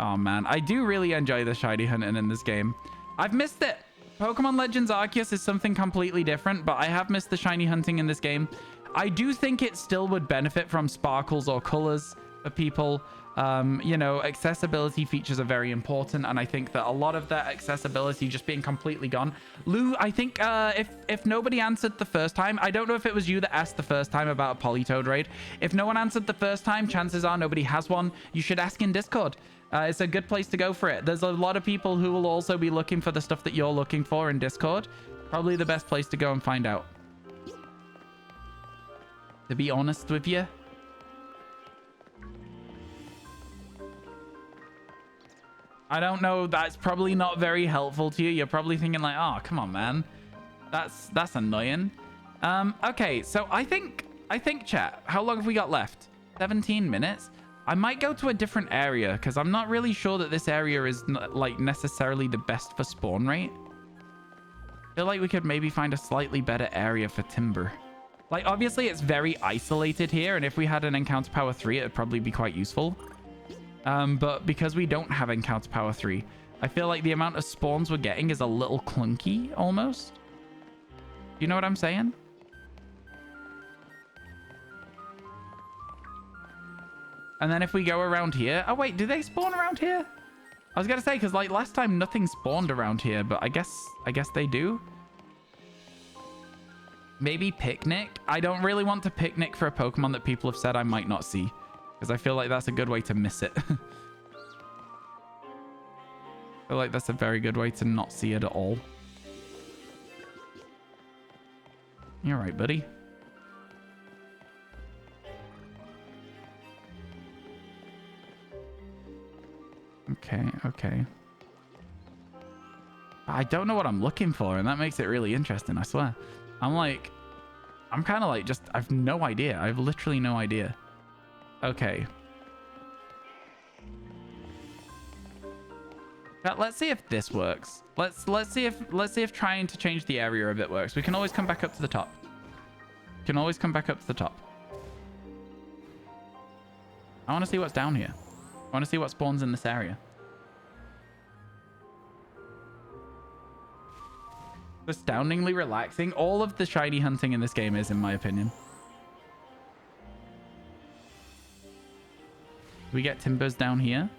A: Oh man, I do really enjoy the shiny hunting in this game. I've missed it. Pokemon Legends Arceus is something completely different, but I have missed the shiny hunting in this game. I do think it still would benefit from sparkles or colors for people. You know, accessibility features are very important, and I think that a lot of that accessibility just being completely gone. Lou, I think if nobody answered the first time, I don't know if it was you that asked the first time about a Polytoad raid. If no one answered the first time, chances are nobody has one. You should ask in Discord. It's a good place to go for it. There's a lot of people who will also be looking for the stuff that you're looking for in Discord. Probably the best place to go and find out. To be honest with you. I don't know. That's probably not very helpful to you. You're probably thinking like, oh, come on, man. That's annoying. Okay, so I think chat, how long have we got left? 17 minutes. I might go to a different area because I'm not really sure that this area is like necessarily the best for spawn rate. I feel like we could maybe find a slightly better area for timber. Like, obviously it's very isolated here, and if we had an encounter power 3, it'd probably be quite useful. But because we don't have encounter power 3, I feel like the amount of spawns we're getting is a little clunky almost. You know what I'm saying? And then if we go around here... Oh, wait, do they spawn around here? I was going to say, because like last time nothing spawned around here, but I guess they do. Maybe picnic? I don't really want to picnic for a Pokemon that people have said I might not see. Because I feel like that's a good way to miss it. I feel like that's a very good way to not see it at all. You're right, buddy. Okay. I don't know what I'm looking for, and that makes it really interesting, I swear. I'm kind of like just... I've no idea. I have literally no idea. Okay. But let's see if this works. Let's see if trying to change the area a bit works. We can always come back up to the top. I want to see what's down here. I want to see what spawns in this area. Astoundingly relaxing. All of the shiny hunting in this game is, in my opinion. We get timbers down here.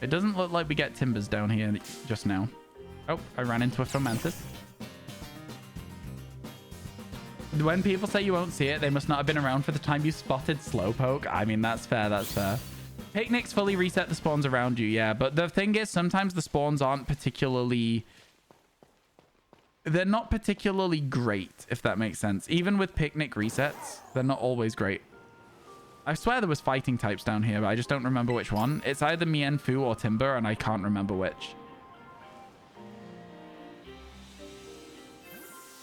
A: It doesn't look like we get timbers down here just now. Oh, I ran into a Fomantis. When people say you won't see it, they must not have been around for the time you spotted Slowpoke. I mean, that's fair, that's fair. Picnics fully reset the spawns around you, yeah. But the thing is, sometimes the spawns aren't particularly... They're not particularly great, if that makes sense. Even with picnic resets, they're not always great. I swear there was fighting types down here, but I just don't remember which one. It's either Mienfoo or Timber, and I can't remember which.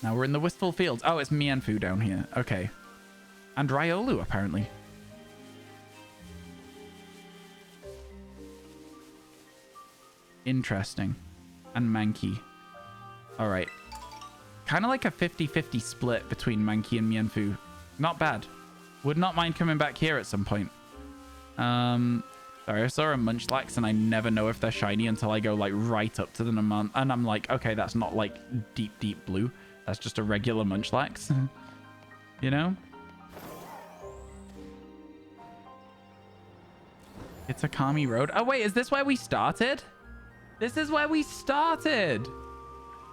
A: Now we're in the Wistful Fields. Oh, it's Mienfoo down here. Okay. And Riolu, apparently. Interesting. And Mankey. All right. Kind of like a 50-50 split between Mankey and Mienfoo. Not bad. Would not mind coming back here at some point. Sorry, I saw a Munchlax and I never know if they're shiny until I go like right up to them and I'm like, okay, that's not like deep blue. That's just a regular Munchlax. You know? Kitakami Road. Oh, wait, is this where we started? This is where we started.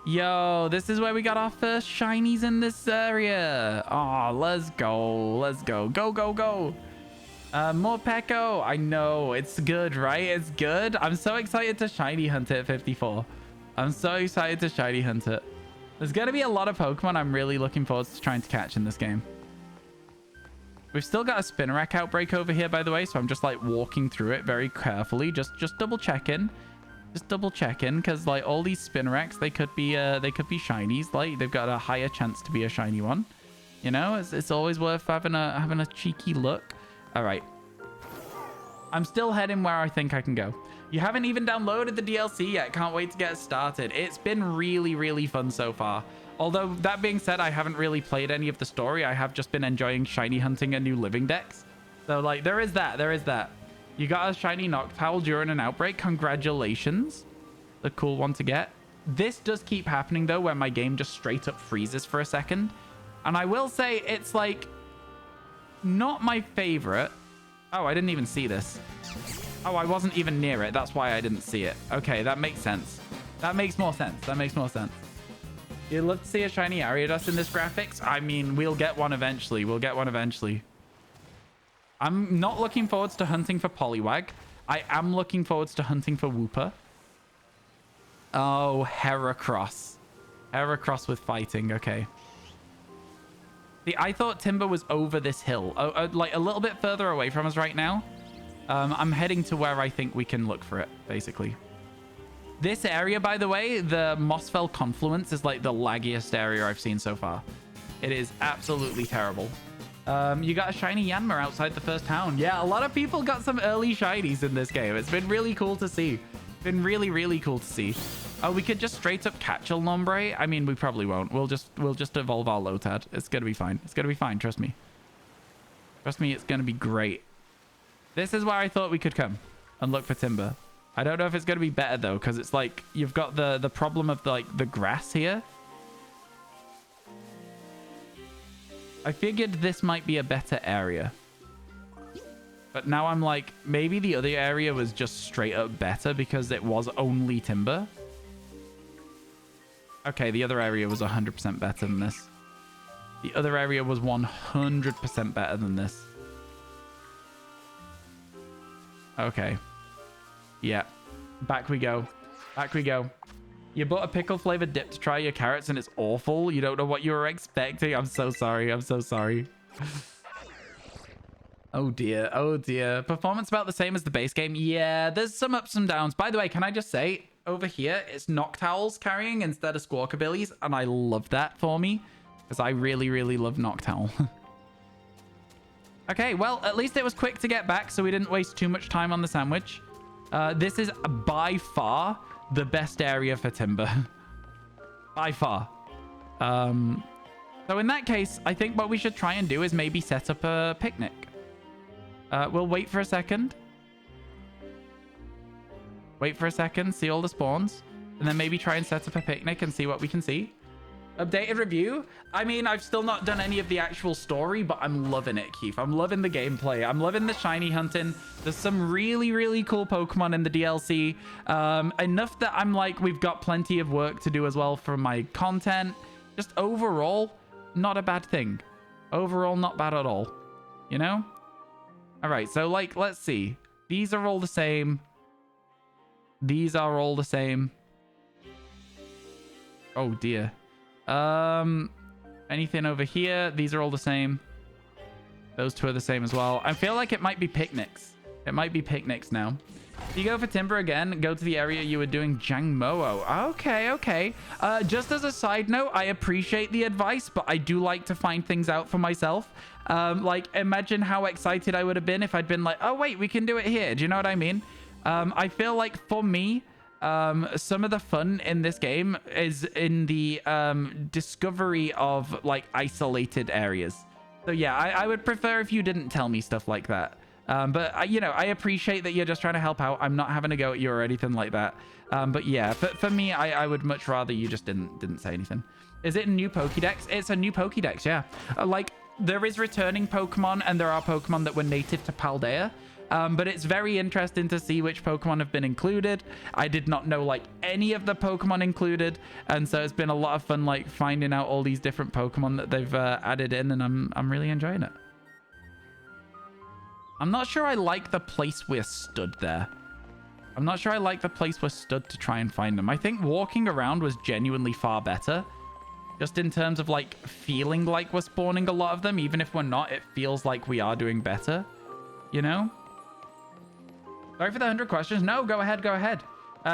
A: Yo, this is where we got our first shinies in this area. Oh, let's go. Let's go. Go. More Peko. I know. It's good, right? It's good. I'm so excited to shiny hunt it at 54. I'm so excited to shiny hunt it. There's going to be a lot of Pokemon I'm really looking forward to trying to catch in this game. We've still got a Spinarak outbreak over here, by the way, so I'm just like walking through it very carefully. Just double checking. Just double checking, because like all these Spinaraks, they could be shinies. Like they've got a higher chance to be a shiny one. You know, it's always worth having a cheeky look. All right. I'm still heading where I think I can go. You haven't even downloaded the DLC yet. Can't wait to get started. It's been really fun so far. Although that being said, I haven't really played any of the story. I have just been enjoying shiny hunting a new living dex. So like there is that. You got a shiny Noctowl during an outbreak. Congratulations. The cool one to get. This does keep happening, though, where my game just straight up freezes for a second. And I will say it's, like, not my favorite. Oh, I didn't even see this. Oh, I wasn't even near it. That's why I didn't see it. Okay, that makes sense. That makes more sense. That makes more sense. You'd love to see a shiny Ariados in this graphics? I mean, we'll get one eventually. We'll get one eventually. I'm not looking forwards to hunting for Poliwag. I am looking forwards to hunting for Wooper. Oh, Heracross. Heracross with fighting. Okay. See, I thought Timber was over this hill. Like a little bit further away from us right now. I'm heading to where I think we can look for it, basically. This area, by the way, the Mossfell Confluence is like the laggiest area I've seen so far. It is absolutely terrible. You got a shiny Yanma outside the first town. Yeah, a lot of people got some early shinies in this game. It's been really cool to see. It's been really, really cool to see. Oh, we could just straight up catch a Lombre. I mean, we probably won't. We'll just evolve our Lotad. It's gonna be fine. It's gonna be fine. Trust me. Trust me, it's gonna be great. This is where I thought we could come and look for Timber. I don't know if it's gonna be better though, because it's like you've got the problem of the grass here. I figured this might be a better area. But now I'm like, maybe the other area was just straight up better because it was only Timber. Okay, the other area was 100% better than this. The other area was 100% better than this. Okay. Yeah. Back we go. Back we go. You bought a pickle flavored dip to try your carrots and it's awful. You don't know what you were expecting. I'm so sorry. I'm so sorry. Oh dear. Oh dear. Performance about the same as the base game. Yeah, there's some ups and downs. By the way, can I just say, over here, it's Noctowls carrying instead of Squawkabillies. And I love that for me because I really, really love Noctowl. Okay, well, at least it was quick to get back so we didn't waste too much time on the sandwich. This is by far the best area for Timber. By far. So in that case, I think what we should try and do is maybe set up a picnic. We'll wait for a second. Wait for a second, see all the spawns. And then maybe try and set up a picnic and see what we can see. Updated review? I mean, I've still not done any of the actual story, but I'm loving it, Keith. I'm loving the gameplay. I'm loving the shiny hunting. There's some really, really cool Pokemon in the DLC. Enough that I'm like, we've got plenty of work to do as well for my content. Just overall, not a bad thing. Overall, not bad at all. You know? All right, so like, let's see. These are all the same. These are all the same. Oh, dear. Anything over here? These are all the same. Those two are the same as well. I feel like it might be picnics. It might be picnics now. If you go for Timber again, go to the area you were doing Jangmo-o. Okay, okay. Just as a side note, I appreciate the advice, but I do like to find things out for myself. Like, imagine how excited I would have been if I'd been like, oh, wait, we can do it here. Do you know what I mean? I feel like for me, some of the fun in this game is in the discovery of like isolated areas. So yeah, I would prefer if you didn't tell me stuff like that. But you know, I appreciate that you're just trying to help out. I'm not having a go at you or anything like that. But yeah, for me, I would much rather you just didn't say anything. Is it a new Pokédex? It's a new Pokédex, yeah. Like there is returning Pokemon and there are Pokemon that were native to Paldea. But it's very interesting to see which Pokemon have been included. I did not know like any of the Pokemon included, and so it's been a lot of fun like finding out all these different Pokemon that they've added in, and I'm really enjoying it. I'm not sure I like the place we're stood there. I'm not sure I like the place we're stood to try and find them. I think walking around was genuinely far better. Just in terms of like feeling like we're spawning a lot of them, even if we're not, it feels like we are doing better. You know? Sorry for the 100 questions. No, go ahead, go ahead.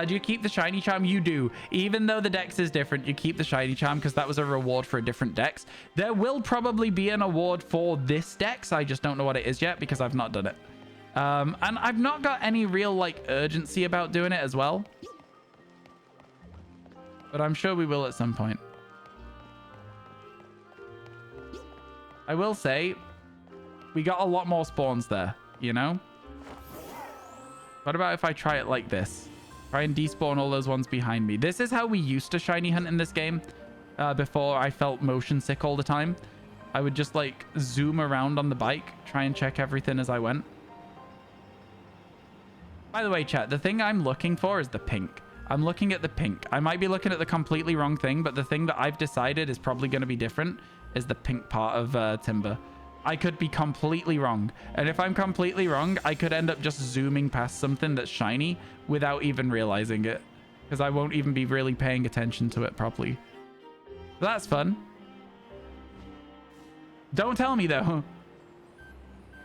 A: Do you keep the shiny charm? You do. Even though the dex is different, you keep the shiny charm because that was a reward for a different dex. There will probably be an award for this dex. I just don't know what it is yet because I've not done it. And I've not got any real like urgency about doing it as well. But I'm sure we will at some point. I will say, we got a lot more spawns there, you know? What about if I try it like this? Try and despawn all those ones behind me. This is how we used to shiny hunt in this game. Before I felt motion sick all the time. I would just like zoom around on the bike, try and check everything as I went. By the way, chat, the thing I'm looking for is the pink. I'm looking at the pink. I might be looking at the completely wrong thing, but the thing that I've decided is probably going to be different is the pink part of Timber. I could be completely wrong. And if I'm completely wrong, I could end up just zooming past something that's shiny without even realizing it. Because I won't even be really paying attention to it properly. So that's fun. Don't tell me, though.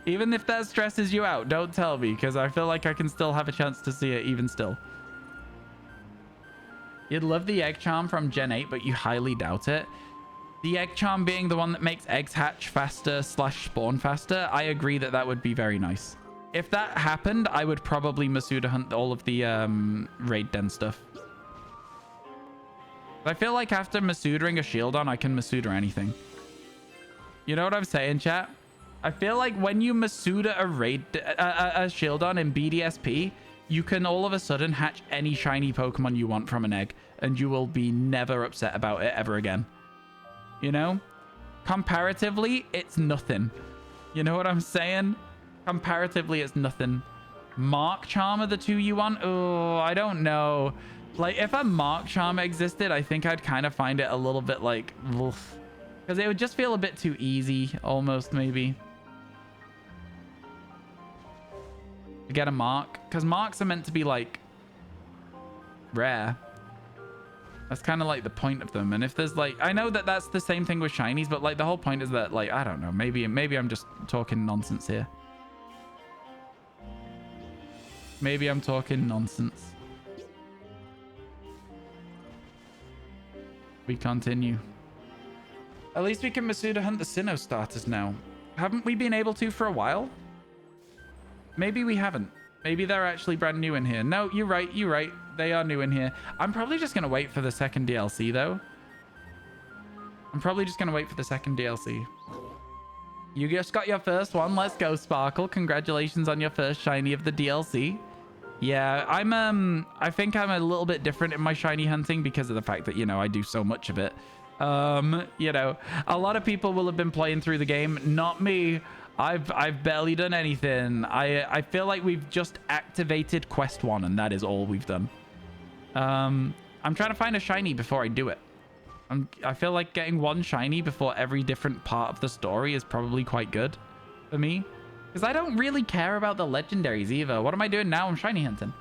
A: Even if that stresses you out, don't tell me, because I feel like I can still have a chance to see it even still. You'd love the egg charm from Gen 8, but you highly doubt it. The egg charm being the one that makes eggs hatch faster / spawn faster, I agree that that would be very nice. If that happened, I would probably Masuda hunt all of the raid den stuff. I feel like after Masudering a shield on, I can Masuda anything. You know what I'm saying, chat? I feel like when you Masuda a shield on in BDSP, you can all of a sudden hatch any shiny Pokemon you want from an egg, and you will be never upset about it ever again. You know? Comparatively, it's nothing. You know what I'm saying? Comparatively, it's nothing. Mark Charm are the two you want? Oh, I don't know. Like, if a Mark Charm existed, I think I'd kind of find it a little bit like... because it would just feel a bit too easy, almost, maybe. To get a mark. Because marks are meant to be, like, rare. That's kind of like the point of them. And if there's like, I know that that's the same thing with shinies, but like the whole point is that, like, I don't know, maybe I'm just talking nonsense here. Maybe I'm talking nonsense. We continue. At least we can Masuda hunt the Sinnoh starters now. Haven't we been able to for a while? Maybe we haven't. Maybe they're actually brand new in here. No, you're right. You're right. They are new in here. I'm probably just going to wait for the second DLC, though. I'm probably just going to wait for the second DLC. You just got your first one. Let's go, Sparkle. Congratulations on your first shiny of the DLC. Yeah, I think I'm a little bit different in my shiny hunting because of the fact that, you know, I do so much of it. You know, a lot of people will have been playing through the game. Not me. I've barely done anything. I feel like we've just activated quest 1 and that is all we've done. I'm trying to find a shiny before I do it. I feel like getting one shiny before every different part of the story is probably quite good for me. Because I don't really care about the legendaries either. What am I doing now? I'm shiny hunting.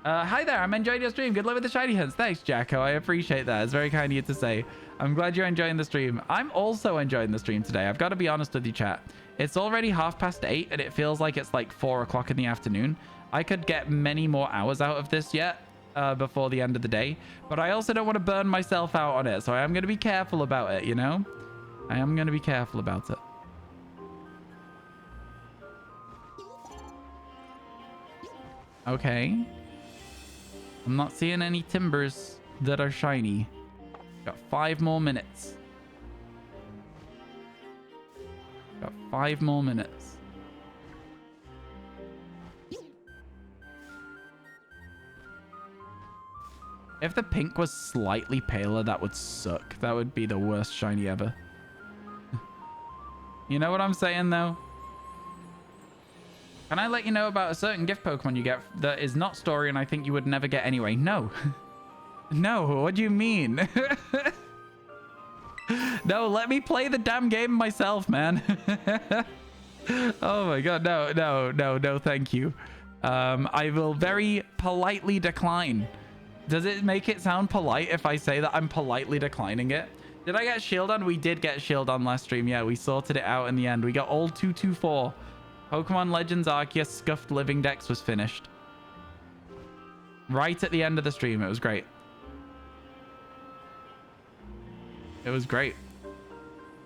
A: Hi there, I'm enjoying your stream. Good luck with the shiny hunts. Thanks, Jacko. I appreciate that. It's very kind of you to say. I'm glad you're enjoying the stream. I'm also enjoying the stream today. I've got to be honest with you, chat. It's already 8:30 and it feels like it's like 4 o'clock in the afternoon. I could get many more hours out of this yet before the end of the day. But I also don't want to burn myself out on it. So I am going to be careful about it, you know? I am going to be careful about it. Okay. I'm not seeing any timbers that are shiny. Got 5 more minutes. Got 5 more minutes. If the pink was slightly paler, that would suck. That would be the worst shiny ever. You know what I'm saying, though? Can I let you know about a certain gift Pokemon you get that is not story and I think you would never get anyway? No. No, what do you mean? No, let me play the damn game myself, man. Oh my god, no, thank you. I will very politely decline. Does it make it sound polite if I say that I'm politely declining it? Did I get shield on? We did get shield on last stream. Yeah, we sorted it out in the end. We got all 224. Pokemon Legends Arceus Scuffed Living Dex was finished. Right at the end of the stream. It was great. It was great.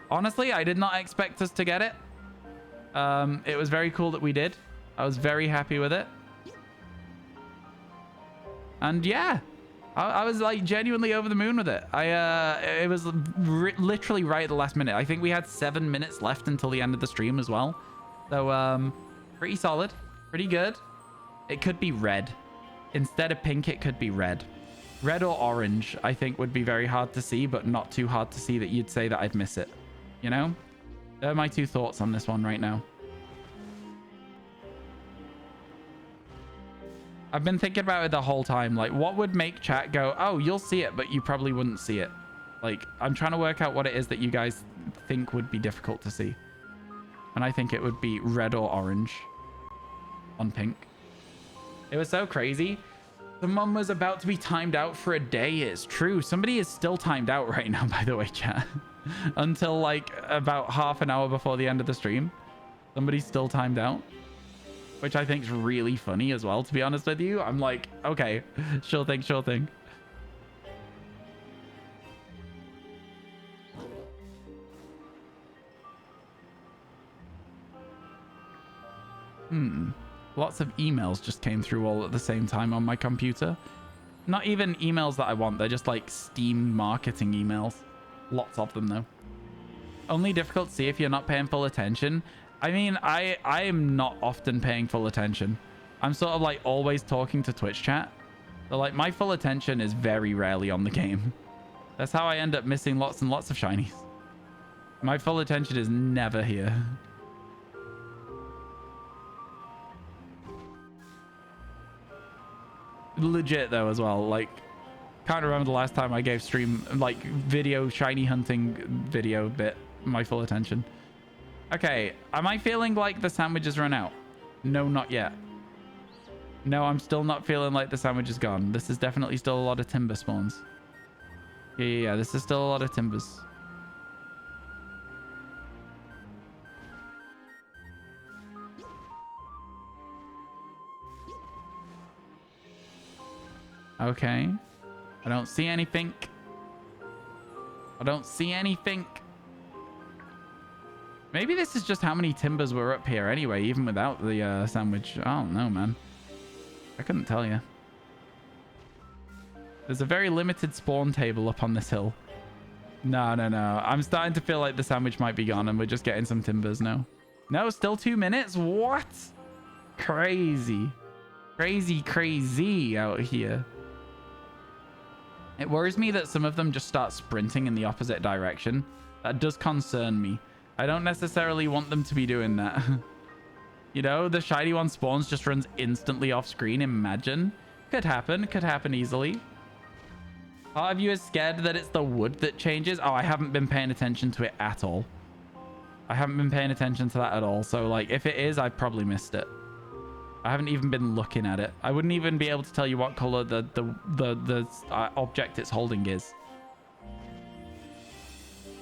A: Honestly, I did not expect us to get it. It was very cool that we did. I was very happy with it. And yeah, I was like genuinely over the moon with it. It was literally right at the last minute. I think we had 7 minutes left until the end of the stream as well. So, pretty solid, pretty good. It could be red. Instead of pink, it could be red. Red or orange, I think would be very hard to see, but not too hard to see that you'd say that I'd miss it. You know? They're my 2 thoughts on this one right now. I've been thinking about it the whole time. Like, what would make chat go, oh, you'll see it, but you probably wouldn't see it. Like, I'm trying to work out what it is that you guys think would be difficult to see. And I think it would be red or orange on pink. It was so crazy. Someone was about to be timed out for a day. It's true. Somebody is still timed out right now, by the way, chat. Until like about half an hour before the end of the stream. Somebody's still timed out. Which I think is really funny as well, to be honest with you. I'm like, okay, sure thing, sure thing. Lots of emails just came through all at the same time on my computer. Not even emails that I want. They're just like Steam marketing emails. Lots of them though. Only difficult to see if you're not paying full attention. I mean, I am not often paying full attention. I'm sort of like always talking to Twitch chat. So like my full attention is very rarely on the game. That's how I end up missing lots and lots of shinies. My full attention is never here. Legit though as well, like can't remember the last time I gave stream like video shiny hunting video bit my full attention. Okay, am I feeling like the sandwich has run out? No, not yet. No, I'm still not feeling like the sandwich is gone. This is definitely still a lot of timber spawns. Yeah, this is still a lot of timbers. Okay. I don't see anything. I don't see anything. Maybe this is just how many timbers were up here anyway, even without the sandwich. I don't know, man. I couldn't tell you. There's a very limited spawn table up on this hill. No. I'm starting to feel like the sandwich might be gone and we're just getting some timbers now. No, still 2 minutes? What? Crazy. Crazy out here. It worries me that some of them just start sprinting in the opposite direction. That does concern me. I don't necessarily want them to be doing that. You know, the shiny one spawns, just runs instantly off screen. Imagine. Could happen easily. Part of you is scared that it's the wood that changes. Oh, I haven't been paying attention to it at all. I haven't been paying attention to that at all. So like, if it is, I probably missed it. I haven't even been looking at it. I wouldn't even be able to tell you what color the object it's holding is.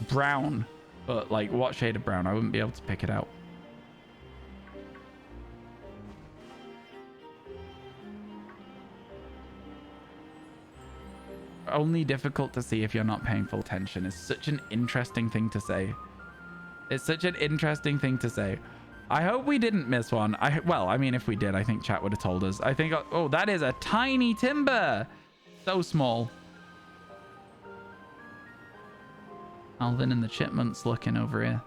A: Brown. But like, what shade of brown? I wouldn't be able to pick it out. Only difficult to see if you're not paying full attention is such an interesting thing to say. It's such an interesting thing to say. I hope we didn't miss one. Well, I mean, if we did, I think chat would have told us. I think, oh, that is a tiny timber. So small. Alvin and the Chipmunks looking over here.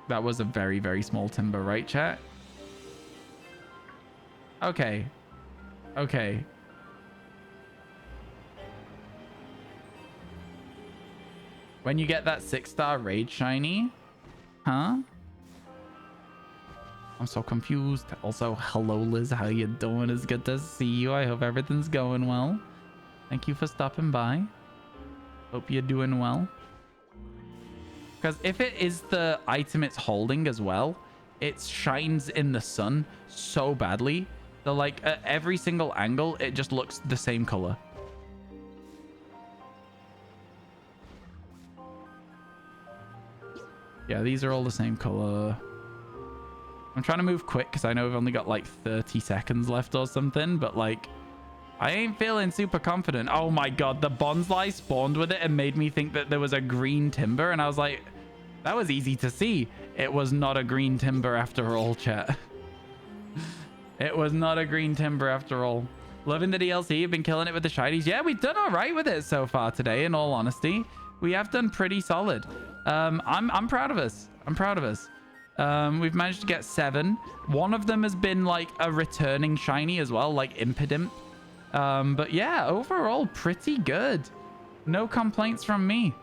A: That was a very, very small timber, right, chat? Okay. Okay. When you get that 6-star raid shiny? Huh? I'm so confused. Also, hello, Liz. How you doing? It's good to see you. I hope everything's going well. Thank you for stopping by. Hope you're doing well. Because if it is the item it's holding as well, it shines in the sun so badly. So like at every single angle, it just looks the same color. Yeah, these are all the same color. I'm trying to move quick because I know we've only got like 30 seconds left or something, but like I ain't feeling super confident. Oh my god, the bonsai spawned with it and made me think that there was a green timber, and I was like, that was easy to see. It was not a green timber after all, chat. It was not a green timber after all. Loving the DLC. You've been killing it with the shinies. Yeah, we've done all right with it so far today, in all honesty. We have done pretty solid. I'm proud of us. I'm proud of us. We've managed to get 7. One of them has been like a returning shiny as well, like Impidimp. But yeah, overall pretty good. No complaints from me.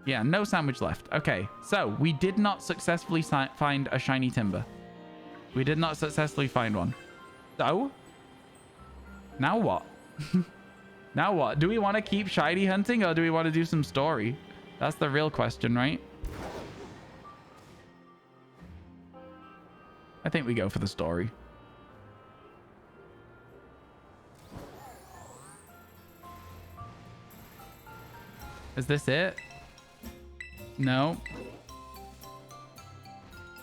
A: Yeah, no sandwich left. Okay, so we did not successfully find a shiny timber. We did not successfully find one. So, now what? Now what? Do we want to keep shiny hunting or do we want to do some story? That's the real question, right? I think we go for the story. Is this it? No.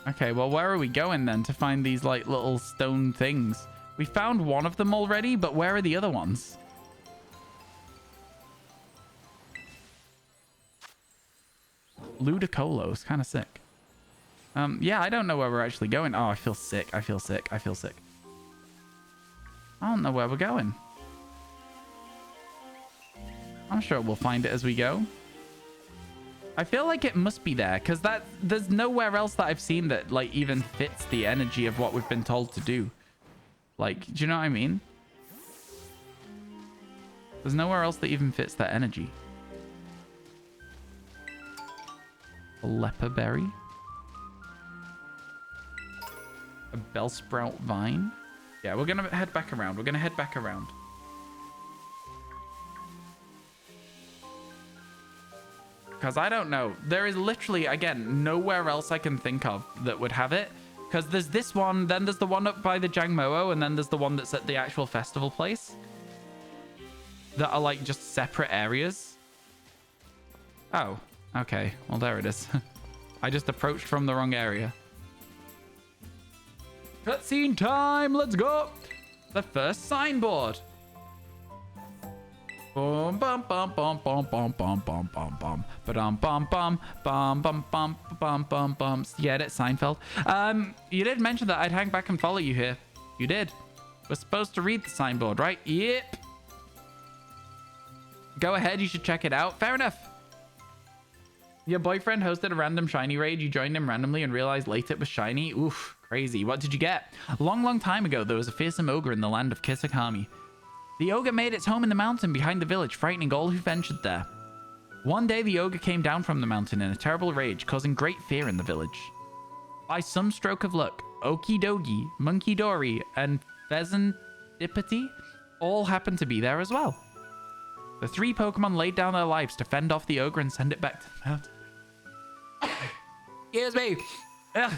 A: Okay, well, where are we going then to find these like little stone things? We found one of them already, but where are the other ones? Ludicolo is kind of sick. Yeah, I don't know where we're actually going. Oh, I feel sick. I feel sick. I feel sick. I don't know where we're going. I'm sure we'll find it as we go. I feel like it must be there because there's nowhere else that I've seen that like even fits the energy of what we've been told to do. Like, do you know what I mean? There's nowhere else that even fits that energy. A leper berry. A bellsprout vine. Yeah, we're gonna head back around. We're gonna head back around. Because I don't know. There is literally, again, nowhere else I can think of that would have it. Because there's this one, then there's the one up by the Jangmo-o, and then there's the one that's at the actual festival place. That are like just separate areas. Oh, okay. Well, there it is. I just approached from the wrong area. Cutscene time! Let's go! The first signboard. Boom, bum, bum, bum, bum, bum, bum, bum, bum, bum, ba-dum, bum, bum, bum, bum, bum, bum, bum, bum. Get it, Seinfeld? You did mention that I'd hang back and follow you here. You did. We're supposed to read the signboard, right? Yep. Go ahead, you should check it out. Fair enough. Your boyfriend hosted a random shiny raid. You joined him randomly and realized late it was shiny. Oof, crazy. What did you get? A long time ago, there was a fearsome ogre in the land of Kitakami. The ogre made its home in the mountain behind the village, frightening all who ventured there. One day, the ogre came down from the mountain in a terrible rage, causing great fear in the village. By some stroke of luck, Okidogi, Monkey Dory, and Pheasantipity all happened to be there as well. The three Pokemon laid down their lives to fend off the ogre and send it back to the mountain. Excuse me. Ugh.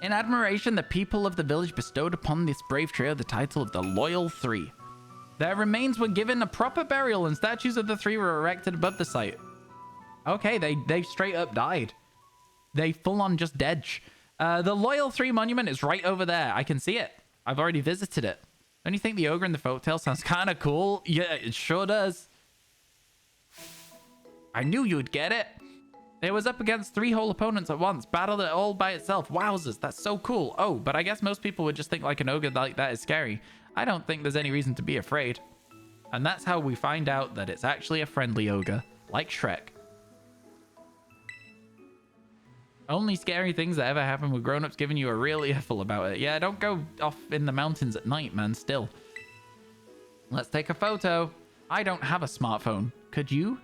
A: In admiration, the people of the village bestowed upon this brave trio the title of the Loyal Three. Their remains were given a proper burial and statues of the three were erected above the site. Okay, they straight up died. They full on just dead. The Loyal Three monument is right over there. I can see it. I've already visited it. Don't you think the ogre in the folktale sounds kind of cool? Yeah, it sure does. I knew you'd get it. It was up against three whole opponents at once, battled it all by itself. Wowzers, that's so cool. Oh, but I guess most people would just think like an ogre like that is scary. I don't think there's any reason to be afraid. And that's how we find out that it's actually a friendly ogre, like Shrek. Only scary things that ever happen with grown-ups giving you a real earful about it. Yeah, don't go off in the mountains at night, man, still. Let's take a photo. I don't have a smartphone. Could you?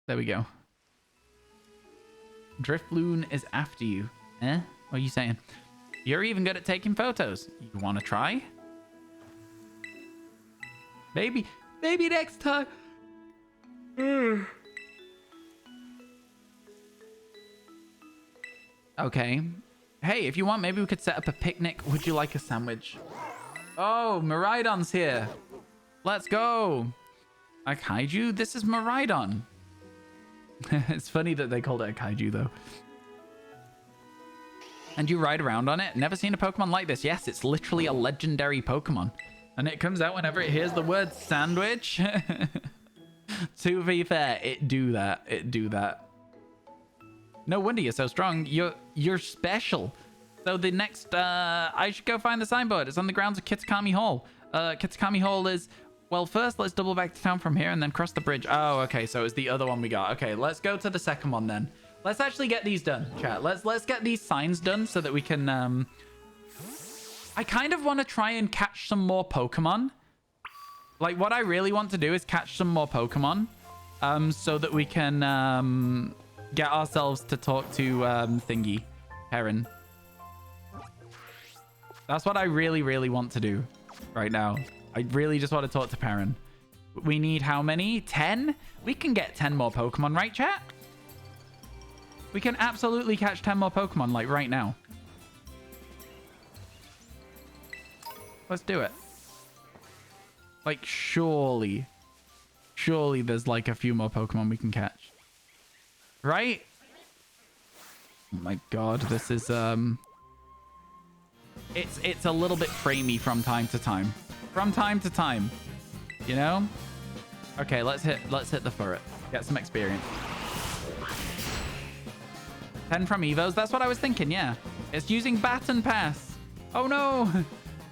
A: There we go. Driftloon is after you. Eh? What are you saying? You're even good at taking photos. You want to try? Maybe next time. Okay. Hey, if you want, maybe we could set up a picnic. Would you like a sandwich? Oh, Miraidon's here. Let's go. A kaiju? This is Miraidon. It's funny that they called it a kaiju, though. And you ride around on it? Never seen a Pokemon like this. Yes, it's literally a legendary Pokemon. And it comes out whenever it hears the word sandwich. To be fair, it do that. It do that. No wonder you're so strong. You're special. So the next... I should go find the signboard. It's on the grounds of Kitakami Hall. Kitakami Hall is... Well, first, let's double back to town from here and then cross the bridge. Oh, okay. So it's the other one we got. Okay, let's go to the second one then. Let's actually get these done, chat. Let's get these signs done so that we can... I kind of want to try and catch some more Pokemon. Like, what I really want to do is catch some more Pokemon. So that we can get ourselves to talk to Thingy. Perrin. That's what I really, really want to do right now. I really just want to talk to Perrin. We need how many? 10? We can get 10 more Pokemon, right, chat? We can absolutely catch 10 more Pokemon, like, right now. Let's do it. Like, surely there's, like, a few more Pokemon we can catch. Right? Oh my god, this is, It's a little bit framey from time to time. From time to time. You know? Okay, let's hit the turret. Get some experience. 10 from Evos. That's what I was thinking, yeah. It's using Baton Pass. Oh no!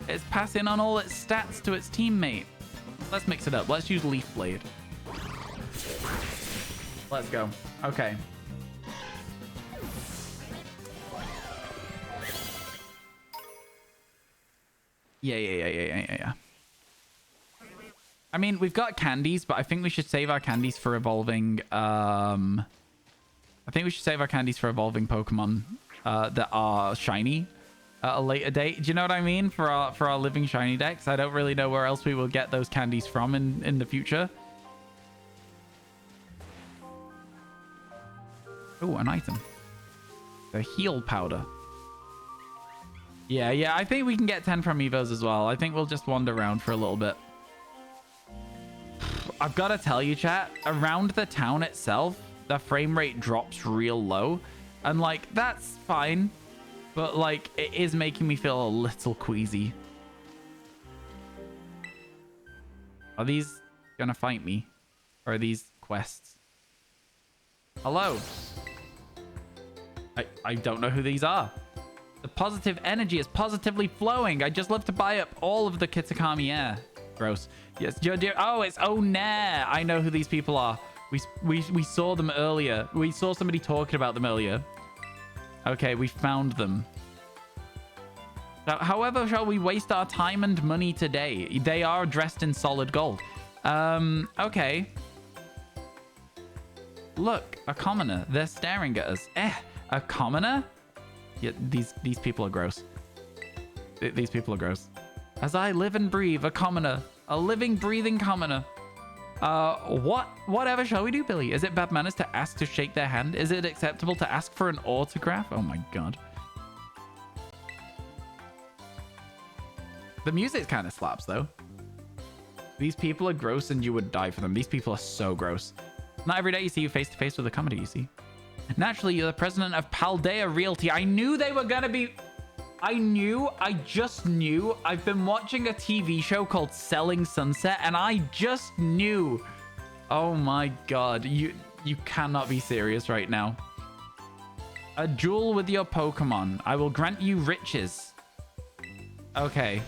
A: It's passing on all its stats to its teammate. Let's mix it up. Let's use Leaf Blade. Let's go. Okay. Yeah. I mean, we've got candies, but I think we should save our candies for evolving. I think we should save our candies for evolving Pokemon that are shiny at a later date. Do you know what I mean? For our living shiny decks. I don't really know where else we will get those candies from in the future. Oh, an item. The heal powder. Yeah, I think we can get 10 from Evos as well. I think we'll just wander around for a little bit. I've got to tell you, chat, around the town itself, the frame rate drops real low. And, like, that's fine. But, like, it is making me feel a little queasy. Are these gonna fight me? Or are these quests? Hello? I don't know who these are. The positive energy is positively flowing. I just love to buy up all of the Kitakami air. Gross. Yes, dear. Oh, it's nah. I know who these people are. We saw them earlier. We saw somebody talking about them earlier. Okay, we found them. Now, however, shall we waste our time and money today? They are dressed in solid gold. Okay. Look, a commoner. They're staring at us. A commoner? Yeah, these people are gross. These people are gross. As I live and breathe, a commoner. A living, breathing commoner. Whatever shall we do, Billy? Is it bad manners to ask to shake their hand? Is it acceptable to ask for an autograph? Oh my god. The music kind of slaps, though. These people are gross and you would die for them. These people are so gross. Not every day you see you face to face with a comedy, you see. Naturally, you're the president of Paldea Realty. I knew they were going to be... I just knew. I've been watching a TV show called Selling Sunset, and I just knew. Oh my god. You cannot be serious right now. A duel with your Pokemon. I will grant you riches. Okay.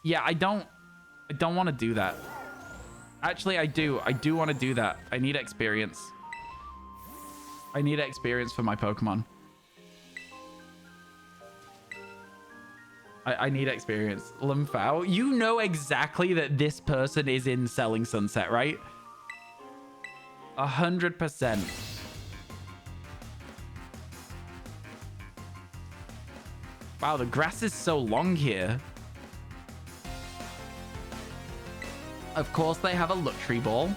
A: Yeah, I don't want to do that. Actually, I do. I do want to do that. I need experience. I need experience for my Pokemon. I need experience. Lumphao, you know exactly that this person is in Selling Sunset, right? 100%. Wow, the grass is so long here. Of course, they have a luxury ball.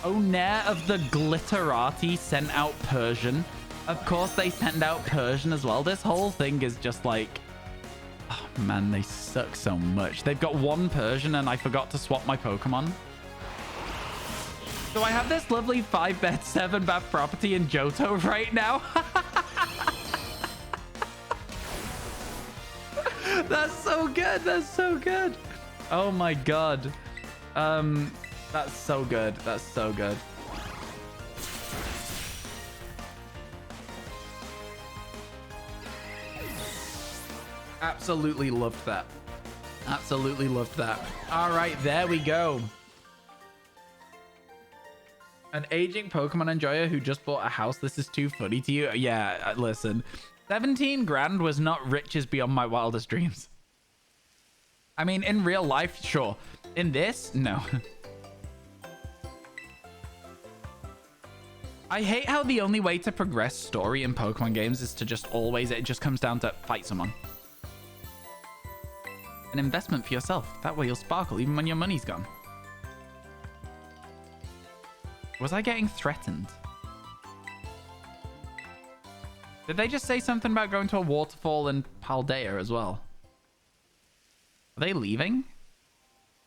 A: Onair of the Glitterati sent out Persian. Of course, they send out Persian as well. This whole thing is just like... Oh, man, they suck so much. They've got one Persian, and I forgot to swap my Pokemon. So I have this lovely 5-bed, 7-bath property in Johto right now. That's so good. That's so good. Oh my god. That's so good. That's so good. Absolutely loved that. Absolutely loved that. All right, there we go. An aging Pokemon enjoyer who just bought a house. This is too funny to you. Yeah, listen. 17 grand was not riches beyond my wildest dreams. I mean, in real life, sure. In this, no. I hate how the only way to progress story in Pokemon games is to just always, it just comes down to fight someone. An investment for yourself. That way you'll sparkle even when your money's gone. Was I getting threatened? Did they just say something about going to a waterfall in Paldea as well? Are they leaving?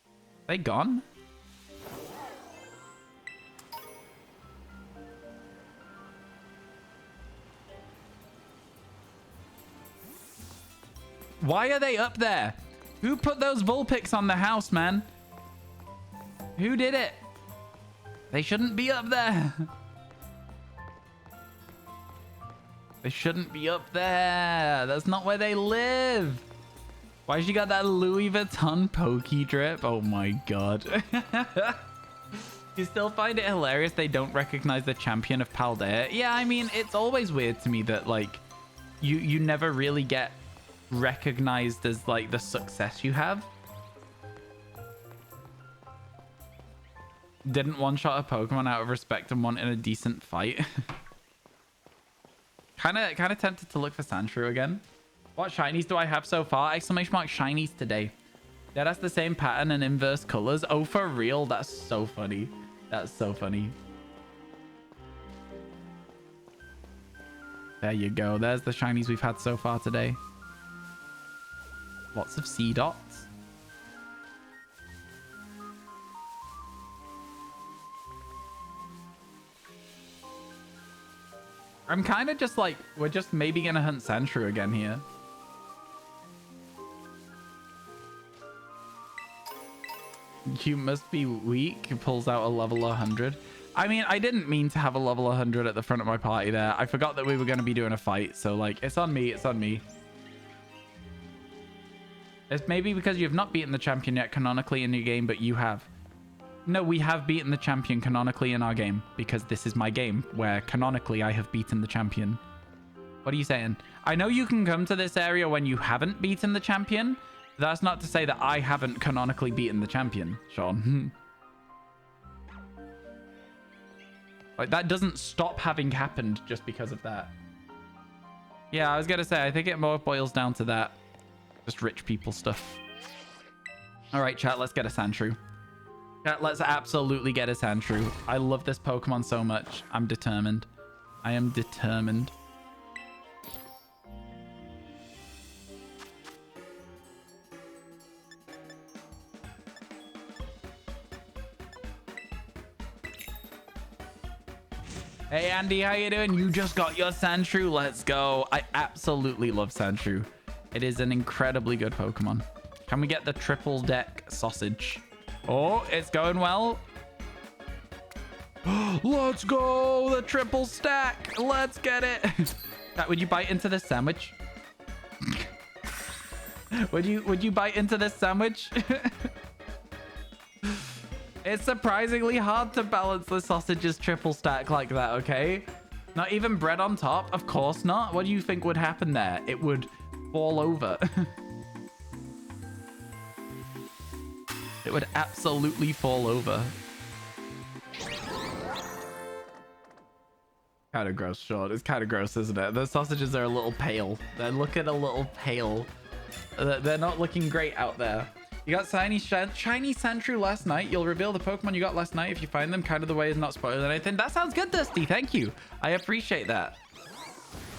A: Are they gone? Why are they up there? Who put those Vulpix on the house, man? Who did it? They shouldn't be up there. They shouldn't be up there. That's not where they live. Why she got that Louis Vuitton Poké drip? Oh my god. You still find it hilarious they don't recognize the champion of Paldea? Yeah, I mean, it's always weird to me that, like, you never really get recognized as, like, the success you have. Didn't one-shot a Pokemon out of respect and wanting a decent fight. kind of tempted to look for Sandshrew again. What shinies do I have so far? Exclamation mark shinies today. Yeah, that's the same pattern and inverse colors. Oh, for real? That's so funny. That's so funny. There you go. There's the shinies we've had so far today. Lots of C dots. I'm kind of just like, we're just maybe going to hunt Sandshrew again here. You must be weak. He pulls out a level 100. I mean, I didn't mean to have a level 100 at the front of my party there. I forgot that we were going to be doing a fight. So, like, it's on me. It's on me. It's maybe because you've not beaten the champion yet canonically in your game, but you have. No, we have beaten the champion canonically in our game because this is my game where canonically I have beaten the champion. What are you saying? I know you can come to this area when you haven't beaten the champion. That's not to say that I haven't canonically beaten the champion, Sean. Like, that doesn't stop having happened just because of that. Yeah, I was going to say, I think it more boils down to that. Just rich people stuff. All right, chat, let's get a Sandshrew. Chat, let's absolutely get a Sandshrew. I love this Pokemon so much. I'm determined. I am determined. Hey, Andy, how you doing? You just got your Sandshrew. Let's go. I absolutely love Sandshrew. It is an incredibly good Pokemon. Can we get the triple deck sausage? Oh, it's going well. Let's go. The triple stack. Let's get it. Would you bite into this sandwich? Would you bite into this sandwich? It's surprisingly hard to balance the sausage's triple stack like that, okay? Not even bread on top? Of course not. What do you think would happen there? It would fall over. It would absolutely fall over. Kind of gross, Sean. It's kind of gross, isn't it? The sausages are a little pale. They're looking a little pale. They're not looking great out there. You got shiny Sandshrew last night. You'll reveal the Pokemon you got last night if you find them. Kind of the way is not spoiling anything. That sounds good, Dusty. Thank you. I appreciate that.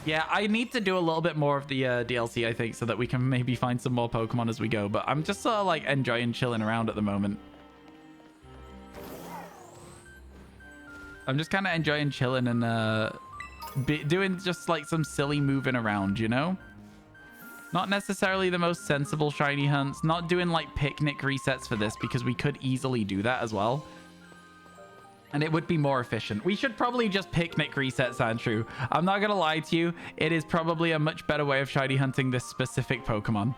A: Yeah, I need to do a little bit more of the DLC, I think, so that we can maybe find some more Pokemon as we go. But I'm just sort of like enjoying chilling around at the moment. I'm just kind of enjoying chilling and doing just like some silly moving around, you know? Not necessarily the most sensible shiny hunts. Not doing like picnic resets for this because we could easily do that as well. And it would be more efficient. We should probably just picnic reset Sandshrew. I'm not going to lie to you. It is probably a much better way of shiny hunting this specific Pokemon.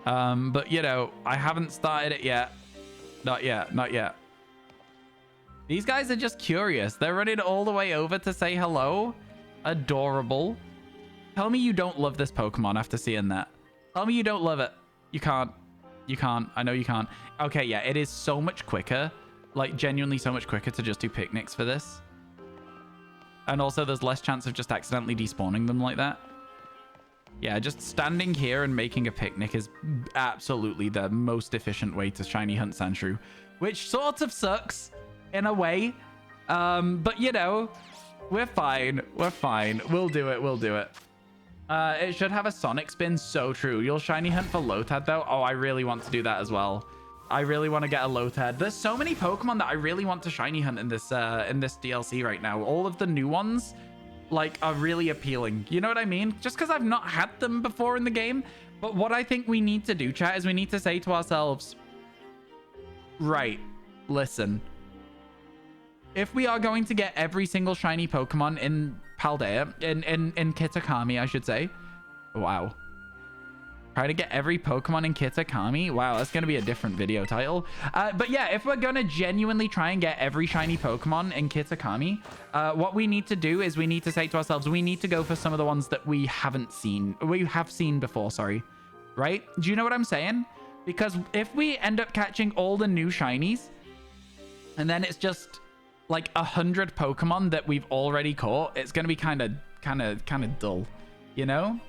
A: But, you know, I haven't started it yet. Not yet. Not yet. These guys are just curious. They're running all the way over to say hello. Adorable. Tell me you don't love this Pokemon after seeing that. Tell me you don't love it. You can't. You can't. I know you can't. Okay, yeah, it is so much quicker. Like, genuinely so much quicker to just do picnics for this. And also, there's less chance of just accidentally despawning them like that. Yeah, just standing here and making a picnic is absolutely the most efficient way to shiny hunt Sandshrew. Which sort of sucks, in a way. But, you know, we're fine. We're fine. We'll do it. We'll do it. It should have a Sonic spin. So true. You'll shiny hunt for Lotad, though. Oh, I really want to do that as well. I really want to get a Lotad. There's so many Pokemon that I really want to shiny hunt in this DLC right now. All of the new ones, like, are really appealing. You know what I mean? Just because I've not had them before in the game. But what I think we need to do, chat, is we need to say to ourselves, right, listen. If we are going to get every single shiny Pokemon in Paldea, in Kitakami, I should say. Wow. Try to get every Pokemon in Kitakami. Wow, that's going to be a different video title. But yeah, if we're going to genuinely try and get every shiny Pokemon in Kitakami, what we need to do is we need to say to ourselves, we need to go for some of the ones that we haven't seen. We have seen before, sorry. Right? Do you know what I'm saying? Because if we end up catching all the new shinies, and then it's just like 100 Pokemon that we've already caught, it's going to be kind of dull, you know?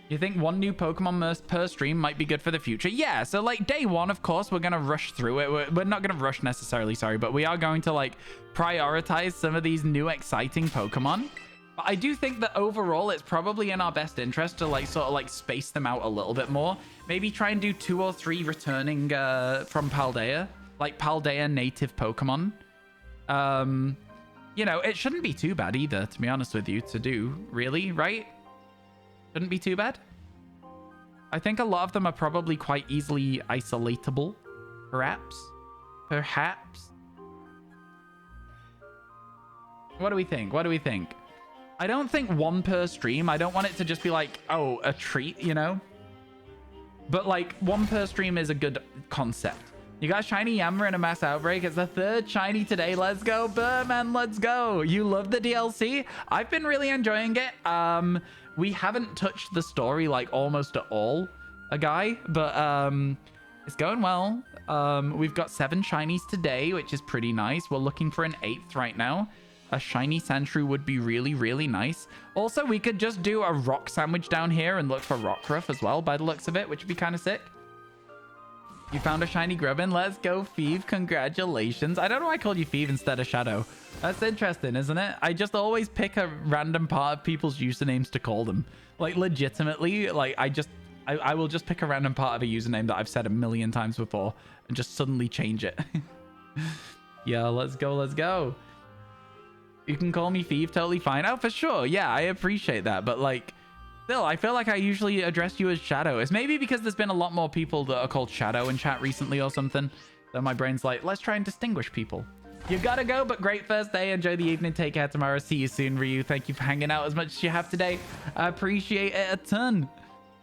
A: You think one new Pokemon per stream might be good for the future? Yeah, so like day one, of course, we're going to rush through it. We're not going to rush necessarily, sorry, but we are going to like prioritize some of these new exciting Pokemon. But I do think that overall, it's probably in our best interest to like sort of like space them out a little bit more. Maybe try and do 2 or 3 returning from Paldea, like Paldea native Pokemon. You know, it shouldn't be too bad either, to be honest with you, to do, really, right? Shouldn't be too bad. I think a lot of them are probably quite easily isolatable. Perhaps. What do we think? What do we think? I don't think 1 per stream. I don't want it to just be like, oh, a treat, you know? But like 1 per stream is a good concept. You got shiny Yammer in a mass outbreak. It's the 3rd shiny today. Let's go, Birdman. Let's go. You love the DLC? I've been really enjoying it. We haven't touched the story like almost at all, but it's going well. We've got 7 shinies today, which is pretty nice. We're looking for an 8th right now. A shiny Sandshrew would be really, really nice. Also, we could just do a rock sandwich down here and look for Rockruff as well, by the looks of it, which would be kind of sick. You found a shiny Grubbin. Let's go, Feeve. Congratulations. I don't know why I called you Feeve instead of Shadow. That's interesting, isn't it? I just always pick a random part of people's usernames to call them. Like, legitimately, like, I will just pick a random part of a username that I've said a million times before and just suddenly change it. Yeah, let's go. Let's go. You can call me Feeve. Totally fine. Oh, for sure. Yeah, I appreciate that. But, like, still, I feel like I usually address you as Shadow. It's maybe because there's been a lot more people that are called Shadow in chat recently or something. So my brain's like, let's try and distinguish people. You gotta go, but great first day. Enjoy the evening. Take care tomorrow. See you soon, Ryu. Thank you for hanging out as much as you have today. I appreciate it a ton.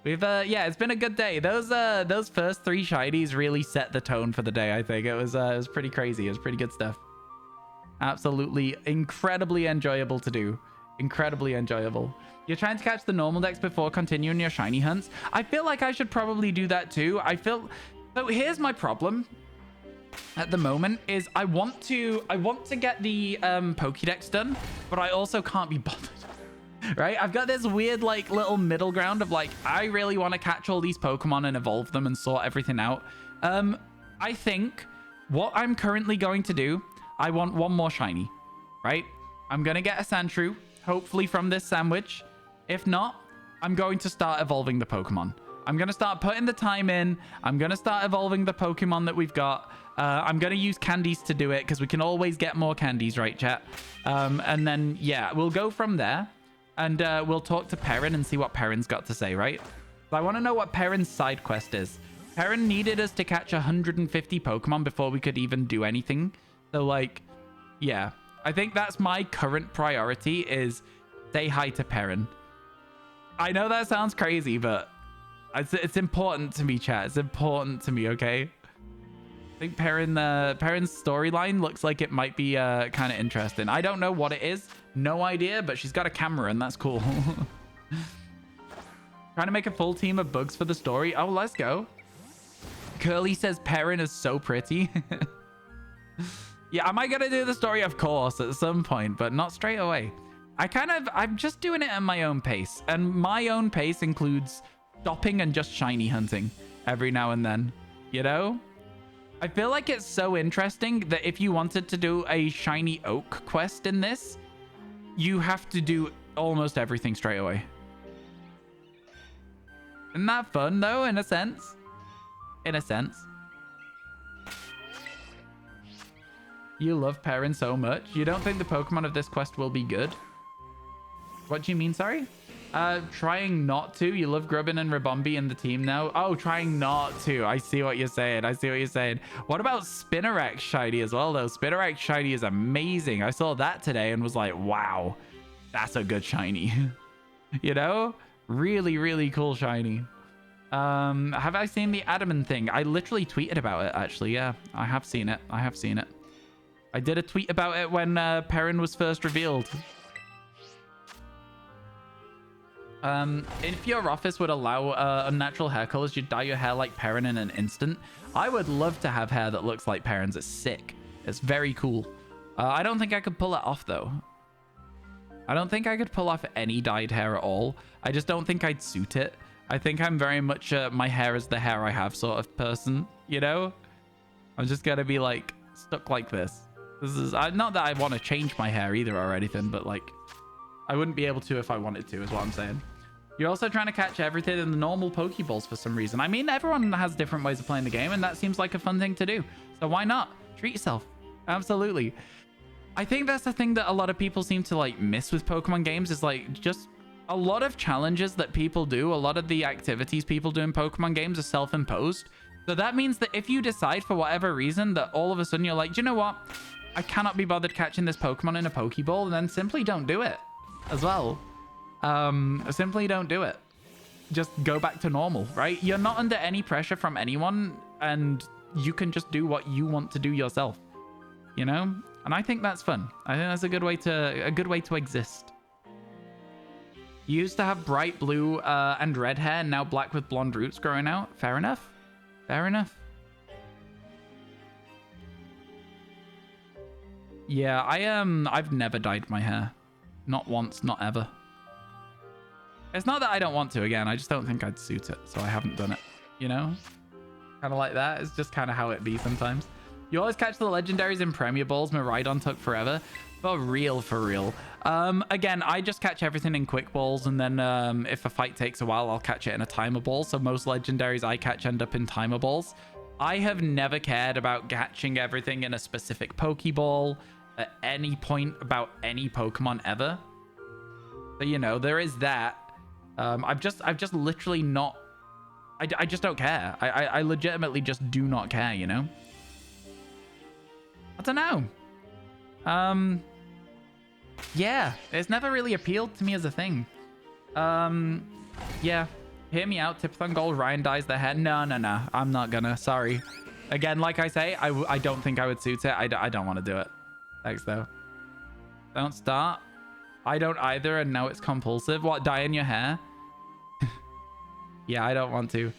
A: We've, yeah, it's been a good day. Those first 3 shinies really set the tone for the day, I think. It was pretty crazy. It was pretty good stuff. Absolutely incredibly enjoyable to do. Incredibly enjoyable. You're trying to catch the normal decks before continuing your shiny hunts. I feel like I should probably do that too. So here's my problem at the moment is I want to get the Pokédex done, but I also can't be bothered. Right? I've got this weird like little middle ground of like I really want to catch all these Pokemon and evolve them and sort everything out. I think what I'm currently going to do, I want 1 more shiny, right? I'm going to get a Sandshrew, hopefully from this sandwich. If not, I'm going to start evolving the Pokemon. I'm going to start putting the time in. I'm going to start evolving the Pokemon that we've got. I'm going to use candies to do it because we can always get more candies, right, chat? And then, yeah, we'll go from there. And we'll talk to Perrin and see what Perrin's got to say, right? So I want to know what Perrin's side quest is. Perrin needed us to catch 150 Pokemon before we could even do anything. So, like, yeah. I think that's my current priority is say hi to Perrin. I know that sounds crazy, but It's important to me, chat. It's important to me, okay? I think Perrin's storyline looks like it might be kind of interesting. I don't know what it is. No idea, but she's got a camera and that's cool. Trying to make a full team of bugs for the story. Oh, let's go. Curly says Perrin is so pretty. Yeah, am I going to do the story? Of course, at some point, but not straight away. I'm just doing it at my own pace. And my own pace includes stopping and just shiny hunting every now and then. You know? I feel like it's so interesting that if you wanted to do a shiny oak quest in this, you have to do almost everything straight away. Isn't that fun, though, in a sense? In a sense. You love Perrin so much. You don't think the Pokemon of this quest will be good? What do you mean, sorry? Trying not to. You love Grubbin and Ribombee in the team now. Oh, trying not to. I see what you're saying. I see what you're saying. What about Spinarak shiny as well, though? Spinarak shiny is amazing. I saw that today and was like, wow, that's a good shiny. You know? Really, really cool shiny. Have I seen the Adamant thing? I literally tweeted about it, actually. Yeah, I have seen it. I have seen it. I did a tweet about it when Perrin was first revealed. If your office would allow unnatural hair colors, you'd dye your hair like Perrin in an instant. I would love to have hair that looks like Perrin's. It's sick. It's very cool. I don't think I could pull it off, though. I don't think I could pull off any dyed hair at all. I just don't think I'd suit it. I think I'm very much my hair is the hair I have sort of person, you know? I'm just going to be, like, stuck like this. This is not that I want to change my hair either or anything, but, like, I wouldn't be able to if I wanted to, is what I'm saying. You're also trying to catch everything in the normal Pokeballs for some reason. I mean, everyone has different ways of playing the game, and that seems like a fun thing to do. So why not? Treat yourself. Absolutely. I think that's the thing that a lot of people seem to, like, miss with Pokemon games is, like, just a lot of challenges that people do, a lot of the activities people do in Pokemon games are self-imposed. So that means that if you decide for whatever reason that all of a sudden you're like, do you know what? I cannot be bothered catching this Pokemon in a Pokeball, then simply don't do it as well. Simply don't do it. Just go back to normal, right? You're not under any pressure from anyone, and you can just do what you want to do yourself, you know? And I think that's fun. I think that's a good way to exist. You used to have bright blue and red hair, now black with blonde roots growing out. Fair enough. Fair enough. Yeah, I've never dyed my hair. Not once, not ever. It's not that I don't want to, again. I just don't think I'd suit it, so I haven't done it. You know? Kind of like that. It's just kind of how it be sometimes. You always catch the legendaries in Premier Balls. Miraidon took forever. For real, for real. Again, I just catch everything in Quick Balls, and then if a fight takes a while, I'll catch it in a Timer Ball. So most legendaries I catch end up in Timer Balls. I have never cared about catching everything in a specific Pokeball at any point about any Pokemon ever. So, you know, there is that. I've just literally not... I just don't care. I legitimately just do not care, you know? I don't know. Yeah, it's never really appealed to me as a thing. Yeah, hear me out. Tipthon Gold, Ryan dyes their hair. No, I'm not gonna. Sorry. Again, like I say, I don't think I would suit it. I don't want to do it. Thanks, though. Don't start. I don't either, and now it's compulsive. What, dyeing your hair? Yeah, I don't want to.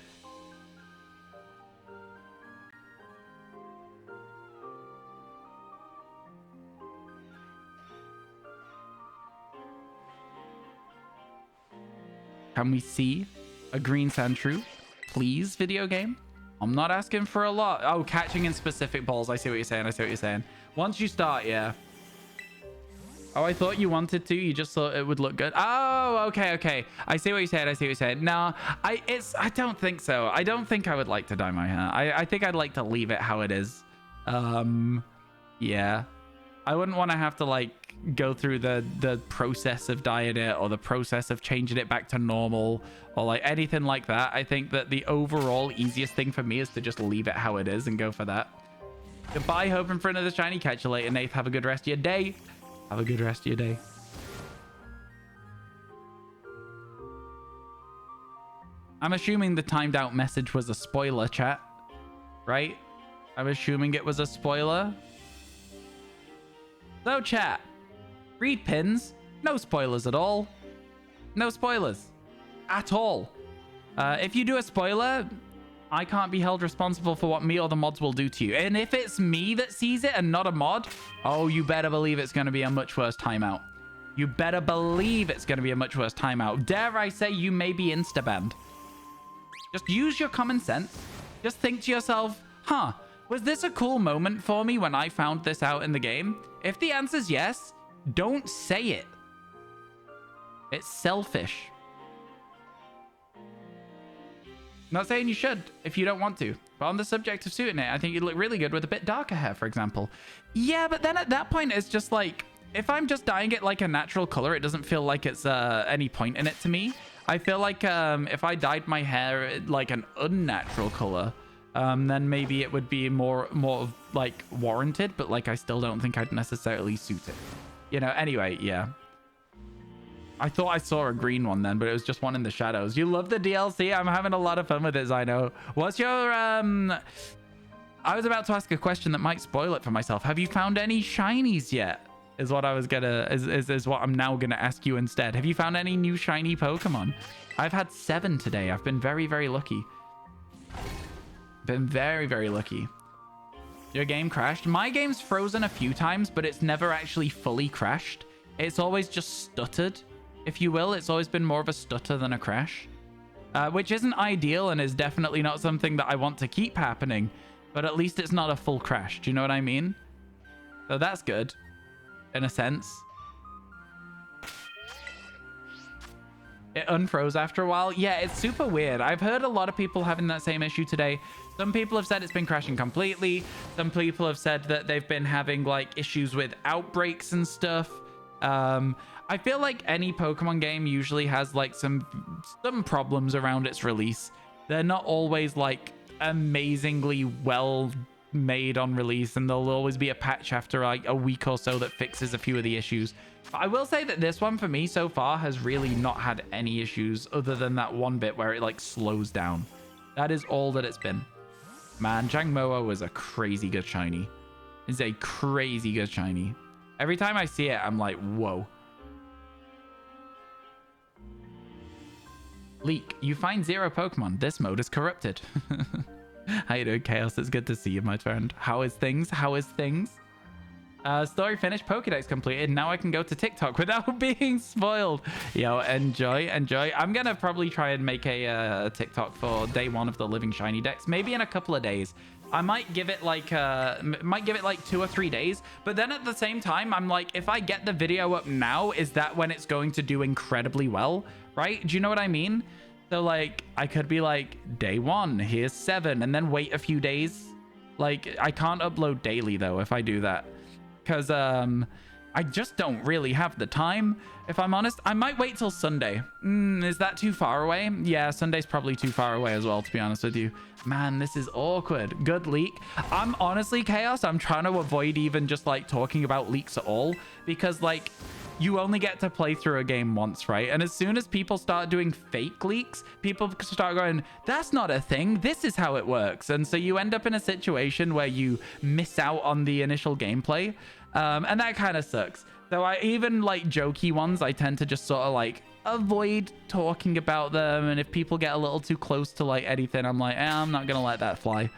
A: Can we see a green Sandshrew? Please, video game? I'm not asking for a lot. Oh, catching in specific balls. I see what you're saying. I see what you're saying. Once you start, yeah. Oh, I thought you wanted to. You just thought it would look good. Oh, okay. I see what you said. I see what you said. No, I don't think so. I don't think I would like to dye my hair. I think I'd like to leave it how it is. Yeah. I wouldn't want to have to, like, go through the process of dyeing it or the process of changing it back to normal or, like, anything like that. I think that the overall easiest thing for me is to just leave it how it is and go for that. Goodbye. Hoping for another shiny. Catch you later, Nath. Have a good rest of your day. Have a good rest of your day. I'm assuming the timed out message was a spoiler, chat. Right? I'm assuming it was a spoiler. So, chat. Read pins. No spoilers at all. No spoilers. At all. If you do a spoiler, I can't be held responsible for what me or the mods will do to you. And if it's me that sees it and not a mod, oh, you better believe it's going to be a much worse timeout. You better believe it's going to be a much worse timeout. Dare I say you may be insta-banned. Just use your common sense. Just think to yourself, huh, was this a cool moment for me when I found this out in the game? If the answer's yes, don't say it. It's selfish. Not saying you should if you don't want to. But on the subject of suiting it, I think you'd look really good with a bit darker hair, for example. Yeah, but then at that point, it's just like, if I'm just dyeing it like a natural color, it doesn't feel like it's any point in it to me. I feel like if I dyed my hair like an unnatural color, then maybe it would be more like warranted, but like I still don't think I'd necessarily suit it. You know, anyway, yeah. I thought I saw a green one then, but it was just one in the shadows. You love the DLC? I'm having a lot of fun with it, I know. What's your I was about to ask a question that might spoil it for myself. Have you found any shinies yet? Is what I was gonna is what I'm now gonna ask you instead. Have you found any new shiny Pokemon? I've had 7 today. I've been very, very lucky. Been very, very lucky. Your game crashed. My game's frozen a few times, but it's never actually fully crashed. It's always just stuttered, if you will. It's always been more of a stutter than a crash, which isn't ideal and is definitely not something that I want to keep happening, but at least it's not a full crash. Do you know what I mean? So that's good. In a sense. It unfroze after a while. Yeah, it's super weird. I've heard a lot of people having that same issue today. Some people have said it's been crashing completely. Some people have said that they've been having like issues with outbreaks and stuff. I feel like any Pokemon game usually has like some problems around its release. They're not always like amazingly well made on release, and there'll always be a patch after like a week or so that fixes a few of the issues. But I will say that this one for me so far has really not had any issues other than that one bit where it like slows down. That is all that it's been. Man, Jangmo-o was a crazy good shiny. It's a crazy good shiny. Every time I see it, I'm like, whoa. Leak, you find 0 Pokemon. This mode is corrupted. How you doing, Chaos? It's good to see you, my friend. How is things? How is things? Story finished, Pokédex completed. Now I can go to TikTok without being spoiled. Yo, enjoy. I'm gonna probably try and make a TikTok for day 1 of the Living Shiny Dex. Maybe in a couple of days. I might give it like 2 or 3 days. But then at the same time, I'm like, if I get the video up now, is that when it's going to do incredibly well? Right? Do you know what I mean? So like, I could be like, day 1, here's 7, and then wait a few days. Like, I can't upload daily though if I do that, because I just don't really have the time, if I'm honest. I might wait till Sunday. Is that too far away? Yeah, Sunday's probably too far away as well, to be honest with you. Man, this is awkward. Good leak. I'm honestly, Chaos, I'm trying to avoid even just like talking about leaks at all, because like, you only get to play through a game once, right? And as soon as people start doing fake leaks, people start going, that's not a thing, this is how it works. And so you end up in a situation where you miss out on the initial gameplay, and that kind of sucks. So I even like jokey ones, I tend to just sort of like avoid talking about them. And if people get a little too close to like anything, I'm like, I'm not gonna let that fly.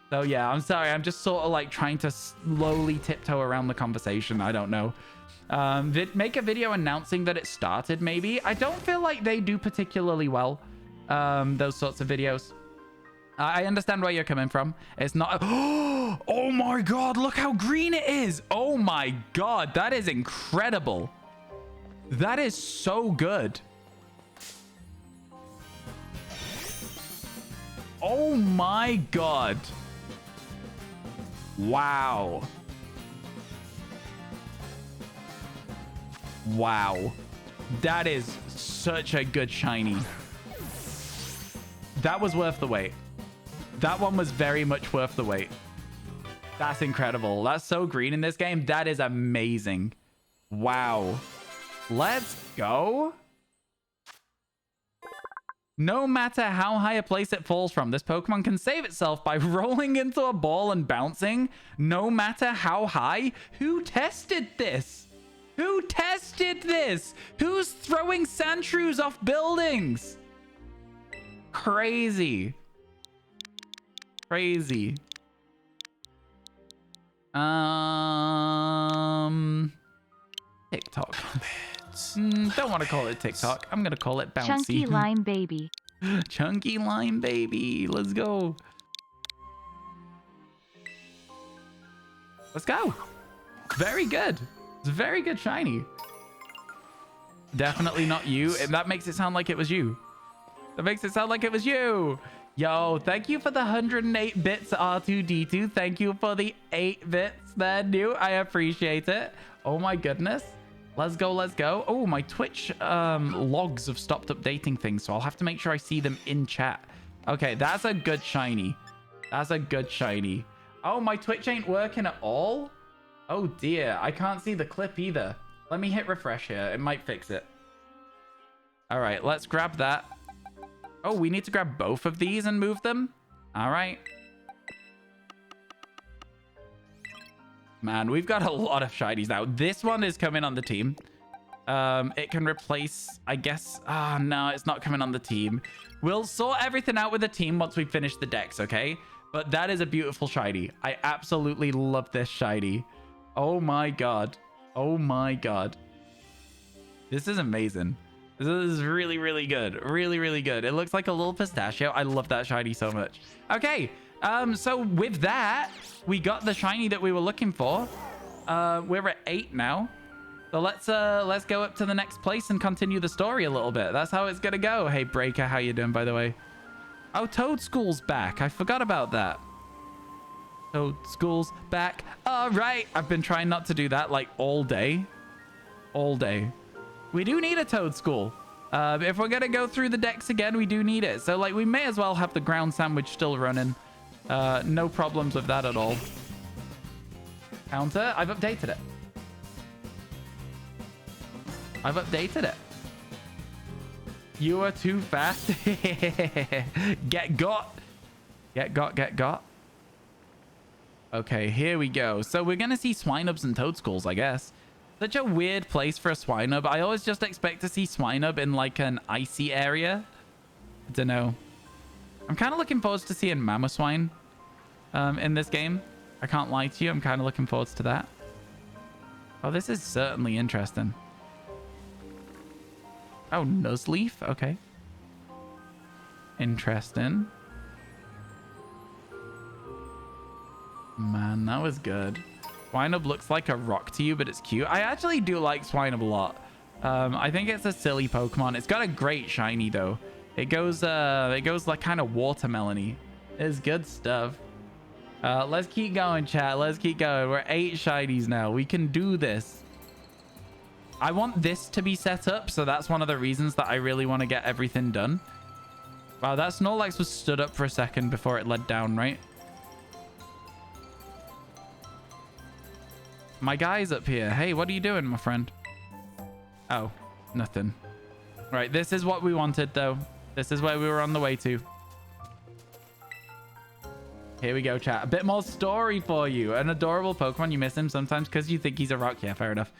A: So yeah, I'm sorry, I'm just sort of like trying to slowly tiptoe around the conversation. I don't know. Make a video announcing that it started, maybe. I don't feel like they do particularly well, those sorts of videos. I understand where you're coming from. It's not oh my god, look how green it is. Oh my god, that is incredible. That is so good. Oh my god. Wow. Wow, that is such a good shiny. That was worth the wait. That one was very much worth the wait. That's incredible. That's so green in this game. That is amazing. Wow. Let's go. No matter how high a place it falls from, this Pokemon can save itself by rolling into a ball and bouncing, no matter how high. Who tested this? Who tested this? Who's throwing Sandshrews off buildings? Crazy. Crazy. TikTok. Don't want to call it TikTok. I'm gonna call it bouncy.
C: Chunky lime baby.
A: Chunky lime baby. Let's go. Let's go. Very good. It's a very good shiny. Definitely not you. And that makes it sound like it was you. That makes it sound like it was you. Yo, thank you for the 108 bits, R2D2. Thank you for the 8 bits there, new. I appreciate it. Oh my goodness. Let's go, let's go. Oh, my Twitch logs have stopped updating things, so I'll have to make sure I see them in chat. Okay, that's a good shiny. That's a good shiny. Oh, my Twitch ain't working at all? Oh dear, I can't see the clip either. Let me hit refresh here. It might fix it. All right, let's grab that. Oh, we need to grab both of these and move them? All right. Man, we've got a lot of shinies now. This one is coming on the team. It can replace, I guess. Ah, no, it's not coming on the team. We'll sort everything out with the team once we finish the decks, okay? But that is a beautiful shiny. I absolutely love this shiny. Oh my god. Oh my god. This is amazing. This is really, really good. Really, really good. It looks like a little pistachio. I love that shiny so much. Okay. So with that, we got the shiny that we were looking for. We're at 8 now. So let's go up to the next place and continue the story a little bit. That's how it's gonna go. Hey Breaker, how you doing, by the way? Oh, Toadschool's back. I forgot about that. Toadschool's back. All right. I've been trying not to do that like all day. All day. We do need a Toadschool. If we're gonna go through the decks again, we do need it. So like we may as well have the ground sandwich still running. No problems with that at all. Counter, I've updated it. I've updated it. You are too fast. Get got. Get got, get got. Okay, here we go. So we're gonna see Swinubs and Toadschools, I guess. Such a weird place for a Swinub. I always just expect to see Swinub in like an icy area. I don't know. I'm kind of looking forward to seeing Mamoswine in this game. I can't lie to you. I'm kind of looking forward to that. Oh, this is certainly interesting. Oh, Nuzleaf. Okay. Interesting. Man, that was good. Swinub looks like a rock to you, but it's cute. I actually do like Swinub a lot. I think it's a silly Pokemon. It's got a great shiny though. It goes like kind of watermelon-y. It's good stuff. Let's keep going, chat. Let's keep going. We're 8 shinies now. We can do this. I want this to be set up, so that's one of the reasons that I really want to get everything done. Wow, that Snorlax was stood up for a second before it led down, right? My guy's up here. Hey, what are you doing, my friend? Oh, nothing. Right, this is what we wanted, though. This is where we were on the way to. Here we go, chat. A bit more story for you. An adorable Pokemon. You miss him sometimes because you think he's a rock. Yeah, fair enough.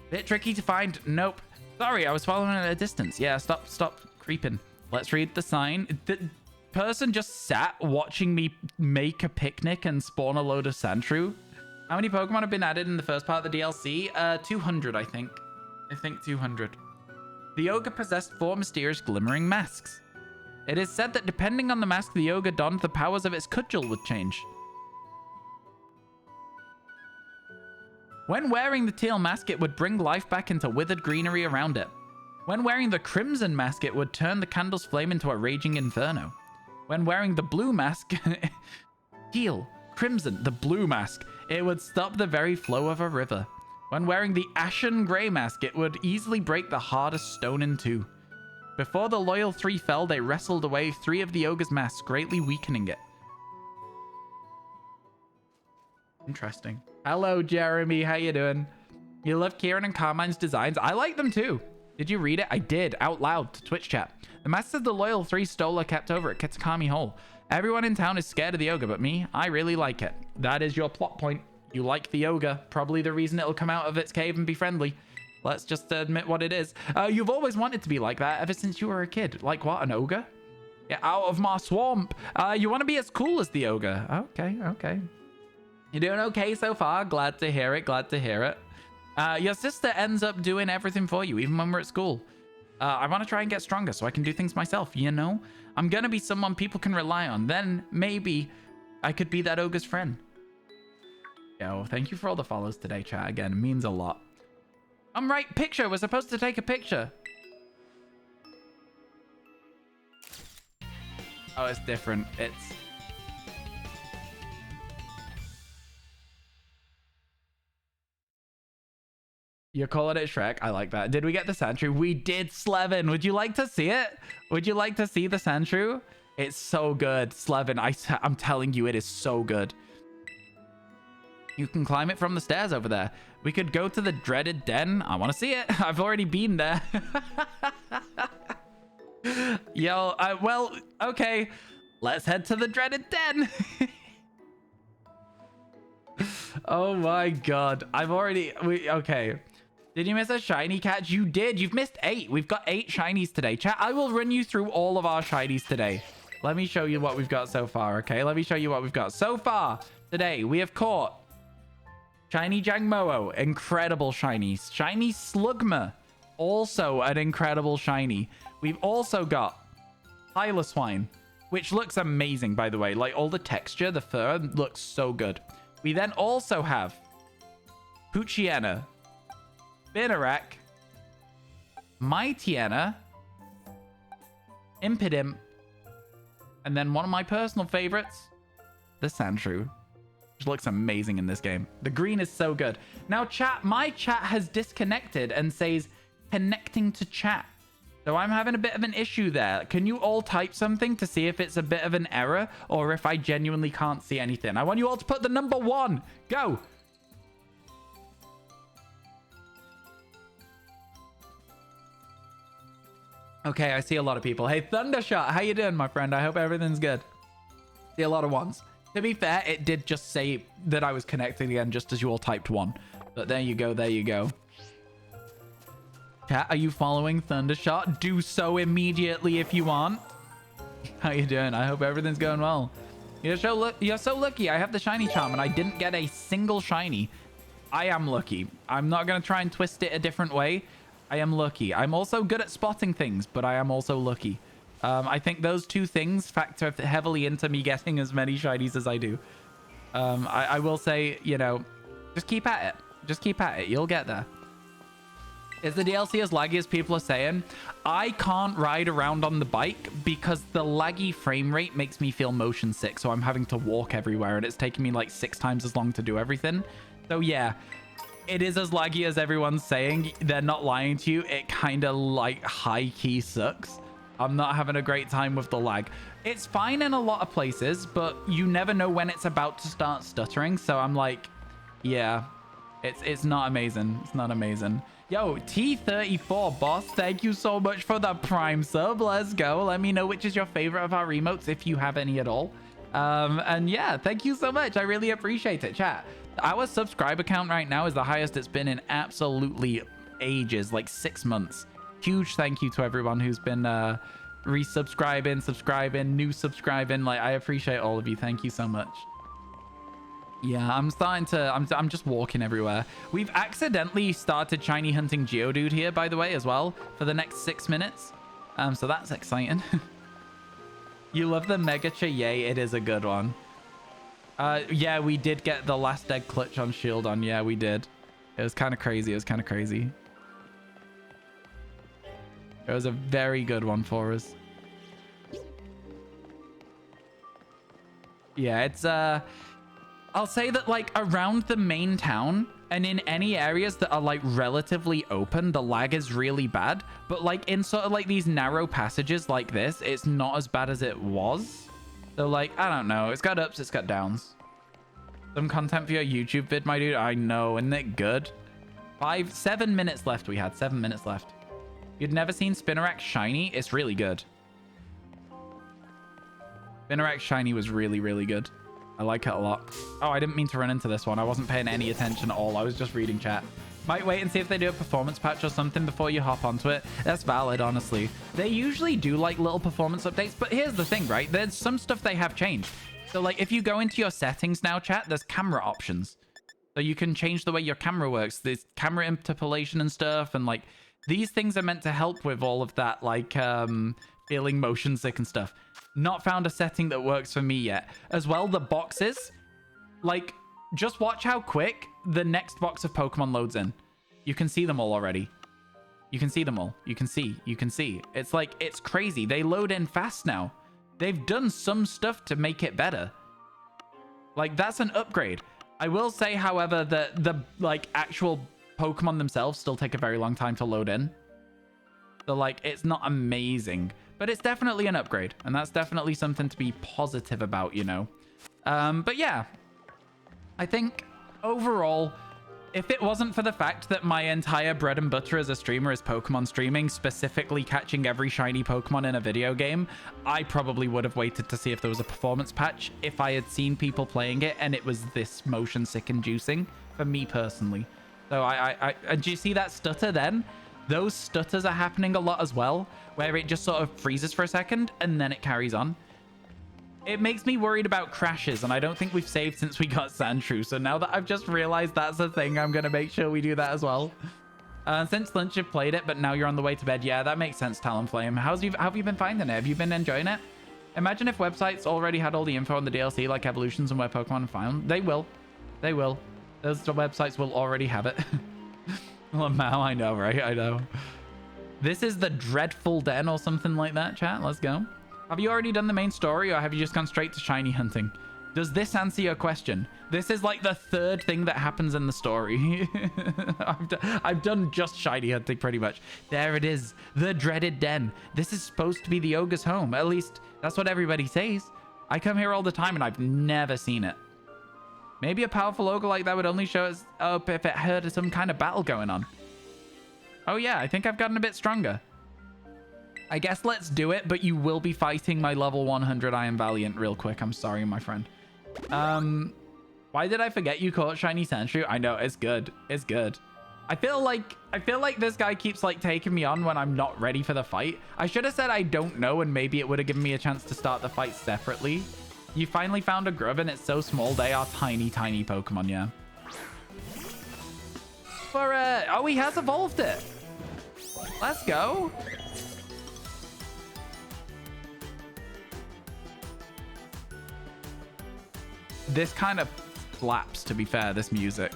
A: Bit tricky to find. Nope. Sorry, I was following at a distance. Yeah, stop creeping. Let's read the sign. The person just sat watching me make a picnic and spawn a load of Sandshrew. How many Pokemon have been added in the first part of the DLC? 200, I think. I think 200. The ogre possessed 4 mysterious glimmering masks. It is said that depending on the mask the ogre donned, the powers of its cudgel would change. When wearing the teal mask, it would bring life back into withered greenery around it. When wearing the crimson mask, it would turn the candle's flame into a raging inferno. When wearing the blue mask... Teal, crimson, the blue mask, it would stop the very flow of a river. When wearing the ashen grey mask, it would easily break the hardest stone in 2. Before the loyal 3 fell, they wrestled away 3 of the ogre's masks, greatly weakening it. Interesting. Hello, Jeremy. How you doing? You love Kieran and Carmine's designs? I like them too. Did you read it? I did, out loud to Twitch chat. The Master of the Loyal 3 stole are kept over at Kitakami Hole. Everyone in town is scared of the ogre, but me, I really like it. That is your plot point. You like the ogre. Probably the reason it'll come out of its cave and be friendly. Let's just admit what it is. You've always wanted to be like that ever since you were a kid. Like what, an ogre? Get out of my swamp. You want to be as cool as the ogre. Okay, okay. You're doing okay so far. Glad to hear it, glad to hear it. Your sister ends up doing everything for you, even when we're at school. I want to try and get stronger so I can do things myself, you know? I'm going to be someone people can rely on. Then maybe I could be that ogre's friend. Yo, thank you for all the follows today, chat. Again, it means a lot. I'm right, picture. We're supposed to take a picture. Oh, it's different. It's... You're calling it Shrek? I like that. Did we get the Sandshrew? We did, Slevin. Would you like to see it? Would you like to see the Sandshrew? It's so good. Slevin, I'm telling you, it is so good. You can climb it from the stairs over there. We could go to the dreaded den. I want to see it. I've already been there. Yo, well, okay. Let's head to the dreaded den. Oh my god. I've already... okay. Did you miss a shiny catch? You did. You've missed 8. We've got 8 shinies today. Chat, I will run you through all of our shinies today. Let me show you what we've got so far, okay? Let me show you what we've got. So far, today, we have caught shiny Jangmo-o. Incredible shiny. Shiny slugma. Also an incredible shiny. We've also got Swine, which looks amazing, by the way. Like, all the texture, the fur looks so good. We then also have Poochiana, Spinarak, Mightyena, Impidimp, and then one of my personal favorites, the Sandshrew, which looks amazing in this game. The green is so good. Now, chat, my chat has disconnected and says connecting to chat. So I'm having a bit of an issue there. Can you all type something to see if it's a bit of an error or if I genuinely can't see anything? I want you all to put the number 1. Go. Okay, I see a lot of people. Hey, Thundershot, how you doing, my friend? I hope everything's good. See a lot of 1s. To be fair, it did just say that I was connecting again just as you all typed 1. But there you go, there you go. Chat, are you following Thundershot? Do so immediately if you want. How you doing? I hope everything's going well. You're so lucky. I have the shiny charm and I didn't get a single shiny. I am lucky. I'm not going to try and twist it a different way. I am lucky. I'm also good at spotting things, but I am also lucky. I think those two things factor heavily into me getting as many shinies as I do. I will say, you know, just keep at it. Just keep at it. You'll get there. Is the DLC as laggy as people are saying? I can't ride around on the bike because the laggy frame rate makes me feel motion sick. So I'm having to walk everywhere and it's taking me like 6 times as long to do everything. So yeah, it is as laggy as everyone's saying. They're not lying to you. It kind of like high key sucks. I'm not having a great time with the lag. It's fine in a lot of places, but you never know when it's about to start stuttering. So I'm like, yeah, it's not amazing. It's not amazing. Yo, T34 boss, thank you so much for the prime sub. Let's go. Let me know which is your favorite of our emotes, if you have any at all. And yeah, thank you so much. I really appreciate it, chat. Our subscriber count right now is the highest it's been in absolutely ages, like 6 months. Huge thank you to everyone who's been resubscribing, subscribing, new subscribing. Like, I appreciate all of you. Thank you so much. Yeah, I'm just walking everywhere. We've accidentally started shiny hunting Geodude here, by the way, as well, for the next 6 minutes. So that's exciting. You love the Megacha? Yay, it is a good one. Yeah, we did get the last egg clutch on Shieldon. Yeah, we did. It was kind of crazy. It was kind of crazy. It was a very good one for us. Yeah, it's I'll say that like around the main town and in any areas that are like relatively open, the lag is really bad. But like in sort of like these narrow passages like this, it's not as bad as it was. So like, I don't know. It's got ups, it's got downs. Some content for your YouTube vid, my dude. I know, isn't it good? 7 minutes left we had. 7 minutes left. You'd never seen Spinarak shiny? It's really good. Spinarak shiny was really, really good. I like it a lot. Oh, I didn't mean to run into this one. I wasn't paying any attention at all. I was just reading chat. Might wait and see if they do a performance patch or something before you hop onto it. That's valid, honestly. They usually do like little performance updates, but here's the thing, right? There's some stuff they have changed. So like if you go into your settings now, chat, there's camera options. So you can change the way your camera works. There's camera interpolation and stuff. And like these things are meant to help with all of that, like feeling motion sick and stuff. Not found a setting that works for me yet. As well, the boxes, like just watch how quick the next box of Pokemon loads in. You can see them all already. You can see them all. You can see. It's like, it's crazy. They load in fast now. They've done some stuff to make it better. Like, that's an upgrade. I will say, however, that the like actual Pokemon themselves still take a very long time to load in. So like, it's not amazing, but it's definitely an upgrade. And that's definitely something to be positive about, you know? But yeah, I think overall, if it wasn't for the fact that my entire bread and butter as a streamer is Pokemon streaming, specifically catching every shiny Pokemon in a video game, I probably would have waited to see if there was a performance patch if I had seen people playing it and it was this motion sick inducing for me personally. So do you see that stutter then? Those stutters are happening a lot as well, where it just sort of freezes for a second and then it carries on. It makes me worried about crashes, and I don't think we've saved since we got Sandshrew. So now that I've just realized that's a thing, I'm going to make sure we do that as well. Since lunch, you've played it, but now you're on the way to bed. Yeah, that makes sense, Talonflame. How have you been finding it? Have you been enjoying it? Imagine if websites already had all the info on the DLC, like evolutions and where Pokemon are found. They will. They will. Those websites will already have it. Lamau, I know, right? I know. This is the Dreadful Den or something like that, chat. Let's go. Have you already done the main story, or have you just gone straight to shiny hunting? Does this answer your question? This is like the third thing that happens in the story. I've done just shiny hunting pretty much. There it is, the dreaded den. This is supposed to be the ogre's home. At least that's what everybody says. I come here all the time and I've never seen it. Maybe a powerful ogre like that would only show us up if it heard some kind of battle going on. Oh yeah, I think I've gotten a bit stronger. I guess let's do it, but you will be fighting my level 100 I Am Valiant real quick. I'm sorry, my friend. Why did I forget you caught shiny Sandshrew? I know, it's good. It's good. I feel like this guy keeps like taking me on when I'm not ready for the fight. I should have said I don't know, and maybe it would have given me a chance to start the fight separately. You finally found a grub and it's so small. They are tiny, tiny Pokemon, yeah. Oh, he has evolved it. Let's go. This kind of slaps, to be fair, this music.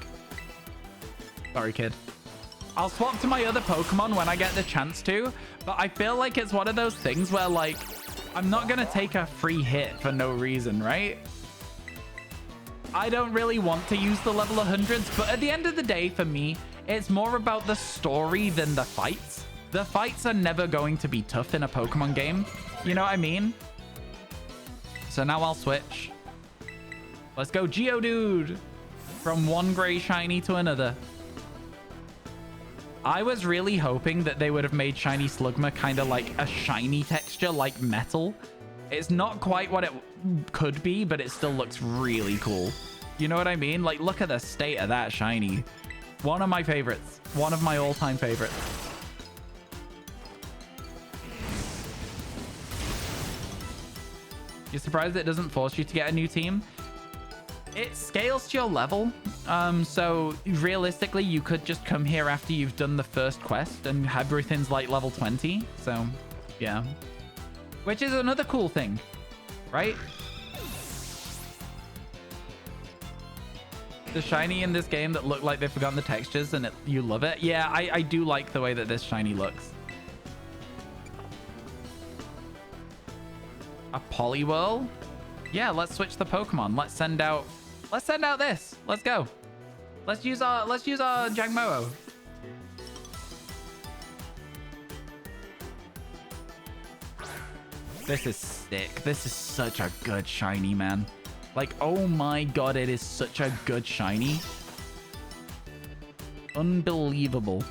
A: Sorry, kid. I'll swap to my other Pokemon when I get the chance to, but I feel like it's one of those things where, like, I'm not going to take a free hit for no reason, right? I don't really want to use the level 100s, but at the end of the day, for me, it's more about the story than the fights. The fights are never going to be tough in a Pokemon game. You know what I mean? So now I'll switch. Let's go Geodude! From one gray shiny to another. I was really hoping that they would have made shiny Slugma kind of like a shiny texture, like metal. It's not quite what it could be, but it still looks really cool. You know what I mean? Like, look at the state of that shiny. One of my favorites. One of my all-time favorites. You're surprised it doesn't force you to get a new team? It scales to your level. So realistically, you could just come here after you've done the first quest and everything's like level 20. So yeah, which is another cool thing, right? The shiny in this game that look like they've forgotten the textures and you love it. Yeah, I do like the way that this shiny looks. A Poliwhirl? Yeah, let's switch the Pokemon. Let's send out this. Let's go. Let's use our Jangmo-o. This is sick. This is such a good shiny, man. Like, oh my god, it is such a good shiny. Unbelievable.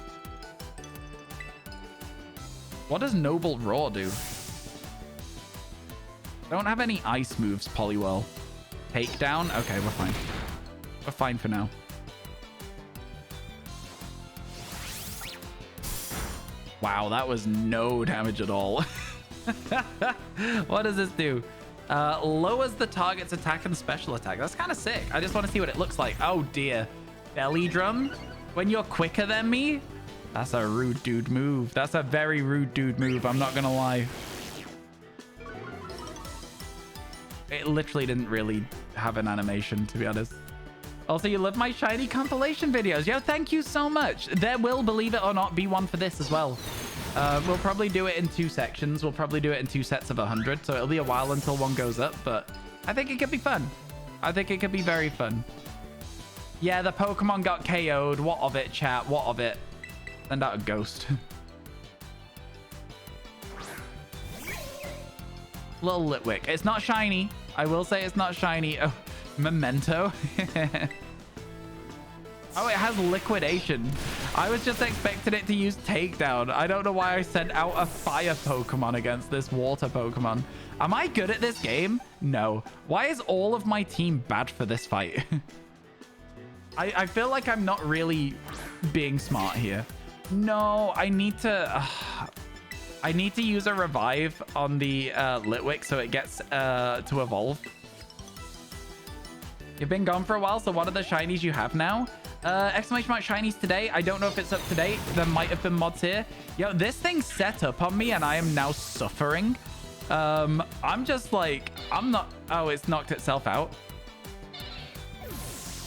A: What does Noble Roar do? Don't have any ice moves, Poliwhirl. Takedown? Okay, we're fine. We're fine for now. Wow, that was no damage at all. What does this do? Lowers the target's attack and special attack. That's kind of sick. I just want to see what it looks like. Oh, dear. Belly drum? When you're quicker than me? That's a rude dude move. That's a very rude dude move. I'm not going to lie. It literally didn't really have an animation, to be honest. Also, you love my shiny compilation videos. Yo, thank you so much. There will, believe it or not, be one for this as well. We'll probably do it in 2 sections. We'll probably do it in 2 sets of 100. So it'll be a while until one goes up, but I think it could be fun. I think it could be very fun. Yeah, the Pokemon got KO'd. What of it, chat? What of it? Send out a ghost. Little Litwick. It's not shiny. I will say it's not shiny. Oh, Memento. Oh, it has liquidation. I was just expecting it to use takedown. I don't know why I sent out a fire Pokemon against this water Pokemon. Am I good at this game? No. Why is all of my team bad for this fight? I feel like I'm not really being smart here. No, I need to use a revive on the Litwick so it gets to evolve. You've been gone for a while, so what are the shinies you have now? Exclamation mark shinies today. I don't know if it's up to date. There might have been mods here. Yo, this thing's set up on me and I am now suffering. I'm just like, I'm not... Oh, it's knocked itself out.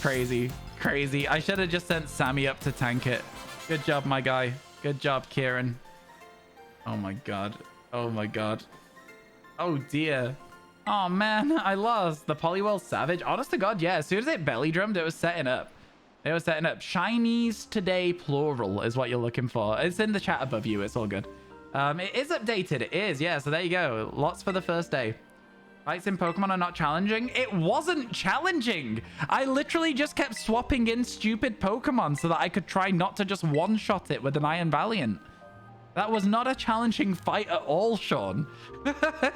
A: Crazy. Crazy. I should have just sent Sammy up to tank it. Good job, my guy. Good job, Kieran. Oh my god. Oh my god. Oh dear. Oh man, I lost. The Poliwhirl Savage. Honest to god, yeah. As soon as it belly drummed, it was setting up. It was setting up. Shinies today, plural, is what you're looking for. It's in the chat above you. It's all good. It is updated. It is, yeah. So there you go. Lots for the first day. Fights in Pokemon are not challenging. It wasn't challenging. I literally just kept swapping in stupid Pokemon so that I could try not to just one-shot it with an Iron Valiant. That was not a challenging fight at all, Sean.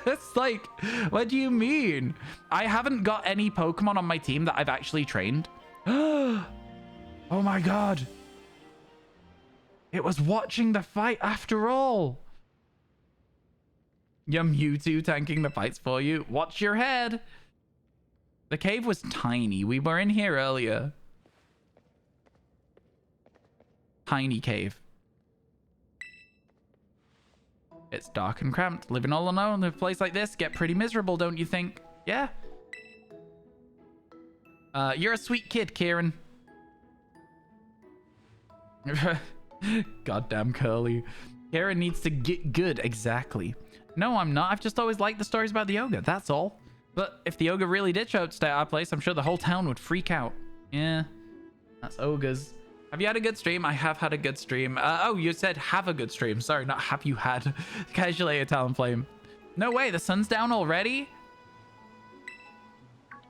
A: It's like, what do you mean? I haven't got any Pokemon on my team that I've actually trained. Oh my god. It was watching the fight after all. Your Mewtwo tanking the fights for you. Watch your head. The cave was tiny. We were in here earlier. Tiny cave. It's dark and cramped. Living all alone in a place like this get pretty miserable, don't you think? Yeah. You're a sweet kid, Kieran. Goddamn Curly. Kieran needs to get good. Exactly. No, I'm not. I've just always liked the stories about the ogre. That's all. But if the ogre really did show up to stay at our place, I'm sure the whole town would freak out. Yeah. That's ogres. Have you had a good stream? I have had a good stream. Oh, you said have a good stream. Sorry, not have you had. Casually a Talonflame. No way, the sun's down already?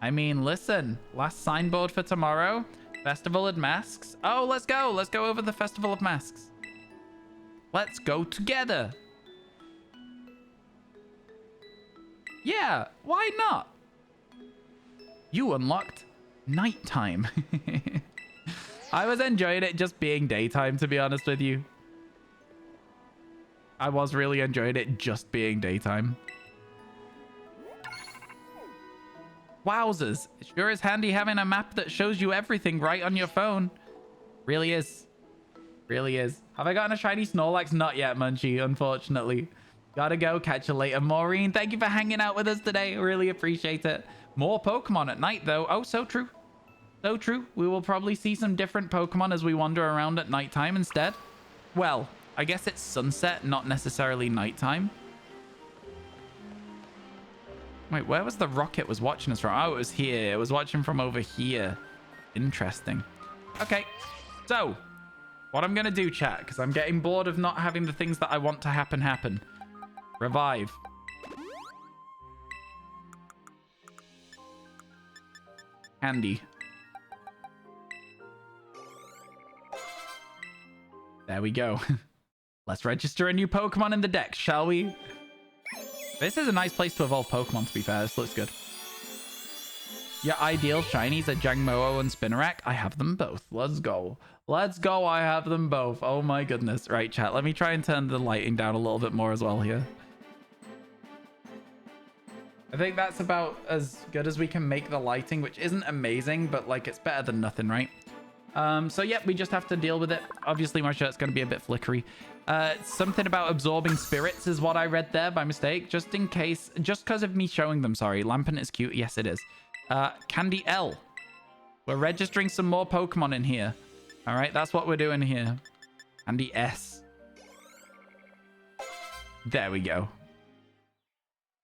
A: I mean, listen. Last signboard for tomorrow. Festival of Masks. Oh, let's go. Let's go over the Festival of Masks. Let's go together. Yeah, why not? You unlocked nighttime. I was enjoying it just being daytime, to be honest with you. I was really enjoying it just being daytime. Wowzers. It sure is handy having a map that shows you everything right on your phone. Really is. Really is. Have I gotten a shiny Snorlax? Not yet, Munchie, unfortunately. Gotta go. Catch you later. Maureen, thank you for hanging out with us today. Really appreciate it. More Pokemon at night, though. Oh, so true. So true. We will probably see some different Pokemon as we wander around at nighttime instead. Well, I guess it's sunset, not necessarily nighttime. Wait, where was the rocket was watching us from? Oh, it was here. It was watching from over here. Interesting. Okay. So, what I'm going to do, chat, because I'm getting bored of not having the things that I want to happen. Revive. Candy. There we go. Let's register a new Pokemon in the deck, shall we? This is a nice place to evolve Pokemon, to be fair. This looks good. Your ideal shinies are Jangmo-o and Spinarak. I have them both. Let's go. Let's go. I have them both. Oh my goodness. Right, chat. Let me try and turn the lighting down a little bit more as well here. I think that's about as good as we can make the lighting, which isn't amazing, but like it's better than nothing, right? So yeah, we just have to deal with it. Obviously, my shirt's going to be a bit flickery. Something about absorbing spirits is what I read there by mistake. Just in case, just because of me showing them, sorry. Lampent is cute. Yes, it is. Candy L. We're registering some more Pokemon in here. All right, that's what we're doing here. Candy S. There we go.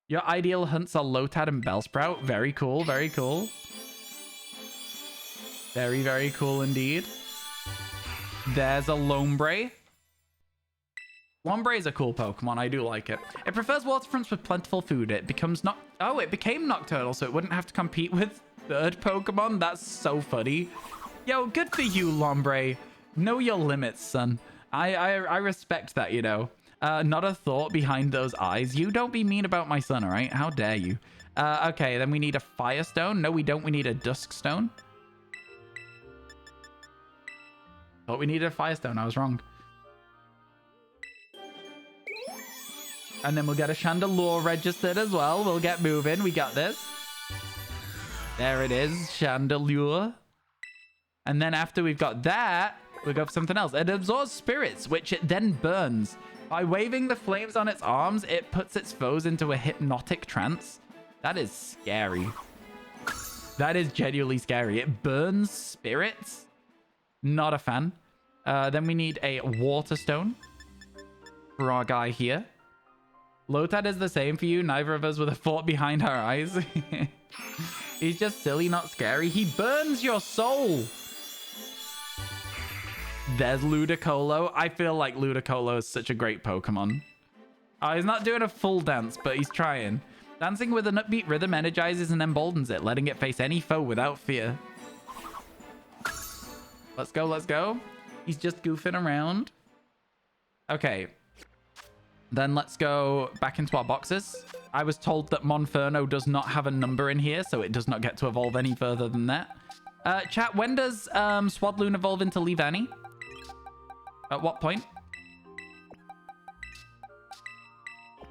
A: Your ideal hunts are Lotad and Bellsprout. Very cool, very cool. Very, very cool indeed. There's a Lombre. Lombre is a cool Pokemon. I do like it. It prefers waterfronts with plentiful food. It becomes it became Nocturnal, so it wouldn't have to compete with third Pokemon. That's so funny. Yo, good for you, Lombre. Know your limits, son. I respect that, you know. Not a thought behind those eyes. You don't be mean about my son, all right? How dare you? Okay, then we need a Firestone. No, we don't. We need a Duskstone. Thought we needed a Firestone. I was wrong. And then we'll get a Chandelure registered as well. We'll get moving. We got this. There it is. Chandelure. And then after we've got that, we'll go for something else. It absorbs spirits, which it then burns. By waving the flames on its arms, it puts its foes into a hypnotic trance. That is scary. That is genuinely scary. It burns spirits. Not a fan. Then we need a Water Stone for our guy here. Lotad is the same for you. Neither of us with a thought behind our eyes. He's just silly, not scary. He burns your soul. There's Ludicolo. I feel like Ludicolo is such a great Pokemon. Oh, he's not doing a full dance, but he's trying. Dancing with an upbeat rhythm energizes and emboldens it, letting it face any foe without fear. Let's go, let's go. He's just goofing around. Okay. Then let's go back into our boxes. I was told that Monferno does not have a number in here, so it does not get to evolve any further than that. Chat, when does Swadloon evolve into Leavanny? At what point?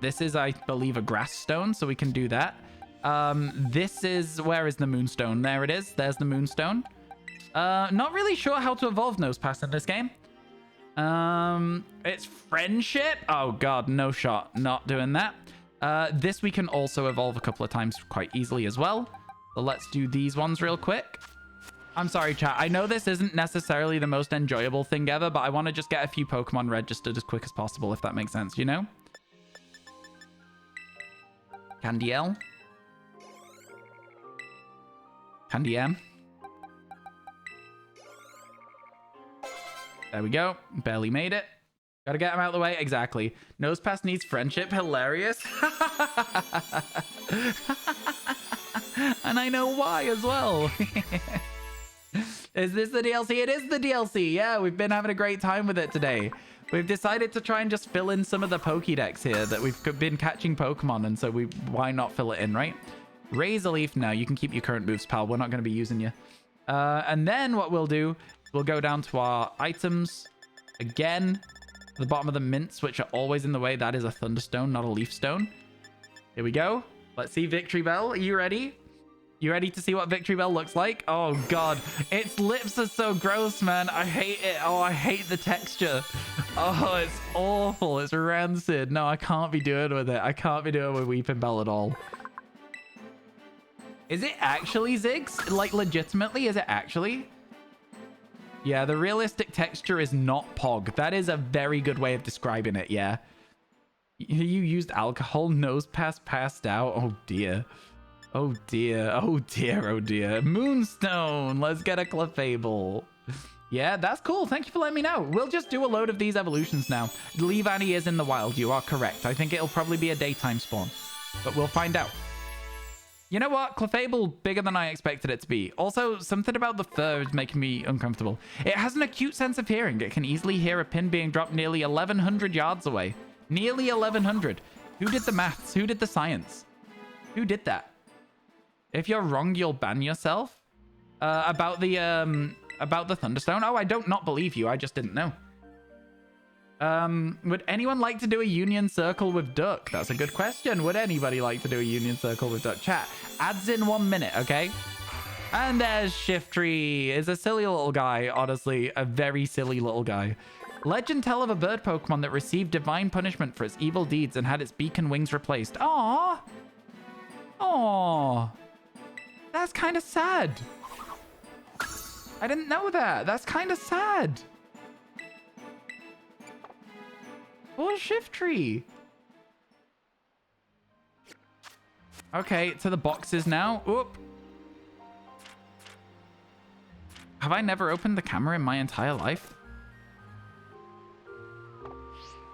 A: This is, I believe, a grass stone, so we can do that. This is... Where is the Moonstone? There it is. There's the Moonstone. Not really sure how to evolve Nosepass in this game. It's Friendship. Oh god, no shot. Not doing that. This we can also evolve a couple of times quite easily as well. So let's do these ones real quick. I'm sorry, chat. I know this isn't necessarily the most enjoyable thing ever, but I want to just get a few Pokemon registered as quick as possible, if that makes sense, you know? Candiel. Candiam. There we go. Barely made it. Gotta get him out of the way. Exactly. Nosepass needs friendship. Hilarious. And I know why as well. Is this the DLC? It is the DLC. Yeah, we've been having a great time with it today. We've decided to try and just fill in some of the Pokédex here that we've been catching Pokemon, and so why not fill it in, right? Razor Leaf. No, you can keep your current moves, pal. We're not going to be using you. And then what we'll do, we'll go down to our items again. The bottom of the mints, which are always in the way. That is a Thunderstone, not a Leaf Stone. Here we go. Let's see Victory Bell. Are you ready? You ready to see what Victory Bell looks like? Oh, God. Its lips are so gross, man. I hate it. Oh, I hate the texture. Oh, it's awful. It's rancid. No, I can't be doing with it. I can't be doing with Weeping Bell at all. Is it actually Ziggs? Like, legitimately, is it actually? Yeah, the realistic texture is not Pog. That is a very good way of describing it, yeah. You used alcohol, Nosepass passed out. Oh, dear. Oh, dear. Oh, dear. Oh, dear. Moonstone. Let's get a Clefable. Yeah, that's cool. Thank you for letting me know. We'll just do a load of these evolutions now. Leavanny is in the wild. You are correct. I think it'll probably be a daytime spawn, but we'll find out. You know what? Clefable, bigger than I expected it to be. Also, something about the fur is making me uncomfortable. It has an acute sense of hearing. It can easily hear a pin being dropped nearly 1,100 yards away. Nearly 1,100. Who did the maths? Who did the science? Who did that? If you're wrong, you'll ban yourself. About the Thunderstone. Oh, I don't not believe you. I just didn't know. Would anyone like to do a union circle with Duck? That's a good question. Would anybody like to do a union circle with Duck? Chat. Adds in 1 minute, okay? And there's Shiftry. Is a silly little guy, honestly. A very silly little guy. Legend tell of a bird Pokemon that received divine punishment for its evil deeds and had its beak and wings replaced. Aww. Aww. That's kind of sad. I didn't know that. That's kind of sad. Poor Shiftry. Okay, to the boxes now. Oop. Have I never opened the camera in my entire life?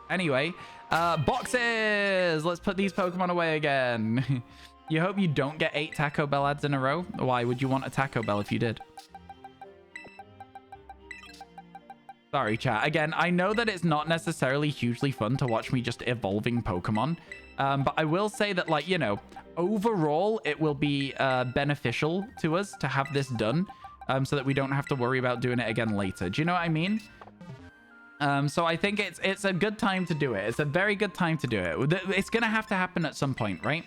A: Anyway, boxes! Let's put these Pokemon away again. You hope you don't get 8 Taco Bell ads in a row? Why would you want a Taco Bell if you did? Sorry, chat. Again, I know that it's not necessarily hugely fun to watch me just evolving Pokemon. But I will say that, like, you know, overall, it will be beneficial to us to have this done so that we don't have to worry about doing it again later. Do you know what I mean? So I think it's a good time to do it. It's a very good time to do it. It's going to have to happen at some point, right?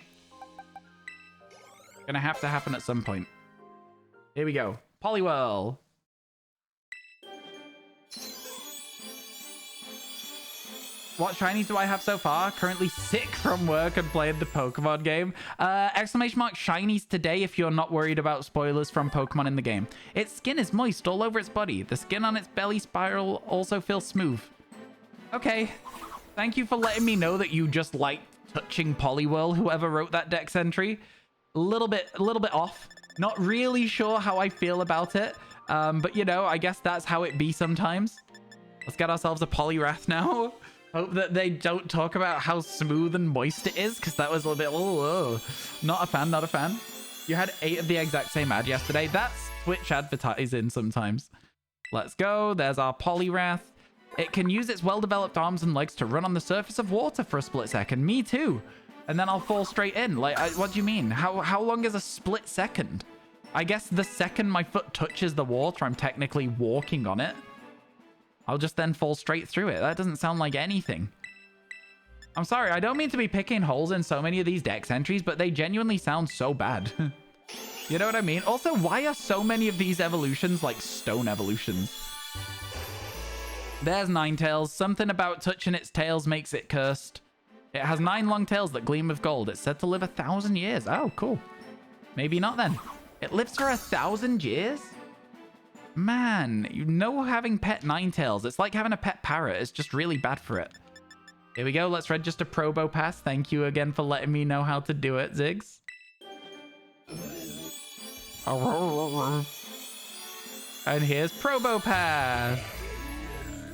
A: Gonna have to happen at some point. Here we go. Poliwhirl. What shinies do I have so far? Currently sick from work and playing the Pokemon game. Exclamation mark shinies today if you're not worried about spoilers from Pokemon in the game. Its skin is moist all over its body. The skin on its belly spiral also feels smooth. Okay. Thank you for letting me know that you just like touching Poliwhirl, whoever wrote that Dex entry. A little bit off. Not really sure how I feel about it. But you know, I guess that's how it be sometimes. Let's get ourselves a Poliwrath now. Hope that they don't talk about how smooth and moist it is, because that was a little bit, oh, not a fan, not a fan. You had 8 of the exact same ad yesterday. That's Twitch advertising sometimes. Let's go. There's our Poliwrath. It can use its well-developed arms and legs to run on the surface of water for a split second. Me too. And then I'll fall straight in. Like, what do you mean? How long is a split second? I guess the second my foot touches the water, I'm technically walking on it. I'll just then fall straight through it. That doesn't sound like anything. I'm sorry, I don't mean to be picking holes in so many of these Dex entries, but they genuinely sound so bad. You know what I mean? Also, why are so many of these evolutions like stone evolutions? There's Ninetales. Something about touching its tails makes it cursed. It has 9 long tails that gleam with gold. It's said to live 1,000 years. Oh, cool. Maybe not then. It lives for 1,000 years? Man, you know, having pet Ninetales, it's like having a pet parrot. It's just really bad for it. Here we go. Let's register Probo Pass. Thank you again for letting me know how to do it, Ziggs. And here's Probo Pass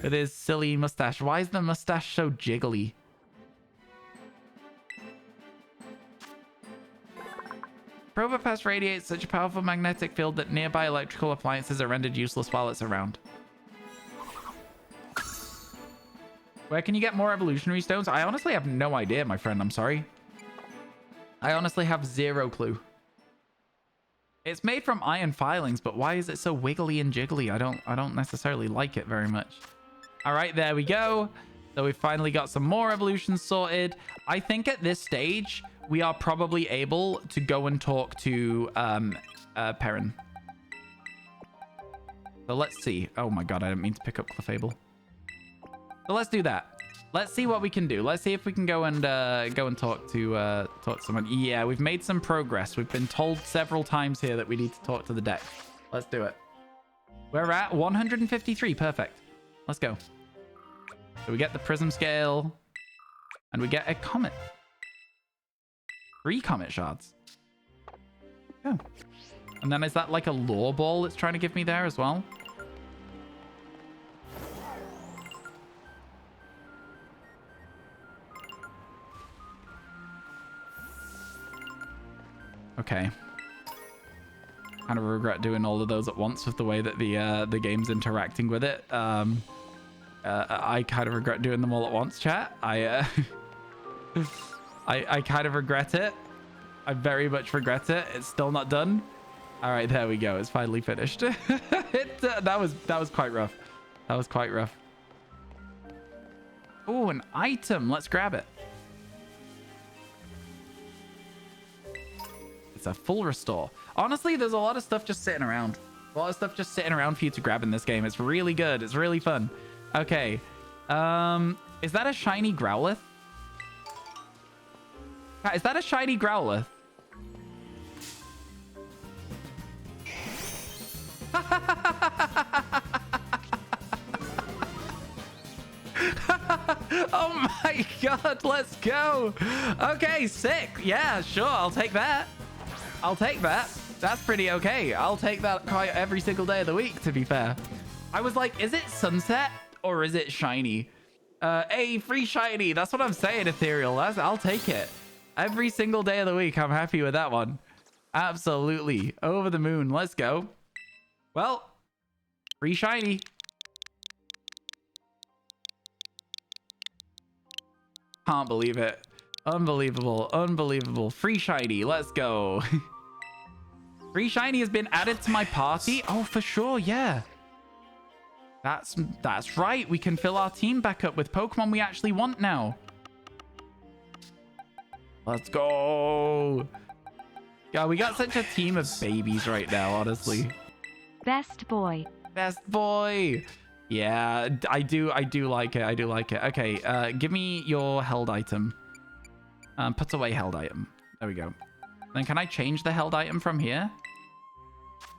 A: with his silly mustache. Why is the mustache so jiggly? Probopass radiates such a powerful magnetic field that nearby electrical appliances are rendered useless while it's around. Where can you get more evolutionary stones? I honestly have no idea, my friend. I'm sorry. I honestly have 0 clue. It's made from iron filings, but why is it so wiggly and jiggly? I don't necessarily like it very much. All right, there we go. So we've finally got some more evolutions sorted. I think at this stage, we are probably able to go and talk to Perrin. So let's see. Oh my god, I didn't mean to pick up Clefable. So let's do that. Let's see what we can do. Let's see if we can go and talk to someone. Yeah, we've made some progress. We've been told several times here that we need to talk to the deck. Let's do it. We're at 153. Perfect. Let's go. So we get the prism scale, and we get a comet. 3 comet shards. Oh. And then is that like a lore ball it's trying to give me there as well? Okay. Kind of regret doing all of those at once with the way that the game's interacting with it. I kind of regret doing them all at once, chat. I kind of regret it. I very much regret it. It's still not done. All right, there we go. It's finally finished. That was quite rough. That was quite rough. Oh, an item. Let's grab it. It's a full restore. Honestly, there's a lot of stuff just sitting around. A lot of stuff just sitting around for you to grab in this game. It's really good. It's really fun. Okay. Is that a shiny Growlithe? Is that a shiny Growlithe? Oh my god, let's go. Okay, sick. Yeah, sure, I'll take that. I'll take that. That's pretty okay. I'll take that quite every single day of the week, to be fair. I was like, is it sunset or is it shiny? Hey, free shiny. That's what I'm saying, Ethereal. I'll take it. Every single day of the week, I'm happy with that one. Absolutely. Over the moon. Let's go. Well, free shiny. Can't believe it. Unbelievable. Unbelievable. Free shiny. Let's go. Free shiny has been added to my party. Oh, for sure. Yeah. That's right. We can fill our team back up with Pokemon we actually want now. Let's go. God, we got such a team of babies right now, honestly.
C: Best boy.
A: Best boy. Yeah, I do like it. I do like it. Okay, give me your held item. Put away held item. There we go. Then can I change the held item from here?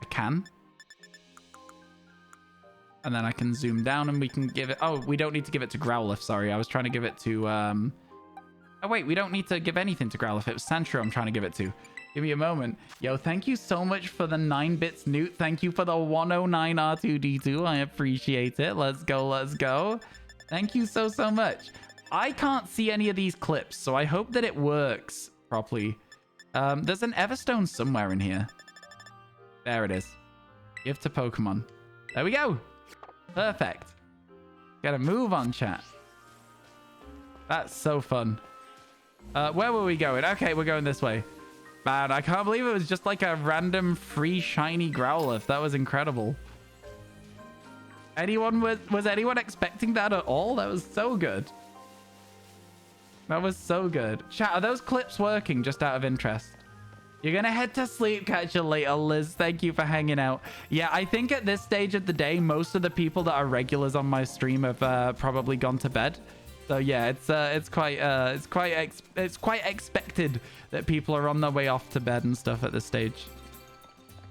A: I can. And then I can zoom down and we can give it... Oh, we don't need to give it to Growlithe. Sorry, I was trying to give it to... Oh, wait, we don't need to give anything to Growlithe. It was Sandshrew I'm trying to give it to. Give me a moment. Yo, thank you so much for the 9 bits, Newt. Thank you for the 109 R2D2. I appreciate it. Let's go, let's go. Thank you so much. I can't see any of these clips, so I hope that it works properly. There's an Everstone somewhere in here. There it is. Give to Pokemon. There we go. Perfect. Gotta move on, chat. That's so fun. Where were we going? Okay, we're going this way. Man, I can't believe it was just like a random free shiny Growlithe. That was incredible. Was anyone expecting that at all? That was so good. That was so good. Chat, are those clips working just out of interest? You're gonna head to sleep. Catch you later, Liz. Thank you for hanging out. Yeah, I think at this stage of the day, most of the people that are regulars on my stream have probably gone to bed. So yeah, it's quite expected that people are on their way off to bed and stuff at this stage.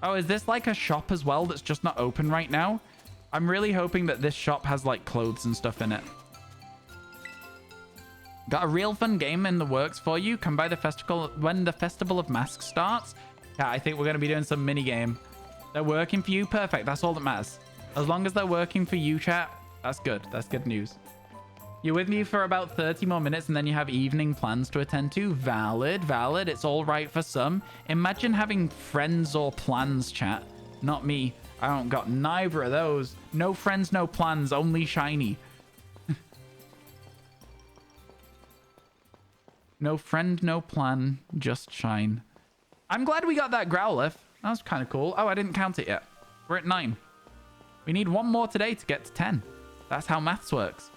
A: Oh, is this like a shop as well that's just not open right now? I'm really hoping that this shop has like clothes and stuff in it. Got a real fun game in the works for you. Come by the festival when the Festival of Masks starts. Yeah, I think we're going to be doing some mini game. They're working for you. Perfect. That's all that matters. As long as they're working for you, chat, that's good. That's good news. You're with me for about 30 more minutes and then you have evening plans to attend to. Valid, valid. It's all right for some. Imagine having friends or plans, chat. Not me. I don't got neither of those. No friends, no plans, only shiny. No friend, no plan, just shine. I'm glad we got that Growlithe. That was kind of cool. Oh, I didn't count it yet. We're at 9. We need 1 more today to get to 10. That's how maths works.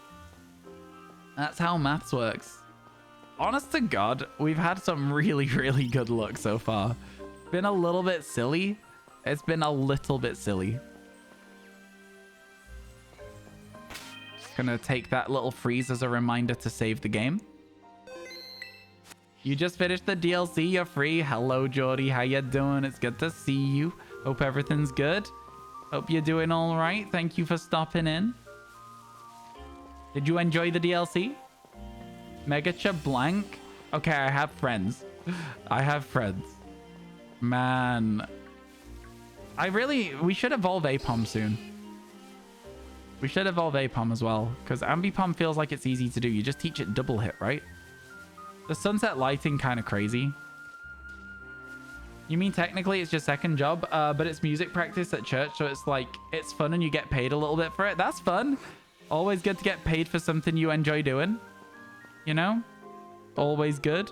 A: That's how maths works. Honest to God, we've had some really, really good luck so far. Been a little bit silly. It's been a little bit silly. Just gonna take that little freeze as a reminder to save the game. You just finished the DLC. You're free. Hello, Jordy. How you doing? It's good to see you. Hope everything's good. Hope you're doing all right. Thank you for stopping in. Did you enjoy the DLC? Megacha blank. Okay, I have friends. I have friends. Man. We should evolve Apom soon. We should evolve Apom as well. Because Ambipom feels like it's easy to do. You just teach it double hit, right? The sunset lighting kind of crazy. You mean technically it's your second job, but it's music practice at church, so it's like, it's fun and you get paid a little bit for it. That's fun. Always good to get paid for something you enjoy doing. You know? Always good.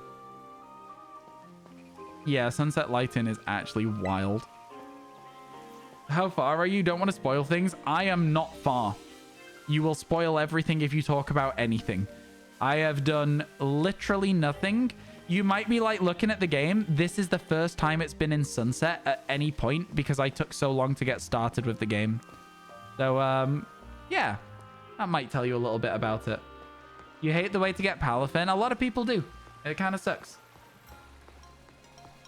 A: Yeah, sunset lighting is actually wild. How far are you? Don't want to spoil things. I am not far. You will spoil everything if you talk about anything. I have done literally nothing. You might be like looking at the game. This is the first time it's been in sunset at any point because I took so long to get started with the game. So, yeah, that might tell you a little bit about it. You hate the way to get Palafin? A lot of people do. It kind of sucks.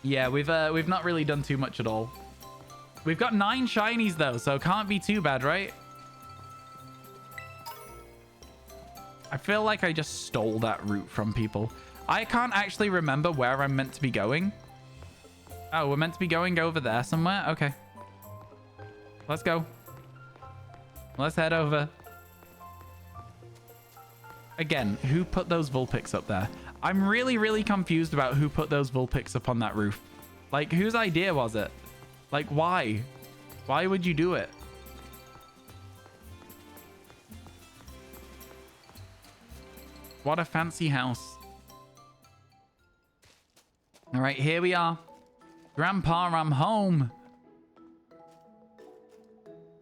A: Yeah, we've not really done too much at all. We've got 9 shinies though, so can't be too bad, right? I feel like I just stole that route from people. I can't actually remember where I'm meant to be going. Oh, we're meant to be going over there somewhere? Okay. Let's go. Let's head over. Again, who put those Vulpix up there? I'm really, really confused about who put those Vulpix up on that roof. Like, whose idea was it? Like, why? Why would you do it? What a fancy house. All right, here we are. Grandpa, I'm home.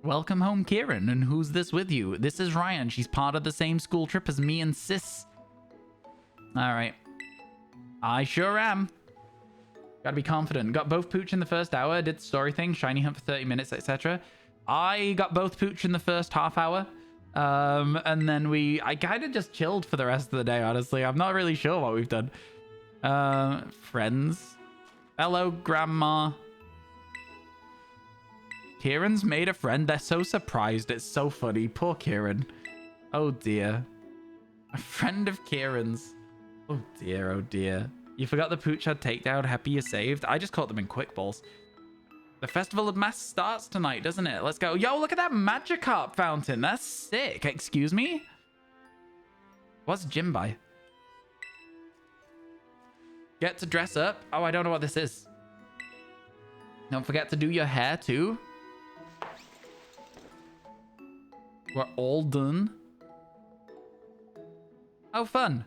A: Welcome home, Kieran. And who's this with you? This is Ryan. She's part of the same school trip as me and Sis. All right. I sure am. Gotta be confident. Got both Pooch in the first hour. Did the story thing. Shiny hunt for 30 minutes, etc. I got both Pooch in the first half hour. And then I kind of just chilled for the rest of the day, honestly. I'm not really sure what we've done. Friends. Hello, Grandma. Kieran's made a friend. They're so surprised. It's so funny. Poor Kieran. Oh, dear. A friend of Kieran's. Oh, dear. Oh, dear. You forgot the Pooch had takedown. Happy you saved. I just caught them in quick balls. The Festival of Masks starts tonight, doesn't it? Let's go. Yo, look at that Magikarp fountain. That's sick. Excuse me? What's gym by? Get to dress up. Oh, I don't know what this is. Don't forget to do your hair, too. We're all done. Oh, fun.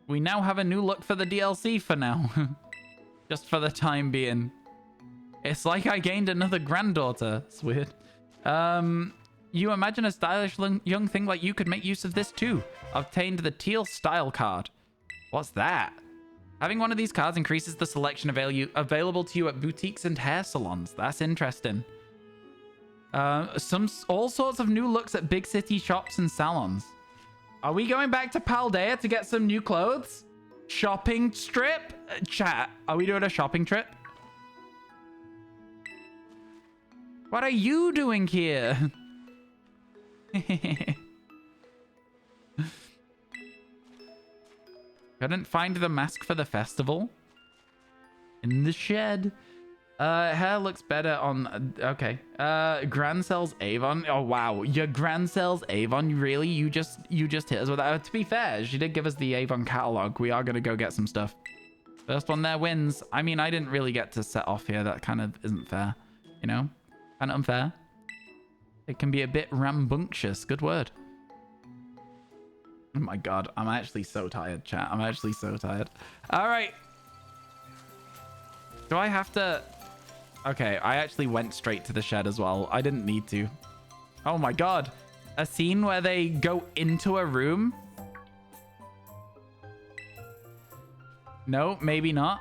A: We now have a new look for the DLC for now. Just for the time being. It's like I gained another granddaughter. It's weird. You imagine a stylish young thing like you could make use of this too. Obtained the Teal style card. What's that? Having one of these cards increases the selection available to you at boutiques and hair salons. That's interesting. All sorts of new looks at big city shops and salons. Are we going back to Paldea to get some new clothes? Shopping strip? Chat, are we doing a shopping trip? What are you doing here? Couldn't find the mask for the festival. In the shed. Hair looks better on... okay. Grand sells Avon. Oh, wow. Your Grand sells Avon? Really? You just hit us with that. To be fair, she did give us the Avon catalog. We are going to go get some stuff. First one there wins. I mean, I didn't really get to set off here. That kind of isn't fair. You know? Kind of unfair. It can be a bit rambunctious. Good word. Oh my god. I'm actually so tired, chat. I'm actually so tired. All right. Do I have to... okay, I actually went straight to the shed as well. I didn't need to. Oh my god. A scene where they go into a room? No, maybe not.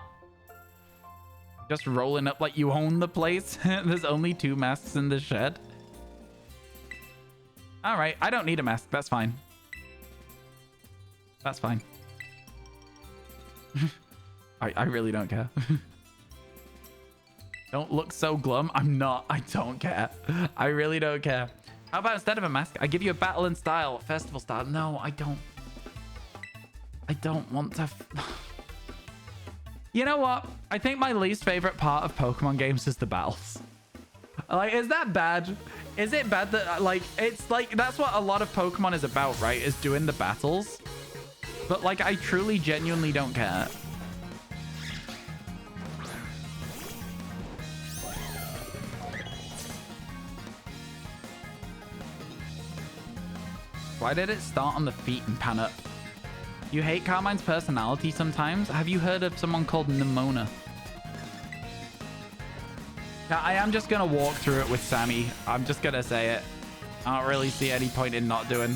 A: Just rolling up like you own the place. There's only 2 masks in the shed. All right, I don't need a mask. That's fine. That's fine. I really don't care. Don't look so glum. I'm not. I don't care. I really don't care. How about instead of a mask, I give you a battle in style, festival style? No, I don't. I don't want to. You know what? I think my least favorite part of Pokemon games is the battles. Like, is that bad? Is it bad that, like, it's like, that's what a lot of Pokemon is about, right? Is doing the battles. But, like, I truly, genuinely don't care. Why did it start on the feet and pan up? You hate Carmine's personality sometimes? Have you heard of someone called Nimona? Now, I am just going to walk through it with Sammy. I'm just going to say it. I don't really see any point in not doing.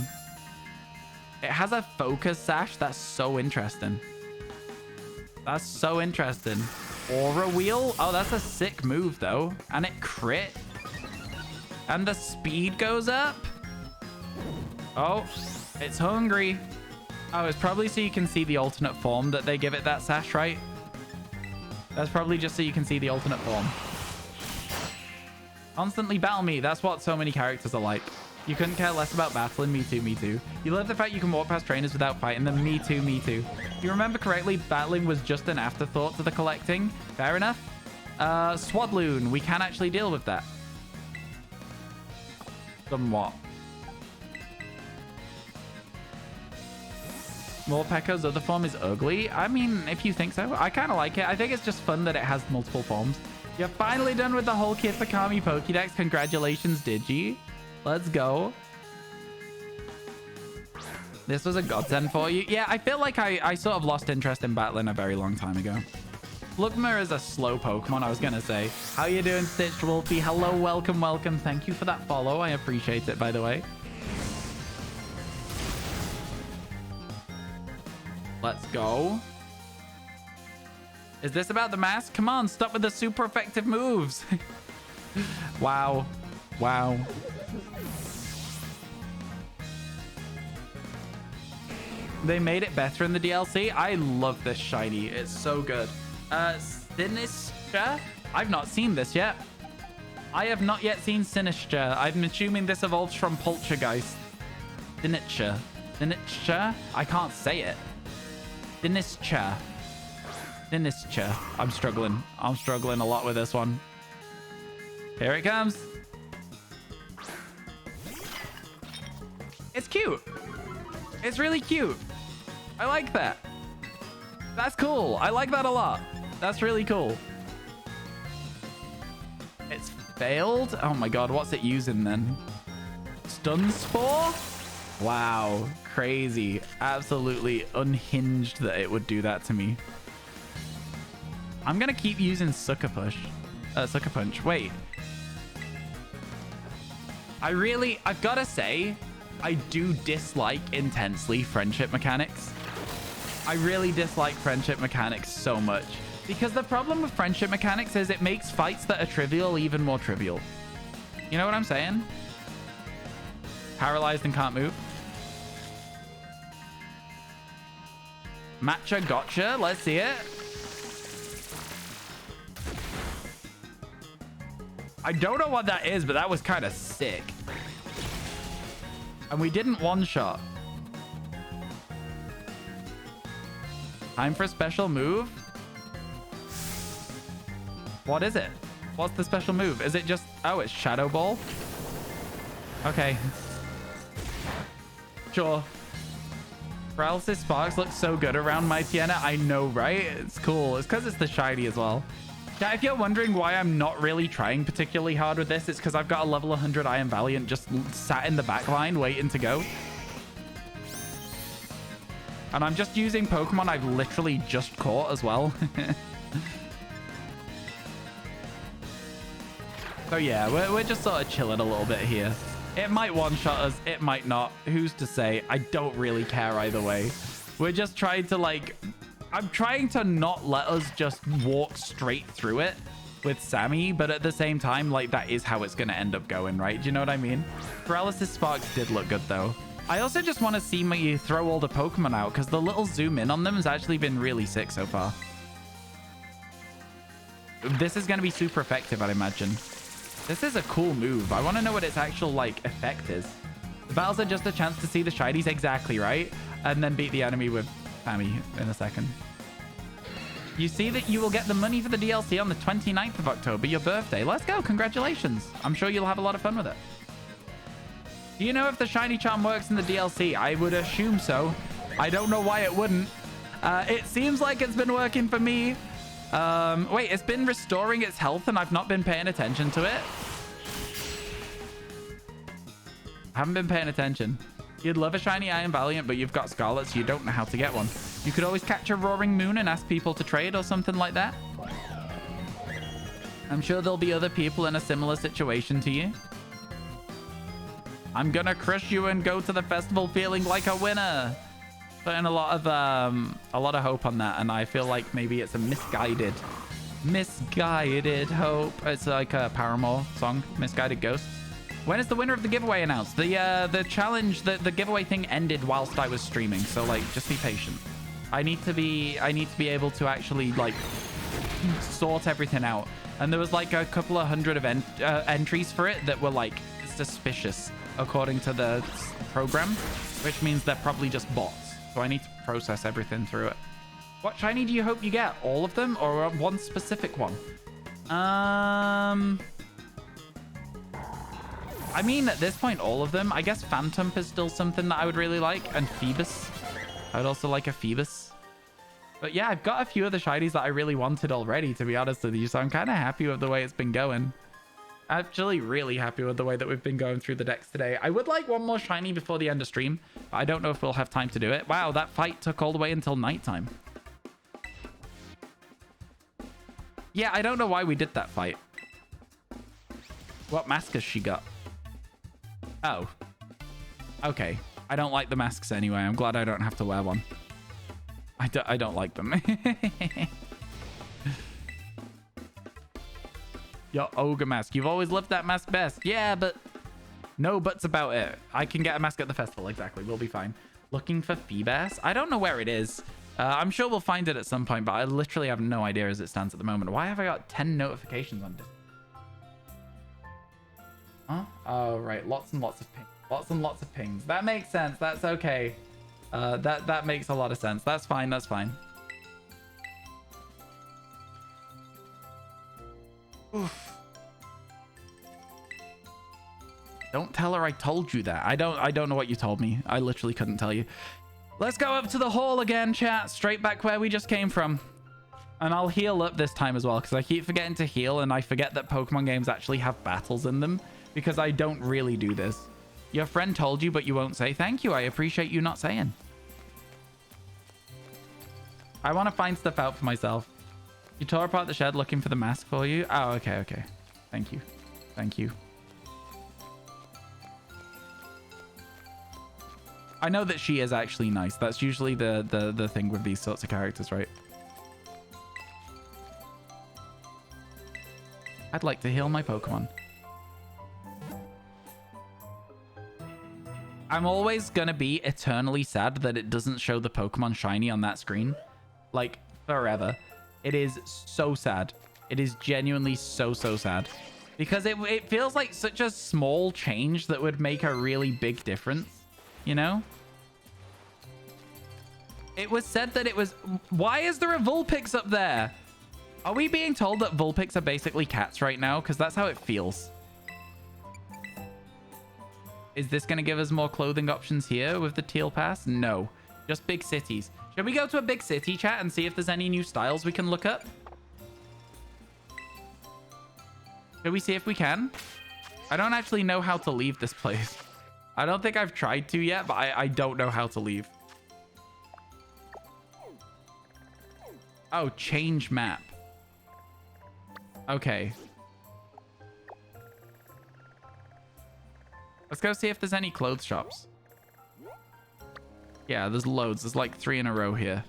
A: It has a focus sash. That's so interesting. That's so interesting. Aura wheel. Oh, that's a sick move, though. And it crit. And the speed goes up. Oh, it's hungry. Oh, it's probably so you can see the alternate form that they give it that sash, right? That's probably just so you can see the alternate form. Constantly battle me. That's what so many characters are like. You couldn't care less about battling. Me too, me too. You love the fact you can walk past trainers without fighting them. Me too, me too. If you remember correctly, battling was just an afterthought to the collecting. Fair enough. Swadloon. We can actually deal with that. Somewhat. Morpekka's other form is ugly. I mean, if you think so, I kind of like it. I think it's just fun that it has multiple forms. You're finally done with the whole Kitakami Pokédex. Congratulations, Digi. Let's go. This was a godsend for you. Yeah, I feel like I sort of lost interest in battling a very long time ago. Slugma is a slow Pokemon, I was going to say. How you doing, Stitched Wolfie? Hello, welcome, welcome. Thank you for that follow. I appreciate it, by the way. Let's go. Is this about the mask? Come on, stop with the super effective moves. Wow. Wow. They made it better in the DLC. I love this shiny. It's so good. Sinistra? I've not seen this yet. I have not yet seen Sinistra. I'm assuming this evolves from Poltergeist. Sinistra. Sinistra? I can't say it. Sinistra. Sinistra. I'm struggling. I'm struggling a lot with this one. Here it comes. It's cute. It's really cute. I like that. That's cool. I like that a lot. That's really cool. It's failed. Oh my god, what's it using then? Stun Spore? Wow. Crazy. Absolutely unhinged that it would do that to me. I'm gonna keep using Sucker Punch. Wait. I've gotta say, I do dislike intensely friendship mechanics. I really dislike friendship mechanics so much. Because the problem with friendship mechanics is it makes fights that are trivial even more trivial. You know what I'm saying? Paralyzed and can't move. Matcha gotcha. Let's see it. I don't know what that is, but that was kind of sick. And we didn't one-shot. Time for a special move? What is it? What's the special move? Is it just... Oh, it's Shadow Ball? Okay. Sure. Paralysis Sparks looks so good around my Tiana. I know, right? It's cool. It's because it's the shiny as well. Yeah, if you're wondering why I'm not really trying particularly hard with this, it's because I've got a level 100 Iron Valiant just sat in the back line waiting to go. And I'm just using Pokemon I've literally just caught as well. So yeah, we're just sort of chilling a little bit here. It might one-shot us, it might not. Who's to say? I don't really care either way. We're just trying to like... I'm trying to not let us just walk straight through it with Sammy, but at the same time, like, that is how it's going to end up going, right? Do you know what I mean? Paralysis Sparks did look good, though. I also just want to see me throw all the Pokemon out, because the little zoom in on them has actually been really sick so far. This is going to be super effective, I'd imagine. This is a cool move. I want to know what its actual, like, effect is. The battles are just a chance to see the shinies exactly, right? And then beat the enemy with Sammy in a second. You see that you will get the money for the DLC on the 29th of October, your birthday. Let's go. Congratulations. I'm sure you'll have a lot of fun with it. Do you know if the shiny charm works in the DLC? I would assume so. I don't know why it wouldn't. It seems like it's been working for me. Wait, it's been restoring its health and I've not been paying attention to it. I haven't been paying attention. You'd love a shiny Iron Valiant, but you've got Scarlet, so you don't know how to get one. You could always catch a Roaring Moon and ask people to trade or something like that. I'm sure there'll be other people in a similar situation to you. I'm gonna crush you and go to the festival feeling like a winner. Putting a lot of hope on that, and I feel like maybe it's a misguided hope. It's like a Paramore song, Misguided Ghosts. When is the winner of the giveaway announced? The challenge, the giveaway thing ended whilst I was streaming, so like just be patient. I need to be able to actually like sort everything out. And there was like a couple of hundred of entries for it that were like suspicious according to the program, which means they're probably just bots. So I need to process everything through it. What shiny do you hope you get? All of them or one specific one? I mean, at this point, all of them. I guess Phantom is still something that I would really like. And Phoebus. I would also like a Phoebus. But yeah, I've got a few of the shinies that I really wanted already, to be honest with you. So I'm kind of happy with the way it's been going. Actually, really happy with the way that we've been going through the decks today. I would like one more shiny before the end of stream, but I don't know if we'll have time to do it. Wow, that fight took all the way until nighttime. Yeah, I don't know why we did that fight. What mask has she got? Oh. Okay. I don't like the masks anyway. I'm glad I don't have to wear one. I don't like them. Your ogre mask. You've always loved that mask best. Yeah, but no buts about it. I can get a mask at the festival. Exactly. We'll be fine. Looking for Phoebus? I don't know where it is. I'm sure we'll find it at some point, but I literally have no idea as it stands at the moment. Why have I got 10 notifications on this? Huh? Oh, right. Lots and lots of pings. Lots and lots of pings. That makes sense. That's okay. That makes a lot of sense. That's fine. That's fine. Oof. Don't tell her I told you that. I don't know what you told me. I literally couldn't tell you. Let's go up to the hall again, chat. Straight back where we just came from. And I'll heal up this time as well, because I keep forgetting to heal, and I forget that Pokemon games actually have battles in them, because I don't really do this. Your friend told you, but you won't say. Thank you. I appreciate you not saying. I want to find stuff out for myself. You tore apart the shed looking for the mask for you. Oh, okay, okay. Thank you. Thank you. I know that she is actually nice. That's usually the thing with these sorts of characters, right? I'd like to heal my Pokemon. I'm always going to be eternally sad that it doesn't show the Pokemon shiny on that screen. Like, forever. It is so sad. It is genuinely so sad. Because it feels like such a small change that would make a really big difference. You know? It was said that it was... Why is there a Vulpix up there? Are we being told that Vulpix are basically cats right now? Because that's how it feels. Is this going to give us more clothing options here with the Teal Pass? No. Just big cities. Should we go to a big city, chat, and see if there's any new styles we can look up? Should we see if we can? I don't actually know how to leave this place. I don't think I've tried to yet, but I don't know how to leave. Oh, change map. Okay. Let's go see if there's any clothes shops. Yeah, there's loads. There's like 3 in a row here.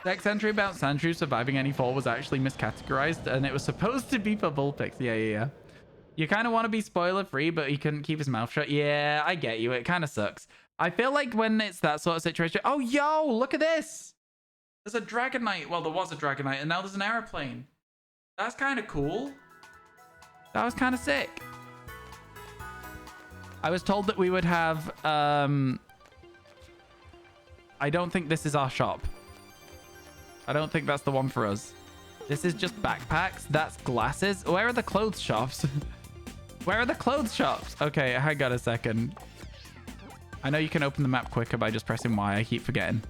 A: Dex entry about Sandshrew surviving any fall was actually miscategorized, and it was supposed to be for Vulpix. Yeah. You kind of want to be spoiler free, but he couldn't keep his mouth shut. Yeah, I get you. It kind of sucks. I feel like when it's that sort of situation... Oh, yo, look at this. There's a Dragonite. Well, there was a Dragonite, and now there's an aeroplane. That's kind of cool. That was kind of sick. I was told that we would have... I don't think this is our shop. I don't think that's the one for us. This is just backpacks. That's glasses. Where are the clothes shops? Where are the clothes shops? Okay, hang on a second. I know you can open the map quicker by just pressing Y. I keep forgetting.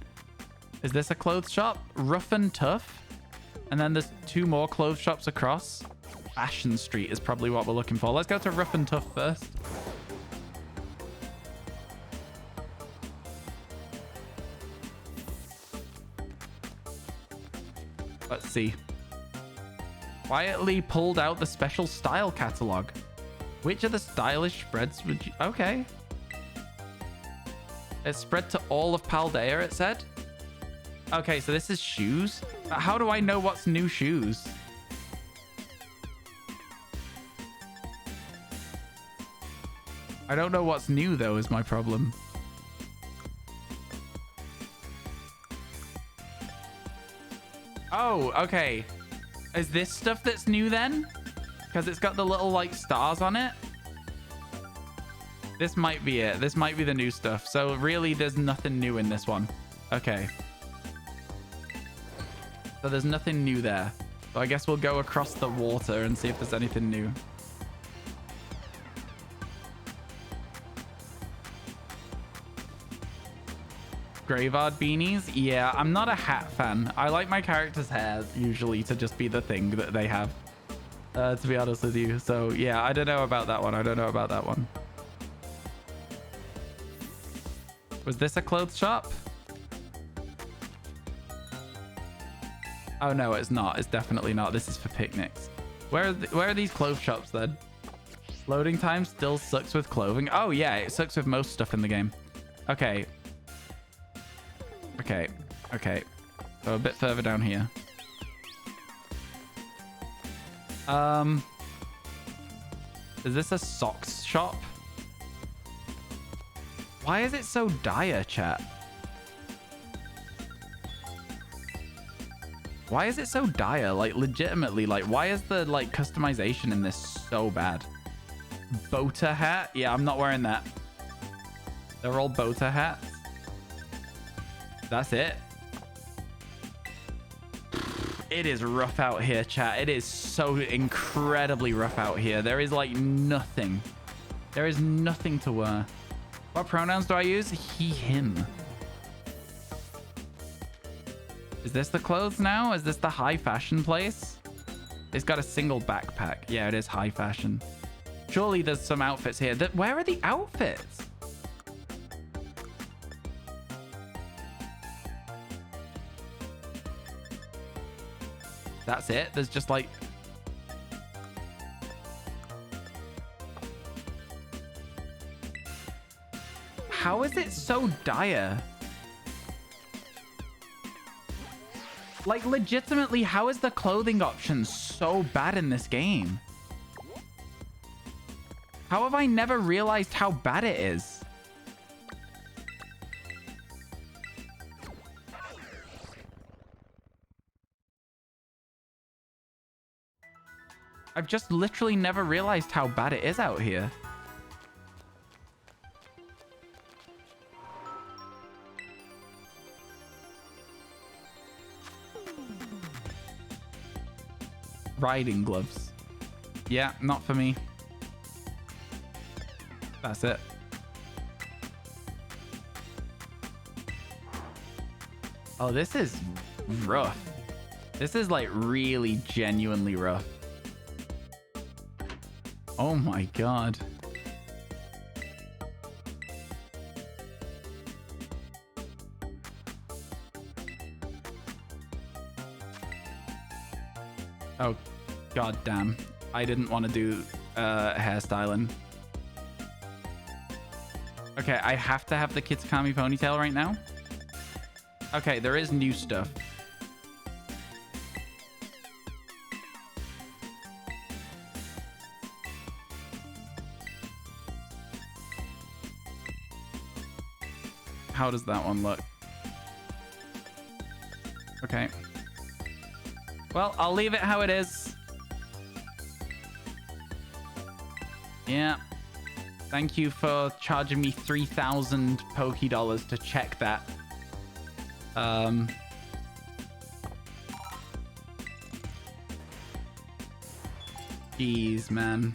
A: Is this a clothes shop? Rough and Tough. And then there's 2 more clothes shops across. Fashion Street is probably what we're looking for. Let's go to Rough and Tough first. see. Quietly pulled out the special style catalog. Which of the stylish spreads would you... Okay. It's spread to all of Paldea, it said. Okay, so this is shoes. How do I know what's new shoes? I don't know what's new, though, is my problem. Oh, okay. Is this stuff that's new, then? Because it's got the little, like, stars on it? This might be it. This might be the new stuff. So, really, there's nothing new in this one. Okay. So, there's nothing new there. So, I guess we'll go across the water and see if there's anything new. Graveyard beanies? Yeah, I'm not a hat fan. I like my character's hair usually to just be the thing that they have. To be honest with you. So, yeah, I don't know about that one. I don't know about that one. Was this a clothes shop? Oh, no, it's not. It's definitely not. This is for picnics. Where are these clothes shops then? Loading time still sucks with clothing. Oh, yeah, it sucks with most stuff in the game. Okay. Okay. Okay. So a bit further down here. Is this a socks shop? Why is it so dire, chat? Why is it so dire? Like, legitimately, like, why is the, like, customization in this so bad? Boater hat? Yeah, I'm not wearing that. They're all boater hats. That's it. It is rough out here, chat. It is so incredibly rough out here. There is, like, nothing. There is nothing to wear. What pronouns do I use? He, him. Is this the clothes now? Is this the high fashion place? It's got a single backpack. Yeah, it is high fashion. Surely there's some outfits here. Where are the outfits? That's it? There's just like... How is it so dire? Like, legitimately, how is the clothing option so bad in this game? How have I never realized how bad it is? I've just literally never realized how bad it is out here. Riding gloves. Yeah, not for me. That's it. Oh, this is rough. This is like really genuinely rough. Oh my god. Oh, god damn. I didn't want to do hairstyling. Okay, I have to have the Kitakami ponytail right now. Okay, there is new stuff. How does that one look? Okay. Well, I'll leave it how it is. Yeah. Thank you for charging me 3,000 Poké dollars to check that. Jeez, man.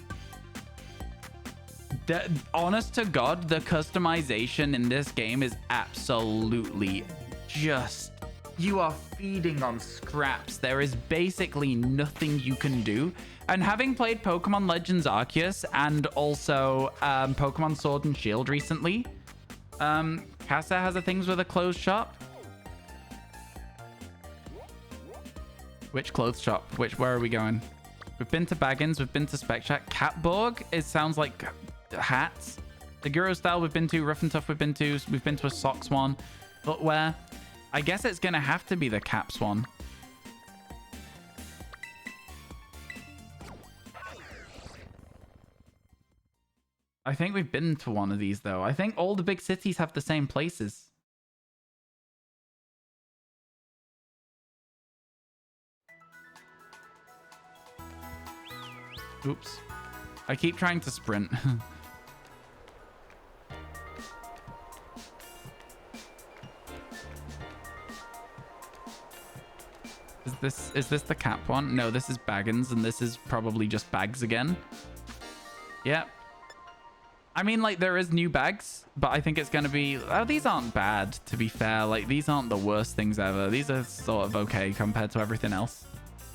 A: Honest to God, the customization in this game is absolutely just... You are feeding on scraps. There is basically nothing you can do. And having played Pokemon Legends Arceus and also Pokemon Sword and Shield recently, Casa has a things with a closed shop. Which clothes shop? Where are we going? We've been to Baggins. We've been to Spec Shack. Catborg, it sounds like hats. The Guru Style we've been to. Rough and Tough we've been to. We've been to a socks one. Footwear. I guess it's going to have to be the Caps one. I think we've been to one of these, though. I think all the big cities have the same places. Oops. I keep trying to sprint. Is this the Cap one? No, this is Baggins, and this is probably just bags again. Yep. I mean, like, there is new bags, but I think it's going to be... Oh, these aren't bad, to be fair. Like, these aren't the worst things ever. These are sort of okay compared to everything else.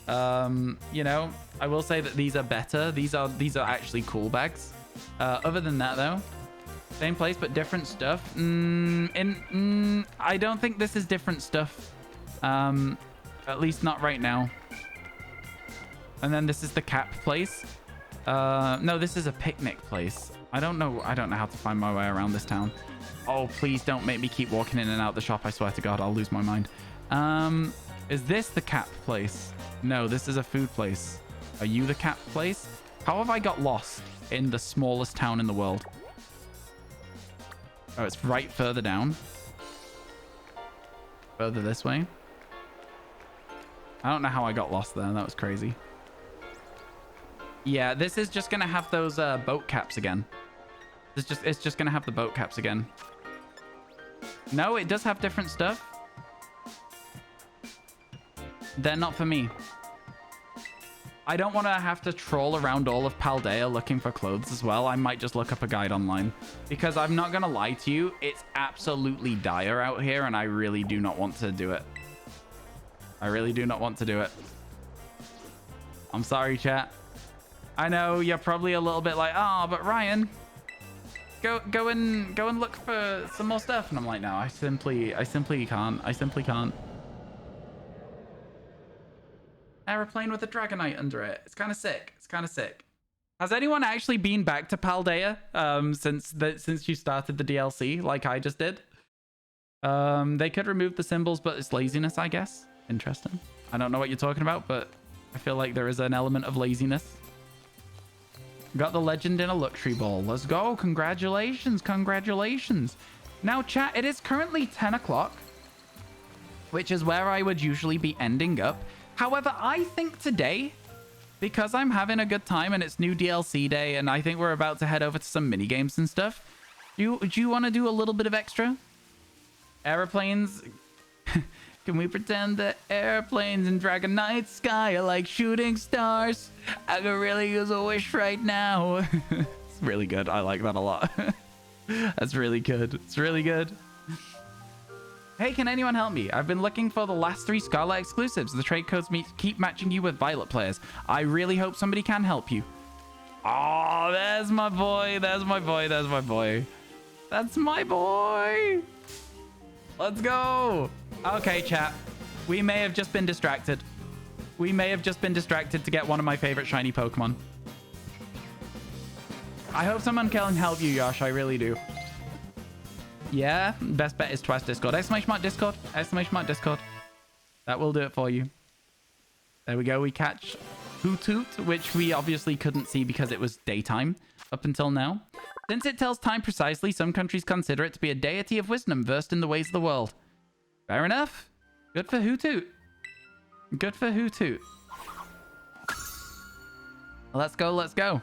A: You know, I will say that these are better. These are actually cool bags. Other than that, though, same place, but different stuff. I don't think this is different stuff. At least not right now. And then this is the Cap place. No, this is a picnic place. I don't know how to find my way around this town. Oh, please don't make me keep walking in and out the shop. I swear to God, I'll lose my mind. Is this the Cap place? No, this is a food place. Are you the Cap place? How have I got lost in the smallest town in the world? Oh, it's right further down. Further this way. I don't know how I got lost there. That was crazy. Yeah, this is just going to have those boat caps again. It's just going to have the boat caps again. No, it does have different stuff. They're not for me. I don't want to have to troll around all of Paldea looking for clothes as well. I might just look up a guide online. Because I'm not going to lie to you, it's absolutely dire out here, and I really do not want to do it. I really do not want to do it. I'm sorry, chat. I know you're probably a little bit like, oh, but Ryan, go and look for some more stuff. And I'm like, no, I simply can't. I simply can't. Aeroplane with a Dragonite under it. It's kind of sick. It's kind of sick. Has anyone actually been back to Paldea since you started the DLC like I just did? They could remove the symbols, but it's laziness, I guess. Interesting. I don't know what you're talking about, but I feel like there is an element of laziness. Got the legend in a luxury ball. Let's go. Congratulations. Congratulations. Now, chat, it is currently 10 o'clock, which is where I would usually be ending up. However, I think today, because I'm having a good time and it's new DLC day, and I think we're about to head over to some mini games and stuff, do you want to do a little bit of extra? Airplanes... Can we pretend that airplanes in Dragonite Sky are like shooting stars? I could really use a wish right now. It's really good. I like that a lot. That's really good. It's really good. Hey, can anyone help me? I've been looking for the last 3 Scarlet exclusives. The trade codes keep matching you with Violet players. I really hope somebody can help you. Oh, there's my boy. There's my boy. There's my boy. That's my boy. Let's go. Okay, chat. We may have just been distracted. We may have just been distracted to get one of my favorite shiny Pokemon. I hope someone can help you, Yosh. I really do. Yeah, best bet is twice Discord. Exclamation mark Discord. Exclamation mark Discord. That will do it for you. There we go. We catch Hoothoot, which we obviously couldn't see because it was daytime up until now. Since it tells time precisely, some countries consider it to be a deity of wisdom versed in the ways of the world. Fair enough. Good for Hoothoot. Good for Hoothoot. Let's go. Let's go.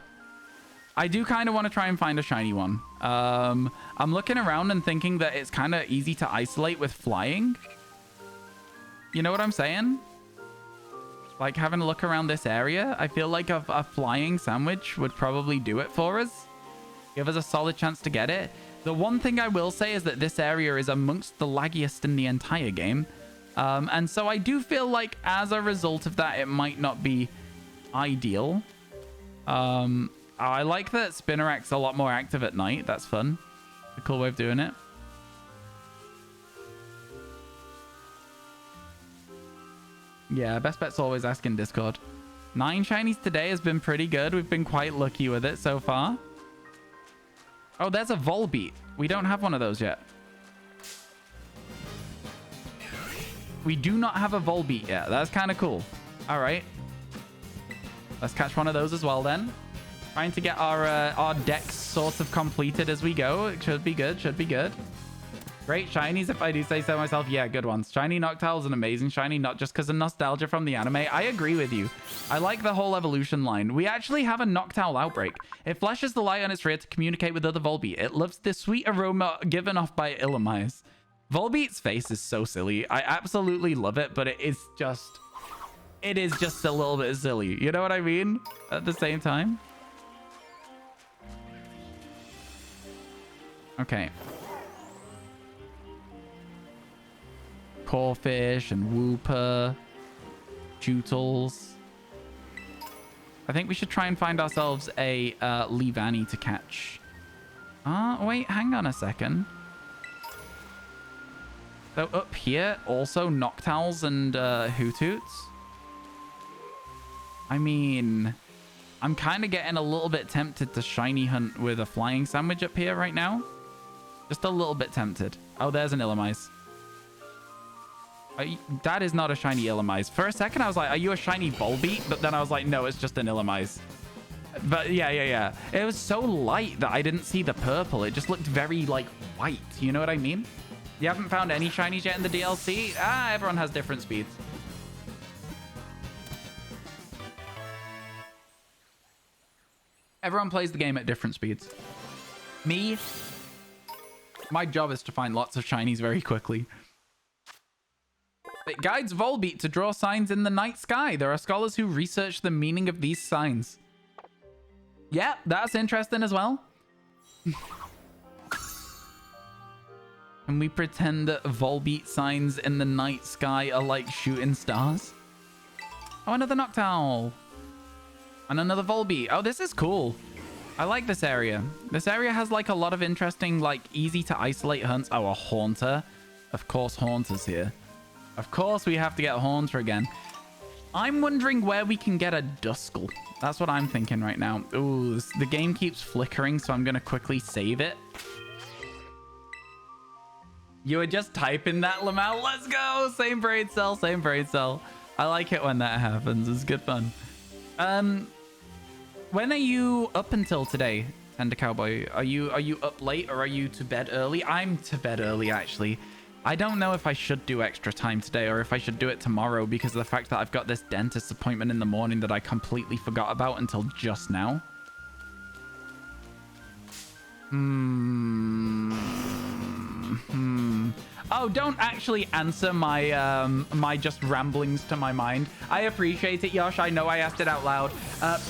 A: I do kind of want to try and find a shiny one. I'm looking around and thinking that it's kind of easy to isolate with flying. You know what I'm saying? Like having a look around this area. I feel like a flying sandwich would probably do it for us. Give us a solid chance to get it. The one thing I will say is that this area is amongst the laggiest in the entire game. And so I do feel like as a result of that, it might not be ideal. I like that Spinnerak's a lot more active at night. That's fun. A cool way of doing it. Yeah, best bet's always ask in Discord. 9 shinies today has been pretty good. We've been quite lucky with it so far. Oh, there's a Volbeat. We don't have one of those yet. We do not have a Volbeat yet. That's kind of cool. All right. Let's catch one of those as well then. Trying to get our decks sort of completed as we go. It should be good. Should be good. Great shinies, if I do say so myself. Yeah, good ones. Shiny Noctowl is an amazing shiny, not just because of nostalgia from the anime. I agree with you. I like the whole evolution line. We actually have a Noctowl outbreak. It flashes the light on its rear to communicate with other Volbeat. It loves the sweet aroma given off by Illumise. Volbeat's face is so silly. I absolutely love it, but it is just a little bit silly. You know what I mean? At the same time. Okay. Corfish and Wooper. Jootles. I think we should try and find ourselves a Leavanny to catch. Wait, hang on a second. So up here, also Noctowls and Hootoots. I mean, I'm kind of getting a little bit tempted to shiny hunt with a flying sandwich up here right now. Just a little bit tempted. Oh, there's an Illumise. That is not a shiny Illumise. For a second, I was like, are you a shiny Volbeat? But then I was like, no, it's just an Illumise. But yeah. It was so light that I didn't see the purple. It just looked very, like, white. You know what I mean? You haven't found any shinies yet in the DLC? Everyone has different speeds. Everyone plays the game at different speeds. Me, my job is to find lots of shinies very quickly. It guides Volbeat to draw signs in the night sky. There are scholars who research the meaning of these signs. Yeah, that's interesting as well. Can we pretend that Volbeat signs in the night sky are like shooting stars? Oh, another Noctowl. And another Volbeat. Oh, this is cool. I like this area. This area has like a lot of interesting, like easy to isolate hunts. Oh, a Haunter. Of course, Haunter's here. Of course, we have to get Haunter again. I'm wondering where we can get a Duskull. That's what I'm thinking right now. Ooh, the game keeps flickering, so I'm going to quickly save it. You were just typing that, Lamau. Let's go. Same brain cell, same brain cell. I like it when that happens. It's good fun. When are you up until today, Tender Cowboy? Are you up late or are you to bed early? I'm to bed early, actually. I don't know if I should do extra time today or if I should do it tomorrow because of the fact that I've got this dentist appointment in the morning that I completely forgot about until just now. Oh, don't actually answer my my just ramblings to my mind. I appreciate it, Yosh. I know I asked it out loud.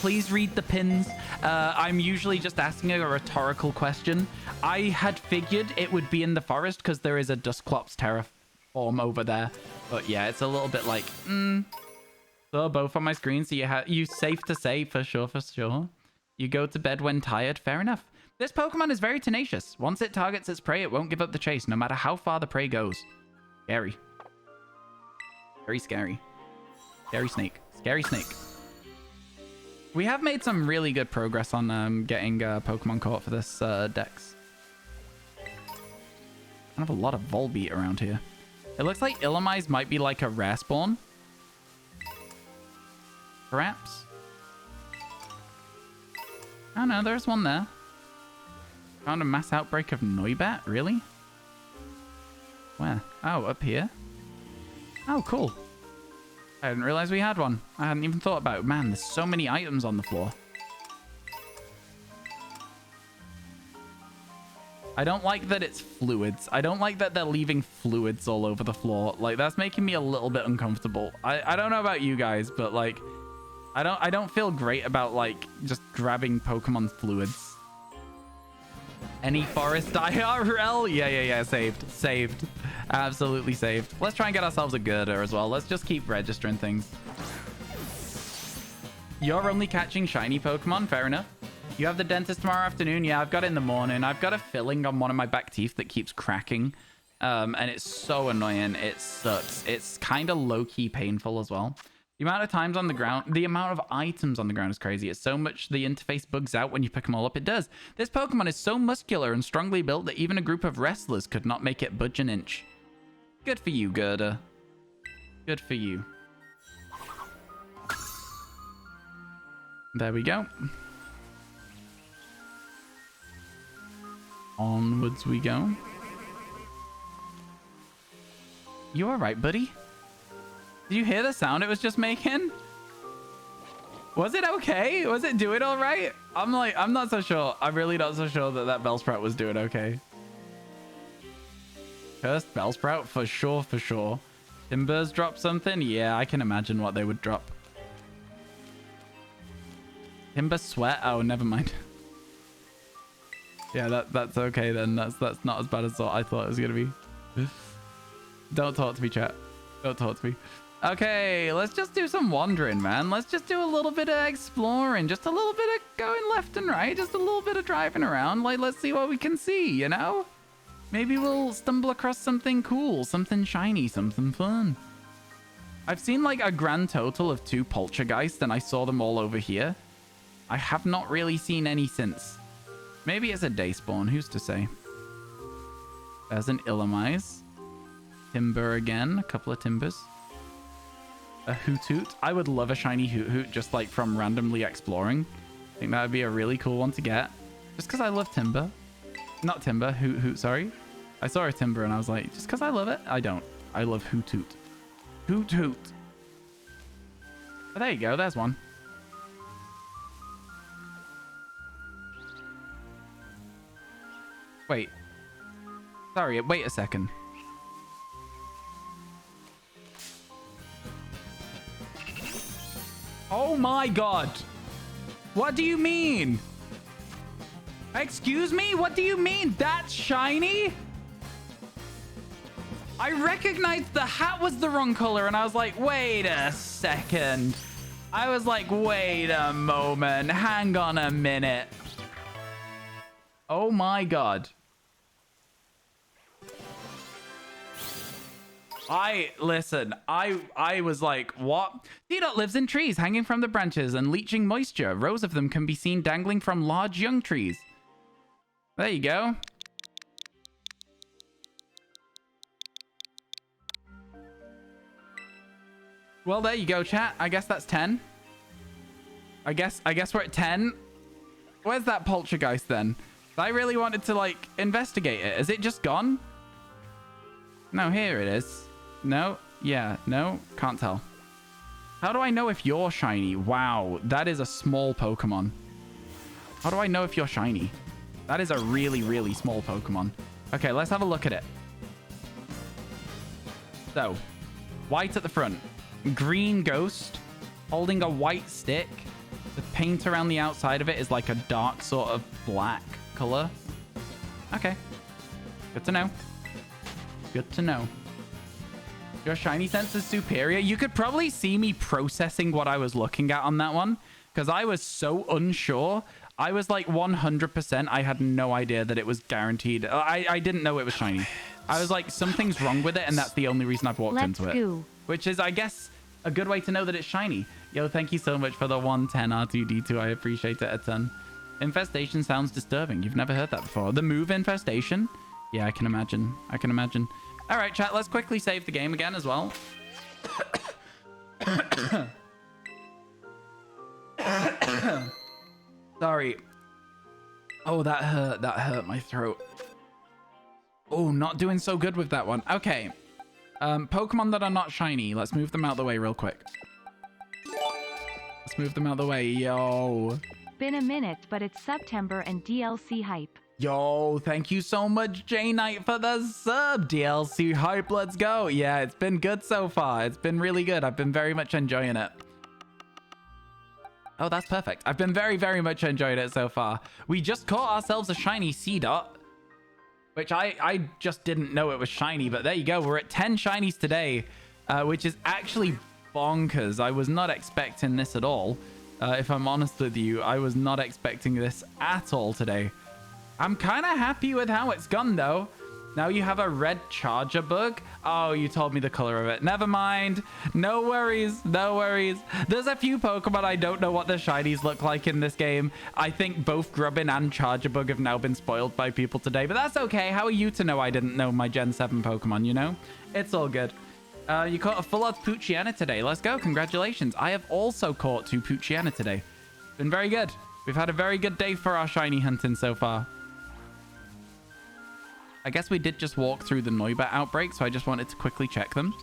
A: Please read the pins. I'm usually just asking a rhetorical question. I had figured it would be in the forest because there is a Dusclops terraform over there. But yeah, it's a little bit like, So both on my screen, so you safe to say, for sure, for sure. You go to bed when tired. Fair enough. This Pokemon is very tenacious. Once it targets its prey, it won't give up the chase, no matter how far the prey goes. Scary. Very scary. Scary snake. Scary snake. We have made some really good progress on getting Pokemon caught for this dex. I have a lot of Volbeat around here. It looks like Illumise might be like a rare spawn. Perhaps. Oh no, there's one there. Found a mass outbreak of Noibat? Really? Where? Oh, up here? Oh, cool. I didn't realize we had one. I hadn't even thought about it. Man, there's so many items on the floor. I don't like that it's fluids. I don't like that they're leaving fluids all over the floor. Like, that's making me a little bit uncomfortable. I don't know about you guys, but like, I don't feel great about like just grabbing Pokemon fluids. Any forest IRL? Yeah. Saved. Absolutely saved. Let's try and get ourselves a girder as well. Let's just keep registering things. You're only catching shiny Pokemon? Fair enough. You have the dentist tomorrow afternoon? Yeah, I've got it in the morning. I've got a filling on one of my back teeth that keeps cracking. And it's so annoying. It sucks. It's kind of low-key painful as well. The amount of times on the ground, the amount of items on the ground is crazy. It's so much the interface bugs out when you pick them all up. It does. This Pokemon is so muscular and strongly built that even a group of wrestlers could not make it budge an inch. Good for you, Gerda. Good for you. There we go. Onwards we go. You alright, buddy? Did you hear the sound it was just making? Was it okay? Was it doing alright? I'm not so sure. I'm really not so sure that Bellsprout was doing okay. Cursed Bellsprout? For sure, for sure. Timbers drop something? Yeah, I can imagine what they would drop. Timber sweat? Oh, never mind. Yeah, that's okay then. That's not as bad as I thought it was gonna be. Don't talk to me, chat. Don't talk to me. Okay, let's just do some wandering, man. Let's just do a little bit of exploring. Just a little bit of going left and right. Just a little bit of driving around. Like, let's see what we can see, you know? Maybe we'll stumble across something cool, something shiny, something fun. I've seen like a grand total of 2 Poltergeists, and I saw them all over here. I have not really seen any since. Maybe it's a day spawn, who's to say? There's an Illumise. Timber again, a couple of Timbers. A Hoot. I would love a shiny Hoot just like from randomly exploring. I think that would be a really cool one to get. Just because I love Timber. Not Timber, Hoot, sorry. I saw a Timber and I was like, just because I love it? I don't. I love Hoot. Hoot. Oh, there you go, there's one. Wait. Sorry, wait a second. Oh my god. What do you mean? Excuse me? What do you mean? That's shiny? I recognized the hat was the wrong color and I was like, wait a second. I was like, wait a moment. Hang on a minute. Oh my god. Listen, I was like, what? Teal lives in trees hanging from the branches and leaching moisture. Rows of them can be seen dangling from large young trees. There you go. Well, there you go, chat. I guess that's 10. I guess we're at 10. Where's that Poltergeist then? I really wanted to like investigate it. Is it just gone? No, here it is. No, yeah, no, can't tell. How do I know if you're shiny? Wow, that is a small Pokemon. How do I know if you're shiny? That is a really, really small Pokemon. Okay, let's have a look at it. So, white at the front. Green ghost holding a white stick. The paint around the outside of it is like a dark sort of black color. Okay, good to know. Good to know. Your shiny sense is superior. You could probably see me processing what I was looking at on that one because I was so unsure. I was like 100%. I had no idea that it was guaranteed. I didn't know it was shiny. I was like, something's wrong with it, and that's the only reason I've walked into it. Which is, I guess, a good way to know that it's shiny. Yo, thank you so much for the 110 R2D2. I appreciate it a ton. Infestation sounds disturbing. You've never heard that before. The move infestation? Yeah, I can imagine. I can imagine. All right, chat, let's quickly save the game again as well. Sorry. Oh, that hurt. That hurt my throat. Oh, not doing so good with that one. Okay. Pokemon that are not shiny. Let's move them out of the way real quick. Let's move them out of the way. Yo.
C: Been a minute, but it's September and DLC hype.
A: Yo, thank you so much, J-Knight, for the sub. DLC hype, let's go. Yeah, it's been good so far. It's been really good. I've been very much enjoying it. Oh, that's perfect. I've been very, very much enjoying it so far. We just caught ourselves a shiny C-Dot, which I just didn't know it was shiny, but there you go. We're at 10 shinies today, which is actually bonkers. I was not expecting this at all. If I'm honest with you, I was not expecting this at all today. I'm kind of happy with how it's gone, though. Now you have a red charger bug. Oh, you told me the color of it. Never mind. No worries. No worries. There's a few Pokemon I don't know what the shinies look like in this game. I think both Grubbin and Charger Bug have now been spoiled by people today, but that's okay. How are you to know I didn't know my Gen 7 Pokemon, you know? It's all good. You caught a full-out Poochyena today. Let's go. Congratulations. I have also caught 2 Poochyena today. Been very good. We've had a very good day for our shiny hunting so far. I guess we did just walk through the Noibat outbreak, so I just wanted to quickly check them.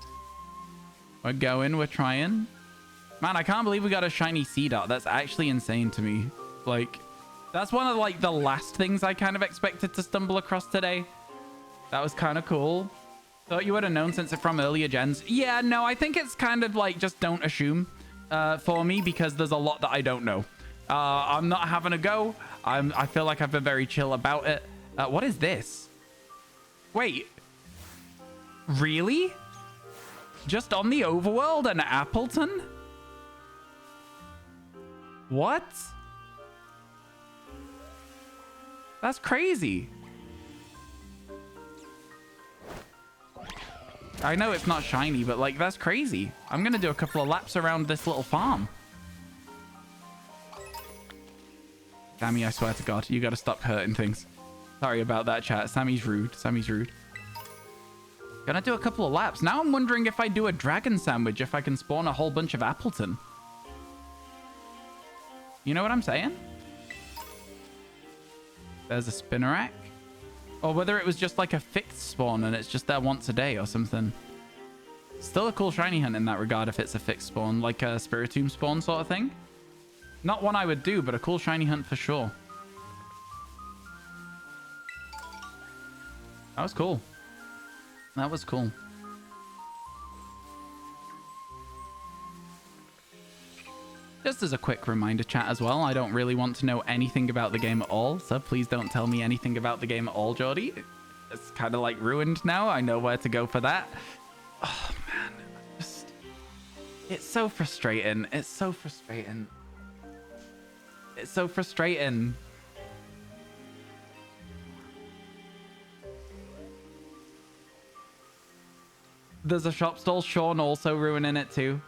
A: We're going, we're trying. Man, I can't believe we got a shiny Seedot. That's actually insane to me. Like, that's one of like the last things I kind of expected to stumble across today. That was kind of cool. Thought you would have known since it's from earlier gens. Yeah, no, I think it's kind of like just don't assume for me because there's a lot that I don't know. I'm not having a go. I feel like I've been very chill about it. What is this? Wait, really? Just on the overworld and Appleton? What? That's crazy. I know it's not shiny, but like, that's crazy. I'm gonna do a couple of laps around this little farm. Sammy, I swear to God, you gotta stop hurting things. Sorry about that, chat. Sammy's rude. Sammy's rude. Gonna do a couple of laps. Now I'm wondering if I do a dragon sandwich, if I can spawn a whole bunch of Appleton. You know what I'm saying? There's a Spinnerack. Or whether it was just like a fixed spawn and it's just there once a day or something. Still a cool shiny hunt in that regard if it's a fixed spawn, like a Spiritomb spawn sort of thing. Not one I would do, but a cool shiny hunt for sure. That was cool. That was cool. Just as a quick reminder, chat, as well, I don't really want to know anything about the game at all, so please don't tell me anything about the game at all, Geordie. It's kind of like ruined now. I know where to go for that. Oh, man. It's so frustrating. It's so frustrating. It's so frustrating. There's a shop stall. Sean also ruining it too.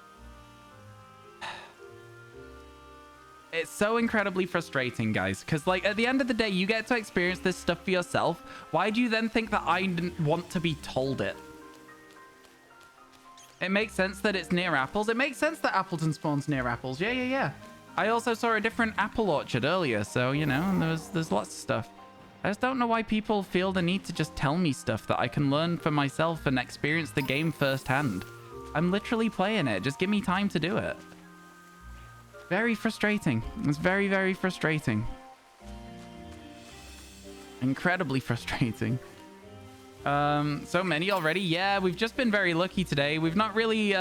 A: It's so incredibly frustrating, guys, because like at the end of the day, you get to experience this stuff for yourself. Why do you then think that I didn't want to be told it? It makes sense that it's near apples. It makes sense that Appleton spawns near apples. Yeah. I also saw a different apple orchard earlier, so you know, there's lots of stuff. I just don't know why people feel the need to just tell me stuff that I can learn for myself and experience the game firsthand. I'm literally playing it. Just give me time to do it. Very frustrating. It's very, very frustrating. Incredibly frustrating. So many already. Yeah, we've just been very lucky today. We've not really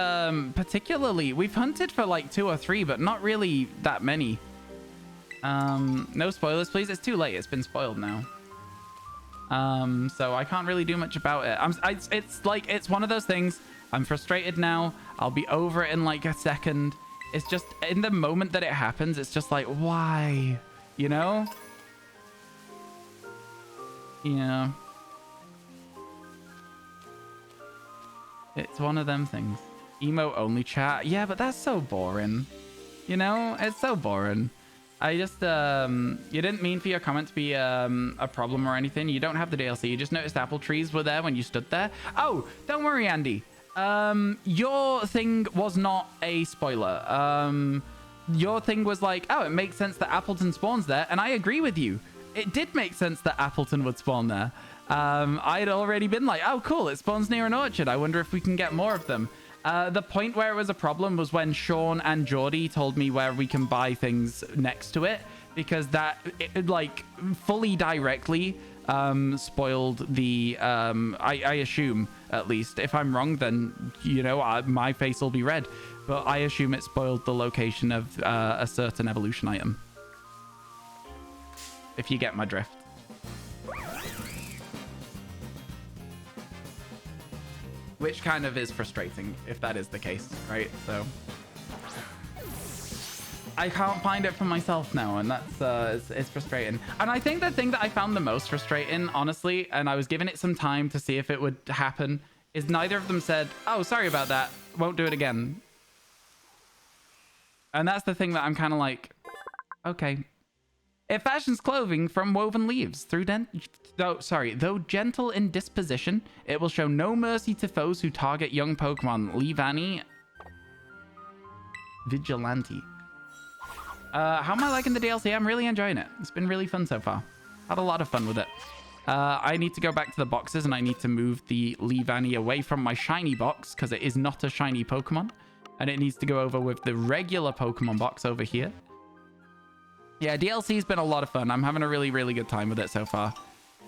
A: particularly... We've hunted for like 2 or 3, but not really that many. No spoilers, please. It's too late. It's been spoiled now. So I can't really do much about it. It's like, it's one of those things. I'm frustrated now. I'll be over it in like a second. It's just in the moment that it happens, it's just like, why? You know? Yeah. It's one of them things. Emo only chat. Yeah, but that's so boring. You know? It's so boring. I just, you didn't mean for your comment to be a problem or anything. You don't have the DLC. You just noticed apple trees were there when you stood there. Oh, don't worry, Andy. Your thing was not a spoiler. Your thing was like, oh, it makes sense that Appleton spawns there. And I agree with you. It did make sense that Appleton would spawn there. I'd already been like, oh, cool. It spawns near an orchard. I wonder if we can get more of them. The point where it was a problem was when Sean and Geordie told me where we can buy things next to it, because that it, like fully directly spoiled the I assume, at least. If I'm wrong, then you know, my face will be red, but I assume it spoiled the location of a certain evolution item, if you get my drift. Which kind of is frustrating if that is the case, right? So I can't find it for myself now, and that's it's frustrating. And I think the thing that I found the most frustrating, honestly, and I was giving it some time to see if it would happen, is neither of them said, oh, sorry about that, won't do it again. And that's the thing that I'm kind of like, okay. It fashions clothing from woven leaves though gentle in disposition, it will show no mercy to foes who target young Pokemon. Leavanny Vigilante. How am I liking the DLC? I'm really enjoying it. It's been really fun so far. Had a lot of fun with it. I need to go back to the boxes and I need to move the Leavanny away from my shiny box because it is not a shiny Pokemon. And it needs to go over with the regular Pokemon box over here. Yeah, DLC's been a lot of fun. I'm having a really, really good time with it so far.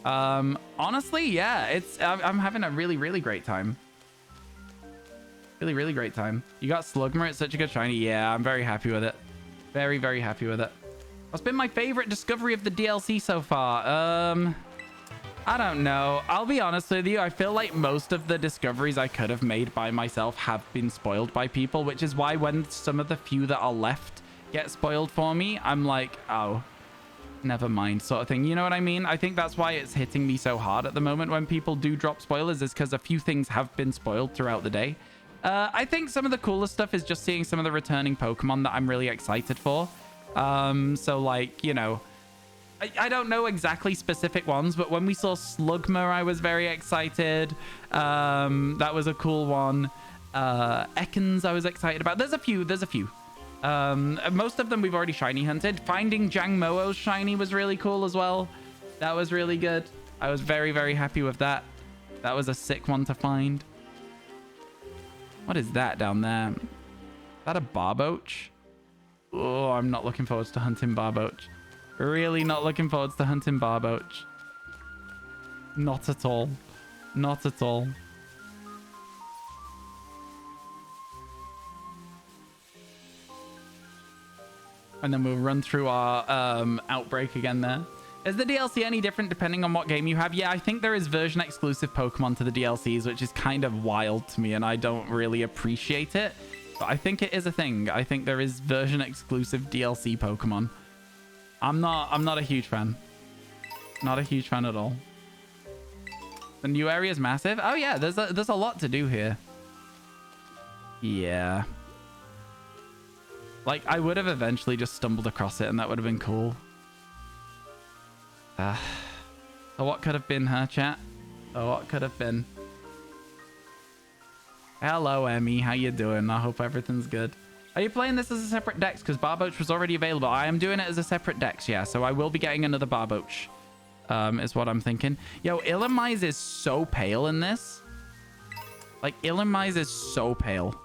A: Honestly, yeah, I'm having a really, really great time. Really, really great time. You got Slugma. It's such a good shiny. Yeah, I'm very happy with it. Very, very happy with it. What's been my favorite discovery of the DLC so far? I don't know. I'll be honest with you. I feel like most of the discoveries I could have made by myself have been spoiled by people, which is why when some of the few that are left get spoiled for me, I'm like, oh, never mind, sort of thing. You know what I mean? I think that's why it's hitting me so hard at the moment when people do drop spoilers, is because a few things have been spoiled throughout the day. I think some of the coolest stuff is just seeing some of the returning Pokemon that I'm really excited for. So like, you know, I don't know exactly specific ones, but when we saw Slugma, I was very excited. That was a cool one. Ekans, I was excited about. There's a few. Most of them we've already shiny hunted. Finding Jangmo-o's shiny was really cool as well. That was really good. I was very, very happy with that. That was a sick one to find. What is that down there? Is that a Barboach? Oh, I'm not looking forward to hunting Barboach. Really not looking forward to hunting Barboach. Not at all. Not at all. And then we'll run through our outbreak again there. Is the DLC any different depending on what game you have? Yeah, I think there is version exclusive Pokemon to the DLCs, which is kind of wild to me, and I don't really appreciate it. But I think it is a thing. I think there is version exclusive DLC Pokemon. I'm not a huge fan. Not a huge fan at all. The new area is massive. Oh yeah, there's a lot to do here. Yeah. Like, I would have eventually just stumbled across it, and that would have been cool. So what could have been, huh, chat? So what could have been? Hello, Emmy. How you doing? I hope everything's good. Are you playing this as a separate dex? Because Barboach was already available. I am doing it as a separate dex, yeah. So I will be getting another Barboach, is what I'm thinking. Yo, Illumise is so pale in this. Like, Illumise is so pale.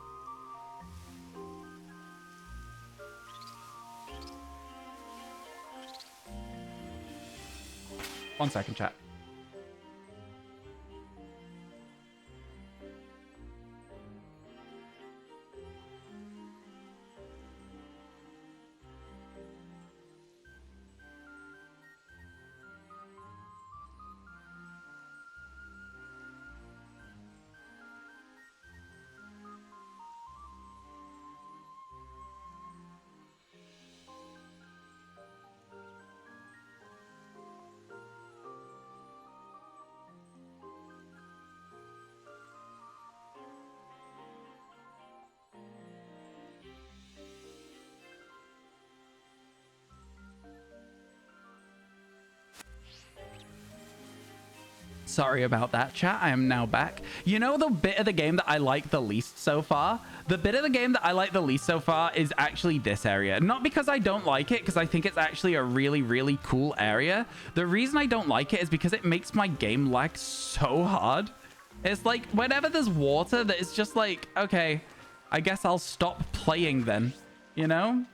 A: One second, chat. Sorry about that, chat. I am now back. You know the bit of the game that I like the least so far? The bit of the game that I like the least so far is actually this area. Not because I don't like it, because I think it's actually a really, really cool area. The reason I don't like it is because it makes my game lag so hard. It's like, whenever there's water, that it's just like, okay, I guess I'll stop playing then, you know?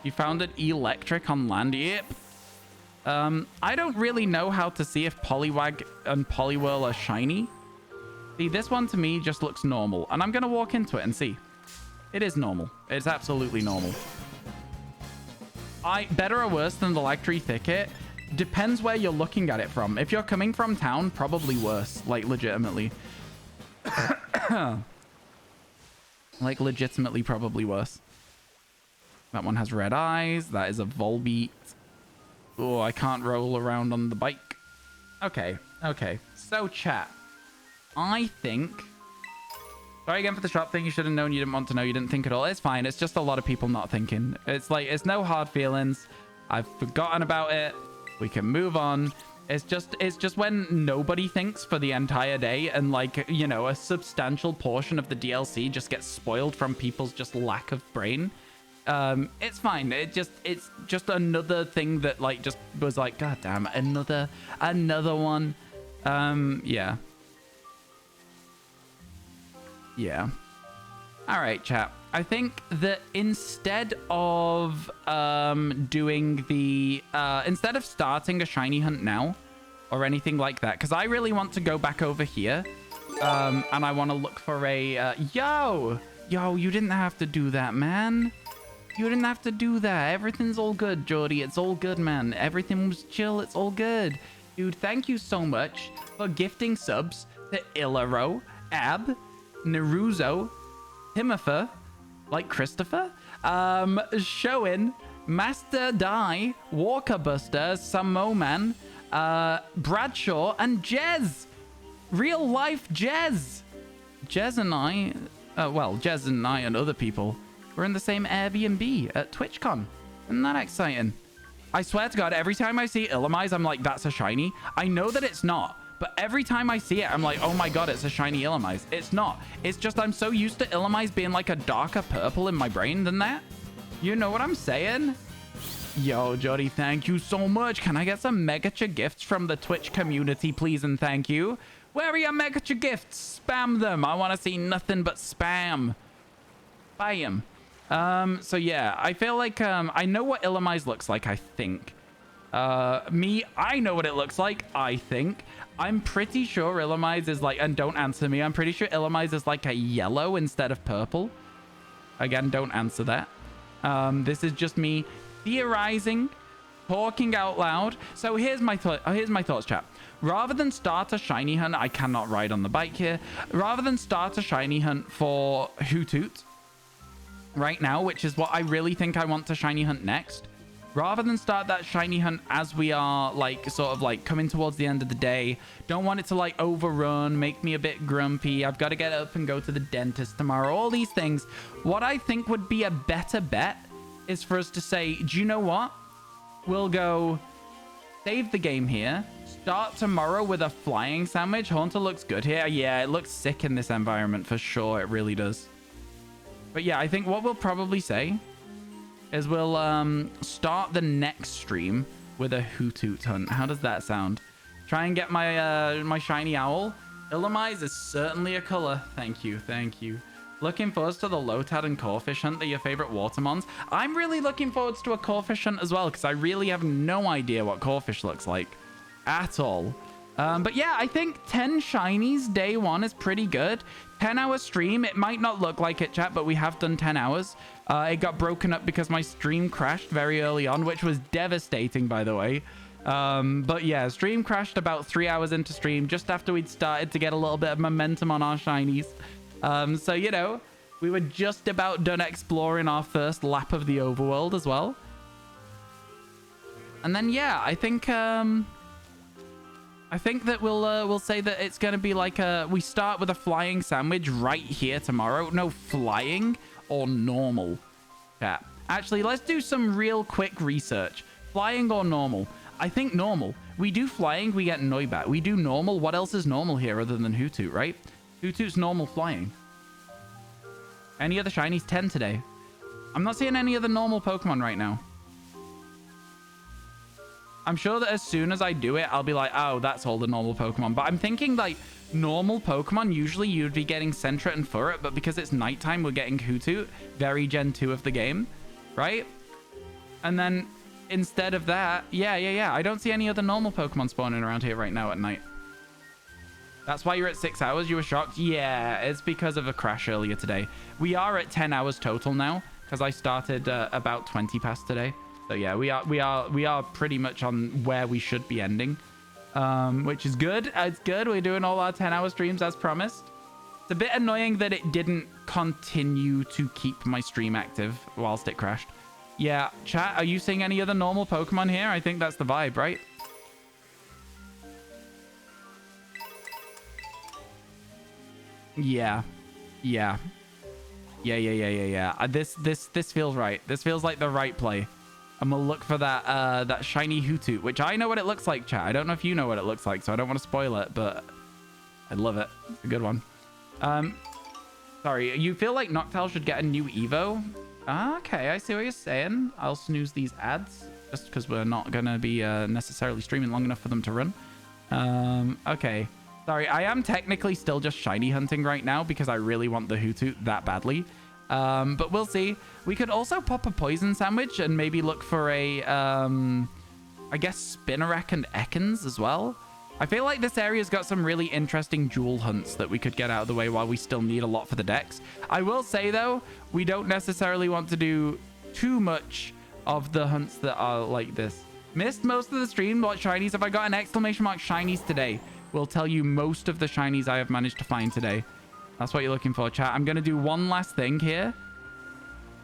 A: You found an electric on land? Yep. I don't really know how to see if Poliwag and Poliwhirl are shiny. See, this one to me just looks normal. And I'm going to walk into it and see. It is normal. It's absolutely normal. Better or worse than the Electri Thicket? Depends where you're looking at it from. If you're coming from town, probably worse. Like, legitimately. Like, legitimately probably worse. That one has red eyes. That is a Volbeat. Oh, I can't roll around on the bike. Okay, okay. So, chat. I think... Sorry again for the shop thing. You should have known. You didn't want to know. You didn't think at all. It's fine. It's just a lot of people not thinking. It's like, it's no hard feelings. I've forgotten about it. We can move on. It's just when nobody thinks for the entire day and, like, you know, a substantial portion of the DLC just gets spoiled from people's just lack of brain. It's fine. It's just another thing that, like, just was like, God damn, another one. Yeah. Yeah. All right, chat. I think that instead of doing the instead of starting a shiny hunt now or anything like that, because I really want to go back over here and I want to look for a yo, you didn't have to do that, man. You didn't have to do that. Everything's all good, Jordy. It's all good, man. Everything was chill. It's all good. Dude, thank you so much for gifting subs to Ilaro, Ab, Naruzo, Timothy, like Christopher, Showin, Master Die, Walker Buster, Samoman, Bradshaw, and Jez. Real life Jez. Jez and I, well, Jez and I and other people were in the same Airbnb at TwitchCon. Isn't that exciting? I swear to God, every time I see Illumise, I'm like, that's a shiny. I know that it's not. But every time I see it, I'm like, oh my God, it's a shiny Illumise. It's not. It's just I'm so used to Illumise being like a darker purple in my brain than that. You know what I'm saying? Yo, Jody, thank you so much. Can I get some Megacha gifts from the Twitch community, please and thank you? Where are your Megacha gifts? Spam them. I want to see nothing but spam. Bam. So yeah, I feel like I know what Illumise looks like, I think. I know what it looks like, I think. I'm pretty sure Illumise is like, and don't answer me, I'm pretty sure Illumise is like a yellow instead of purple. Again, don't answer that. This is just me theorizing, talking out loud. So here's my thoughts, chat. Rather than start a shiny hunt, I cannot ride on the bike here. Rather than start a shiny hunt for Hoothoot right now, which is what I really think I want to shiny hunt next. Rather than start that shiny hunt as we are, like, sort of, like, coming towards the end of the day. Don't want it to, like, overrun, make me a bit grumpy. I've got to get up and go to the dentist tomorrow. All these things. What I think would be a better bet is for us to say, do you know what? We'll go save the game here. Start tomorrow with a flying sandwich. Haunter looks good here. Yeah, it looks sick in this environment for sure. It really does. But yeah, I think what we'll probably say is we'll start the next stream with a Hoothoot hunt. How does that sound? Try and get my my shiny owl. Illumise is certainly a color. Thank you, thank you. Looking forward to the Lotad and Corfish hunt. They're your favorite Watermons. I'm really looking forward to a Corfish hunt as well, because I really have no idea what Corfish looks like at all. But yeah, I think 10 shinies day one is pretty good. 10-hour stream. It might not look like it, chat, but we have done 10 hours. It got broken up because my stream crashed very early on, which was devastating, by the way. But yeah, stream crashed about 3 hours into stream, just after we'd started to get a little bit of momentum on our shinies. So, you know, we were just about done exploring our first lap of the overworld as well. And then, yeah, I think that we'll say that it's going to be like we start with a flying sandwich right here tomorrow. No, flying or normal. Yeah. Actually, let's do some real quick research. Flying or normal? I think normal. We do flying, we get Noibat. We do normal. What else is normal here other than Hoothoot, right? Hoothoot's normal flying. Any other shinies? 10 today. I'm not seeing any other normal Pokemon right now. I'm sure that as soon as I do it, I'll be like, oh, that's all the normal Pokemon. But I'm thinking, like, normal Pokemon, usually you'd be getting Sentret and Furret, but because it's nighttime, we're getting Hoothoot, very Gen 2 of the game, right? And then instead of that, yeah. I don't see any other normal Pokemon spawning around here right now at night. That's why you're at 6 hours? You were shocked? Yeah, it's because of a crash earlier today. We are at 10 hours total now, because I started about 20 past today. So yeah, we are pretty much on where we should be ending, which is good. It's good. We're doing all our 10-hour streams as promised. It's a bit annoying that it didn't continue to keep my stream active whilst it crashed. Yeah, chat, are you seeing any other normal Pokemon here? I think that's the vibe, right? Yeah. Yeah. Yeah. This feels right. This feels like the right play. And we'll look for that that shiny Hoothoot, which I know what it looks like, chat. I don't know if you know what it looks like, so I don't want to spoil it, but I love it. It's a good one. Sorry, you feel like Noctowl should get a new Evo? Okay, I see what you're saying. I'll snooze these ads just because we're not gonna be necessarily streaming long enough for them to run. Okay. Sorry, I am technically still just shiny hunting right now because I really want the Hoothoot that badly. But we'll see. We could also pop a poison sandwich and maybe look for a, I guess, Spinarak and Ekans as well. I feel like this area's got some really interesting jewel hunts that we could get out of the way while we still need a lot for the dex. I will say, though, we don't necessarily want to do too much of the hunts that are like this. Missed most of the stream. What shinies have I got? An exclamation mark shinies today. Will tell you most of the shinies I have managed to find today. That's what you're looking for, chat. I'm going to do one last thing here.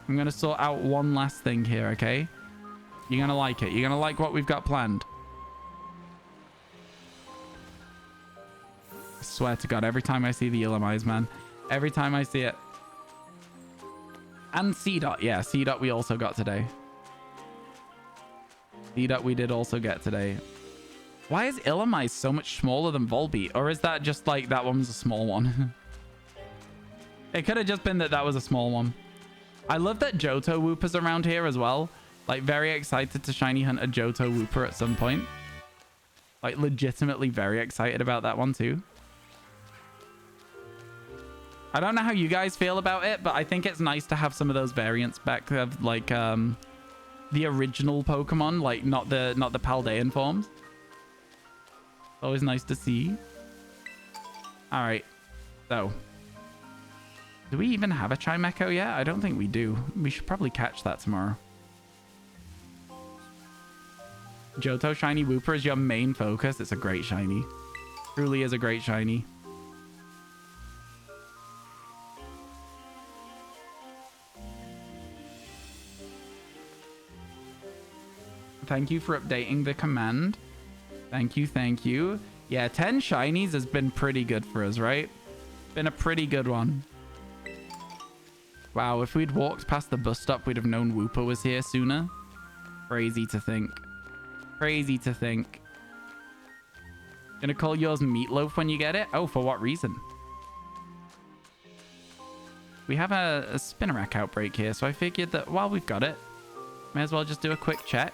A: I'm going to sort out one last thing here, okay? You're going to like it. You're going to like what we've got planned. I swear to God, every time I see the Illumise, man. Every time I see it. And C-Dot. Yeah, C-Dot we also got today. C-Dot we did also get today. Why is Illumise so much smaller than Volbeat? Or is that just like that one's a small one? It could have just been that that was a small one. I love that Johto Wooper's around here as well. Like, very excited to shiny hunt a Johto Wooper at some point. Like, legitimately very excited about that one too. I don't know how you guys feel about it, but I think it's nice to have some of those variants back of like the original Pokemon, like not the Paldean forms. Always nice to see. All right, so do we even have a Chimecho yet? I don't think we do. We should probably catch that tomorrow. Johto shiny Wooper is your main focus. It's a great shiny. Truly is a great shiny. Thank you for updating the command. Thank you, thank you. Yeah, 10 shinies has been pretty good for us, right? Been a pretty good one. Wow, if we'd walked past the bus stop, we'd have known Wooper was here sooner. Crazy to think. Crazy to think. Gonna call yours Meatloaf when you get it? Oh, for what reason? We have a Spinarak outbreak here, so I figured that while we've got it, may as well just do a quick check.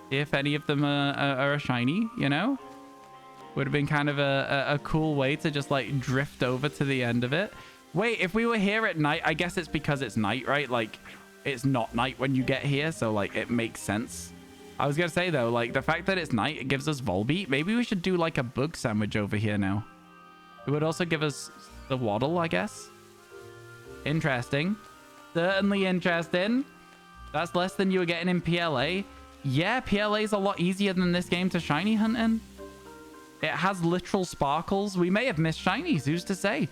A: See if any of them are a shiny, you know? Would have been kind of a cool way to just like drift over to the end of it. Wait, if we were here at night, I guess it's because it's night, right? Like, it's not night when you get here, so like it makes sense. I was gonna say though, like the fact that it's night, it gives us Volbeat. Maybe we should do like a bug sandwich over here now. It would also give us the Waddle, I guess. Interesting. Certainly interesting. That's less than you were getting in PLA. Yeah, PLA is a lot easier than this game to shiny hunt in. It has literal sparkles. We may have missed shinies. Who's to say?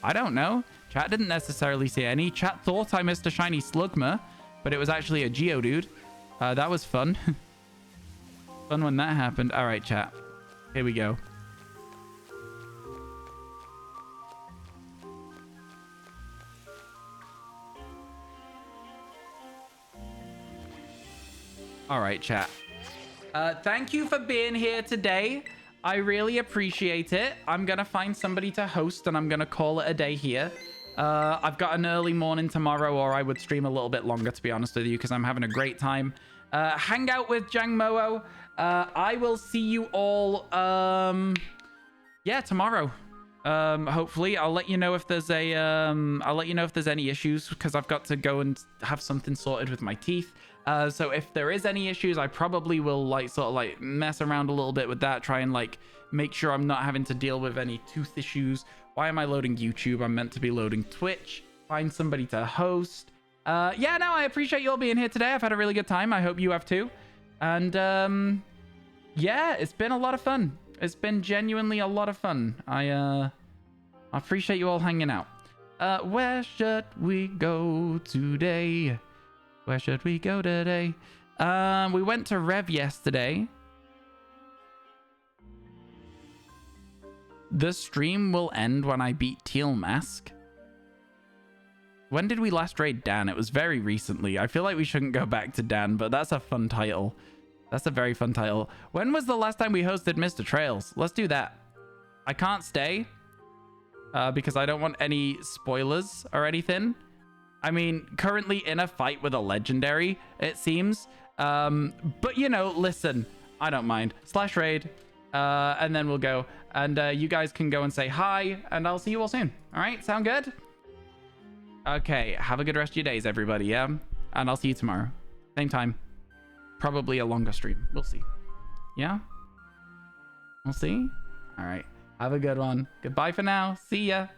A: I don't know. Chat didn't necessarily see any. Chat thought I missed a shiny Slugma, but it was actually a Geodude. That was fun. Fun when that happened. All right, chat. Here we go. All right, chat. Thank you for being here today. I really appreciate it. I'm going to find somebody to host and I'm going to call it a day here. I've got an early morning tomorrow, or I would stream a little bit longer, to be honest with you, because I'm having a great time. Hang out with Jangmo-o. I will see you all, yeah, tomorrow. Hopefully I'll let you know if there's a, I'll let you know if there's any issues, because I've got to go and have something sorted with my teeth. So if there is any issues, I probably will like sort of like mess around a little bit with that, try and like make sure I'm not having to deal with any tooth issues. Why am I loading YouTube? I'm meant to be loading Twitch. Find somebody to host. Yeah, no, I appreciate you all being here today. I've had a really good time. I hope you have too. And yeah, it's been a lot of fun. It's been genuinely a lot of fun. I'll I appreciate you all hanging out. Where should we go today? Where should we go today? We went to Rev yesterday. The stream will end when I beat Teal Mask. When did we last raid Dan? It was very recently. I feel like we shouldn't go back to Dan, but that's a fun title. That's a very fun title. When was the last time we hosted Mr. Trails? Let's do that. I can't stay because I don't want any spoilers or anything. I mean, currently in a fight with a legendary, it seems. But, you know, listen, I don't mind. /raid, and then we'll go. And you guys can go and say hi, and I'll see you all soon. All right? Sound good? Okay, have a good rest of your days, everybody, yeah? And I'll see you tomorrow. Same time. Probably a longer stream. We'll see. Yeah? We'll see? All right. Have a good one. Goodbye for now. See ya.